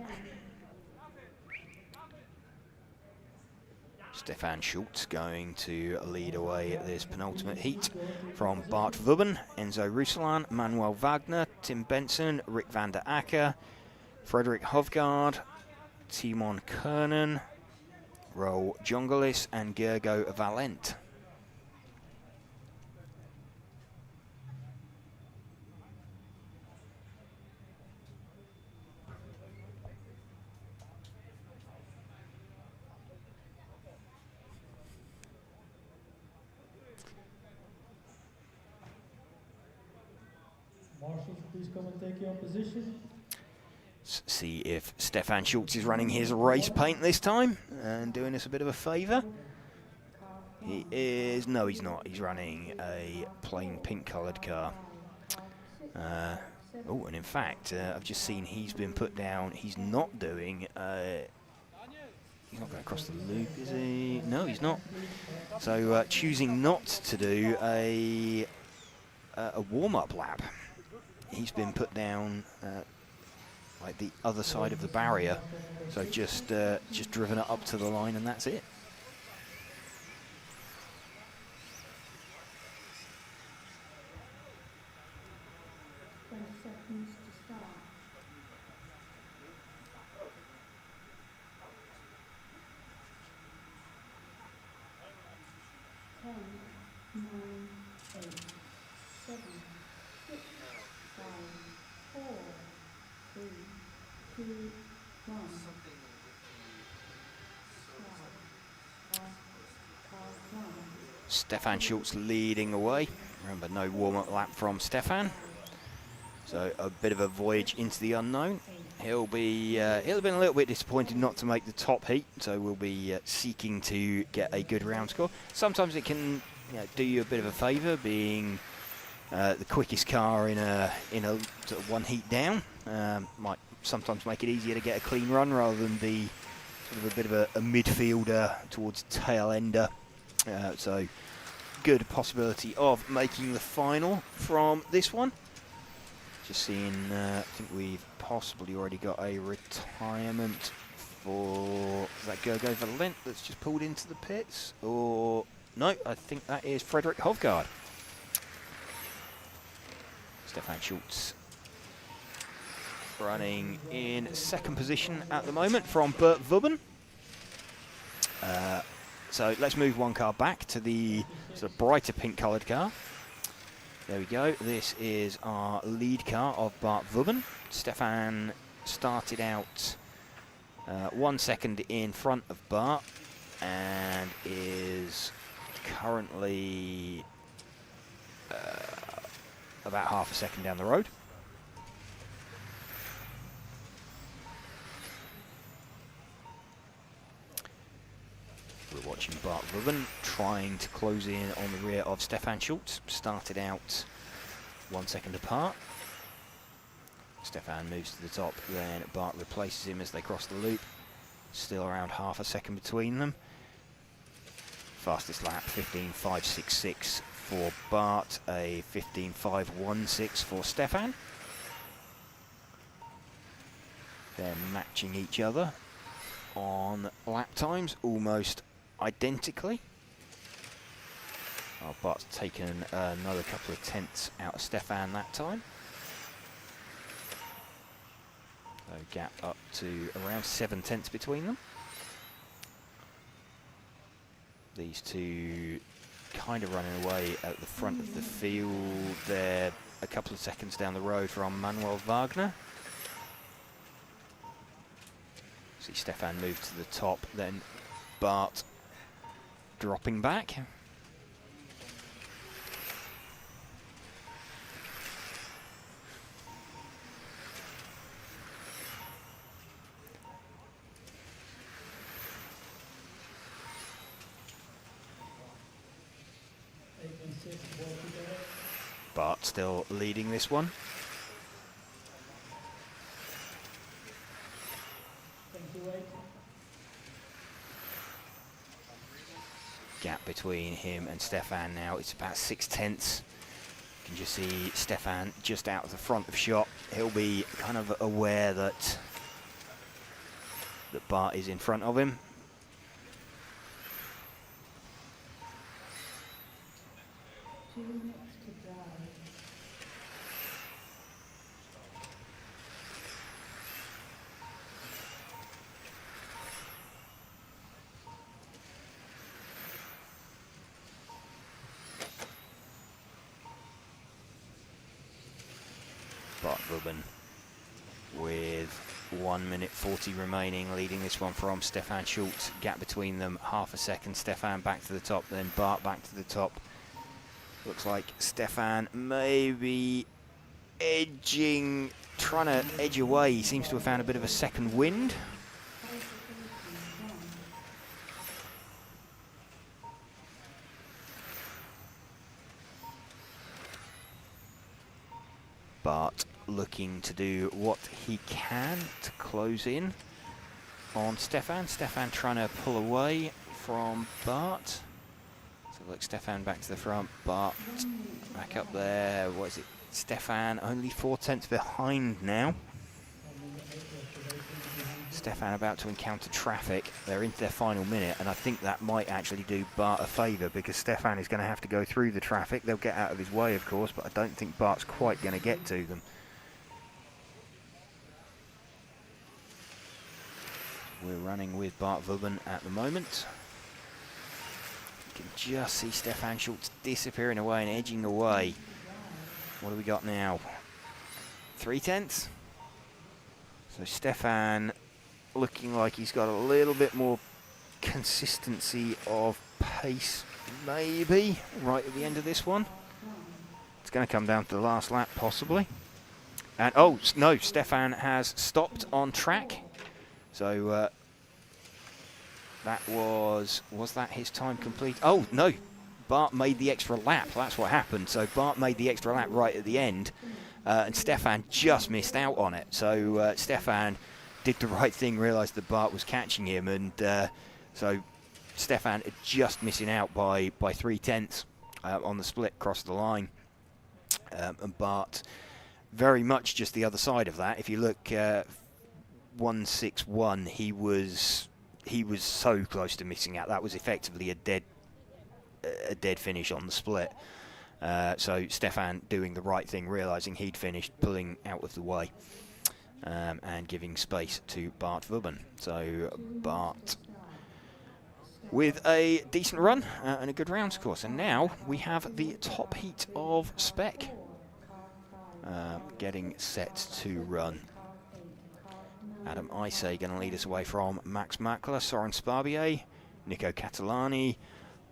Stefan Schultz going to lead away this penultimate heat from Bart Vubben, Enzo Ruslan, Manuel Wagner, Tim Benson, Rick van der Acker, Frederik Hovgaard, Timon Kernan, Raul Jongelis and Gergo Valent. Marshals, please come and take your position. See if Stefan Schultz is running his race paint this time and doing us a bit of a favour. He is... No, he's not. He's running a plain pink coloured car. Oh, and in fact, I've just seen he's been put down. He's not doing... he's not going across the loop, is he? No, he's not. So choosing not to do a warm-up lap. He's been put down like the other side of the barrier, so just driven it up to the line, and that's it. Stefan Schultz leading away. Remember, no warm-up lap from Stefan. So a bit of a voyage into the unknown. He'll have been a little bit disappointed not to make the top heat, so we'll be seeking to get a good round score. Sometimes it can do you a bit of a favour, being the quickest car in a sort of one heat down. Might sometimes make it easier to get a clean run rather than be sort of a bit of a midfielder towards tail ender. So good possibility of making the final from this one. Just seeing, I think we've possibly already got a retirement for, is that Gergo Valent that's just pulled into the pits? Or, no, I think that is Frederick Hovgaard. Stefan Schultz running in second position at the moment from Bert Vubben. So let's move one car back to the sort of brighter pink coloured car. There we go. This is our lead car of Bart Vubben. Stefan started out 1 second in front of Bart and is currently about half a second down the road. We're watching Bart Vubben trying to close in on the rear of Stefan Schultz. Started out 1 second apart. Stefan moves to the top, then Bart replaces him as they cross the loop. Still around half a second between them. Fastest lap 15.566 for Bart, a 15.516 for Stefan. They're matching each other on lap times almost identically. Oh, Bart's taken another couple of tenths out of Stefan that time. So gap up to around 7 tenths between them. These two kind of running away at the front of the field. They're a couple of seconds down the road from Manuel Wagner. See Stefan move to the top, then Bart dropping back. Bart still leading this one. Gap between him and Stefan now, it's about 6 tenths. You can just see Stefan just out of the front of shot. He'll be kind of aware that Bart is in front of him. Bart Vubben with 1 minute 40 remaining, leading this one from Stefan Schultz. Gap between them, half a second. Stefan back to the top, then Bart back to the top. Looks like Stefan maybe edging, trying to edge away. He seems to have found a bit of a second wind. Bart looking to do what he can to close in on Stefan. Stefan trying to pull away from Bart. So look, Stefan back to the front, Bart back up there. What is it? Stefan only 4 tenths behind now. Stefan about to encounter traffic. They're into their final minute, and I think that might actually do Bart a favour, because Stefan is going to have to go through the traffic. They'll get out of his way, of course, but I don't think Bart's quite going to get to them. We're running with Bart Vubben at the moment. You can just see Stefan Schultz disappearing away and edging away. What do we got now? 3 tenths? So Stefan looking like he's got a little bit more consistency of pace, maybe, right at the end of this one. It's going to come down to the last lap, possibly. And oh no, Stefan has stopped on track. So that was that his time complete? Oh no, Bart made the extra lap. That's what happened. So Bart made the extra lap right at the end, and Stefan just missed out on it. So Stefan did the right thing, realised that Bart was catching him, and so Stefan just missing out by 3/10 on the split across the line, and Bart very much just the other side of that. If you look 161, he was so close to missing out. That was effectively a dead finish on the split. So Stefan doing the right thing, realising he'd finished, pulling out of the way, and giving space to Bart Vubben. So Bart with a decent run and a good rounds course. And now we have the top heat of Spec getting set to run. Adam Isay going to lead us away from Max Makler, Soren Sparbier, Nico Catalani,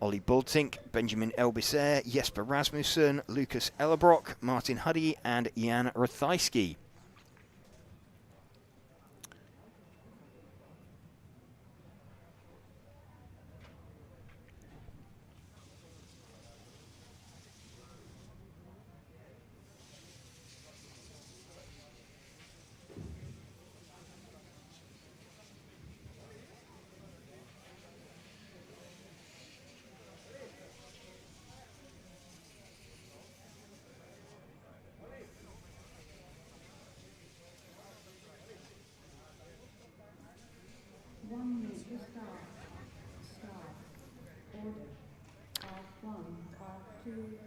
Ollie Bultink, Benjamin Elbiser, Jesper Rasmussen, Lucas Ellerbrock, Martin Huddy and Jan Rathajski.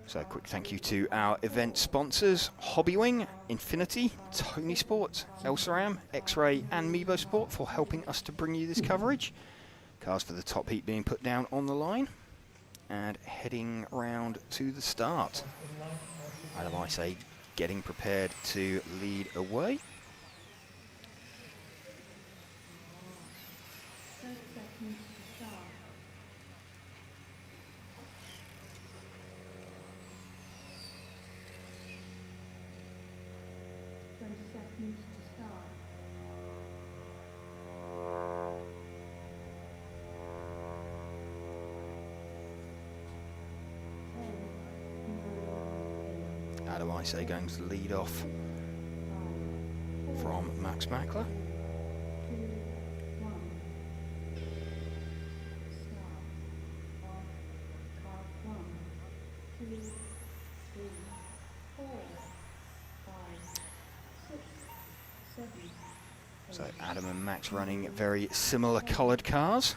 So a quick thank you to our event sponsors, Hobbywing, Infinity, Tony Sport, Elsaram, X-Ray and Meebo Sport for helping us to bring you this coverage. Cars for the top heat being put down on the line and heading round to the start. Adam Isay getting prepared to lead away. Adam Isay going to lead off from Max Makler. So Adam and Max running very similar coloured cars.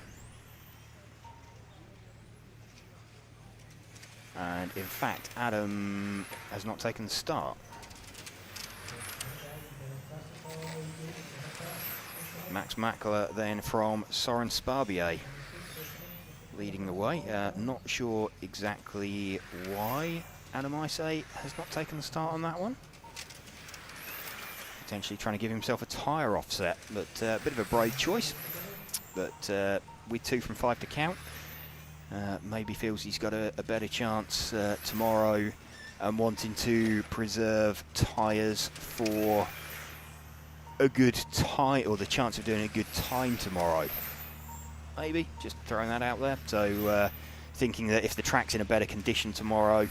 And in fact, Adam has not taken the start. Max Makler then from Soren Sparbier leading the way. Not sure exactly why Adam Isay has not taken the start on that one. Potentially trying to give himself a tyre offset, but a bit of a brave choice. But with 2 from 5 to count, maybe feels he's got a better chance tomorrow, and wanting to preserve tyres for a good time, or the chance of doing a good time tomorrow. Maybe, just throwing that out there. So thinking that if the track's in a better condition tomorrow,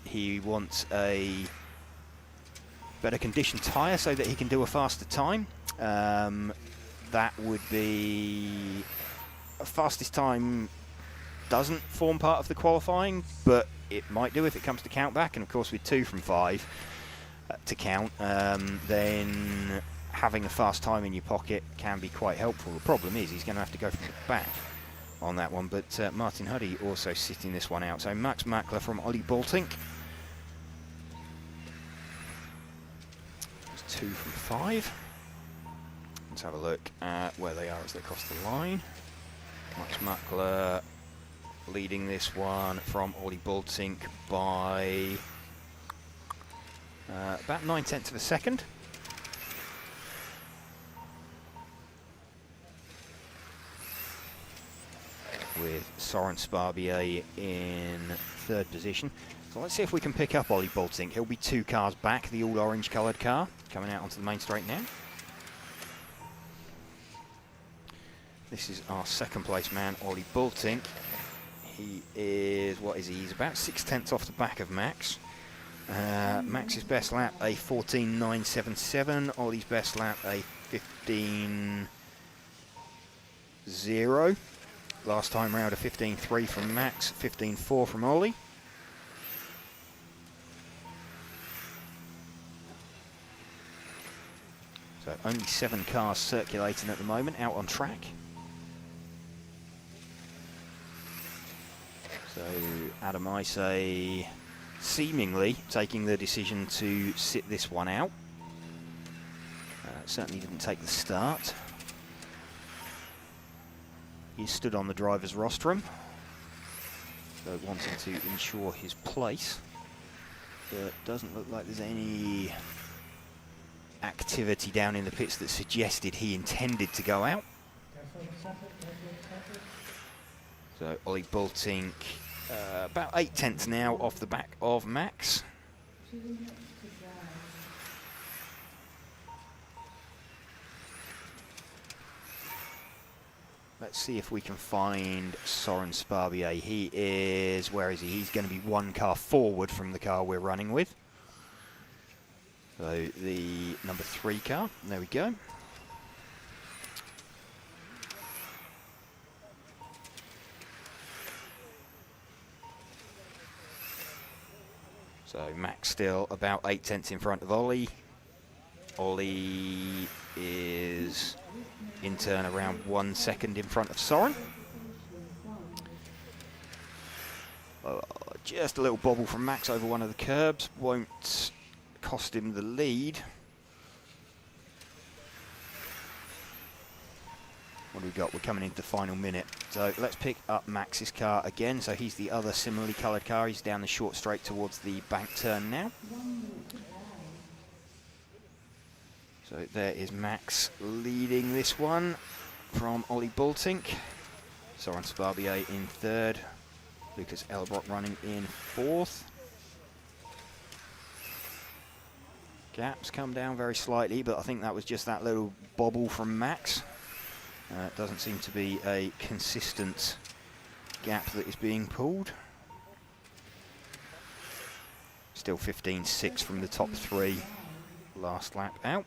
he wants a better conditioned tyre so that he can do a faster time. That would be a fastest time. Doesn't form part of the qualifying, but it might do if it comes to count back. And of course with 2 from 5 to count, then having a fast time in your pocket can be quite helpful. The problem is he's going to have to go from the back on that one, but Martin Huddy also sitting this one out. So Max Makler from Ollie Bultink. 2 from 5. Let's have a look at where they are as they cross the line. Max Makler leading this one from Ollie Bultink by about 9/10 of a second. With Soren Sparbier in 3rd position. So let's see if we can pick up Ollie Boltink. He'll be 2 cars back, the all-orange coloured car, coming out onto the main straight now. This is our second place man, Ollie Boltink. He is, what is he? He's about 6/10 off the back of Max. Max's best lap, a 14.977. Ollie's best lap, a 15.0. Last time round, a 15.3 from Max, 15.4 from Ollie. So only 7 cars circulating at the moment, out on track. So Adam Isay seemingly taking the decision to sit this one out. Certainly didn't take the start. He stood on the driver's rostrum, so wanting to ensure his place. But doesn't look like there's any activity down in the pits that suggested he intended to go out. So Ollie Boltink about 8/10 now off the back of Max. Let's see if we can find Soren Sparbier. He is, where is he? He's going to be 1 car forward from the car we're running with. So the number 3 car, there we go. So Max still about 8/10 in front of Ollie. Ollie is in turn around 1 second in front of Soren. Just a little bobble from Max over one of the curbs. Won't cost him the lead. What do we got? We're coming into the final minute. So let's pick up Max's car again. So he's the other similarly coloured car. He's down the short straight towards the bank turn now. So there is Max leading this one from Ollie Boltink. Soren Sparbier in 3rd. Lucas Elbrock running in 4th. Gaps come down very slightly, but I think that was just that little bobble from Max. It doesn't seem to be a consistent gap that is being pulled. Still 15.6 from the top 3 last lap out.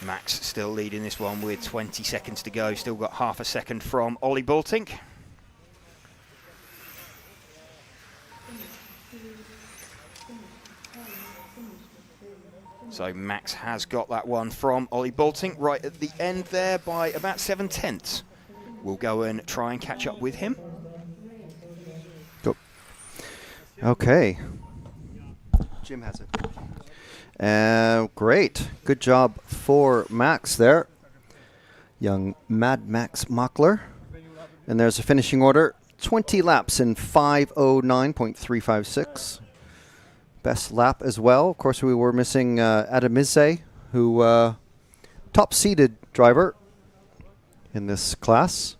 Max still leading this one with 20 seconds to go. Still got half a second from Ollie Boltink. So Max has got that one from Ollie Boltink right at the end there by about 7/10. We'll go and try and catch up with him. Go. Okay. Jim has it. Great. Good job for Max there. Young Mad Max Mockler. And there's a finishing order. 20 laps in 5:09.356. Best lap as well. Of course, we were missing Adam Isay, who top-seeded driver in this class.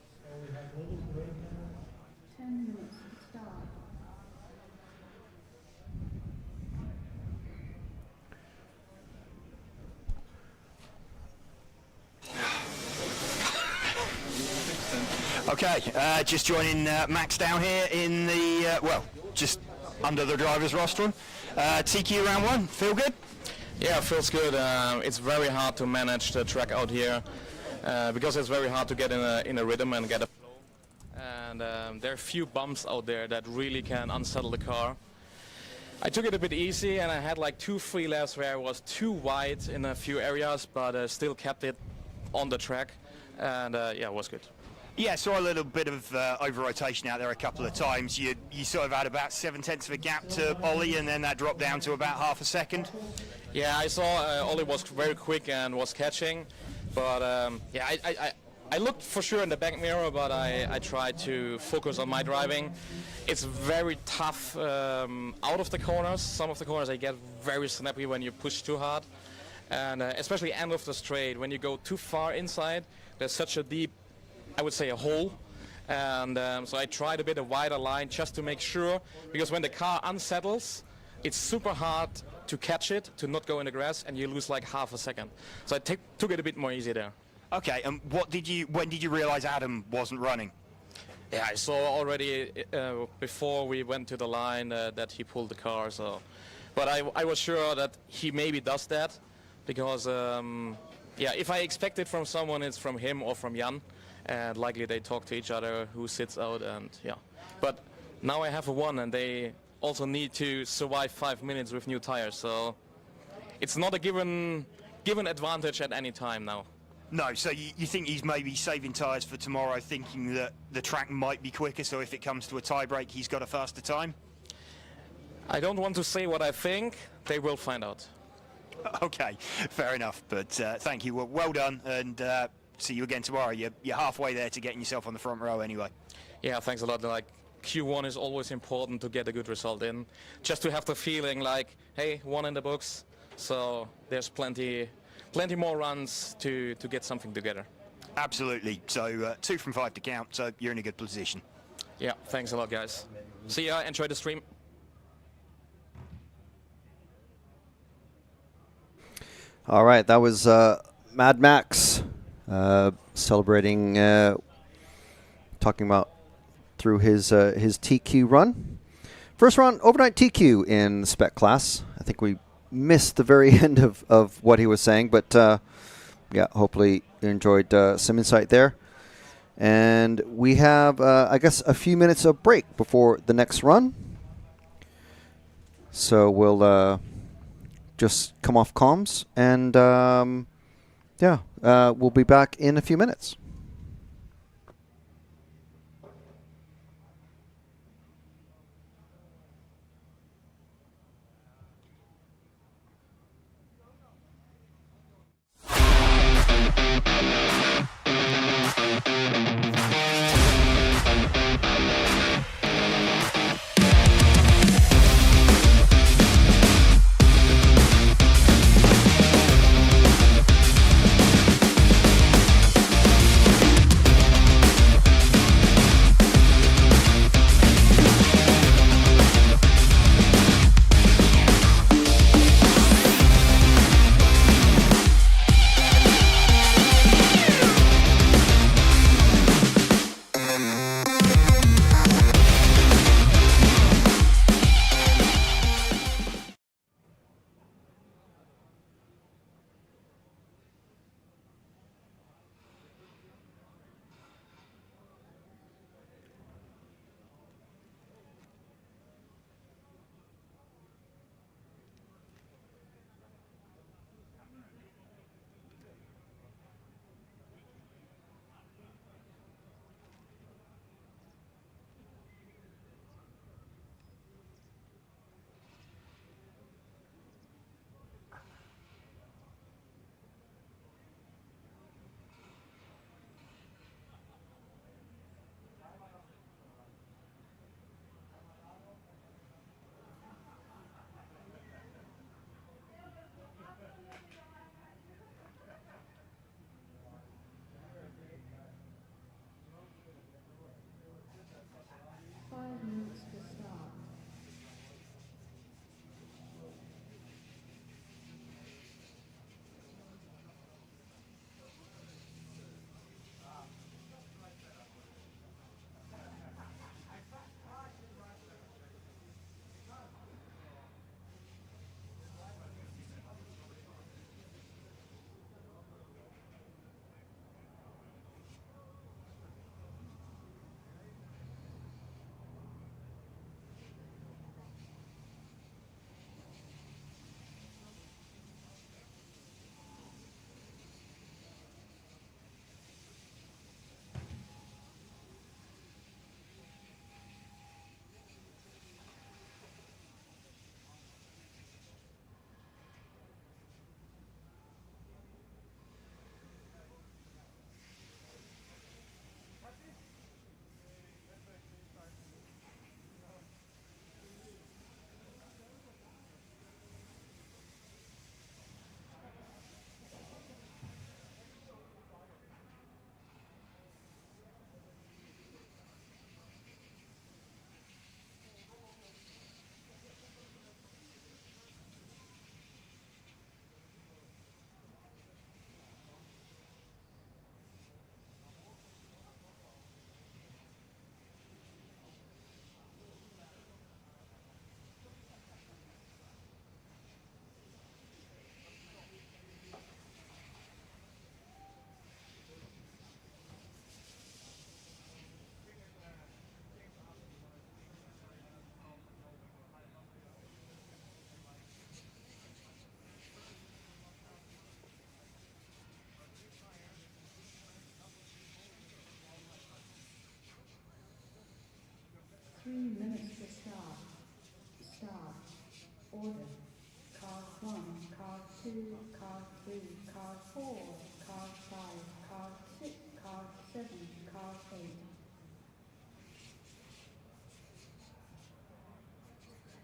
Okay, just joining Max down here in the, well, just under the driver's rostrum. TQ round 1, feel good? Yeah, feels good. It's very hard to manage the track out here because it's very hard to get in a rhythm and get a flow. And there are a few bumps out there that really can unsettle the car. I took it a bit easy and I had like 2-3 laps where I was too wide in a few areas, but still kept it on the track. And yeah, it was good. Yeah, saw a little bit of over-rotation out there a couple of times. You sort of had about 7/10 of a gap to Ollie, and then that dropped down to about half a second. Yeah, I saw Ollie was very quick and was catching, but yeah, I looked for sure in the back mirror, but I tried to focus on my driving. It's very tough out of the corners. Some of the corners I get very snappy when you push too hard. And especially end of the straight, when you go too far inside, there's such a deep, I would say, a hole. And so I tried a bit of wider line just to make sure, because when the car unsettles, it's super hard to catch it, to not go in the grass, and you lose like half a second. So I took it a bit more easy there. Okay, and when did you realize Adam wasn't running? Yeah, I saw already before we went to the line that he pulled the car. So, but I was sure that he maybe does that, because yeah, if I expect it from someone, it's from him or from Jan, and likely they talk to each other who sits out, and yeah. But now I have a one, and they also need to survive 5 minutes with new tires, so it's not a given advantage at any time now. No, so you think he's maybe saving tyres for tomorrow, thinking that the track might be quicker, so if it comes to a tie break, he's got a faster time? I don't want to say what I think. They will find out. Okay, fair enough, but thank you. Well done, and see you again tomorrow. You're halfway there to getting yourself on the front row anyway. Yeah, thanks a lot. Like, Q1 is always important to get a good result in. Just to have the feeling like, hey, one in the books, so there's plenty more runs to get something together. Absolutely. So 2 from 5 to count, so you're in a good position. Yeah, thanks a lot, guys. See ya, enjoy the stream. All right, that was Mad Max celebrating, talking about through his TQ run. First run, overnight TQ in the Spec class. I think we missed the very end of what he was saying, but yeah, hopefully you enjoyed some insight there. And we have, I guess, a few minutes of break before the next run. So we'll just come off comms, and yeah, we'll be back in a few minutes.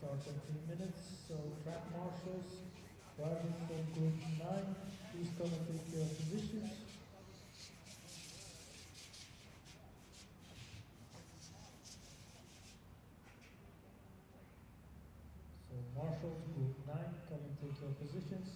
Start in 3 minutes. So track marshals, drivers from group 9, please come and take your positions. So marshals, group 9, come and take your positions.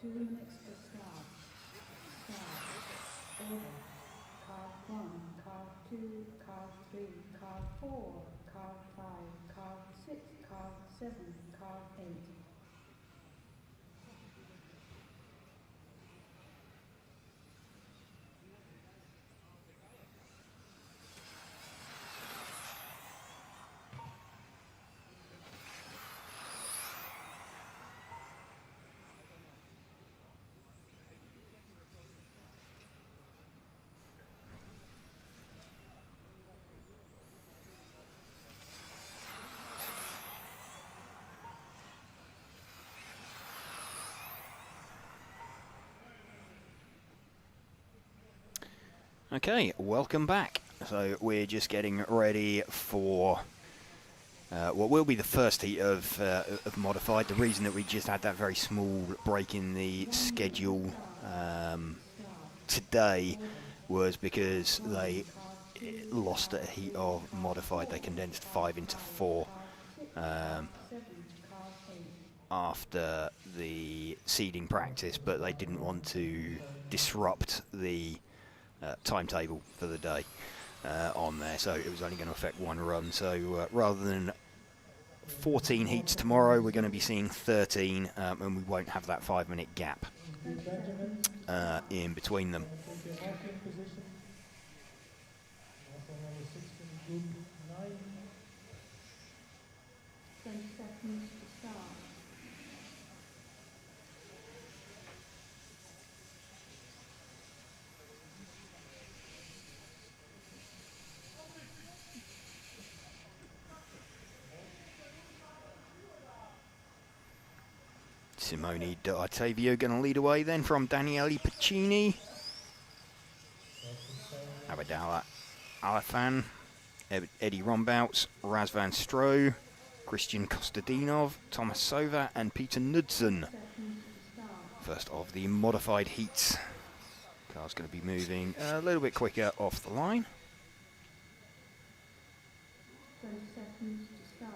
Minutes to start. Order. Car 1, car 2, car 3, car 4, car 5, car 6, car 7, car 8. Okay, welcome back. So we're just getting ready for what will be the first heat of modified. The reason that we just had that very small break in the schedule today was because they lost a heat of modified. They condensed 5 into 4 after the seeding practice, but they didn't want to disrupt the timetable for the day on there, so it was only going to affect one run. So rather than 14 heats tomorrow, we're going to be seeing 13, and we won't have that 5-minute gap in between them. Simone D'Artavio going to lead away then from Daniele Piccini. Abadala Alafan, Eddie Rombouts, Razvan Stroh, Christian Kostadinov, Thomas Sova and Peter Knudsen. First of the modified heats. Car's going to be moving a little bit quicker off the line. 20 seconds to start.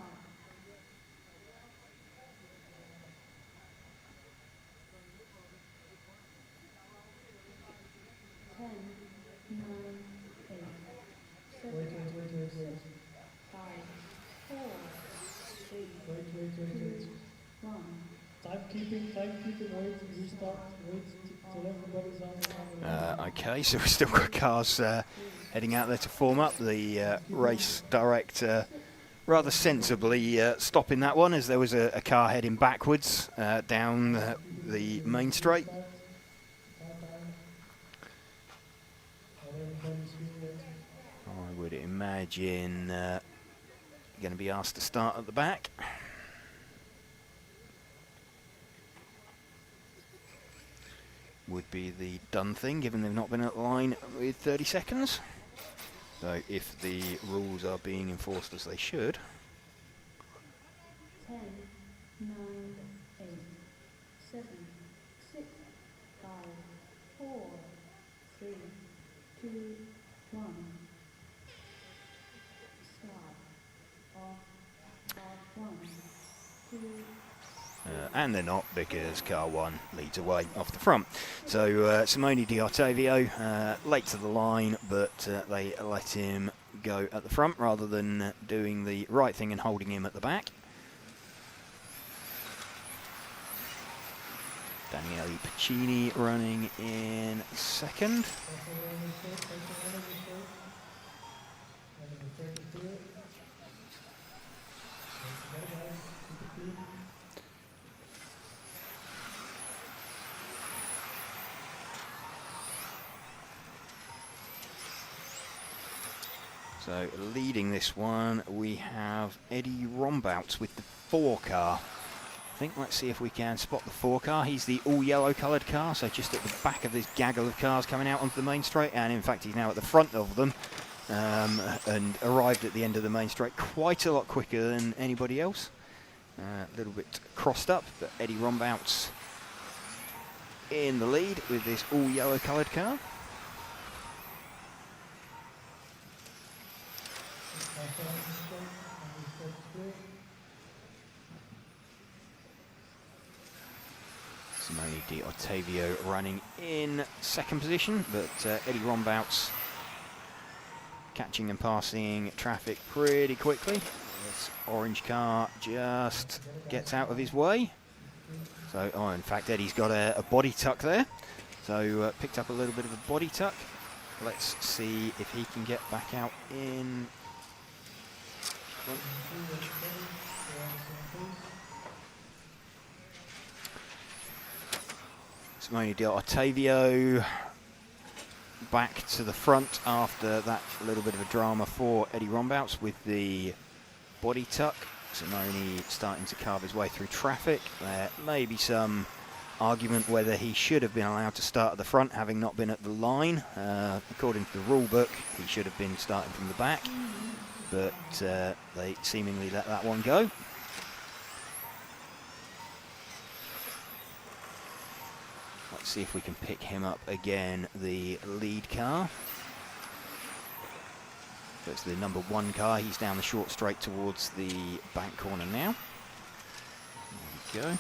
10, 9, 8, 7, 6, 5, 4, 3, 2, 1. Timekeeping, wait, restart, wait till everybody's on. Okay, so we've still got cars heading out there to form up. The race director rather sensibly stopping that one, as there was a car heading backwards down the main straight. I would imagine going to be asked to start at the back. Would be the done thing, given they've not been at the line with 30 seconds. So if the rules are being enforced as they should. 10, 9, 8, 7, 6, 5, 4, 3, 2, 1. Start. Off. Car 1, 2. And they're not, because car 1 leads away off the front. So Simone D'Artavio late to the line, but they let him go at the front rather than doing the right thing and holding him at the back. Daniele Piccini running in second. So leading this one, we have Eddie Rombouts with the 4 car. I think let's see if we can spot the 4 car. He's the all yellow coloured car, so just at the back of this gaggle of cars coming out onto the main straight, and in fact he's now at the front of them, and arrived at the end of the main straight quite a lot quicker than anybody else. A little bit crossed up, but Eddie Rombouts in the lead with this all yellow coloured car. Simone Di Ottavio running in second position, but Eddie Rombouts catching and passing traffic pretty quickly. This orange car just gets out of his way. So, oh, in fact, Eddie's got a body tuck there. So picked up a little bit of a body tuck. Let's see if he can get back out in. Simone Di Ottavio back to the front after that little bit of a drama for Eddie Rombouts with the body tuck. Simone starting to carve his way through traffic. There may be some argument whether he should have been allowed to start at the front, having not been at the line. According to the rule book, he should have been starting from the back, but they seemingly let that one go. Let's see if we can pick him up again, the lead car. So it's the number 1 car. He's down the short straight towards the bank corner now. There we go.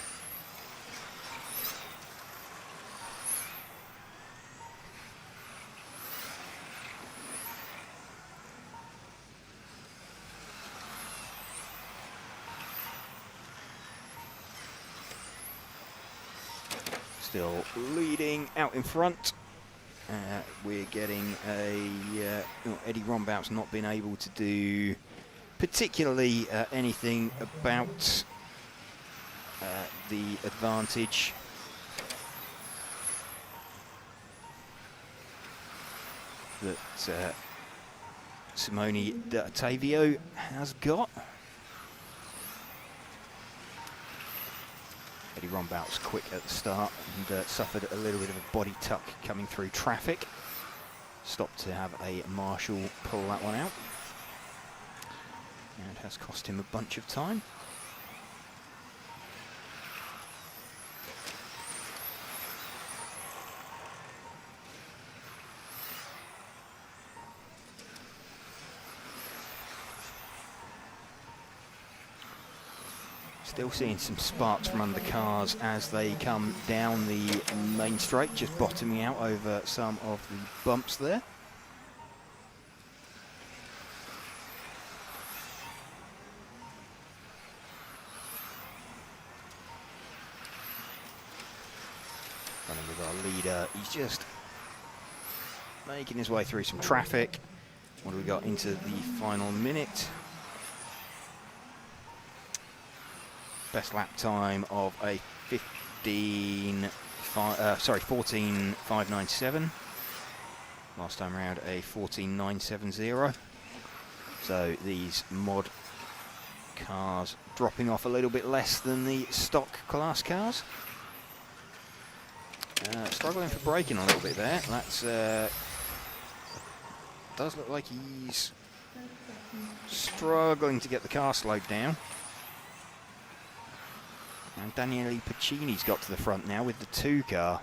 Still leading out in front. We're getting Eddie Rombouts not been able to do particularly anything about the advantage. That Simone Di Ottavio has got. Eddie Rombouts quick at the start and suffered a little bit of a body tuck coming through traffic. Stopped to have a marshal pull that one out. And has cost him a bunch of time. Still seeing some sparks from under cars as they come down the main straight, just bottoming out over some of the bumps there. Running with our leader, he's just making his way through some traffic. What do we got into the final minute? Best lap time of a 14.597. Last time around a 14.970. So these mod cars dropping off a little bit less than the stock class cars. Struggling for braking a little bit there. That's does look like he's struggling to get the car slowed down. And Daniele Piccini's got to the front now with the 2 car,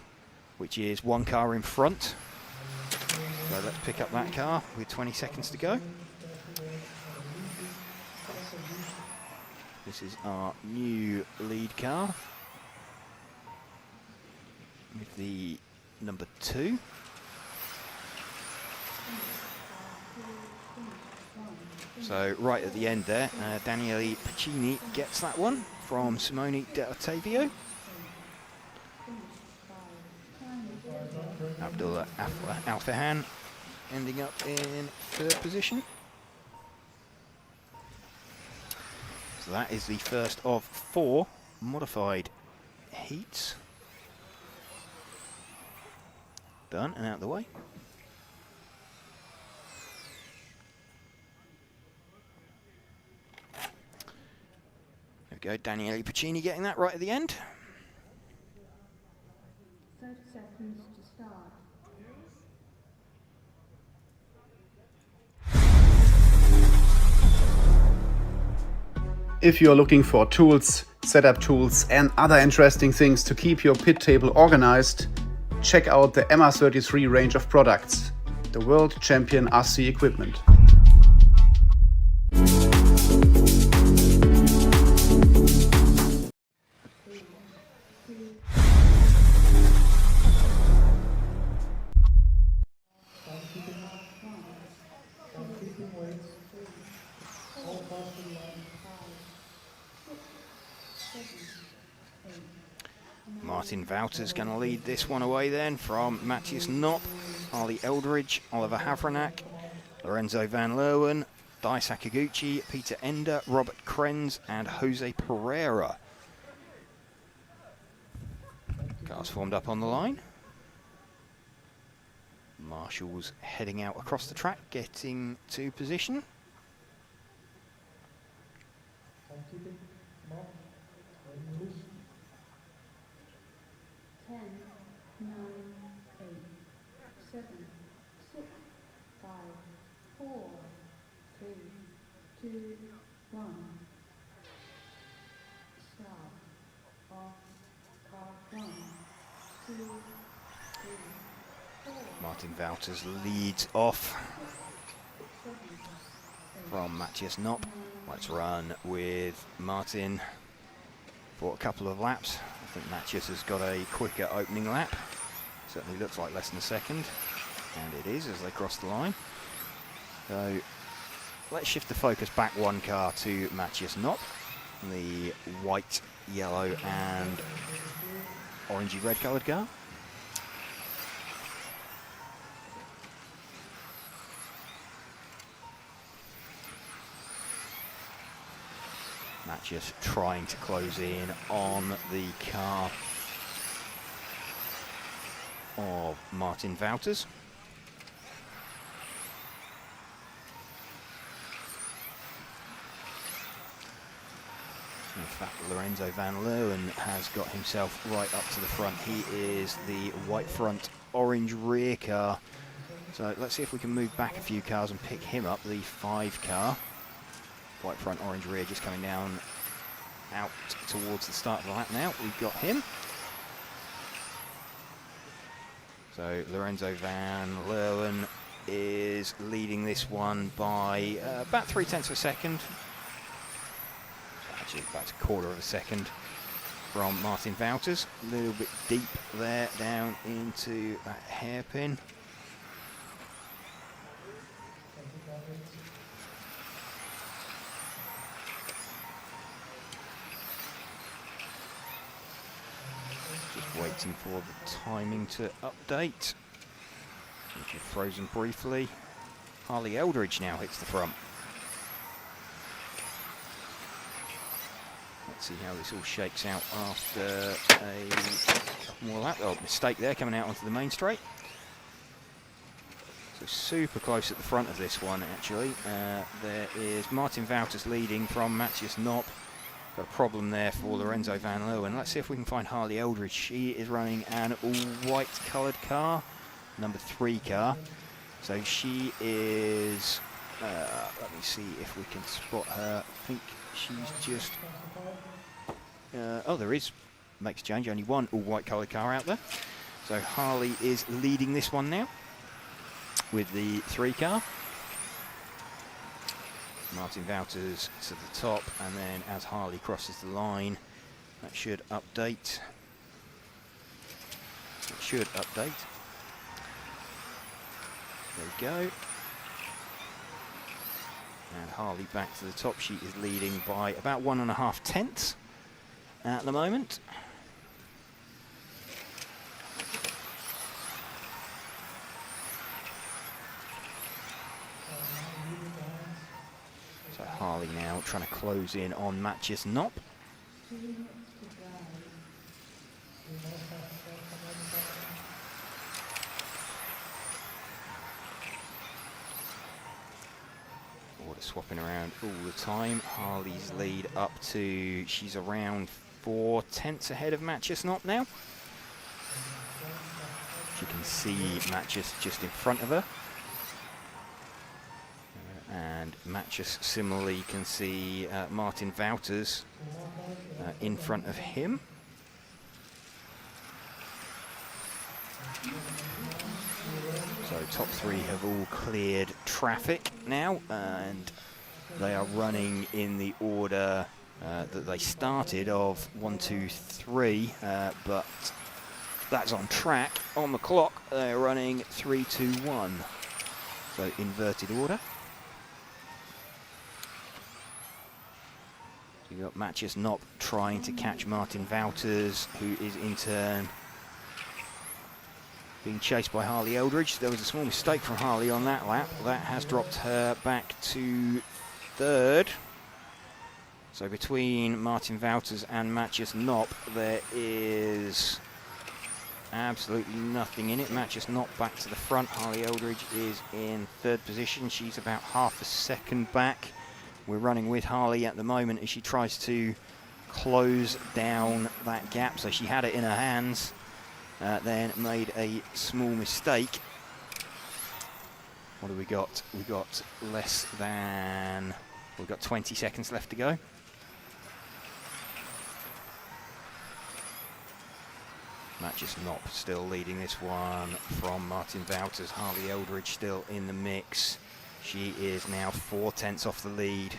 which is 1 car in front. So let's pick up that car with 20 seconds to go. This is our new lead car with the number 2. So right at the end there, Daniele Piccini gets that one from Simone Di Ottavio. Abdullah Al-Fahan ending up in 3rd position. So that is the first of 4 modified heats. Done and out of the way. go, Daniele Piccini getting that right at the end. 30 seconds to start. If you're looking for tools, setup tools and other interesting things to keep your pit table organized, check out the MR33 range of products, the world champion RC equipment. Martin Wouters going to lead this one away then from Matthias Knopp, Harley Eldridge, Oliver Havranak, Lorenzo Van Leeuwen, Dai Sakaguchi, Peter Ender, Robert Krenz and Jose Pereira. Cars formed up on the line. Marshall's heading out across the track, getting to position. Martin Wouters leads off from Matthias Knopp. Let's run with Martin for a couple of laps. I think Matthias has got a quicker opening lap. Certainly looks like less than a second. And it is as they cross the line. So let's shift the focus back one car to Matthias Knopp. The white, yellow and orangey red coloured car. Matthias trying to close in on the car of Martin Wouters. In fact, Lorenzo Van Leeuwen has got himself right up to the front. He is the white front, orange rear car. So let's see if we can move back a few cars and pick him up, the 5 car. White front, orange rear, just coming down out towards the start of the lap now. We've got him. So Lorenzo Van Leeuwen is leading this one by about 0.3 of a second. Actually, about a quarter of a second from Martin Wouters. A little bit deep there, down into that hairpin. Just waiting for the timing to update. Which is frozen briefly. Harley Eldridge now hits the front. Let's see how this all shakes out after a more lap. Oh, mistake there, coming out onto the main straight. So super close at the front of this one, actually. There is Martin Wouters leading from Matthias Knopp. Got a problem there for Lorenzo Van Leeuwen. Let's see if we can find Harley Eldridge. She is running an all-white coloured car, number 3 car. So she is, let me see if we can spot her. I think she's just, oh, there is, makes a change, only one all-white coloured car out there. So Harley is leading this one now with the 3 car. Martin Wouters to the top, and then as Harley crosses the line, that should update. It should update. There we go. And Harley back to the top. She is leading by about 1.5 tenths at the moment. So Harley now trying to close in on Matthias Knopp. Order swapping around all the time. Harley's lead up to, she's around 4/10 ahead of Matches Not now. She can see Matches just in front of her. And Matches similarly can see Martin Wouters in front of him. So top three have all cleared traffic now, and they are running in the order that they started of 1, 2, 3, but that's on track. On the clock, they're running 3, 2, 1. So inverted order. So you've got Matches Not trying to catch Martin Wouters, who is in turn being chased by Harley Eldridge. There was a small mistake from Harley on that lap. That has dropped her back to third. So between Martin Wouters and Matches Not, there is absolutely nothing in it. Matches Not back to the front. Harley Eldridge is in third position. She's about half a second back. We're running with Harley at the moment as she tries to close down that gap. So she had it in her hands. Then made a small mistake. What do we got? We got less than, we've got 20 seconds left to go. Matches Not still leading this one from Martin Wouters. Harley Eldridge still in the mix. She is now 4/10 off the lead.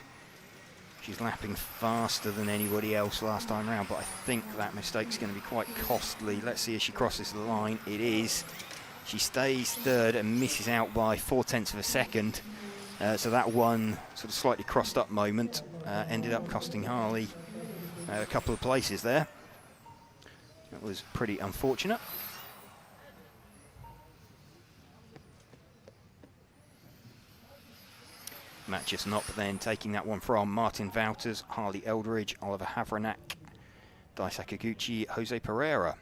She's lapping faster than anybody else last time round, but I think that mistake's going to be quite costly. Let's see if she crosses the line. It is. She stays third and misses out by 4/10 of a second. So that one sort of slightly crossed up moment ended up costing Harley a couple of places there. That was pretty unfortunate. Matches Not then taking that one from Martin Wouters, Harley Eldridge, Oliver Havranek, Dai Sakaguchi, Jose Pereira.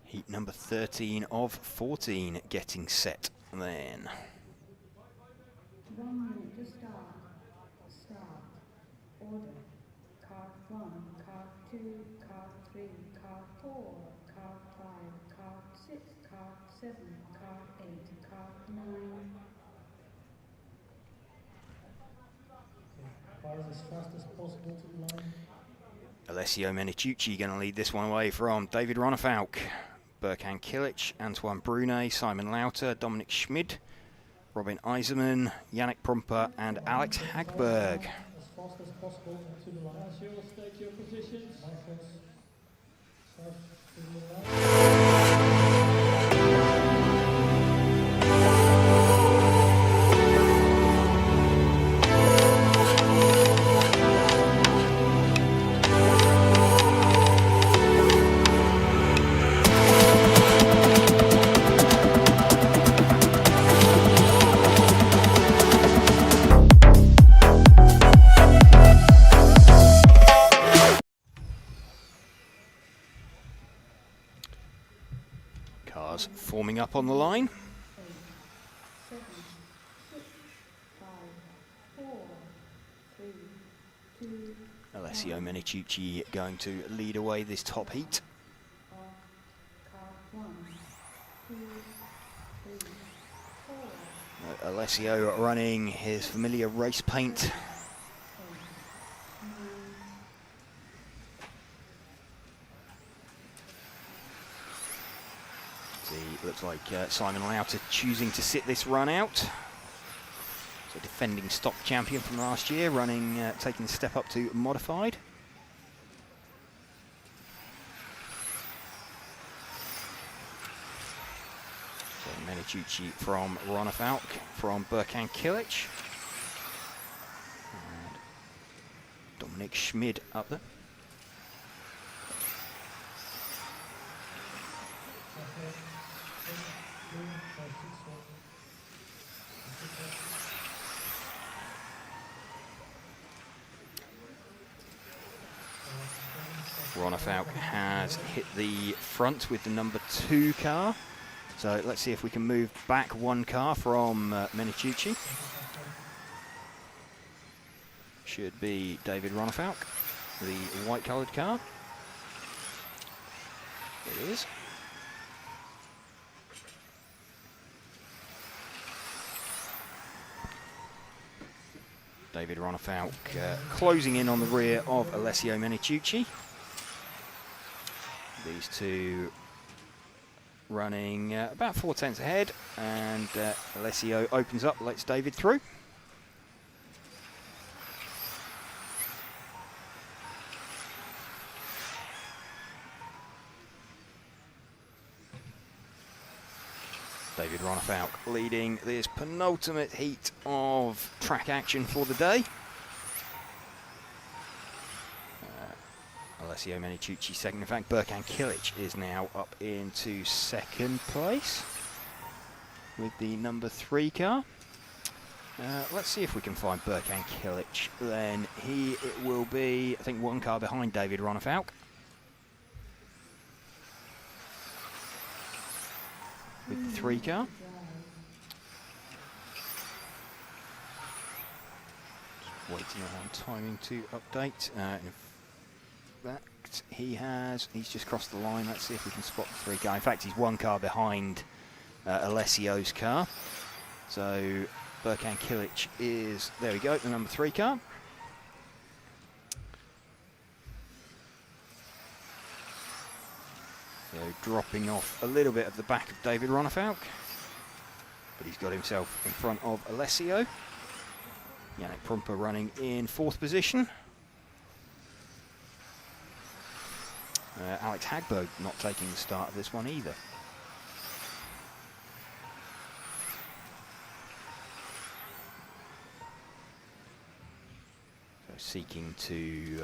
Heat number 13 of 14 getting set then. 1 minute to start. Start. Order. Car 1, car 2, car 3, car 4, car 5, car 6, car 7, car 8, car 9. Cars as fast as possible to the line. Alessio Meniciucci going to lead this one away from David Ronnefauk, Berkan Kilic, Antoine Brunet, Simon Lauter, Dominic Schmid, Robin Eiserman, Yannick Prumper and Alex Hagberg. As fast as possible to the line. As you will state your positions. Start to the line. Cars forming up on the line. 7, 6, 5, 4, 3, 2, Alessio Meniciucci going to lead away this top heat. car 1, 2, 3, 4. Alessio running his familiar race paint. See, looks like Simon Lauter choosing to sit this run out. So defending stock champion from last year, running, taking a step up to modified. So Meniciucci from Ronnefauk, from Berkan Kilic. And Dominic Schmid up there. Ronafalk has hit the front with the number 2 car. So let's see if we can move back 1 car from Meniciucci. Should be David Ronafalk, the white-coloured car. It is. David Ronafalk closing in on the rear of Alessio Meniciucci. These two running about 4 tenths ahead, and Alessio opens up, lets David through. David Ronafalk leading this penultimate heat of track action for the day. Alessio Meniciucci second. In fact, Berkan Kilic is now up into second place with the number 3 car. Let's see if we can find Berkan Kilic. Then it will be, I think, 1 car behind David Ronafalk. With the 3 car. Just waiting on timing to update. In fact, he's just crossed the line. Let's see if we can spot the 3 car. In fact, he's 1 car behind Alessio's car. So Berkan Kilic is, there we go, the number 3 car. So dropping off a little bit of the back of David Ronafalk, but he's got himself in front of Alessio. Yannick Prumper running in 4th position. Alex Hagberg not taking the start of this one either. So seeking to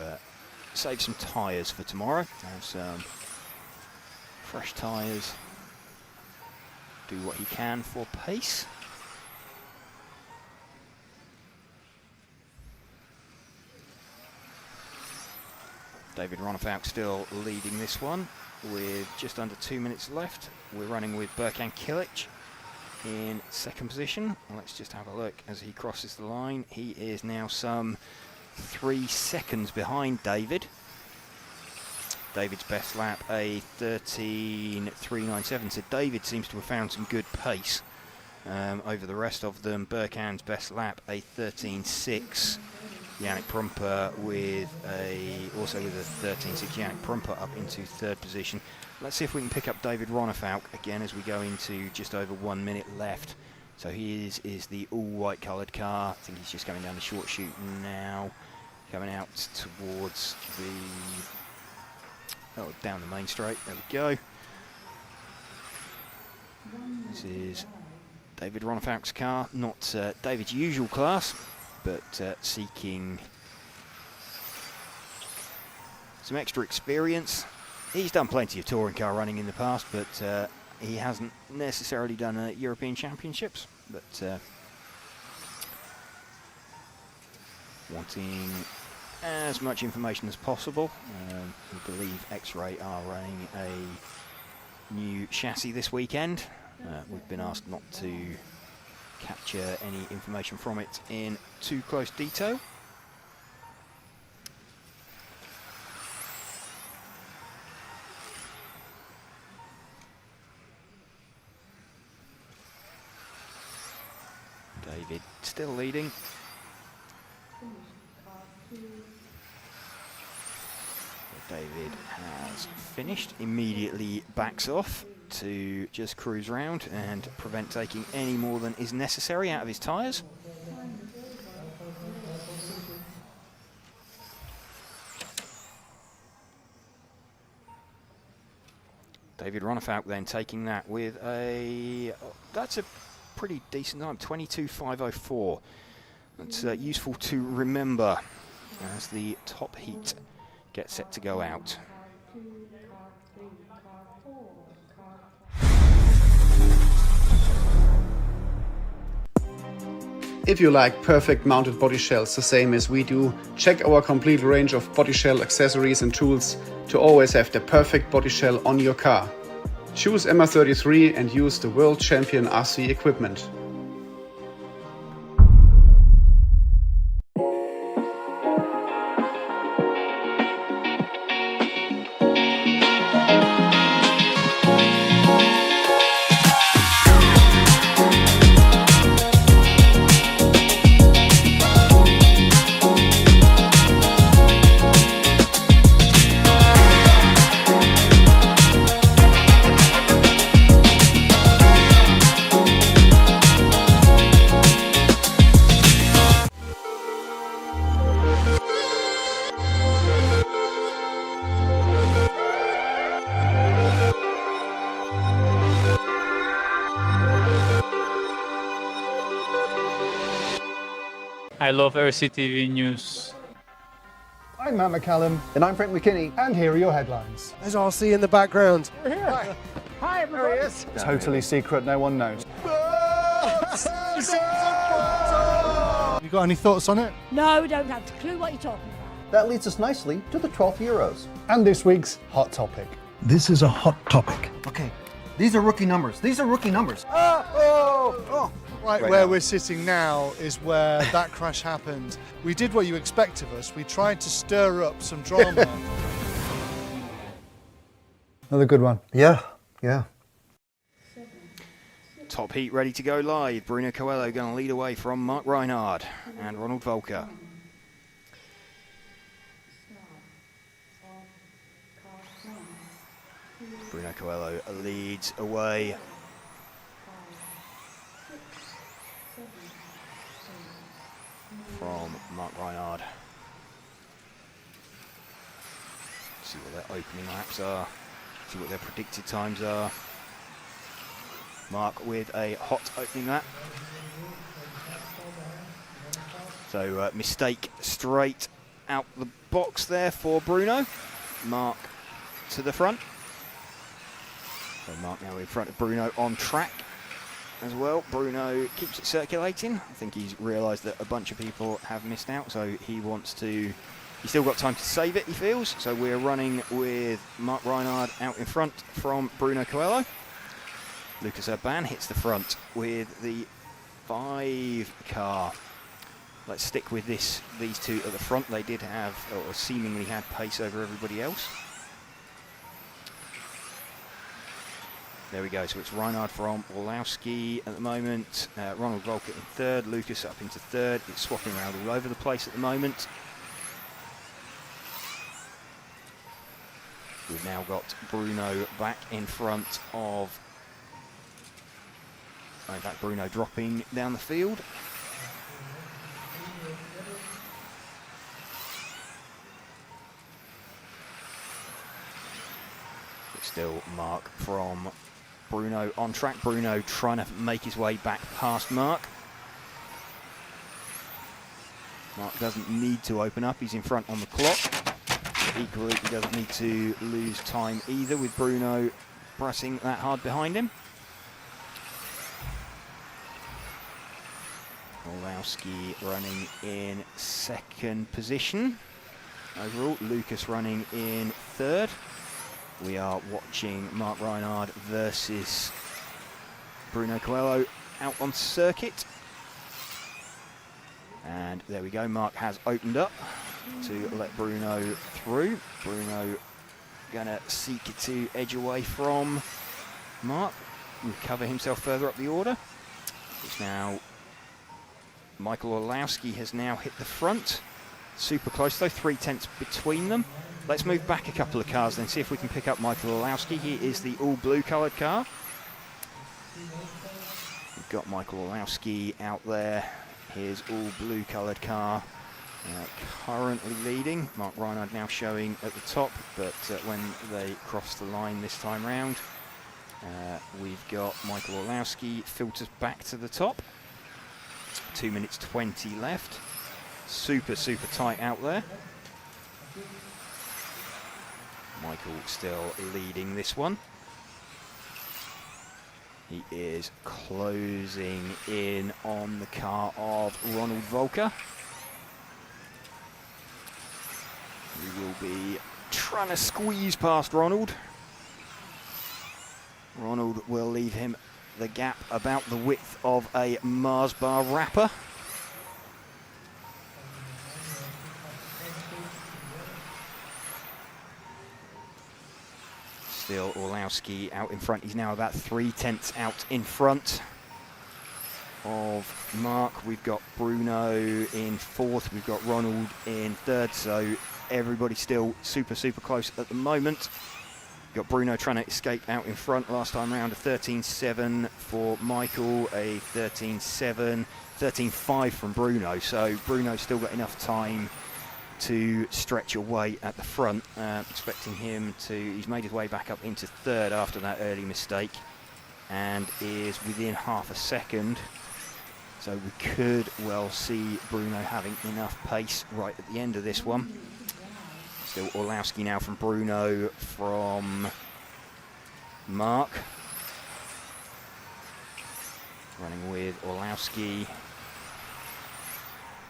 save some tyres for tomorrow. Have some fresh tyres, do what he can for pace. David Ronafalk still leading this one with just under 2 minutes left. We're running with Berkan Kilic in 2nd position. Let's just have a look as he crosses the line. He is now some 3 seconds behind David. David's best lap, a 13.397. So David seems to have found some good pace over the rest of them. Berkan's best lap, a 13.6. Yannick Prumper also with a 13.6. Yannick Prumper up into 3rd position. Let's see if we can pick up David Ronafalk again as we go into just over 1 minute left. So he is the all-white coloured car. I think he's just coming down the short chute now, coming out towards the down the main straight. There we go. This is David Ronafalk's car, not David's usual class, but seeking some extra experience. He's done plenty of touring car running in the past, but he hasn't necessarily done European Championships. But wanting as much information as possible. We believe X-Ray are running a new chassis this weekend. We've been asked not to capture any information from it in too close detail. David still leading. David has finished, immediately backs off to just cruise around and prevent taking any more than is necessary out of his tyres. David Ronafalk then taking that with that's a pretty decent time, 22.504. That's useful to remember as the top heat gets set to go out. If you like perfect mounted body shells the same as we do, check our complete range of body shell accessories and tools to always have the perfect body shell on your car. Choose MR33 and use the World Champion RC equipment. I love RCTV News. I'm Matt McCallum. And I'm Frank McKinney. And here are your headlines. There's RC in the background. We're here. Hi, everybody. There he is. Totally secret, no one knows. You got any thoughts on it? No, we don't have a clue what you're talking about. That leads us nicely to the 12th Euros. And this week's hot topic. This is a hot topic. Okay, these are rookie numbers. These are rookie numbers. Right where we're sitting now is where that crash happened. We did what you expect of us. We tried to stir up some drama. Another good one. Yeah. Top heat ready to go live. Bruno Coelho going to lead away from Mark Reinhard and Ronald Volker. Bruno Coelho leads away. From Mark Reinhard. See what their opening laps are. See what their predicted times are. Mark with a hot opening lap. So mistake straight out the box there for Bruno. Mark to the front. So Mark now in front of Bruno on track as well. Bruno keeps it circulating. I think he's realised that a bunch of people have missed out, so he wants to... He's still got time to save it, he feels. So we're running with Mark Reinhard out in front from Bruno Coelho. Lucas Urban hits the front with the 5 car. Let's stick with these two at the front. They did have, or seemingly had, pace over everybody else. There we go, so it's Reinhard from Orlowski at the moment, Ronald Volker in third, Lucas up into third. It's swapping around all over the place at the moment. We've now got Bruno back in front of, in fact Bruno dropping down the field. It's still Mark from Bruno on track. Bruno trying to make his way back past Mark. Mark doesn't need to open up, he's in front on the clock. But equally, he doesn't need to lose time either with Bruno pressing that hard behind him. Orlowski running in second position. Overall, Lucas running in third. We are watching Mark Reinhard versus Bruno Coelho out on circuit. And there we go, Mark has opened up to let Bruno through. Bruno gonna seek to edge away from Mark, recover himself further up the order. It's now Michael Orlowski has now hit the front. Super close though, 3/10 between them. Let's move back a couple of cars then, see if we can pick up Michael Orlowski. He is the all blue coloured car. We've got Michael Orlowski out there. His all blue coloured car currently leading. Mark Reinhard now showing at the top, but when they cross the line this time round, we've got Michael Orlowski filters back to the top. 2 minutes 20 left. Super tight out there. Michael still leading this one. He is closing in on the car of Ronald Volker. He will be trying to squeeze past Ronald. Ronald will leave him the gap about the width of a Mars bar wrapper. Still Orlowski out in front. He's now about 3/10 out in front of Mark. We've got Bruno in fourth. We've got Ronald in third. So everybody's still super, super close at the moment. Got Bruno trying to escape out in front last time round. A 13.7 for Michael, a 13.7, 13.5 from Bruno. So Bruno's still got enough time to stretch away at the front. Expecting him to, he's made his way back up into third after that early mistake and is within half a second. So we could well see Bruno having enough pace right at the end of this one. Still Orlowski now from Bruno, from Mark. Running with Orlowski.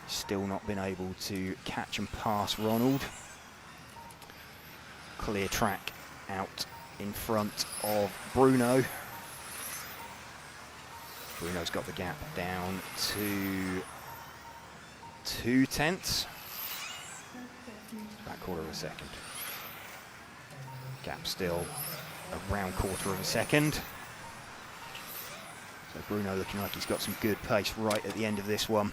Still not been able to catch and pass Ronald. Clear track out in front of Bruno. Bruno's got the gap down to 2/10. About quarter of a second. Gap still around quarter of a second. So Bruno looking like he's got some good pace right at the end of this one.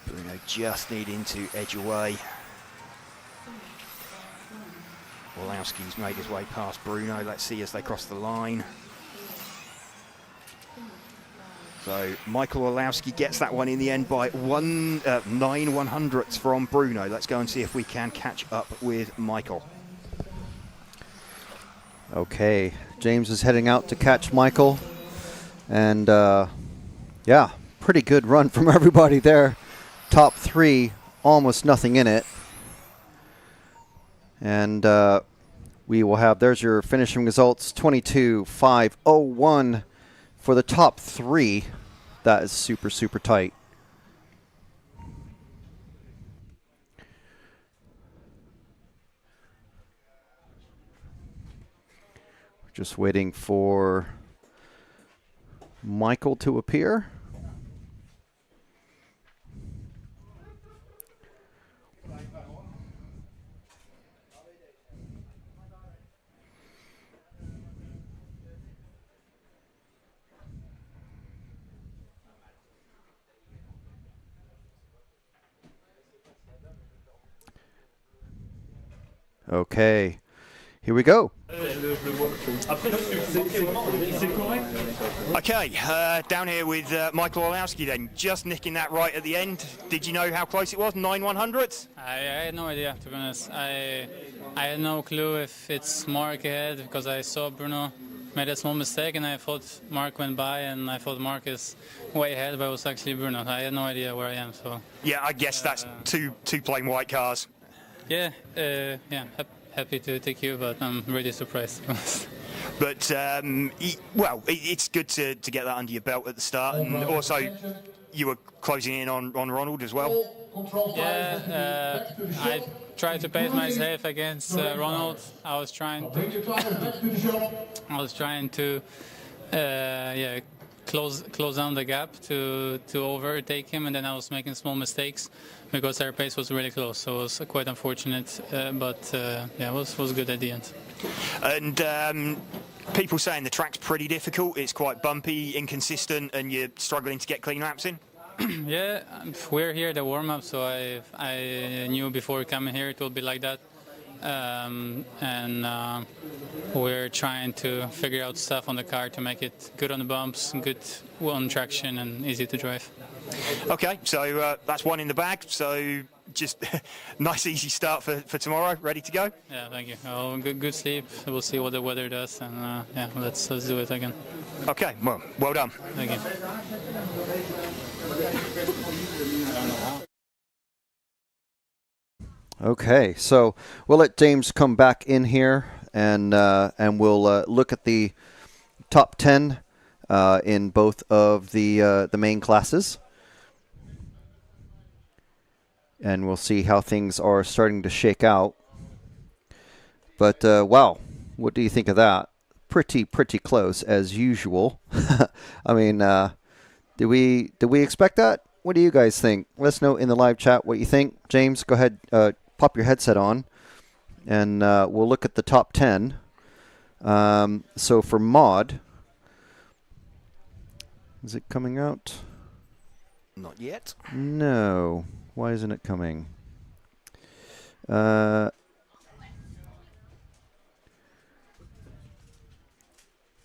Bruno just needing to edge away. Orlowski's made his way past Bruno. Let's see as they cross the line. So Michael Orlowski gets that one in the end by 9/100ths from Bruno. Let's go and see if we can catch up with Michael. Okay, James is heading out to catch Michael. And yeah, pretty good run from everybody there. Top three, almost nothing in it. And we will have, there's your finishing results, 22.501 for the top three. That is super, super tight. We're just waiting for Michael to appear. Okay, here we go. Okay, down here with Michael Orlowski then, just nicking that right at the end. Did you know how close it was, 9/100ths? I had no idea, to be honest. I had no clue if it's Mark ahead, because I saw Bruno made a small mistake and I thought Mark went by and I thought Mark is way ahead, but it was actually Bruno. I had no idea where I am, so. Yeah, I guess that's two plain white cars. Yeah, happy to take you, but I'm really surprised. But well, it's good to get that under your belt at the start, and also you were closing in on Ronald as well. Yeah, I tried to pace myself against Ronald. I was trying to close down the gap to overtake him, and then I was making small mistakes because our pace was really close. So it was quite unfortunate, but yeah, it was good at the end. And people saying the track's pretty difficult. It's quite bumpy, inconsistent, and you're struggling to get clean laps in. Yeah, we're here at the warm-up, so I knew before coming here it would be like that. And we're trying to figure out stuff on the car to make it good on the bumps, good on traction, and easy to drive. Okay, so that's one in the bag. So just nice, easy start for tomorrow. Ready to go? Yeah, thank you. Oh, good sleep. We'll see what the weather does, and yeah, let's do it again. Okay, well done. Thank you. Okay, so we'll let James come back in here, and we'll look at the top 10 in both of the main classes, and we'll see how things are starting to shake out. But wow, what do you think of that? Pretty close as usual. I mean, do we expect that? What do you guys think? Let us know in the live chat what you think. James, go ahead, pop your headset on, and we'll look at the top 10. So for mod, is it coming out? Not yet. No. Why isn't it coming?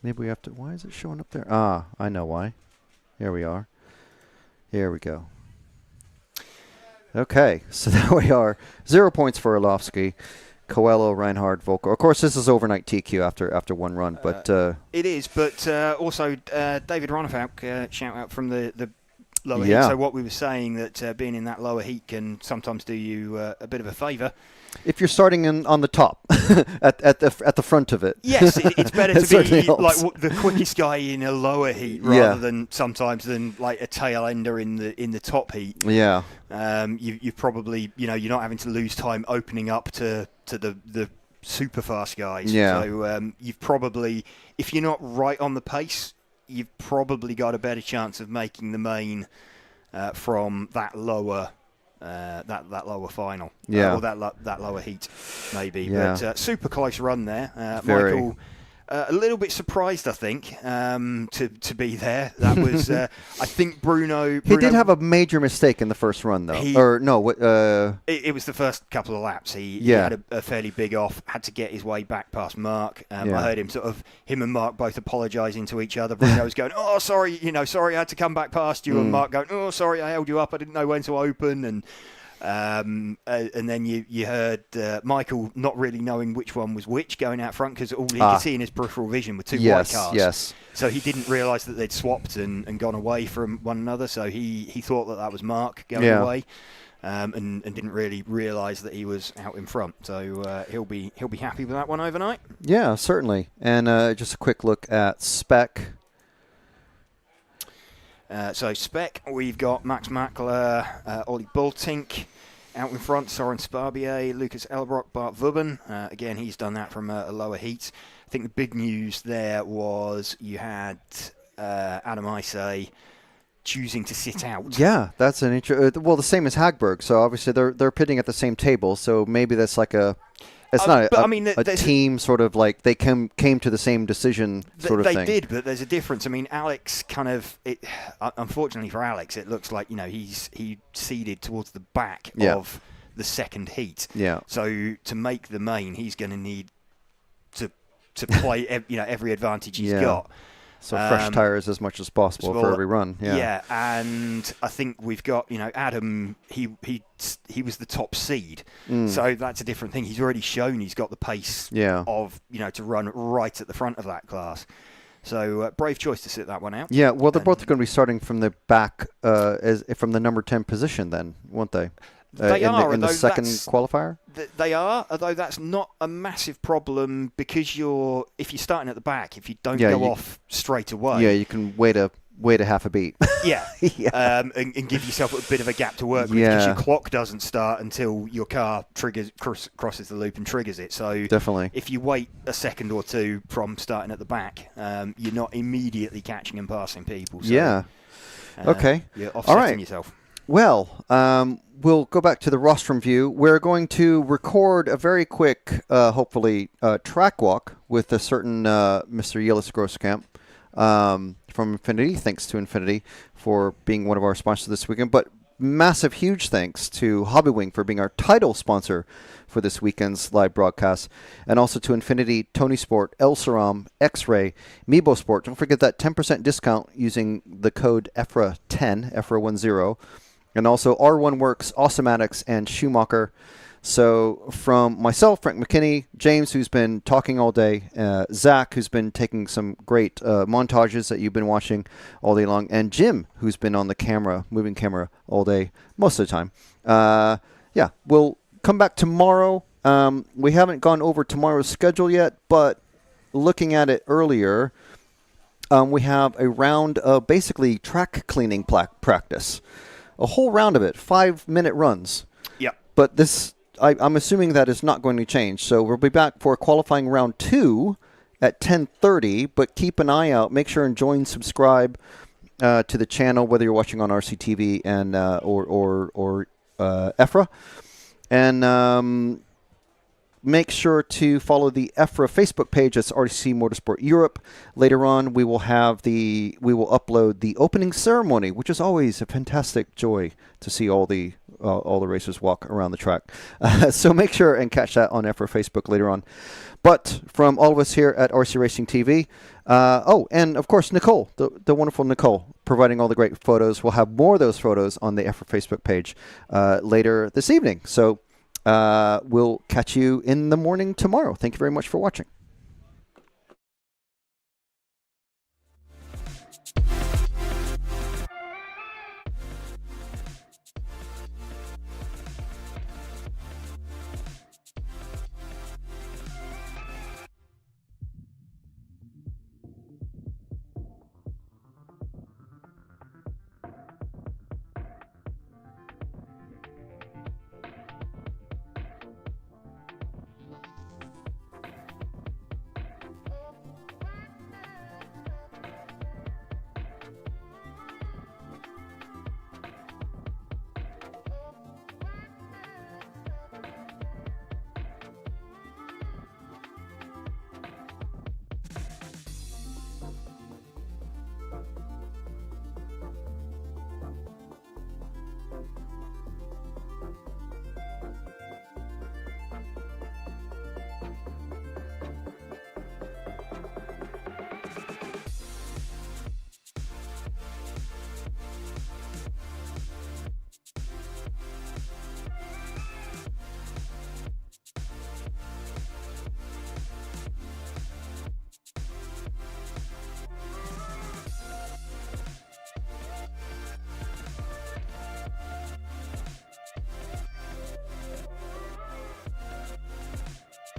Maybe we have to... Why is it showing up there? Ah, I know why. Here we are. Here we go. Okay, so there we are. 0 points for Orlovsky, Coelho, Reinhard, Volker. Of course, this is overnight TQ after one run, but... it is, but also David Ronnefauk, shout out from the lower yeah. heat. So what we were saying, that being in that lower heat can sometimes do you a bit of a favour. If you're starting on the top, at the front of it. Yes, it's better to be helps. like the quickest guy in a lower heat rather than sometimes like a tail ender in the top heat. Yeah. You probably, you're not having to lose time opening up to the super fast guys. Yeah. So you've probably, if you're not right on the pace, you've probably got a better chance of making the main from that lower. That lower final, or that lower heat, maybe. Yeah. But super close run there. Very. Michael, a little bit surprised, I think, to be there. That was, I think, Bruno. He did have a major mistake in the first run, though. It was the first couple of laps. He had a fairly big off. Had to get his way back past Mark. I heard him and Mark both apologising to each other. Bruno was going, "Oh, sorry, sorry, I had to come back past you," and Mark going, "Oh, sorry, I held you up. I didn't know when to open." And then you heard Michael not really knowing which one was which going out front, because all he could see in his peripheral vision were two white cars. Yes. So he didn't realise that they'd swapped and gone away from one another. So he thought that was Mark going away, and didn't really realise that he was out in front. So he'll be happy with that one overnight. Yeah, certainly. And just a quick look at Spec. So Spec, we've got Max Mackler, Ollie Bultink out in front, Soren Sparbier, Lucas Elbrock, Bart Vubben. Again, he's done that from a lower heat. I think the big news there was you had Adam Isay choosing to sit out. Yeah, that's an well, the same as Hagberg. So obviously they're pitting at the same table. So maybe that's like a... It's not a team sort of like they came to the same decision sort of thing. They did, but there's a difference. I mean, Alex unfortunately for Alex, it looks like he seeded towards the back of the second heat. Yeah. So to make the main, he's going to need to play every advantage he's got. So fresh tires as much as possible for every run. Yeah, and I think we've got Adam. He was the top seed, so that's a different thing. He's already shown he's got the pace of to run right at the front of that class. So brave choice to sit that one out. Yeah, well, they're both going to be starting from the back, from the number 10 position, then, won't they? They are in the second qualifier. They are, although that's not a massive problem because if you're starting at the back, if you don't go off straight away, you can wait a half a beat. and give yourself a bit of a gap to work with because your clock doesn't start until your car crosses the loop and triggers it. So definitely, if you wait a second or two from starting at the back, you're not immediately catching and passing people. So, okay. You're offsetting yourself. Well, we'll go back to the rostrum view. We're going to record a very quick, hopefully, track walk with a certain Mr. Yilis Grosskamp from Infinity. Thanks to Infinity for being one of our sponsors this weekend. But massive, huge thanks to Hobbywing for being our title sponsor for this weekend's live broadcast. And also to Infinity, Tony Sport, El Saram, X-Ray, Meebo Sport. Don't forget that 10% discount using the code EFRA10, EFRA10. And also R1 Works, Awesomatics, and Schumacher. So from myself, Frank McKinney, James, who's been talking all day, Zach, who's been taking some great montages that you've been watching all day long, and Jim, who's been on the camera, moving camera all day, most of the time. We'll come back tomorrow. We haven't gone over tomorrow's schedule yet, but looking at it earlier, we have a round of basically track cleaning practice. A whole round of it, 5-minute runs. Yeah. But this, I'm assuming that is not going to change. So we'll be back for qualifying round 2 at 10:30, but keep an eye out. Make sure and join, subscribe to the channel, whether you're watching on RCTV and or EFRA. And make sure to follow the EFRA Facebook page. That's RTC Motorsport Europe. Later on, we will upload the opening ceremony, which is always a fantastic joy to see all the racers walk around the track. So make sure and catch that on EFRA Facebook later on. But from all of us here at RC Racing TV, and of course Nicole, the wonderful Nicole, providing all the great photos. We'll have more of those photos on the EFRA Facebook page later this evening. So we'll catch you in the morning tomorrow. Thank you very much for watching.